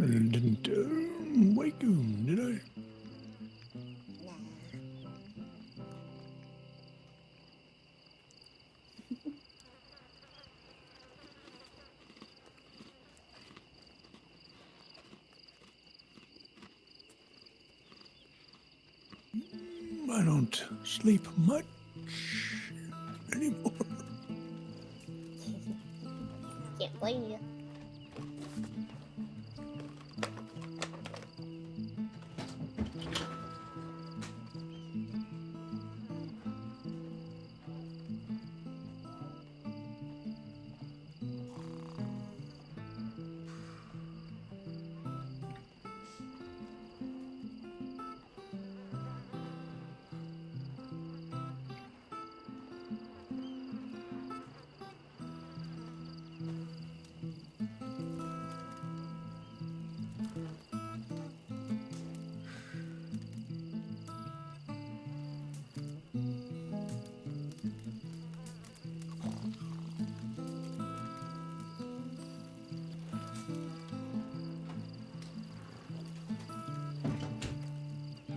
G: I didn't wake him, did I? I don't sleep much anymore.
H: Can't blame you.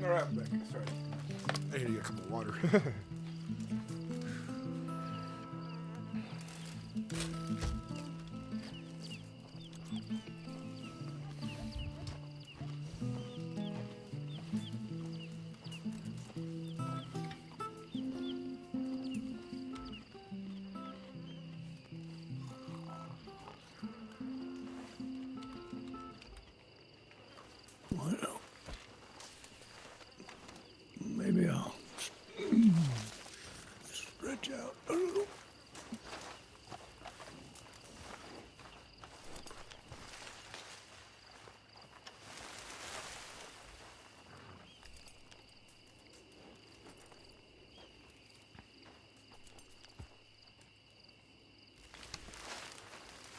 C: All right, I'm back. Sorry. I need to get a cup of water.
G: Well, maybe I'll stretch out a little.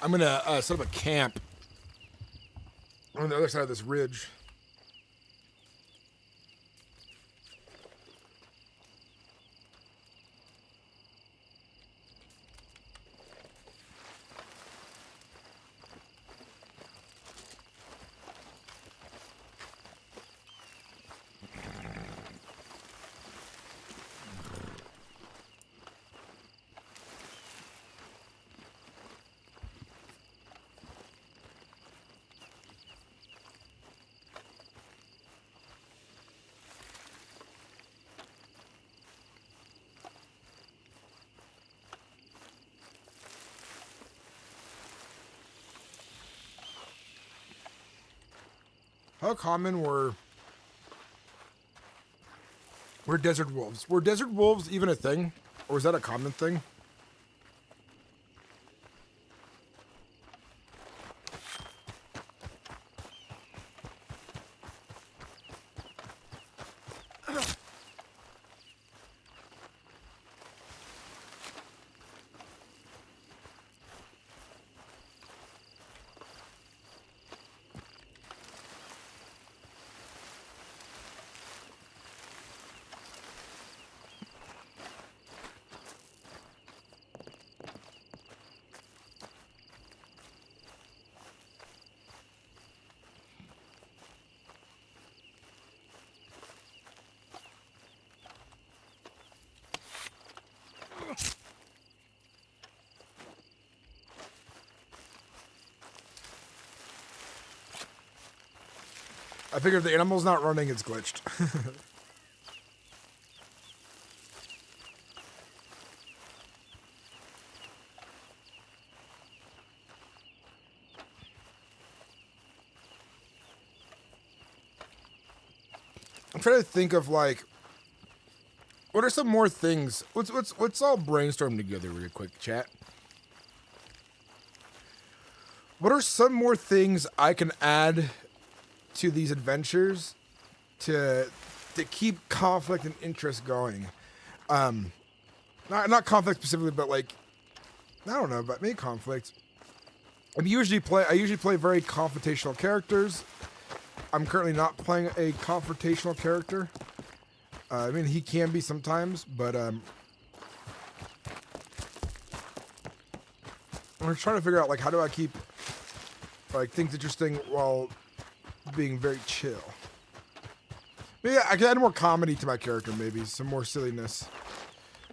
C: I'm gonna set up a camp on the other side of this ridge. How common were desert wolves? Were desert wolves even a thing? Or was that a common thing? I figure if the animal's not running, it's glitched. I'm trying to think of like, what are some more things? Let's all brainstorm together real quick, chat. What are some more things I can add to these adventures to keep conflict and interest going? Not conflict specifically, but like, I don't know, but maybe conflict. I usually play very confrontational characters. I'm currently not playing a confrontational character. I mean, he can be sometimes, but we're trying to figure out like how do I keep like things interesting while being very chill. Maybe I can add more comedy to my character, maybe some more silliness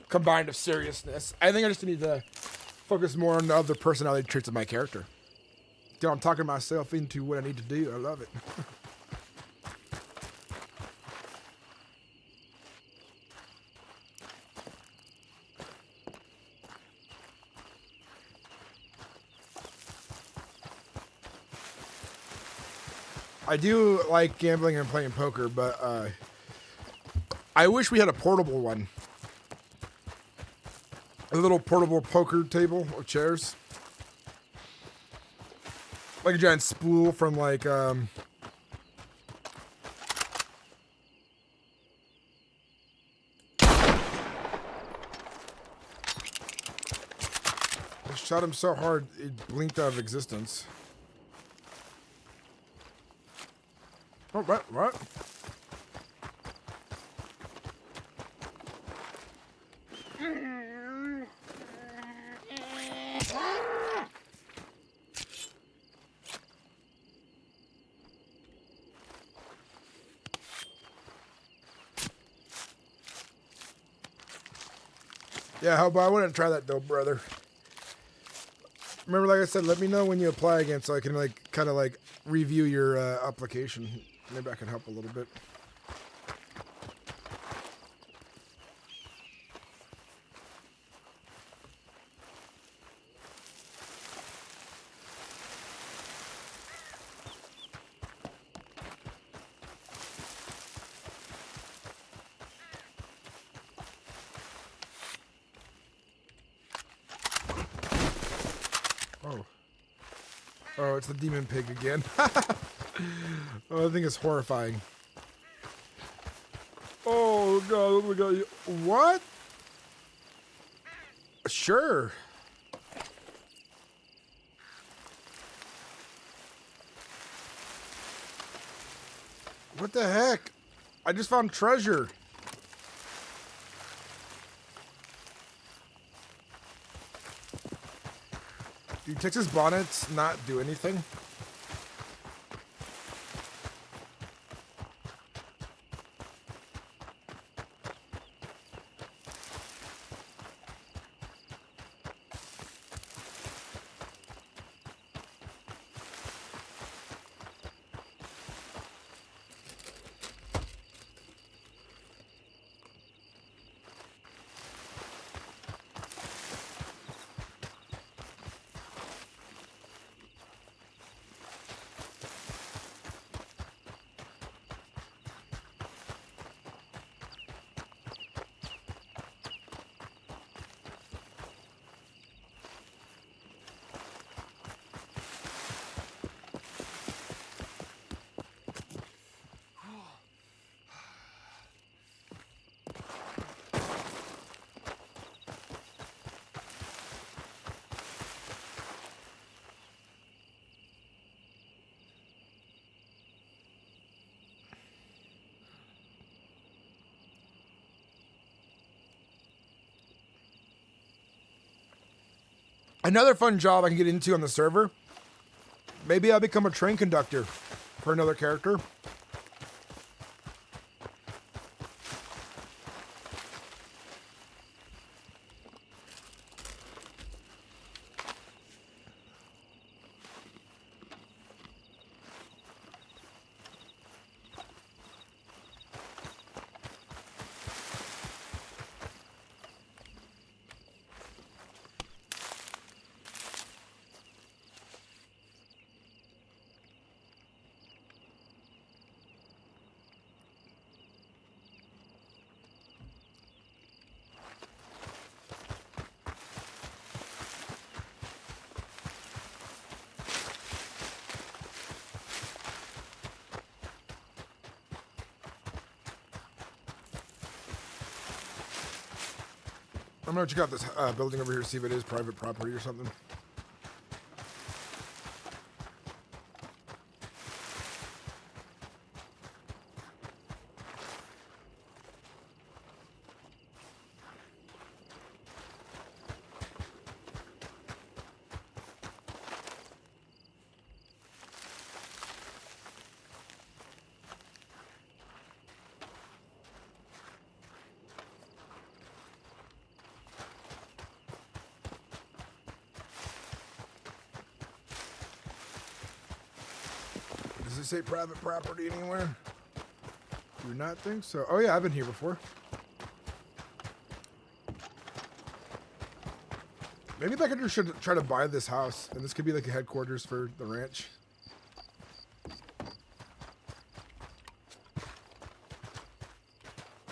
C: combined with seriousness. I think I just need to focus more on the other personality traits of my character. Dude, I'm talking myself into what I need to do. I love it. I do like gambling and playing poker, but I wish we had a portable one. A little portable poker table with chairs. Like a giant spool from like I shot him so hard it blinked out of existence. Oh, what? Yeah, how about I wouldn't try that though, brother. Remember, like I said, let me know when you apply again so I can like kind of like review your application. Maybe I can help a little bit. Oh, it's the demon pig again. Oh, I think it's horrifying. Oh god, oh my god. What? Sure. What the heck? I just found treasure. Do Texas bonnets not do anything? Another fun job I can get into on the server. Maybe I'll become a train conductor for another character. I'm gonna check out this building over here, see if it is private property or something. Does it say private property anywhere? Do not think so. Oh yeah, I've been here before. Maybe I could should try to buy this house, and this could be like a headquarters for the ranch.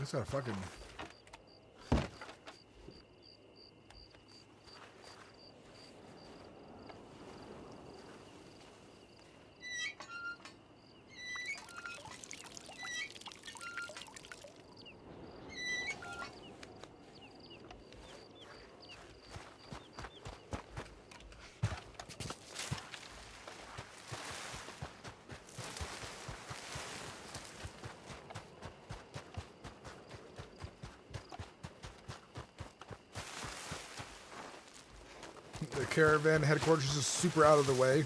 C: It's got a fucking... The Caravan headquarters is super out of the way.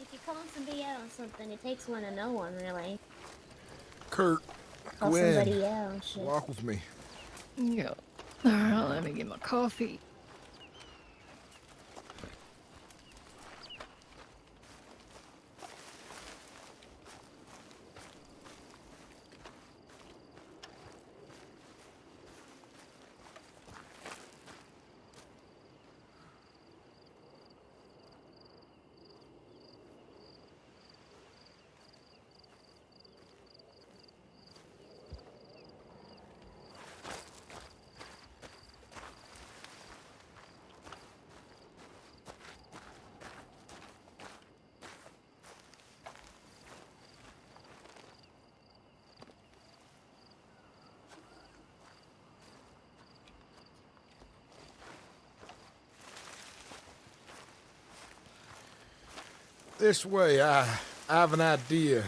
H: If you call somebody out on something, it takes one to know one, really.
C: Kurt,
H: Call
C: Gwen,
H: somebody out. Shit.
C: walk with me.
J: Yeah. Alright, let me get my coffee.
A: This way, I have an idea.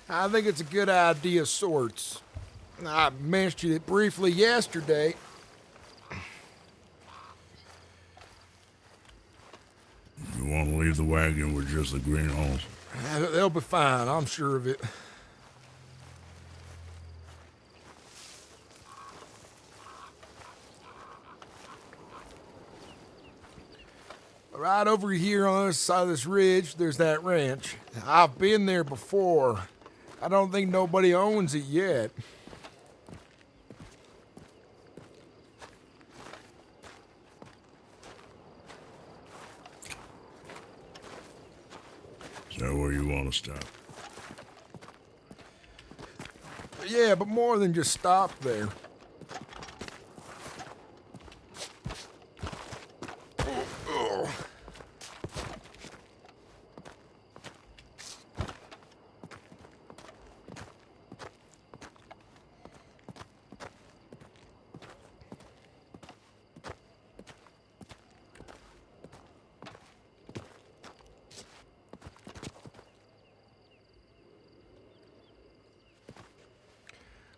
A: I think it's a good idea of sorts. I mentioned it briefly yesterday.
N: You want to leave the wagon with just the greenhorns?
A: They'll be fine, I'm sure of it. Right over here on this side of this ridge, there's that ranch. I've been there before. I don't think nobody owns it yet.
N: Is that where you want to stop?
A: Yeah, but more than just stop there.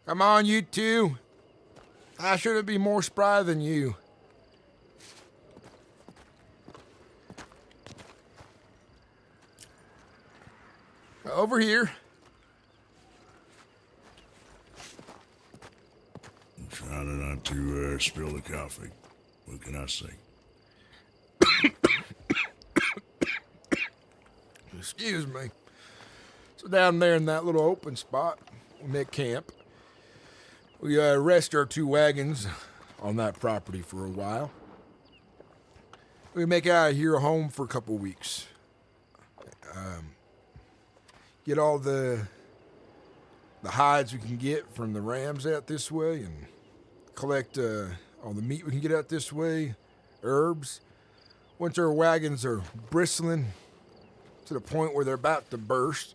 A: Come on, you two. I shouldn't be more spry than you. Over here.
N: I'm trying not to spill the coffee. What can I say?
A: Excuse me. So down there in that little open spot, we make camp. We rest our 2 wagons on that property for a while. We make out of here a home for a couple weeks. Get all the hides we can get from the rams out this way, and collect all the meat we can get out this way, herbs. Once our wagons are bristling to the point where they're about to burst,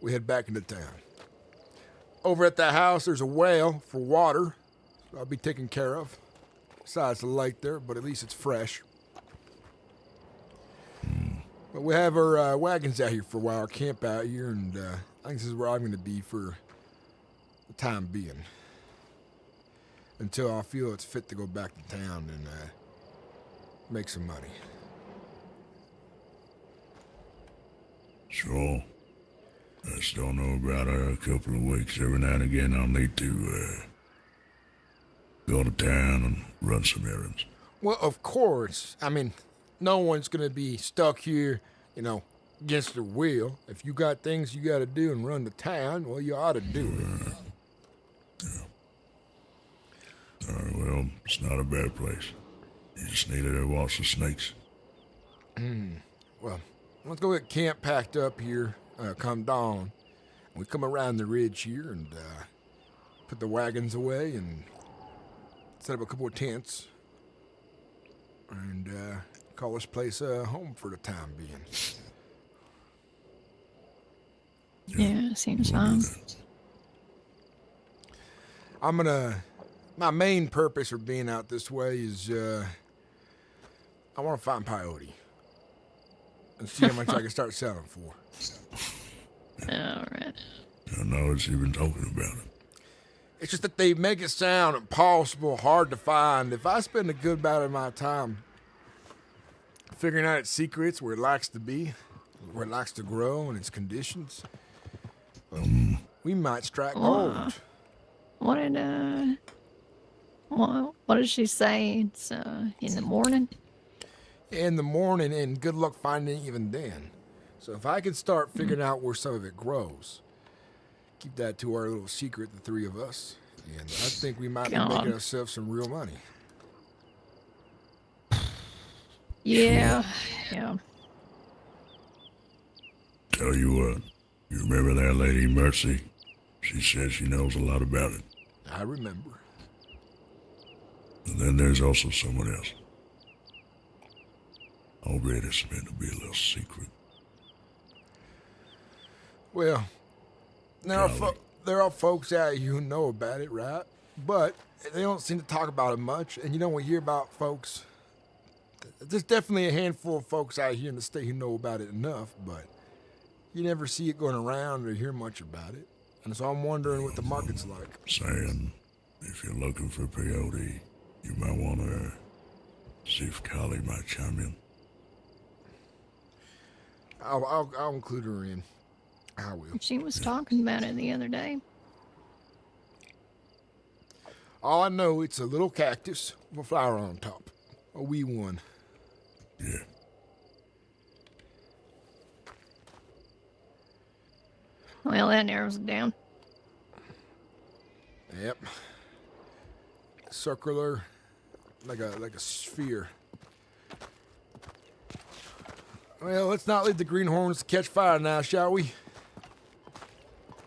A: we head back into town. Over at that house, there's a well for water. I'll be taken care of. Besides the light there, but at least it's fresh. But we have our wagons out here for a while, our camp out here, and I think this is where I'm going to be for the time being. Until I feel it's fit to go back to town and make some money.
N: Sure. I still know about a couple of weeks. Every now and again, I'll need to go to town and run some errands.
A: Well, of course. I mean, no one's going to be stuck here, against their will. If you got things you got to do and run to town, well, you ought to do it.
N: All right, well, it's not a bad place. You just needed to watch the snakes.
A: Well, let's go get camp packed up here. Come dawn. We come around the ridge here and put the wagons away and set up a couple of tents and call this place home for the time being.
J: Yeah, seems fine.
A: My main purpose for being out this way is I want to find peyote and see how much I can start selling for.
J: All right.
N: I know it's even talking about it.
A: It's just that they make it sound impossible, hard to find. If I spend a good amount of my time figuring out its secrets, where it likes to be, where it likes to grow, and its conditions, well, we might strike gold.
J: What did she say? It's in the morning?
A: In the morning, and good luck finding it even then. So if I can start figuring out where some of it grows, keep that to our little secret, the 3 of us, and I think we might be making ourselves some real money.
J: Yeah.
N: Tell you what, you remember that lady Mercy? She says she knows a lot about it.
A: I remember.
N: And then there's also someone else. I'll bet it's meant to be a little secret.
A: Well, there are folks out here who know about it, right? But they don't seem to talk about it much. And we hear about folks
C: there's definitely a handful of folks out here in the state who know about it enough, but you never see it going around or hear much about it. And so I'm wondering what the market's like.
N: Saying, if you're looking for peyote, you might want to see if Callie might chime in.
C: I'll include her in. I will.
J: She was talking about it the other day.
C: All I know, it's a little cactus with a flower on top. A wee one.
N: Yeah.
J: Well, that narrows it down.
C: Yep. Circular, like a sphere. Well, let's not leave the greenhorns to catch fire now, shall we?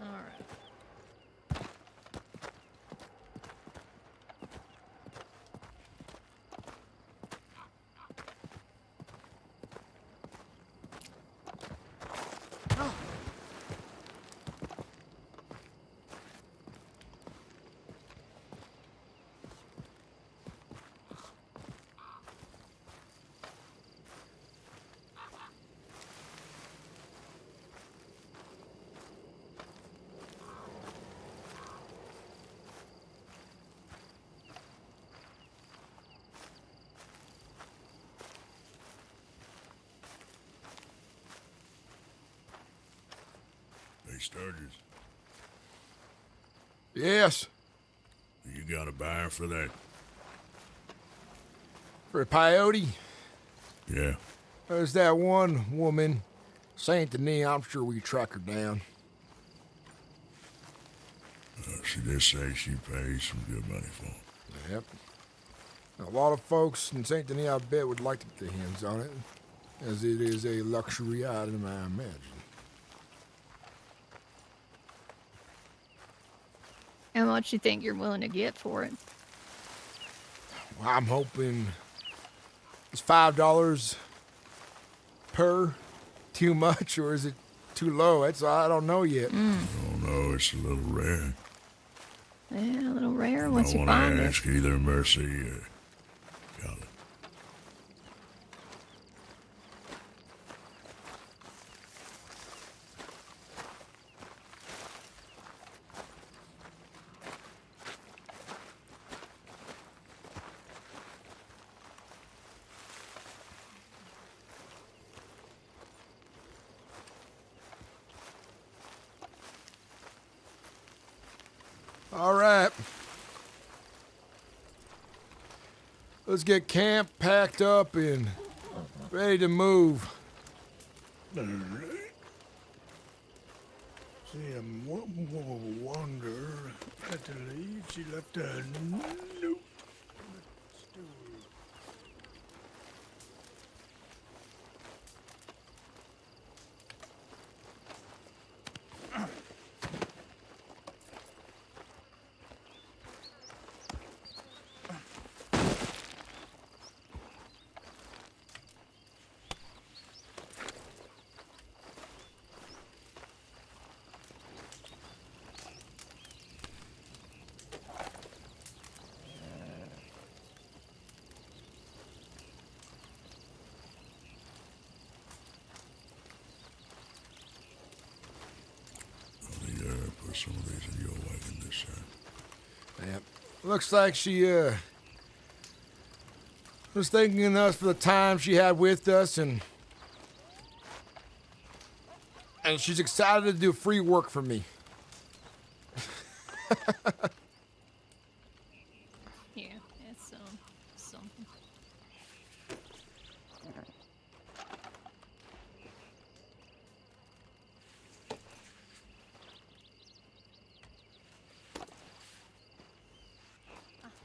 J: All right.
N: Hey, Sturgis,
C: Yes.
N: you got a buyer for that?
C: For a peyote?
N: Yeah.
C: There's that one woman, Saint Denis. I'm sure we can track her down.
N: She did say she pays some good money for it.
C: Yep. A lot of folks in Saint Denis, I bet, would like to get their hands on it, as it is a luxury item, I imagine.
J: How much you think you're willing to get for it?
C: Well, I'm hoping it's $5 per. Too much, or is it too low? I don't know yet.
N: I don't know, it's a little rare.
J: Yeah, a little rare once
N: I
J: you
N: want
J: find
N: to
J: it.
N: ask either Mercy or Callie.
C: All right. Let's get camp packed up and ready to move.
G: All right. See, I'm wonder had to leave. She left a note. Let's do it.
N: Put some of these in your wagon this time.
C: Yep. Looks like she was thanking us for the time she had with us, and she's excited to do free work for me.
J: Yeah, it's something.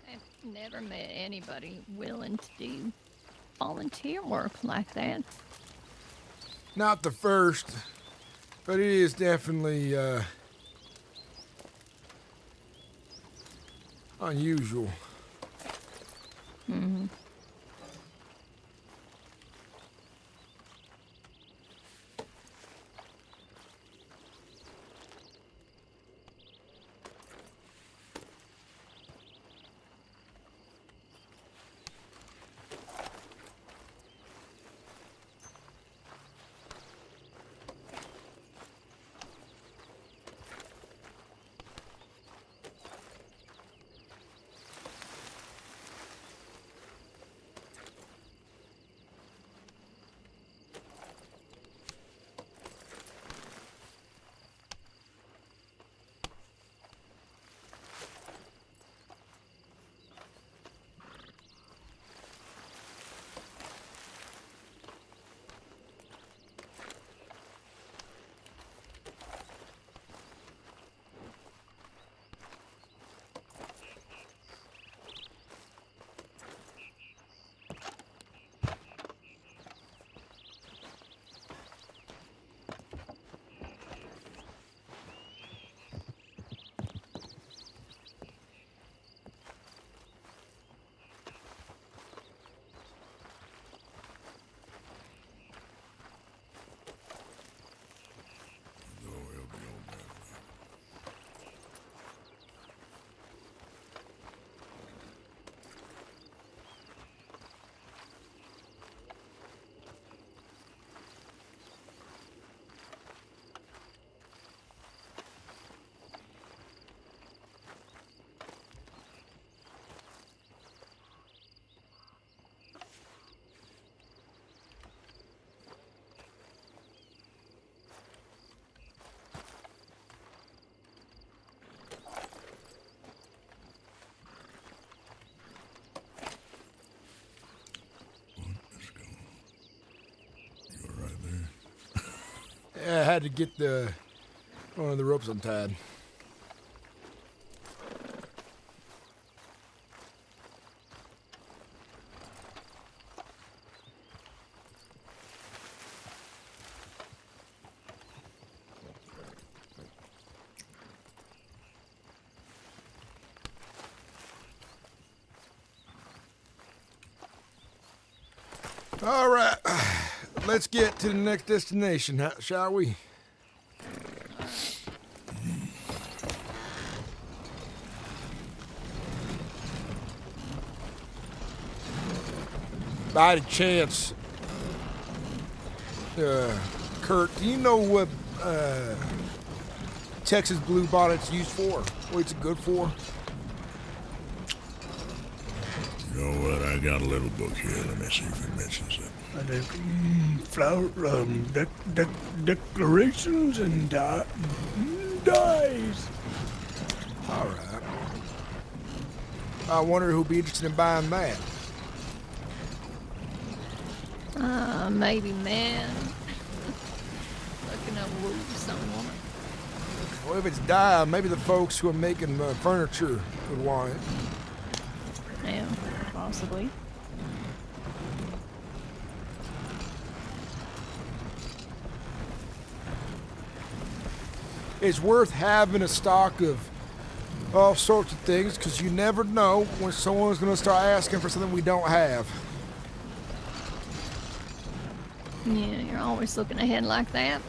J: I've never met anybody willing to do volunteer work like that.
C: Not the first, but it is definitely unusual.
J: Mm-hmm.
C: Yeah, I had to get one of the ropes untied. All right, let's get to the next destination, shall we? By the chance, Kurt, do you know what Texas blue bonnet's used for? What it's good for?
N: You know what? I got a little book here. Let me see if it mentions it.
G: I think flower declarations and dyes.
C: All right. I wonder who'd be interested in buying that.
J: Maybe man. Looking up wood someone.
C: Well, if it's dye, maybe the folks who are making furniture would want it.
J: Yeah, possibly.
C: It's worth having a stock of all sorts of things because you never know when someone's going to start asking for something we don't have.
J: Yeah, you're always looking ahead like that.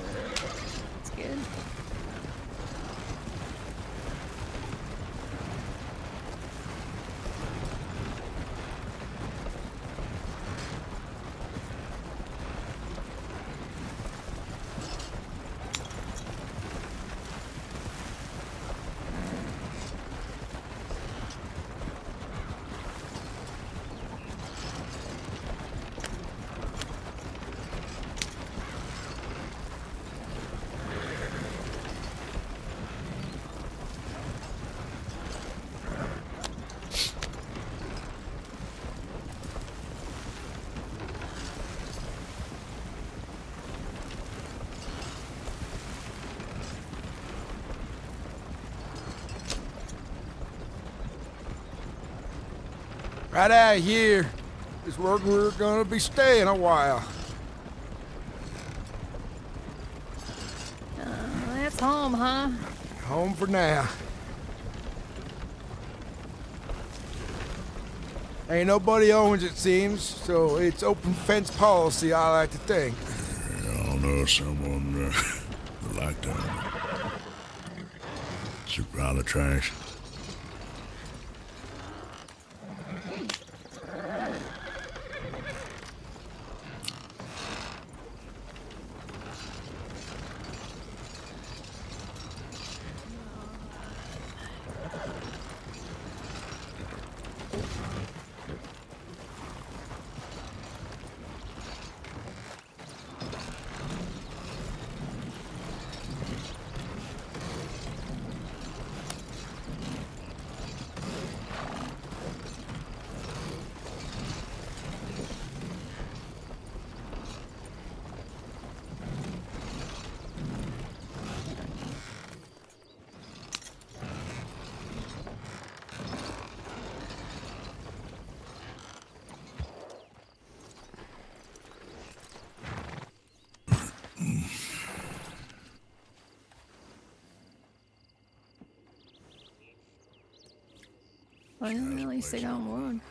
J: That's good.
C: Right out of here is where we're going to be staying a while.
J: That's home, huh?
C: Home for now. Ain't nobody owns it, seems, so it's open fence policy, I like to think.
N: I'll know someone would like to own it. Super pile of trash.
J: Well, at least they got wood.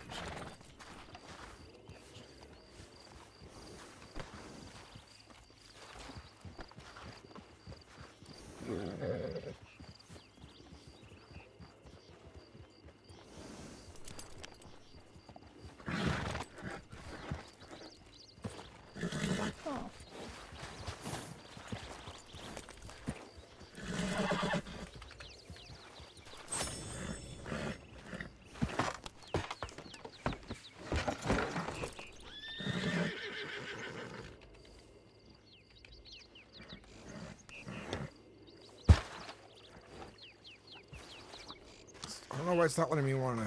C: I don't know why it's not letting me want to.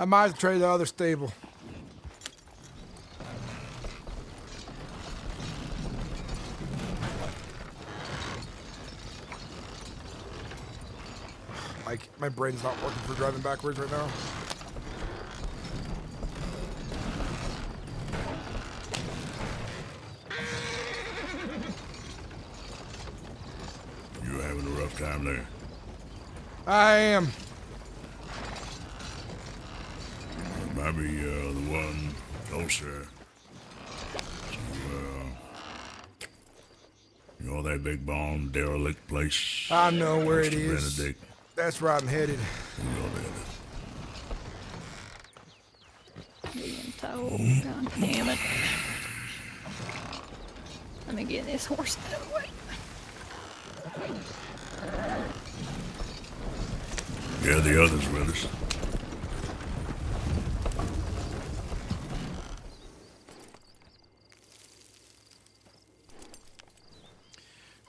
C: I might have to trade the other stable. Like, my brain's not working for driving backwards right now.
N: You having a rough time there?
C: I am.
N: Might be the one closer to, you know that big bomb derelict place?
C: I know where it
N: Close to
C: is.
N: Benedict?
C: That's where I'm headed.
N: You know that.
J: Being told. God damn it. Let me get this horse out of the way.
N: Yeah, the others with us.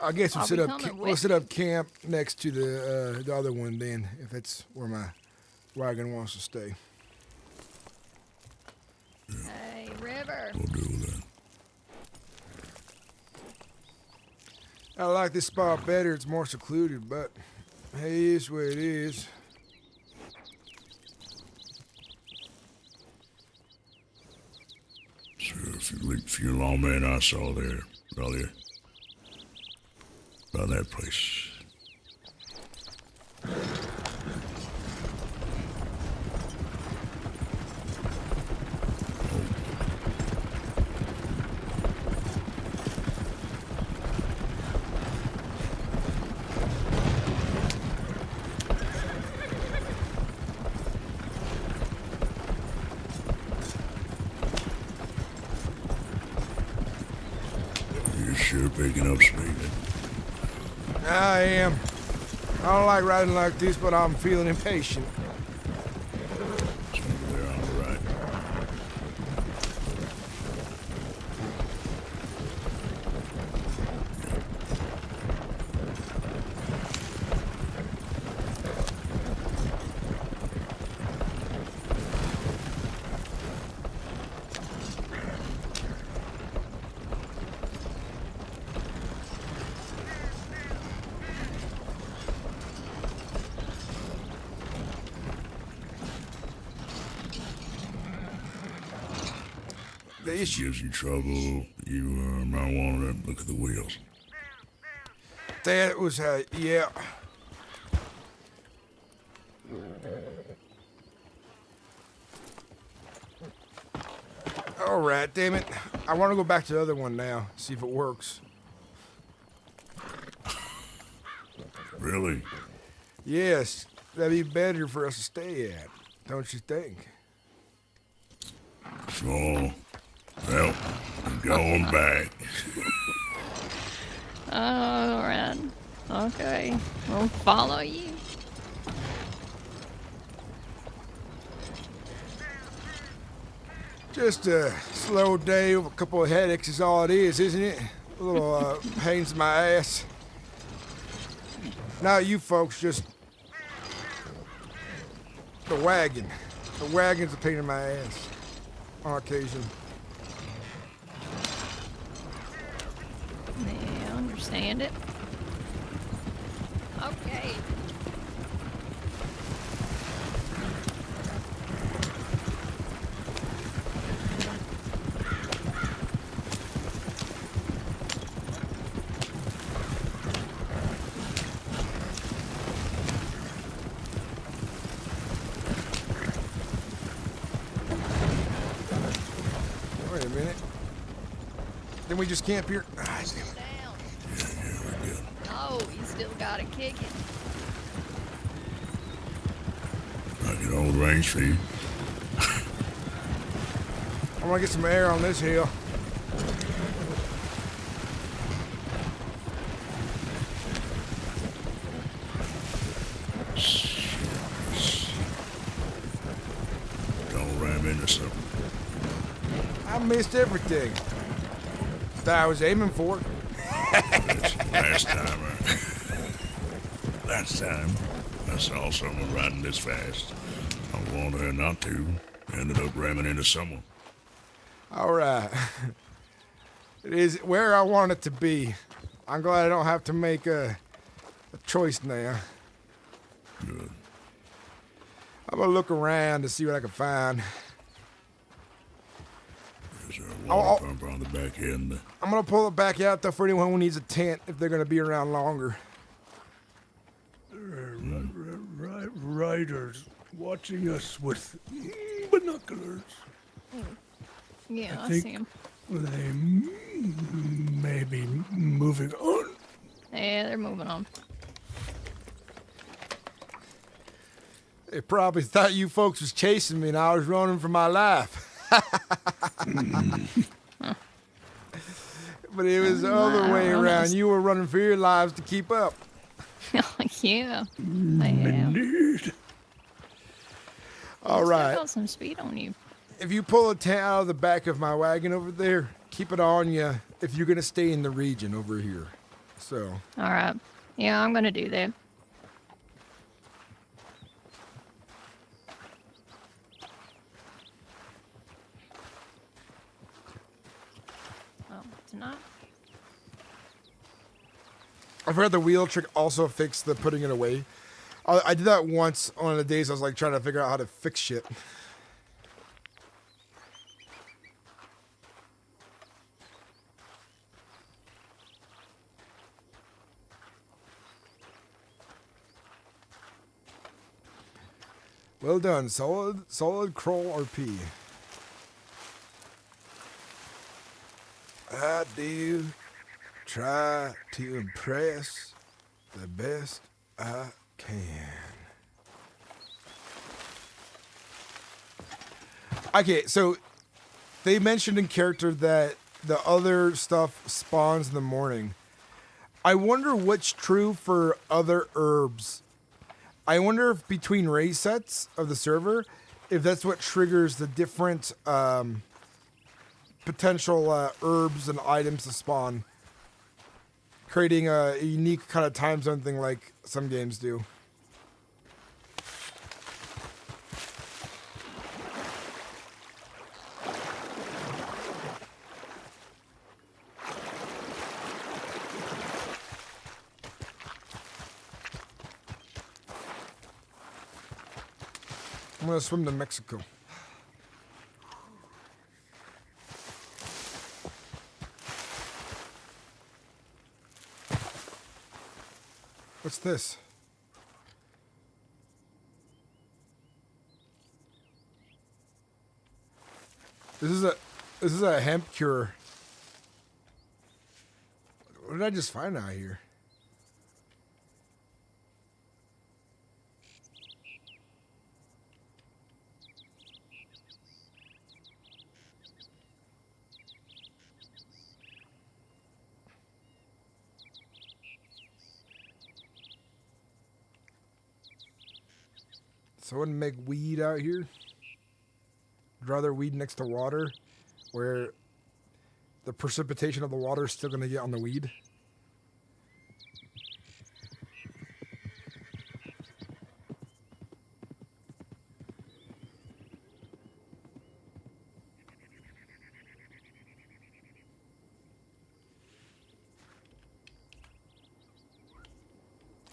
C: I guess
J: I'll
C: we'll
J: become a
C: we'll set up camp next to the other one then, if that's where my wagon wants to stay.
J: Hey, River.
N: We'll do that.
C: I like this spot better. It's more secluded, but hey, it's where it is.
N: Sure, a few lawmen I saw there, earlier. About that place. You're sure picking up speed.
C: I am. I don't like riding like this, but I'm feeling impatient.
N: They're on the right.
C: The issue
N: Gives you trouble, you might want to look at the wheels.
C: that was yeah. All right, damn it. I want to go back to the other one now, see if it works.
N: Really?
C: Yes, that'd be better for us to stay at, don't you think?
N: So, well, I'm going back.
J: Alright. Okay. We'll follow you.
C: Just a slow day with a couple of headaches is all it is, isn't it? A little pains in my ass. Now you folks just... The wagon. The wagon's a pain in my ass. On occasion.
J: Yeah, I understand it. Okay.
C: Wait a minute. Then we just camp here? Ah,
J: Oh, you still got it kicking.
N: I get old range feed.
C: I want to get some air on this hill.
N: Don't ram into something.
C: I missed everything. Thought I was aiming for it.
N: Last time I saw someone riding this fast. I warned her not to. Ended up ramming into someone.
C: All right. It is where I want it to be. I'm glad I don't have to make a choice now.
N: Good.
C: I'm gonna look around to see what I can find.
N: There's a water pump on the back end.
C: I'm gonna pull it back out though for anyone who needs a tent if they're gonna be around longer.
G: Riders watching us with binoculars.
J: Yeah, I
G: think
J: see him.
G: They may be moving on.
J: Yeah, they're moving on.
C: They probably thought you folks was chasing me and I was running for my life. But it was the other way around. You were running for your lives to keep up.
J: Yeah, I am.
G: Indeed.
C: All right.
J: Got some speed on you.
C: If you pull a tent out of the back of my wagon over there, keep it on you if you're going to stay in the region over here. So.
J: All right. Yeah, I'm going to do that. Oh, tonight?
C: I've heard the wheel trick also fixed the putting it away. I did that once on one of the days I was like trying to figure out how to fix shit. Well done, solid crawl RP. I do try to impress the best I can. Okay, so they mentioned in character that the other stuff spawns in the morning. I wonder what's true for other herbs. I wonder if between raid sets of the server, if that's what triggers the different potential herbs and items to spawn, creating a unique kind of time zone thing like some games do. I'm gonna swim to Mexico. What's this? This is a hemp cure. What did I just find out here? So I wouldn't make weed out here. I'd rather weed next to water where the precipitation of the water is still going to get on the weed.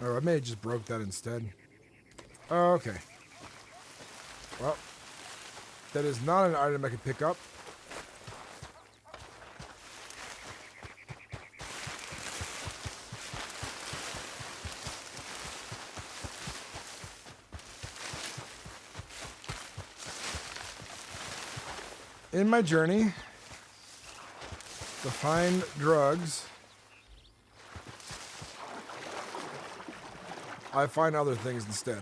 C: Oh, I may have just broke that instead. Oh, okay. Well, that is not an item I can pick up. In my journey to find drugs, I find other things instead.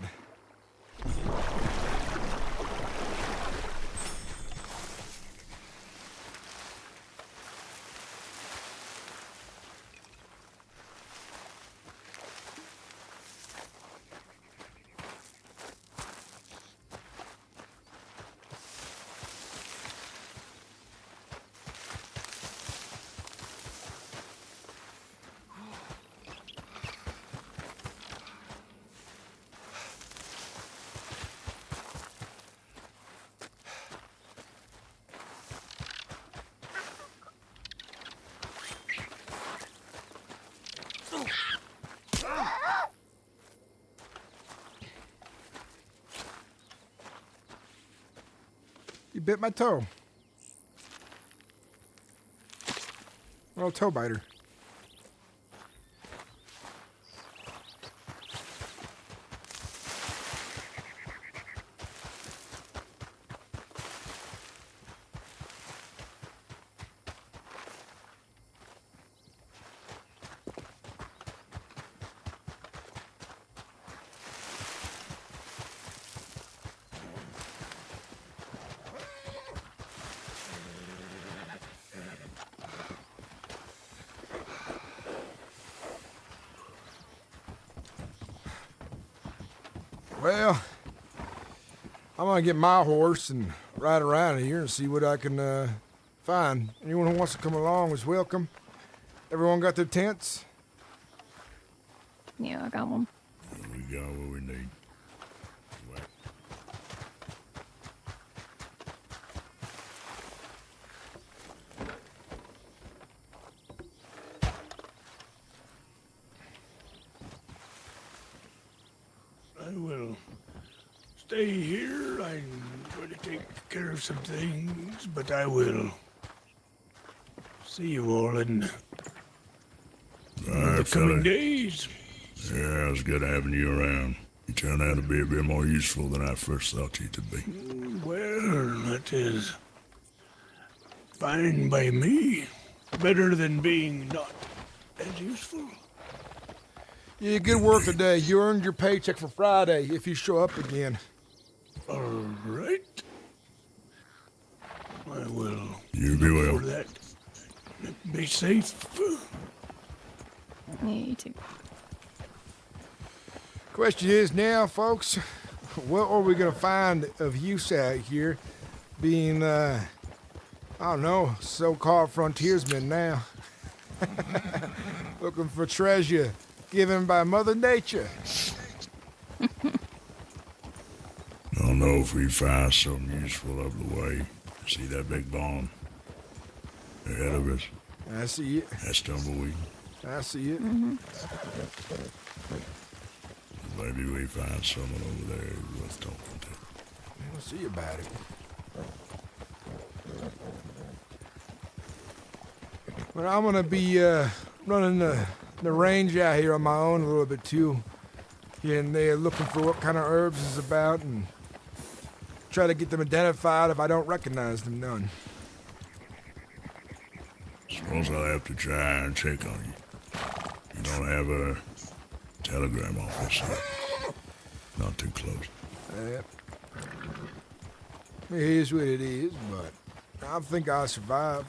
C: bit my toe. Little toe biter. Well, I'm gonna get my horse and ride around here and see what I can find. Anyone who wants to come along is welcome. Everyone got their tents?
J: Yeah, I got one.
N: We got what we need.
G: I will stay here. I'm going to take care of some things, but I will see you all in the coming days.
N: Yeah, it was good having you around. You turned out to be a bit more useful than I first thought you to be.
G: Well, that is fine by me. Better than being not as useful.
C: Yeah, good work today. You earned your paycheck for Friday if you show up again.
G: All right. I will.
N: You be well.
G: For that. Be safe.
J: Yeah, you too.
C: Question is now, folks, what are we gonna find of use out here being, I don't know, so-called frontiersmen now? Looking for treasure given by Mother Nature.
N: Don't know if we find something useful up the way. See that big barn ahead of us?
C: I see it.
N: That's tumbleweed.
C: I see it.
N: Maybe we find someone over there worth talking to.
C: We'll see about it. But I'm gonna be running the range out here on my own a little bit too. Here and there, looking for what kind of herbs is about and try to get them identified if I don't recognize them none.
N: Suppose I'll have to try and check on you. You don't have a telegram office, huh? Not too close.
C: It is what it is, but I think I'll survive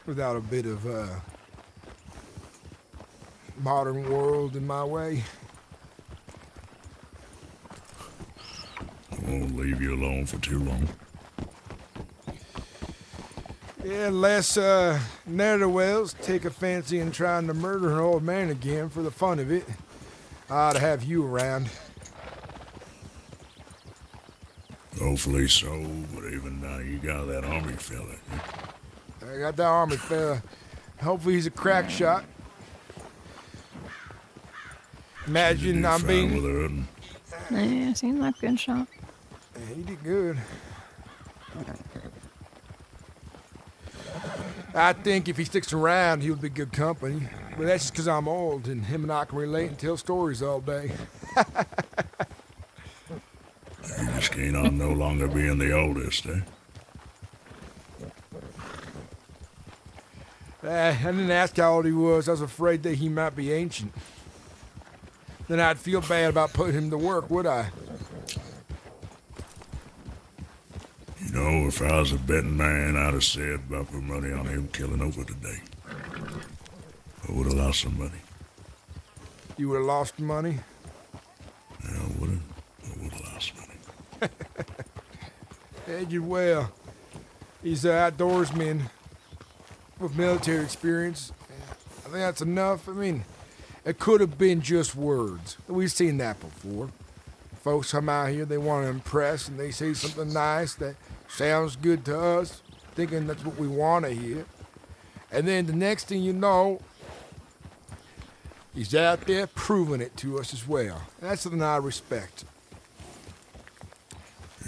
C: without a bit of modern world in my way.
N: I won't leave you alone for too long.
C: Yeah, unless ne'er-do-wells take a fancy in trying to murder an old man again for the fun of it. I ought to have you around.
N: Hopefully so, but even now you got that army fella.
C: I got that army fella. Hopefully he's a crack shot. Imagine I'm being...
J: Yeah, seems like a good shot.
C: Yeah, he did good. I think if he sticks around, he'll be good company. But that's just because I'm old and him and I can relate and tell stories all day.
N: You just keen on no longer being the oldest, eh?
C: I didn't ask how old he was. I was afraid that he might be ancient. Then I'd feel bad about putting him to work, would I?
N: You know, if I was a betting man, I'd have said about putting money on him killing over today. I would have lost some money.
C: You would have lost money?
N: Yeah, I would have. I would have lost money.
C: He did well. He's an outdoorsman with military experience. I think that's enough. I mean, it could have been just words. We've seen that before. Folks come out here, they want to impress, and they say something nice that sounds good to us, thinking that's what we want to hear. And then the next thing you know, he's out there proving it to us as well. And that's something I respect.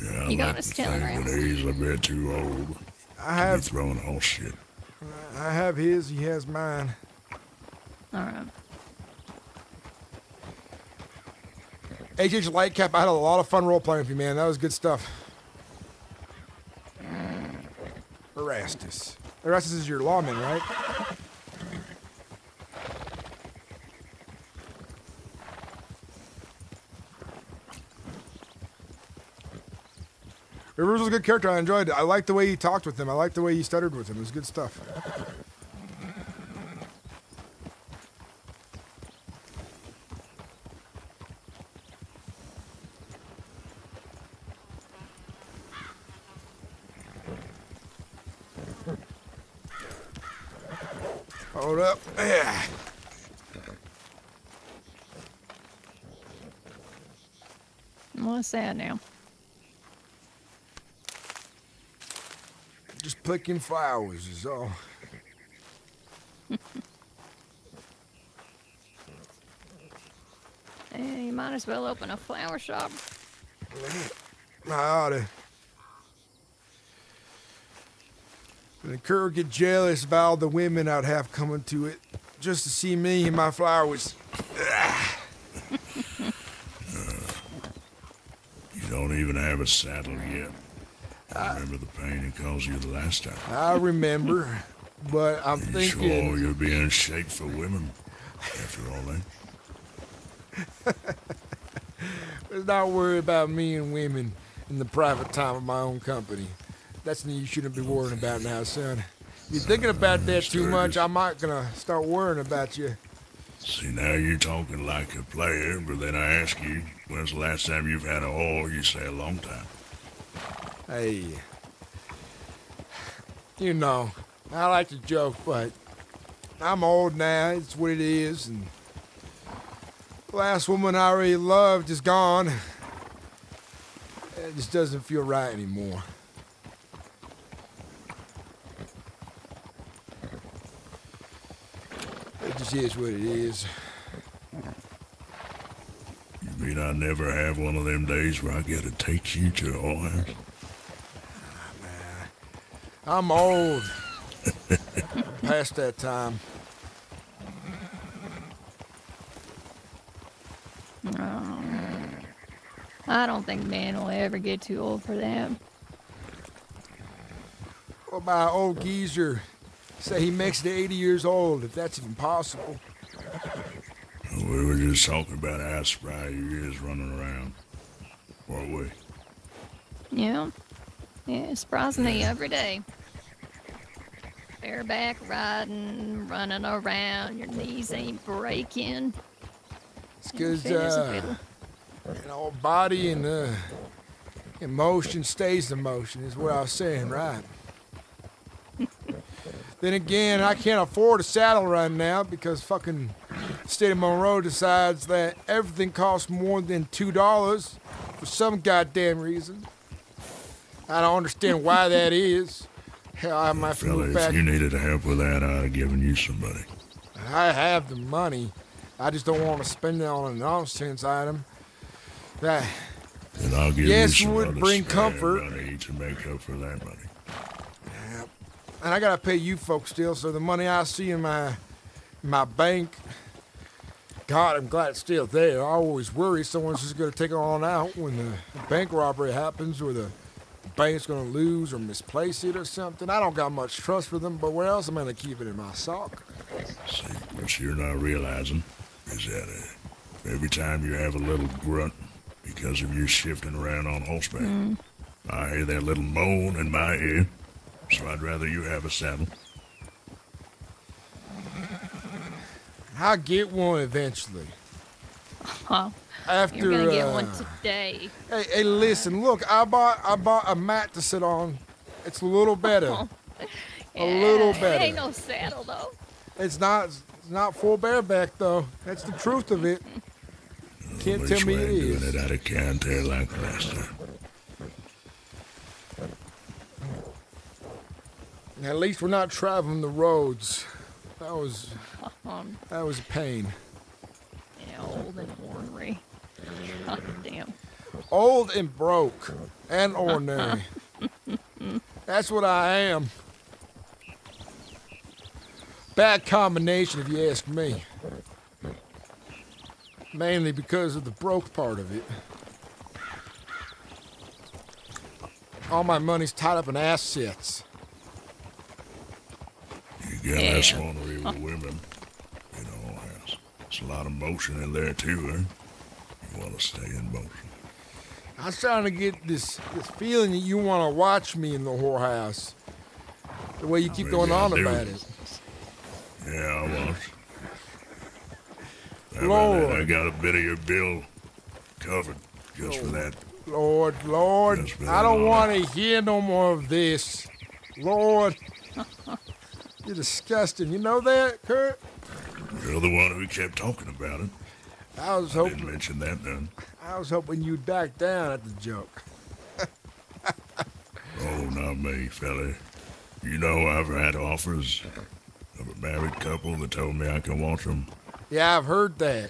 N: Yeah, I
J: You got
N: like
J: us
N: to
J: telling
N: think that he's a bit too old
C: I
N: to
C: have-
N: be throwing horse shit.
C: I have his, he has mine.
J: All right.
C: HH Lightcap, I had a lot of fun role playing with you, man. That was good stuff. Erastus. Erastus is your lawman, right? Rivers was a good character. I enjoyed it. I liked the way he talked with him. I liked the way he stuttered with him. It was good stuff. Hold up. Yeah.
J: What's that now?
C: Just picking flowers is all.
J: Hey, you might as well open a flower shop.
C: I oughta. The girl get jealous about all the women I'd have coming to it just to see me and my flowers.
N: You don't even have a saddle yet. I remember the pain it caused you the last time.
C: I remember, but I'm
N: You
C: thinking.
N: swore you'd be in shape for women after all that.
C: Let's not worry about me and women in the private time of my own company. That's something you shouldn't be worrying about now, son. If you're thinking about that too much, I'm not gonna start worrying about you.
N: See, now you're talking like a player, but then I ask you, when's the last time you've had a whore? You say a long time.
C: Hey, you know, I like to joke, but I'm old now. It's what it is, and the last woman I really loved is gone. It just doesn't feel right anymore. It just is what it is.
N: You mean I never have one of them days where I get to take you to a whorehouse?
C: I'm old. Past that time.
J: Oh, I don't think man will ever get too old for that.
C: What about old geezer? Say he makes it to 80 years old, if that's even possible.
N: We were just talking about how spry you is running around. Weren't we?
J: Yeah. Yeah, surprisingly every day. Bareback riding, running around, your knees ain't breaking.
C: It's because,
J: Fit as a fiddle.
C: body and emotion stays emotion, is what I was saying, right? Then again, I can't afford a saddle right now because fucking State of Monroe decides that everything costs more than $2 for some goddamn reason. I don't understand why that is. Hell, I might have to
N: Fella,
C: move
N: if
C: back.
N: you needed help with that, I'd have given you some money.
C: I have the money. I just don't want to spend it on a nonsense item. That,
N: And I'll give
C: yes,
N: you some
C: would
N: other
C: bring
N: spare
C: comfort.
N: money to make up for that money.
C: And I gotta pay you folks still, so the money I see in my bank, God, I'm glad it's still there. I always worry someone's just gonna take it on out when the bank robbery happens, or the bank's gonna lose or misplace it or something. I don't got much trust for them, but where else am I gonna keep it in my sock?
N: See, what you're not realizing is that every time you have a little grunt because of you shifting around on horseback, I hear that little moan in my ear, so I'd rather you have a saddle.
C: I'll get one eventually.
J: Oh,
C: After
J: you're gonna get one today.
C: Hey, listen, look, I bought a mat to sit on. It's a little better. A little
J: It
C: better.
J: ain't no saddle though.
C: It's not full bareback though. That's the truth of it. Can't
N: At
C: tell
N: least
C: me
N: we
C: it
N: ain't doing
C: is.
N: it out of canter like last time.
C: At least we're not traveling the roads. That was a pain.
J: Yeah, old and ornery. God damn.
A: Old and broke. And ordinary. That's what I am. Bad combination, if you ask me. Mainly because of the broke part of it. All my money's tied up in assets.
N: You get less ornery with women. You know, there's a lot of motion in there too, eh? You want to stay in motion.
A: I was trying to get this feeling that you want to watch me in the whorehouse. The way you keep going on about it.
N: Yeah, I watch.
A: Lord.
N: I got a bit of your bill covered just for that.
A: Lord, I don't want to hear no more of this. Lord, you're disgusting. You know that, Kurt?
N: You're the one who kept talking about it.
A: I was hoping.
N: Didn't mention that none.
A: I was hoping you'd back down at the joke.
N: Oh, not me, fella. You know I've had offers of a married couple that told me I can watch them.
A: Yeah, I've heard that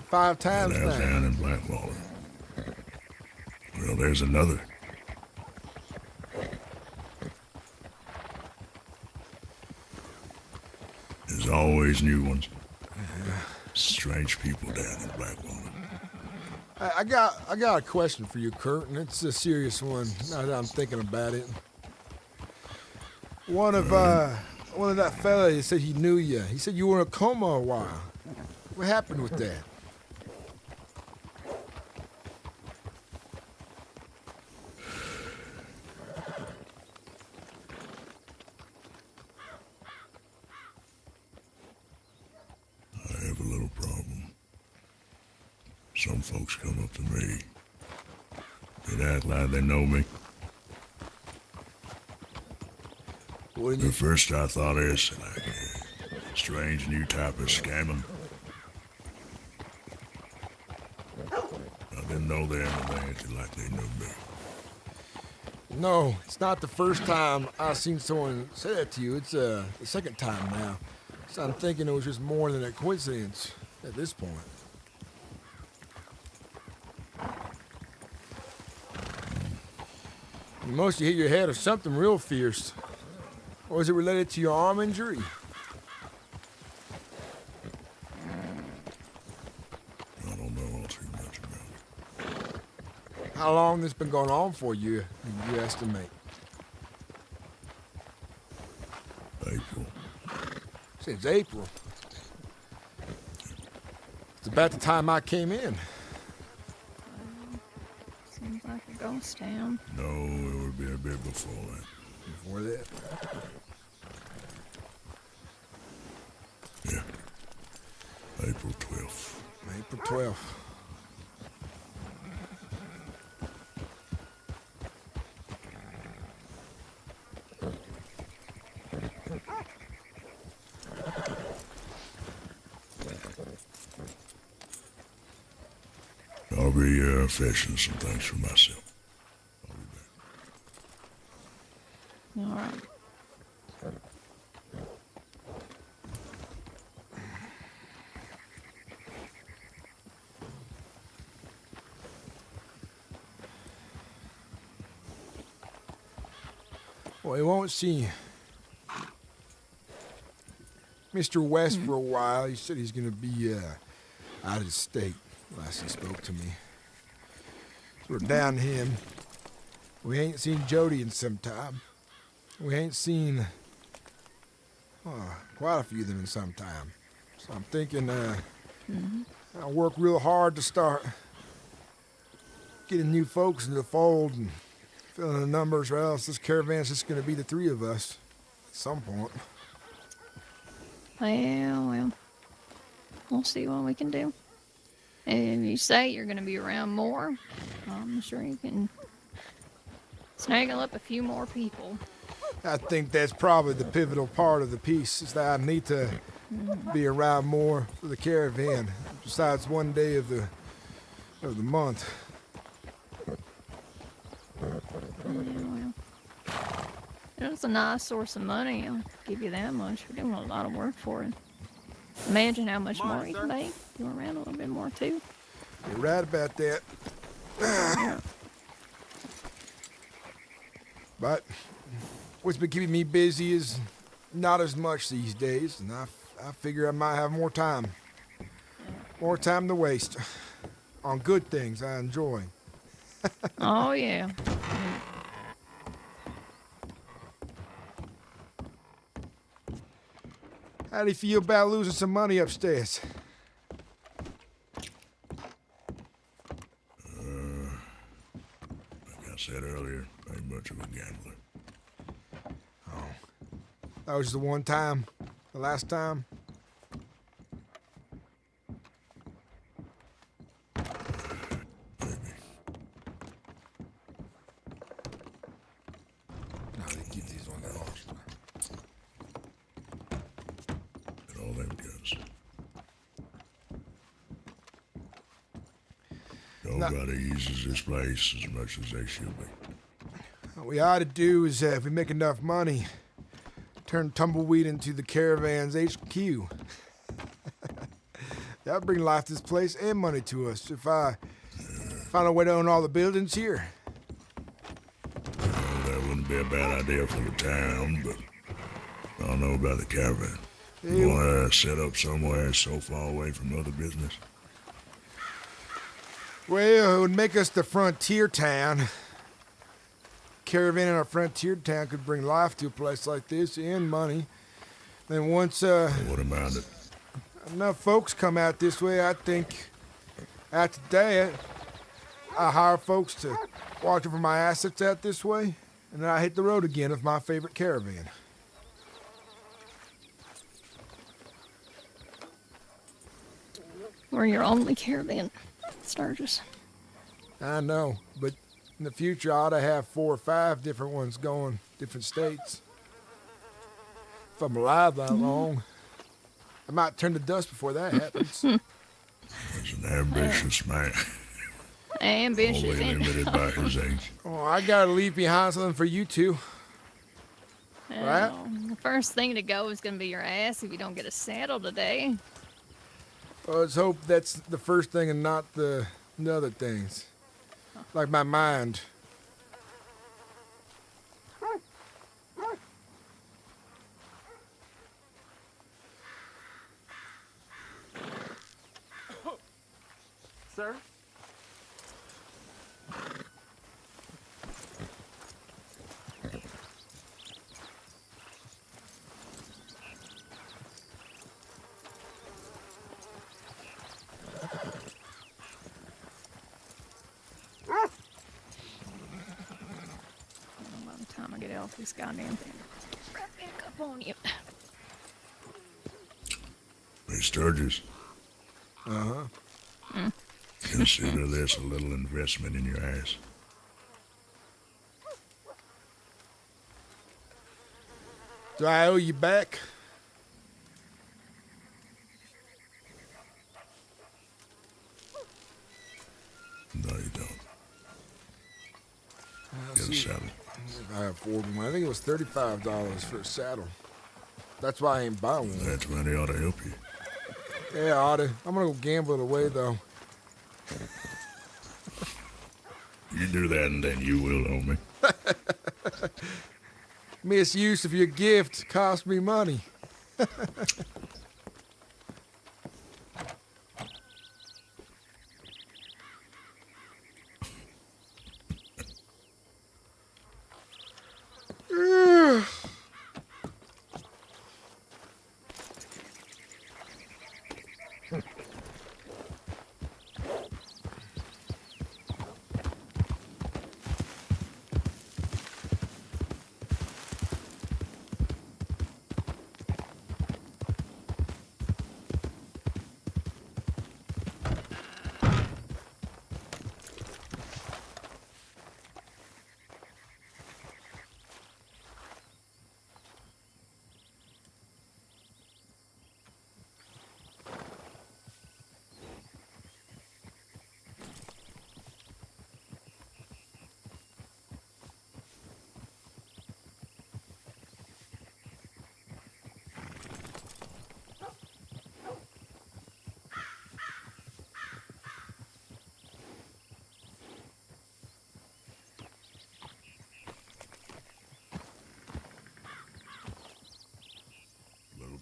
A: 5 times
N: That was
A: now.
N: down in Blackwater. Well, there's another. There's always new ones. Strange people down in Blackwater.
A: I got a question for you, Kurt, and it's a serious one. Now that I'm thinking about it. One of that fella, he said he knew you. He said you were in a coma a while. What happened with that?
N: I have a little problem. Some folks come up to me. They act like they know me. At first I thought it's like a strange new type of scamming. I didn't know them and they acted like they knew me.
A: No, it's not the first time I've seen someone say that to you. It's the second time now. So I'm thinking it was just more than a coincidence at this point. You must have hit your head or something real fierce. Or is it related to your arm injury?
N: I don't know all too much about it.
A: How long this been going on for you estimate?
N: April.
A: Since April. It's about the time I came in.
J: Seems like a ghost town.
N: No, it would be a bit before that.
A: Before that?
N: Yeah. April 12th.
A: April 12th.
N: I'll be fetching some things for myself.
J: All right.
A: Well, he won't see Mr. West for a while. He said he's going to be out of state last he spoke to me. So we're down him. We ain't seen Jody in some time. We ain't seen quite a few of them in some time. So I'm thinking I'll work real hard to start getting new folks into the fold and filling the numbers, or else this caravan's just going to be the 3 of us at some point.
J: Well, we'll see what we can do. And if you say you're going to be around more, I'm sure you can snaggle up a few more people.
A: I think that's probably the pivotal part of the piece, is that I need to be around more for the caravan, besides one day of the month.
J: Well, it's a nice source of money. I'll give you that much. You're doing a lot of work for it. Imagine how much more you can make. You're around a little bit more too.
A: You're right about that.
C: But what's been keeping me busy is not as much these days, and I figure I might have more time. More time to waste on good things I enjoy.
J: Oh, yeah.
C: How do you feel about losing some money upstairs?
N: Like I said earlier, I ain't much of a gambler.
C: That was the one time. The last time.
N: No, they keep these on their off. And all them guns. Nobody uses this place as much as they should be.
C: What we ought to do is, if we make enough money, turn Tumbleweed into the Caravan's HQ. That'll bring life to this place and money to us if I find a way to own all the buildings here.
N: Well, that wouldn't be a bad idea for the town, but I don't know about the Caravan. You want to set up somewhere so far away from other business?
C: Well, it would make us the frontier town. Caravan in our frontier town could bring life to a place like this and money. Then once
N: What about it?
C: enough folks come out this way, I think after that, I hire folks to watch over my assets out this way, and then I hit the road again with my favorite caravan.
J: We're your only caravan, Sturgis.
C: I know, but in the future, I ought to have 4 or 5 different ones going, different states. If I'm alive that long, I might turn to dust before that happens.
N: He's an ambitious man.
J: Ambitious.
N: Only limited by his age.
C: Oh, I gotta leave behind something for you two. Right?
J: Well, the first thing to go is going to be your ass if you don't get a saddle today.
C: Well, let's hope that's the first thing and not the other things. Like my mind.
S: Sir?
J: By the time I get off this goddamn thing, right back up on you.
N: Hey, Sturgis.
C: Uh-huh.
N: Consider this a little investment in your ass.
C: Do I owe you back?
N: No, you don't. Get a saddle.
C: I afford one. I think it was $35 for a saddle. That's why I ain't buying one.
N: That money ought to help you.
C: Yeah, I oughta. I'm gonna go gamble it away, though.
N: You do that and then you will owe me.
C: Misuse of your gift cost me money.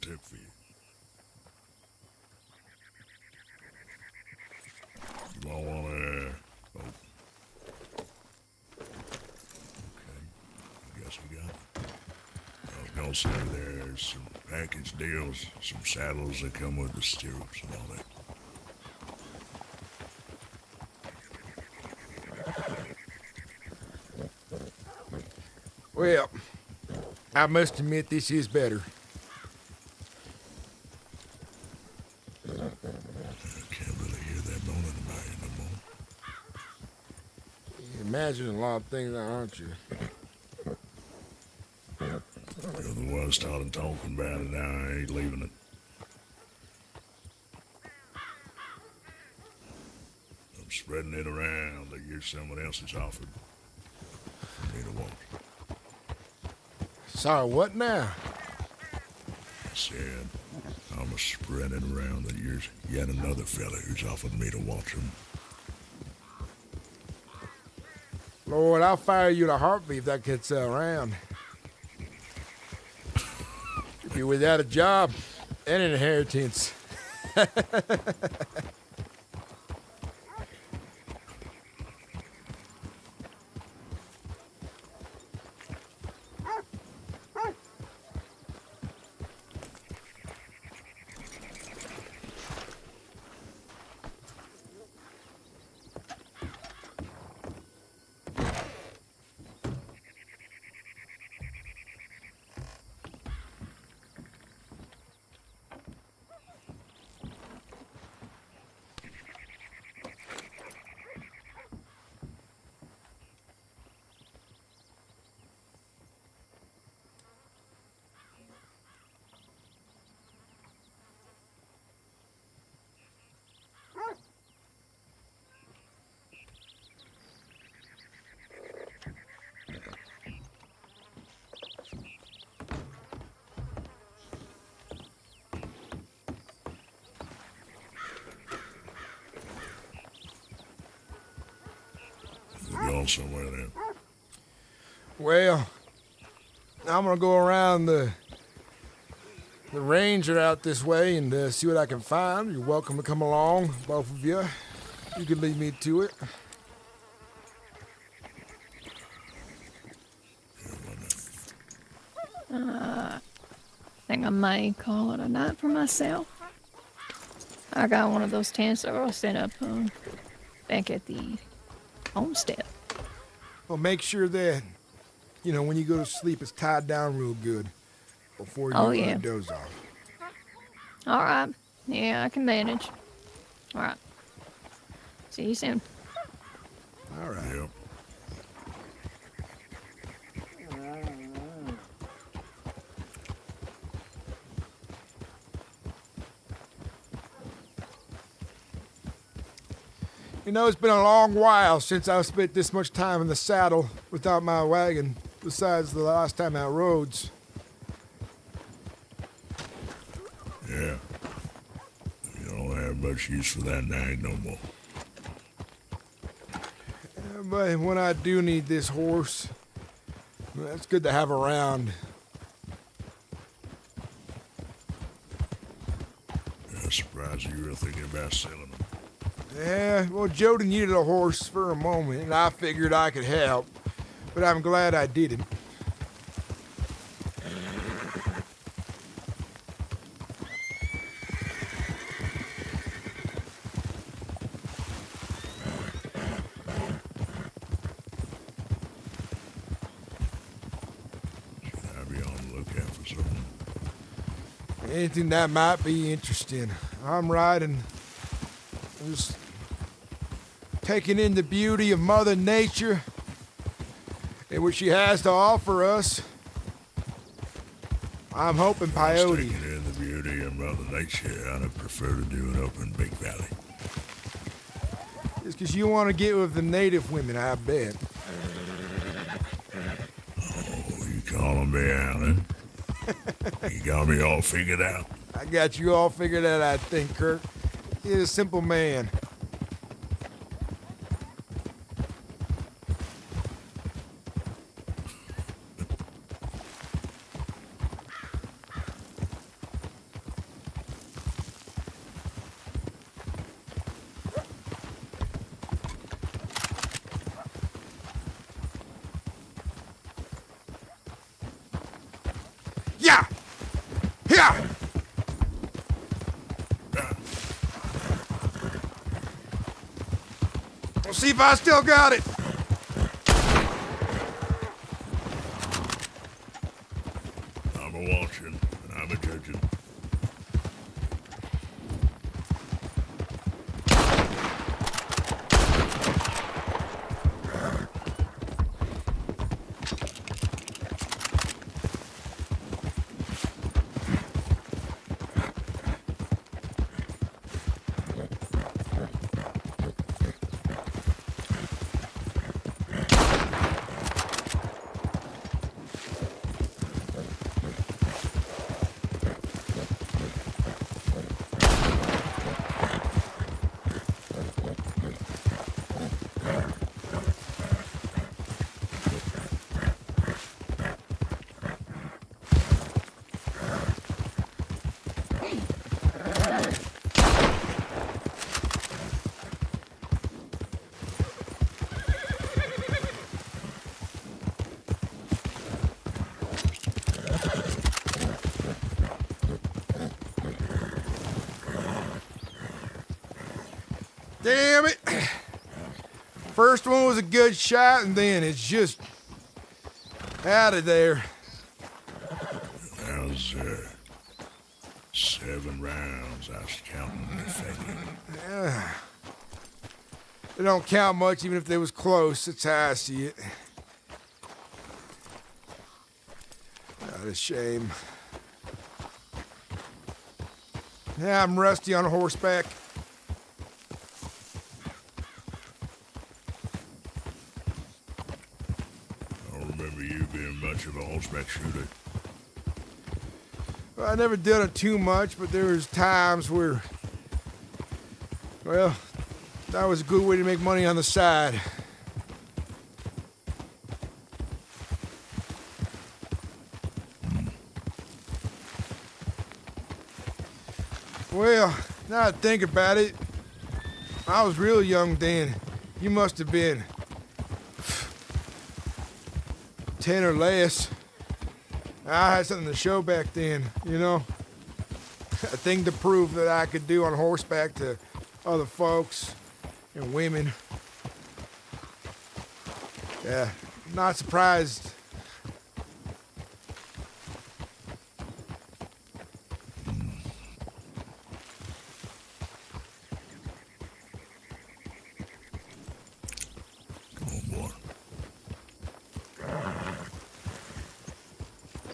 N: tip for you. You all wanna... Oh. Okay. I guess we got it. I was gonna say there's some package deals, some saddles that come with the stirrups and all that.
A: Well, I must admit this is better.
N: I can't really hear that moaning about you no more.
A: You imagine a lot of things, aren't you?
N: You're the one started talking about it, now I ain't leaving it. I'm spreading it around that you're someone else's offered for me to watch.
A: Sorry, what now?
N: I said, I'm spreading around that you're yet another fella who's offered me to watch him.
A: Lord, I'll fire you in a heartbeat if that gets around. If you're without a job and an inheritance.
N: We're going somewhere then.
A: Well, I'm gonna go around the ranger out this way and see what I can find. You're welcome to come along, both of you. You can lead me to it.
J: I think I may call it a night for myself. I got one of those tents that I'll set up back at the homestead.
A: Well, make sure that, when you go to sleep, it's tied down real good before you doze off.
J: All right. Yeah, I can manage. All right. See you soon.
A: All right.
N: Yep.
A: It's been a long while since I've spent this much time in the saddle without my wagon, besides the last time out roads.
N: Yeah. You don't have much use for that nag no more.
A: But when I do need this horse, it's good to have around.
N: I'm surprised you were thinking about selling them.
A: Yeah, well, Jody needed a horse for a moment, and I figured I could help. But I'm glad I didn't.
N: Should I be on the lookout for something?
A: Anything that might be interesting. I'm riding. Just taking in the beauty of Mother Nature and what she has to offer us. I'm hoping Peyote.
N: Taking in the beauty of Mother Nature, I'd prefer to do it up in Big Valley.
A: It's because you want to get with the native women, I bet.
N: Oh, you calling me out, huh? You got me all figured out.
A: I got you all figured out, I think, Kirk. You're a simple man.
C: We'll see if I still got it.
N: I'm a watching, and I'm a judging.
C: Damn it. First one was a good shot, and then it's just out of there.
N: That was 7 rounds. I was counting the figure.
C: Yeah. It don't count much, even if they was close. That's how I see it. Not a shame. Yeah, I'm rusty on horseback.
N: I don't remember you being much of a horseback shooter.
C: Well, I never did it too much, but there was times where, well, that was a good way to make money on the side. Well, now I think about it, I was real young then. You must have been 10 or less. I had something to show back then, you know? A thing to prove that I could do on horseback to other folks and women. Yeah, not surprised.
N: Come on, boy.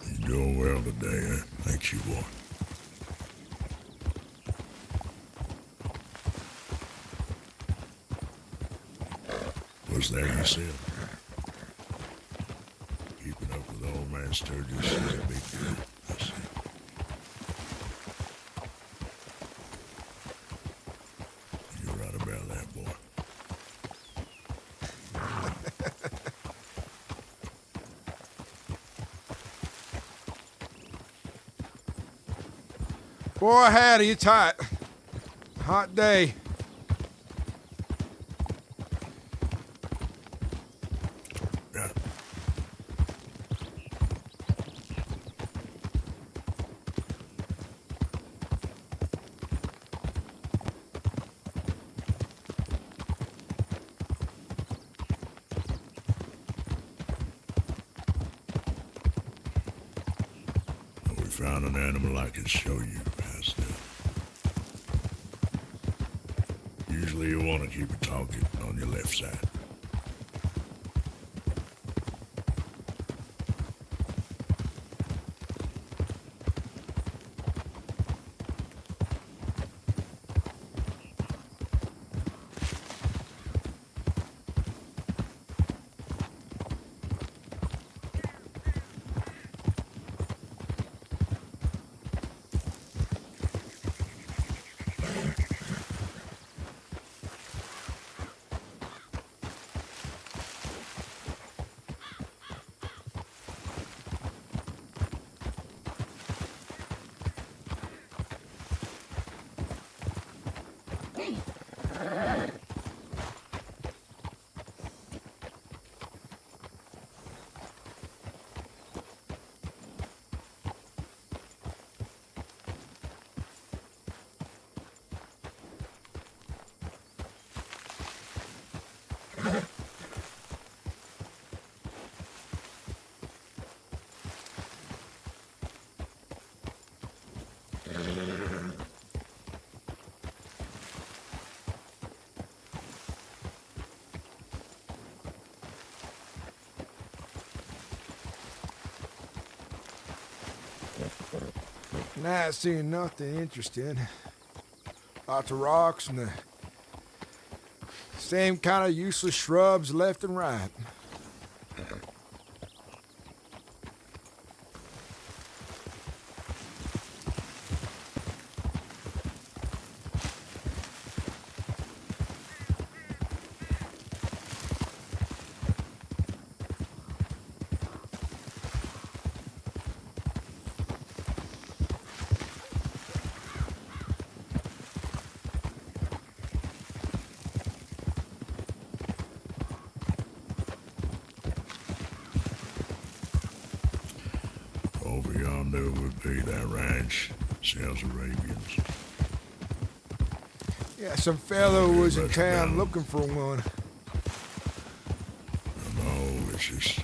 N: You're doing well today, eh? Ain't you, boy? What's that you said? Keeping up with old man Sturgis is a big deal. I see. You're right about that, boy.
C: Boy, howdy, it's hot. Hot day.
N: We found an animal I can show you, Master. Usually you want to keep a target on your left side.
C: Not seeing nothing interesting. Lots of rocks and the same kind of useless shrubs left and right.
N: Over yonder would be that ranch. Sells Arabians.
C: Yeah, some fellow was in town looking for one.
N: No, it's just...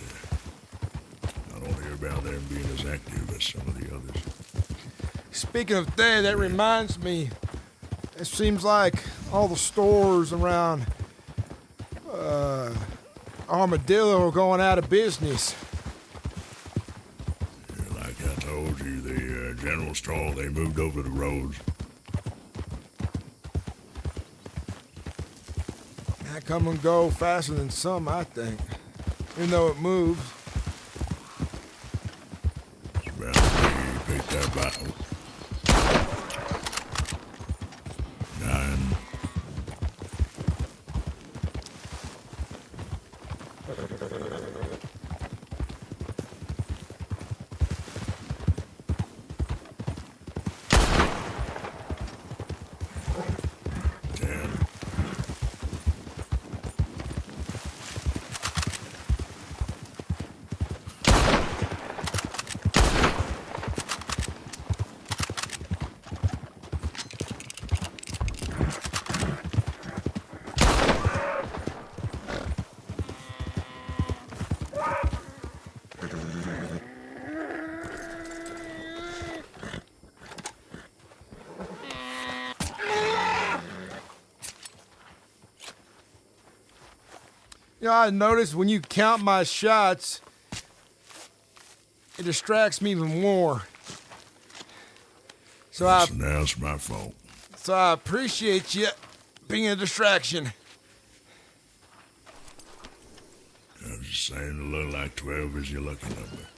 N: I don't hear about them being as active as some of the others.
C: Speaking of that reminds me, it seems like all the stores around Armadillo are going out of business.
N: Yeah, like I told you, the general store, they moved over the roads.
C: I come and go faster than some, I think. Even though it moves.
N: It's about to pick that battle. 9.
C: You know, I noticed when you count my shots, it distracts me even more. So
N: Now it's my fault.
C: So I appreciate you being a distraction.
N: I was just saying, a little like 12 is your lucky number.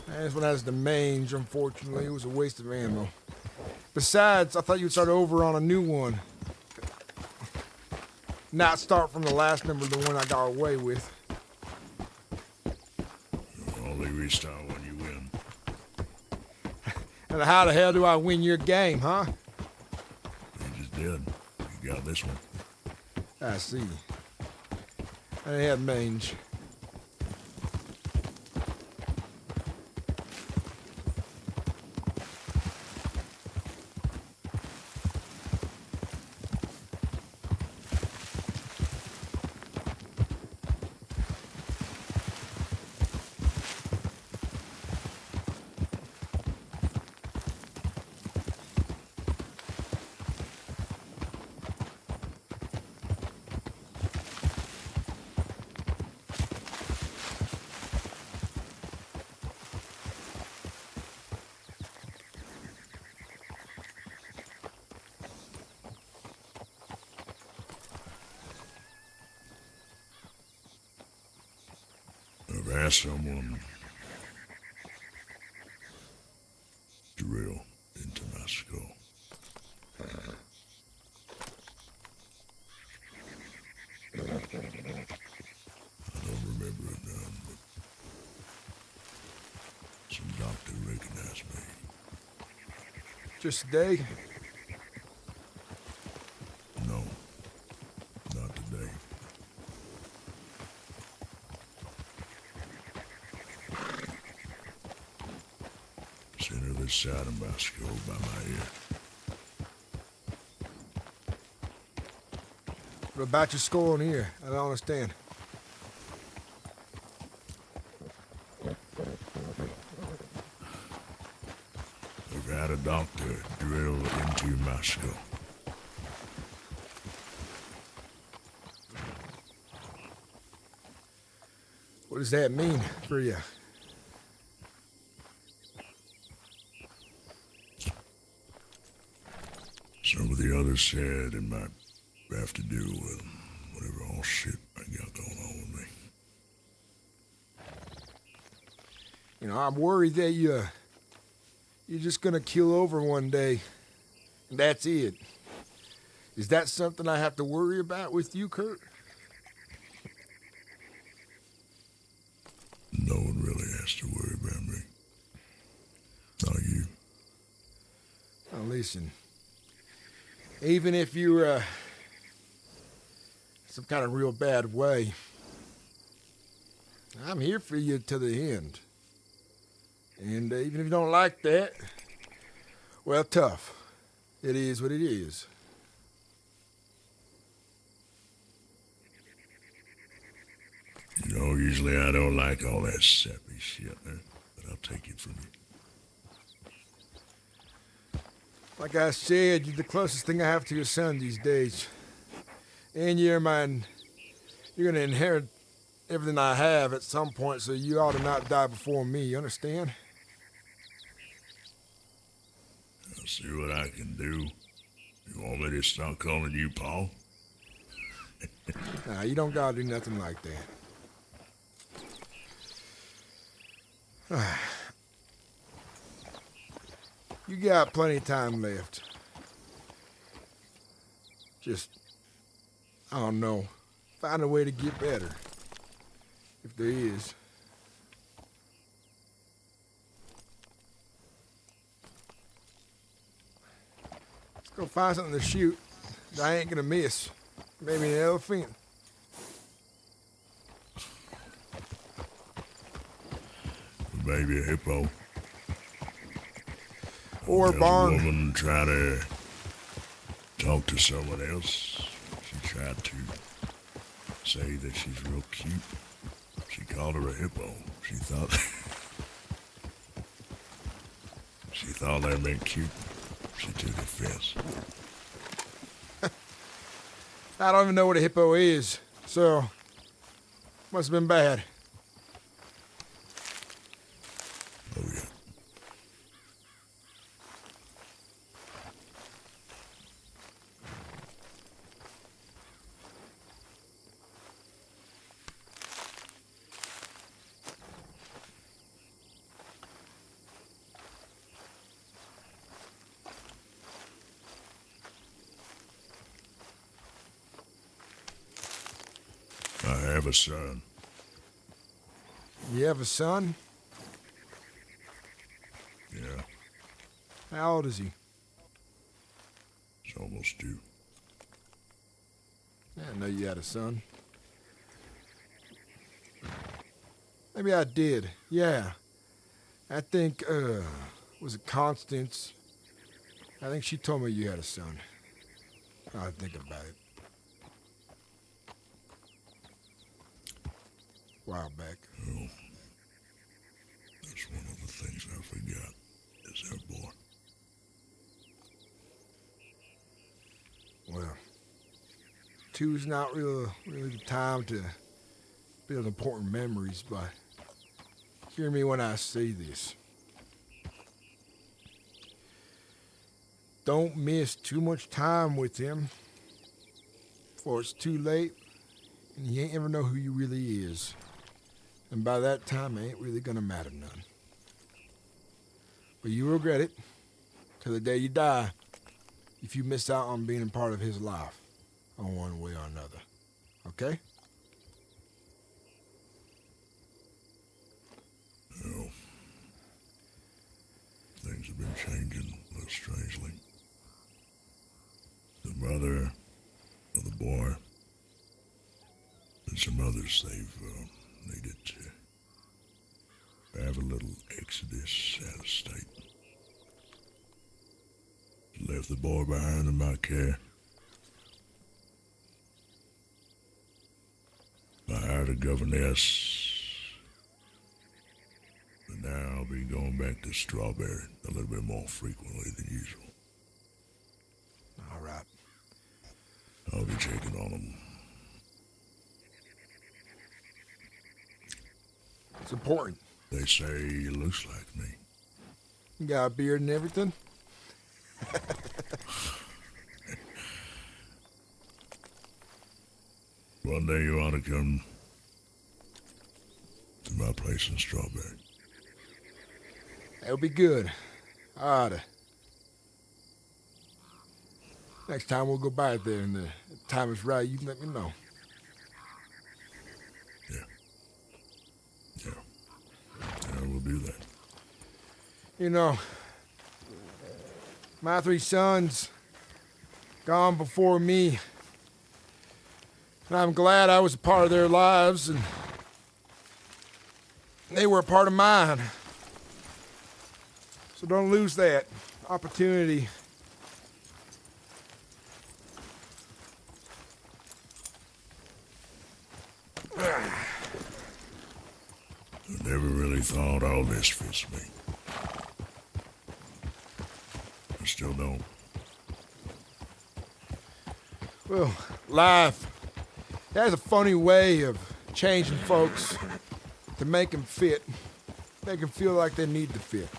C: This one has the mange, unfortunately. It was a waste of ammo. Besides, I thought you'd start over on a new one. Not start from the last number, the one I got away with.
N: Only restart when you win.
C: And how the hell do I win your game, huh?
N: You just did. You got this one.
C: I see. I have mange.
N: I've asked someone to drill into my skull. I don't remember it now, but some doctor recognized me.
C: Just today?
N: No, not today. Center this side of my skull by my ear.
C: What about your skull in here? I don't understand.
N: had a doctor drill into my skull.
C: What does that mean for you?
N: Some of the others said it might have to do with whatever all shit I got going on with me.
C: You know, I'm worried that you're just gonna keel over one day, and that's it. Is that something I have to worry about with you, Kurt?
N: No one really has to worry about me. Not you.
C: Now listen, even if you're some kind of real bad way, I'm here for you to the end. And even if you don't like that, well, tough. It is what it is.
N: You know, usually I don't like all that sappy shit, but I'll take it from you.
C: Like I said, you're the closest thing I have to your son these days. And you're mine. You're gonna inherit everything I have at some point, so you ought to not die before me, you understand?
N: I'll see what I can do. You want me to start calling you Paul?
C: Nah, you don't gotta do nothing like that. You got plenty of time left. Just, I don't know, find a way to get better. If there is. Let's go find something to shoot that I ain't gonna miss. Maybe an elephant.
N: Maybe a hippo.
C: Or a barn.
N: A woman trying to talk to someone else. She tried to say that she's real cute. She called her a hippo. She thought that meant cute. She took offense.
C: I don't even know what a hippo is, so must have been bad.
N: Oh yeah. I have a son.
C: You have a son?
N: Yeah,
C: How old is he?
N: it's almost due.
C: I didn't know you had a son. Maybe I did. Yeah. I think, was it Constance? I think she told me you had a son. I'll think about it. A while back.
N: Oh, that's one of the things I forgot. Is that boy?
C: Well, two's not really the time to build important memories, but hear me when I say this. Don't miss too much time with him, before it's too late, and you ain't ever know who you really is. And by that time, it ain't really gonna matter none. But you regret it, till the day you die, if you miss out on being a part of his life, on one way or another. Okay?
N: No. Things have been changing a little strangely. The mother of the boy and some others, they've needed to have a little exodus out of state. Left the boy behind in my care. I hired a governess, but now I'll be going back this strawberry a little bit more frequently than usual.
C: All right.
N: I'll be checking on them.
C: It's important.
N: They say he looks like me.
C: You got a beard and everything?
N: One day you ought to come to my place in Strawberry.
C: That'll be good. I oughta. Next time we'll go by there and the time is right, you let me know.
N: I will do that.
C: You know, my 3 sons gone before me. And I'm glad I was a part of their lives and they were a part of mine. So don't lose that opportunity.
N: I never really thought all this fits me. I still don't.
C: Well, life has a funny way of changing folks to make them fit. Make them feel like they need to fit.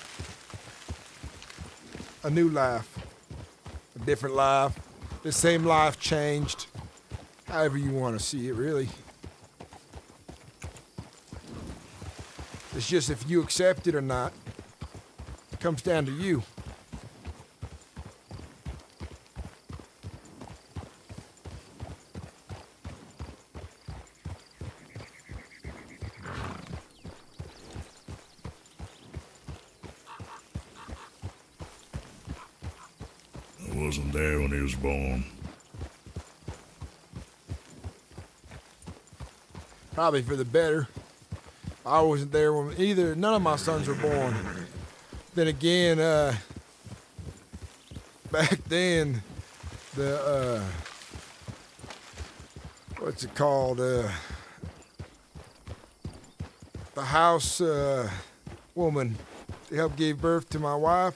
C: A new life. A different life. The same life changed. However you want to see it, really. It's just if you accept it or not, it comes down to you.
N: I wasn't there when he was born.
C: Probably for the better. I wasn't there when none of my sons were born. Then again, back then, the, what's it called? The house, woman that helped give birth to my wife,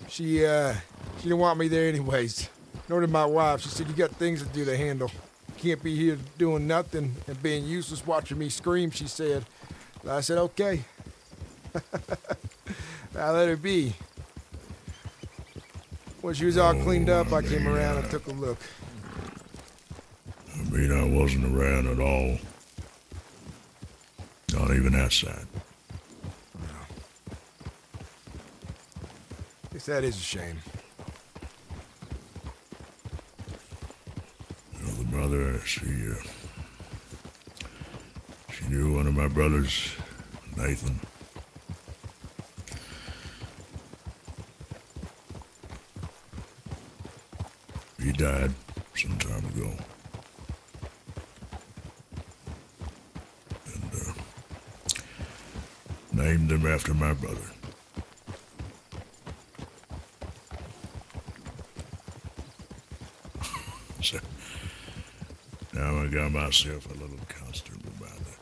C: she didn't want me there anyways. Nor did my wife. She said, you got things to do to handle. Can't be here doing nothing and being useless watching me scream, she said. And I said, okay. I let her be. When she was all cleaned up, I came around and took a look.
N: I mean, I wasn't around at all. Not even that side.
C: Guess that is a shame.
N: The mother, she knew one of my brothers, Nathan. He died some time ago. And named him after my brother. So, now I got myself a little constant reminder.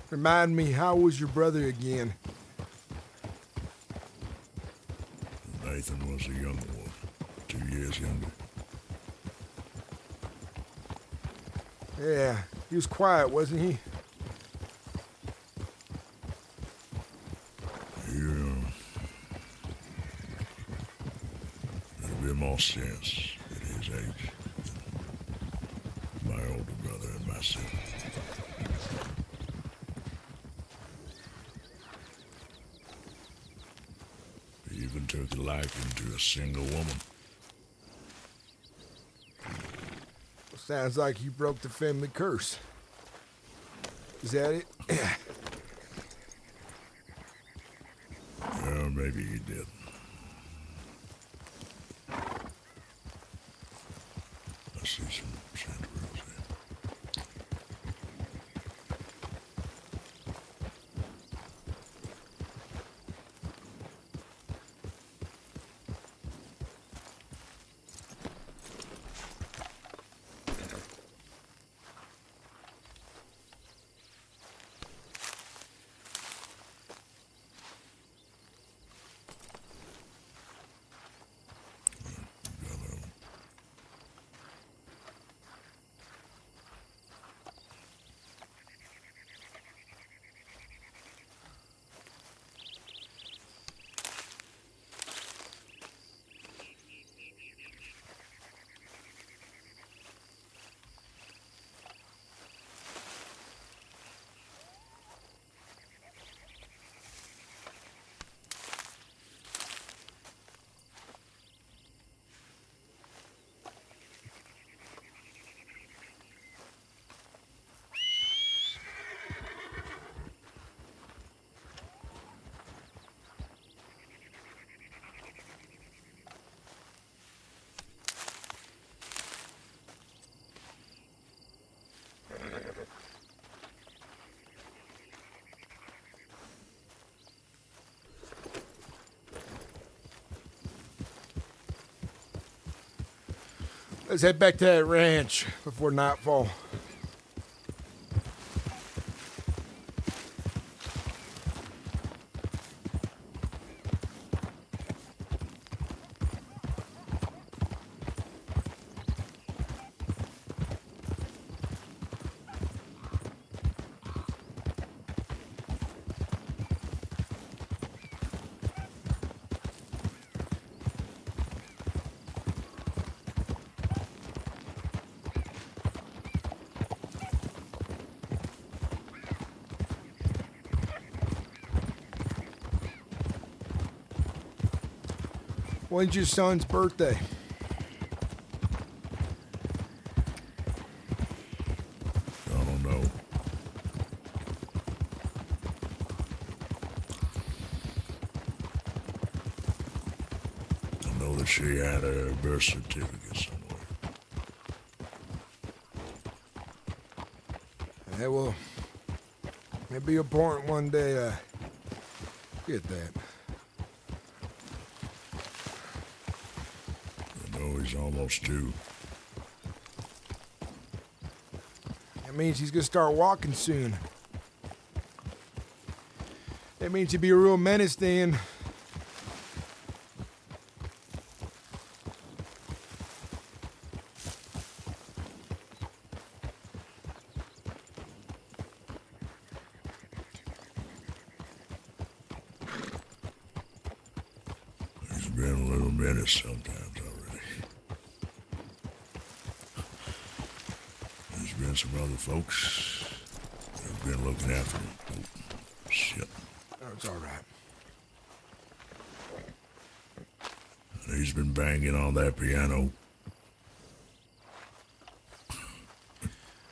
C: Remind me, how was your brother again?
N: Nathan was a younger one, 2 years younger.
C: Yeah, he was quiet, wasn't he?
N: Yeah. There'll be more sense at his age than my older brother and myself. He even took a liking to a single woman.
C: Sounds like you broke the family curse. Is that it?
N: Well, maybe he did. I see some chanterelles here.
C: Let's head back to that ranch before nightfall. When's your son's birthday?
N: I don't know. I know that she had a birth certificate somewhere.
C: Yeah, well, it'd be important one day to get that.
N: I know he's almost due.
C: That means he's gonna start walking soon. That means he'll be a real menace then.
N: He's been a little menace sometimes already. There's been some other folks that have been looking after him. Oh, shit.
C: That's all right.
N: He's been banging on that piano.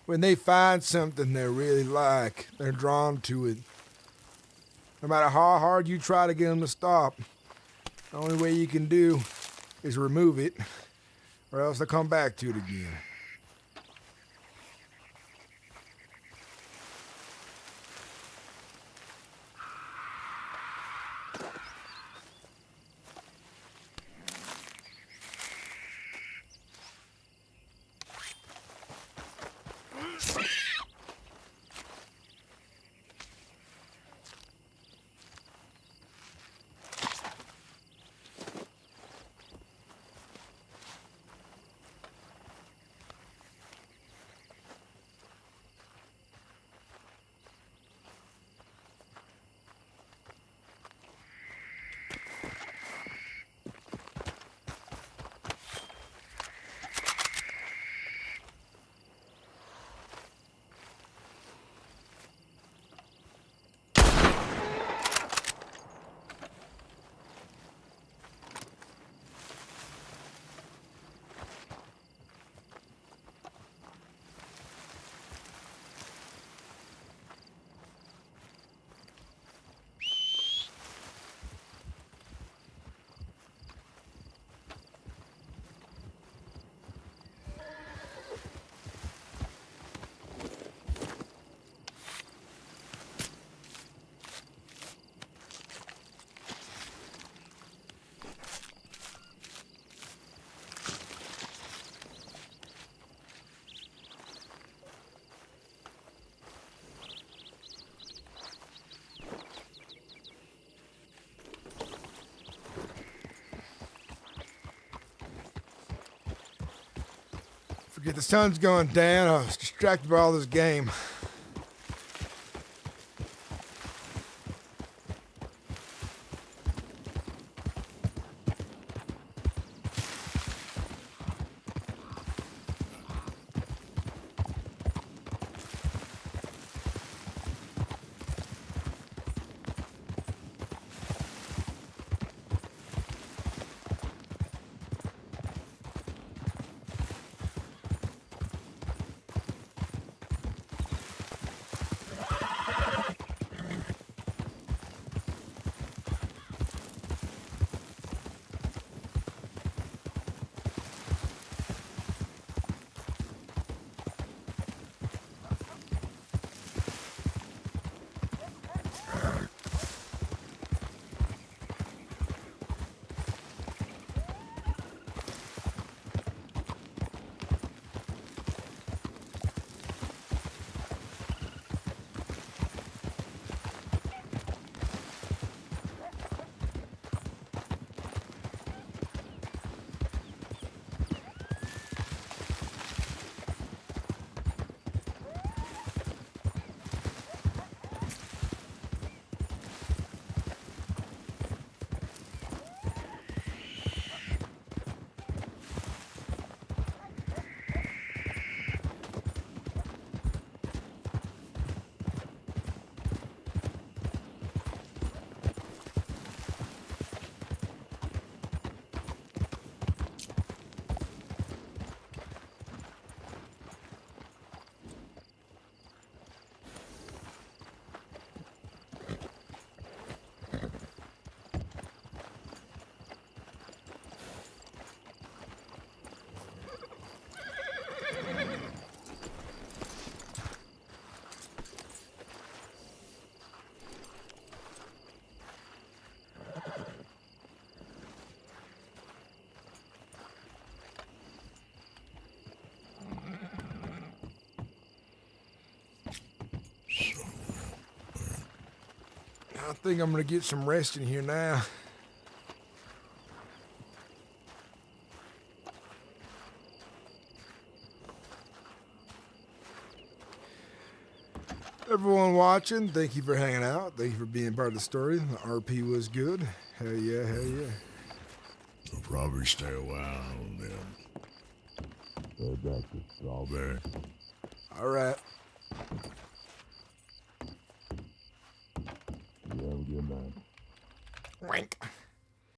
C: When they find something they really like, they're drawn to it. No matter how hard you try to get them to stop, the only way you can do is remove it, or else they'll come back to it again. Forget the sun's going down. I was distracted by all this game. I think I'm gonna get some rest in here now. Everyone watching, thank you for hanging out. Thank you for being part of the story. The RP was good. Hell yeah, hell yeah.
N: I'll probably stay a while then. Go back to Strawberry.
C: All right.
N: You have a good night.
C: Wank.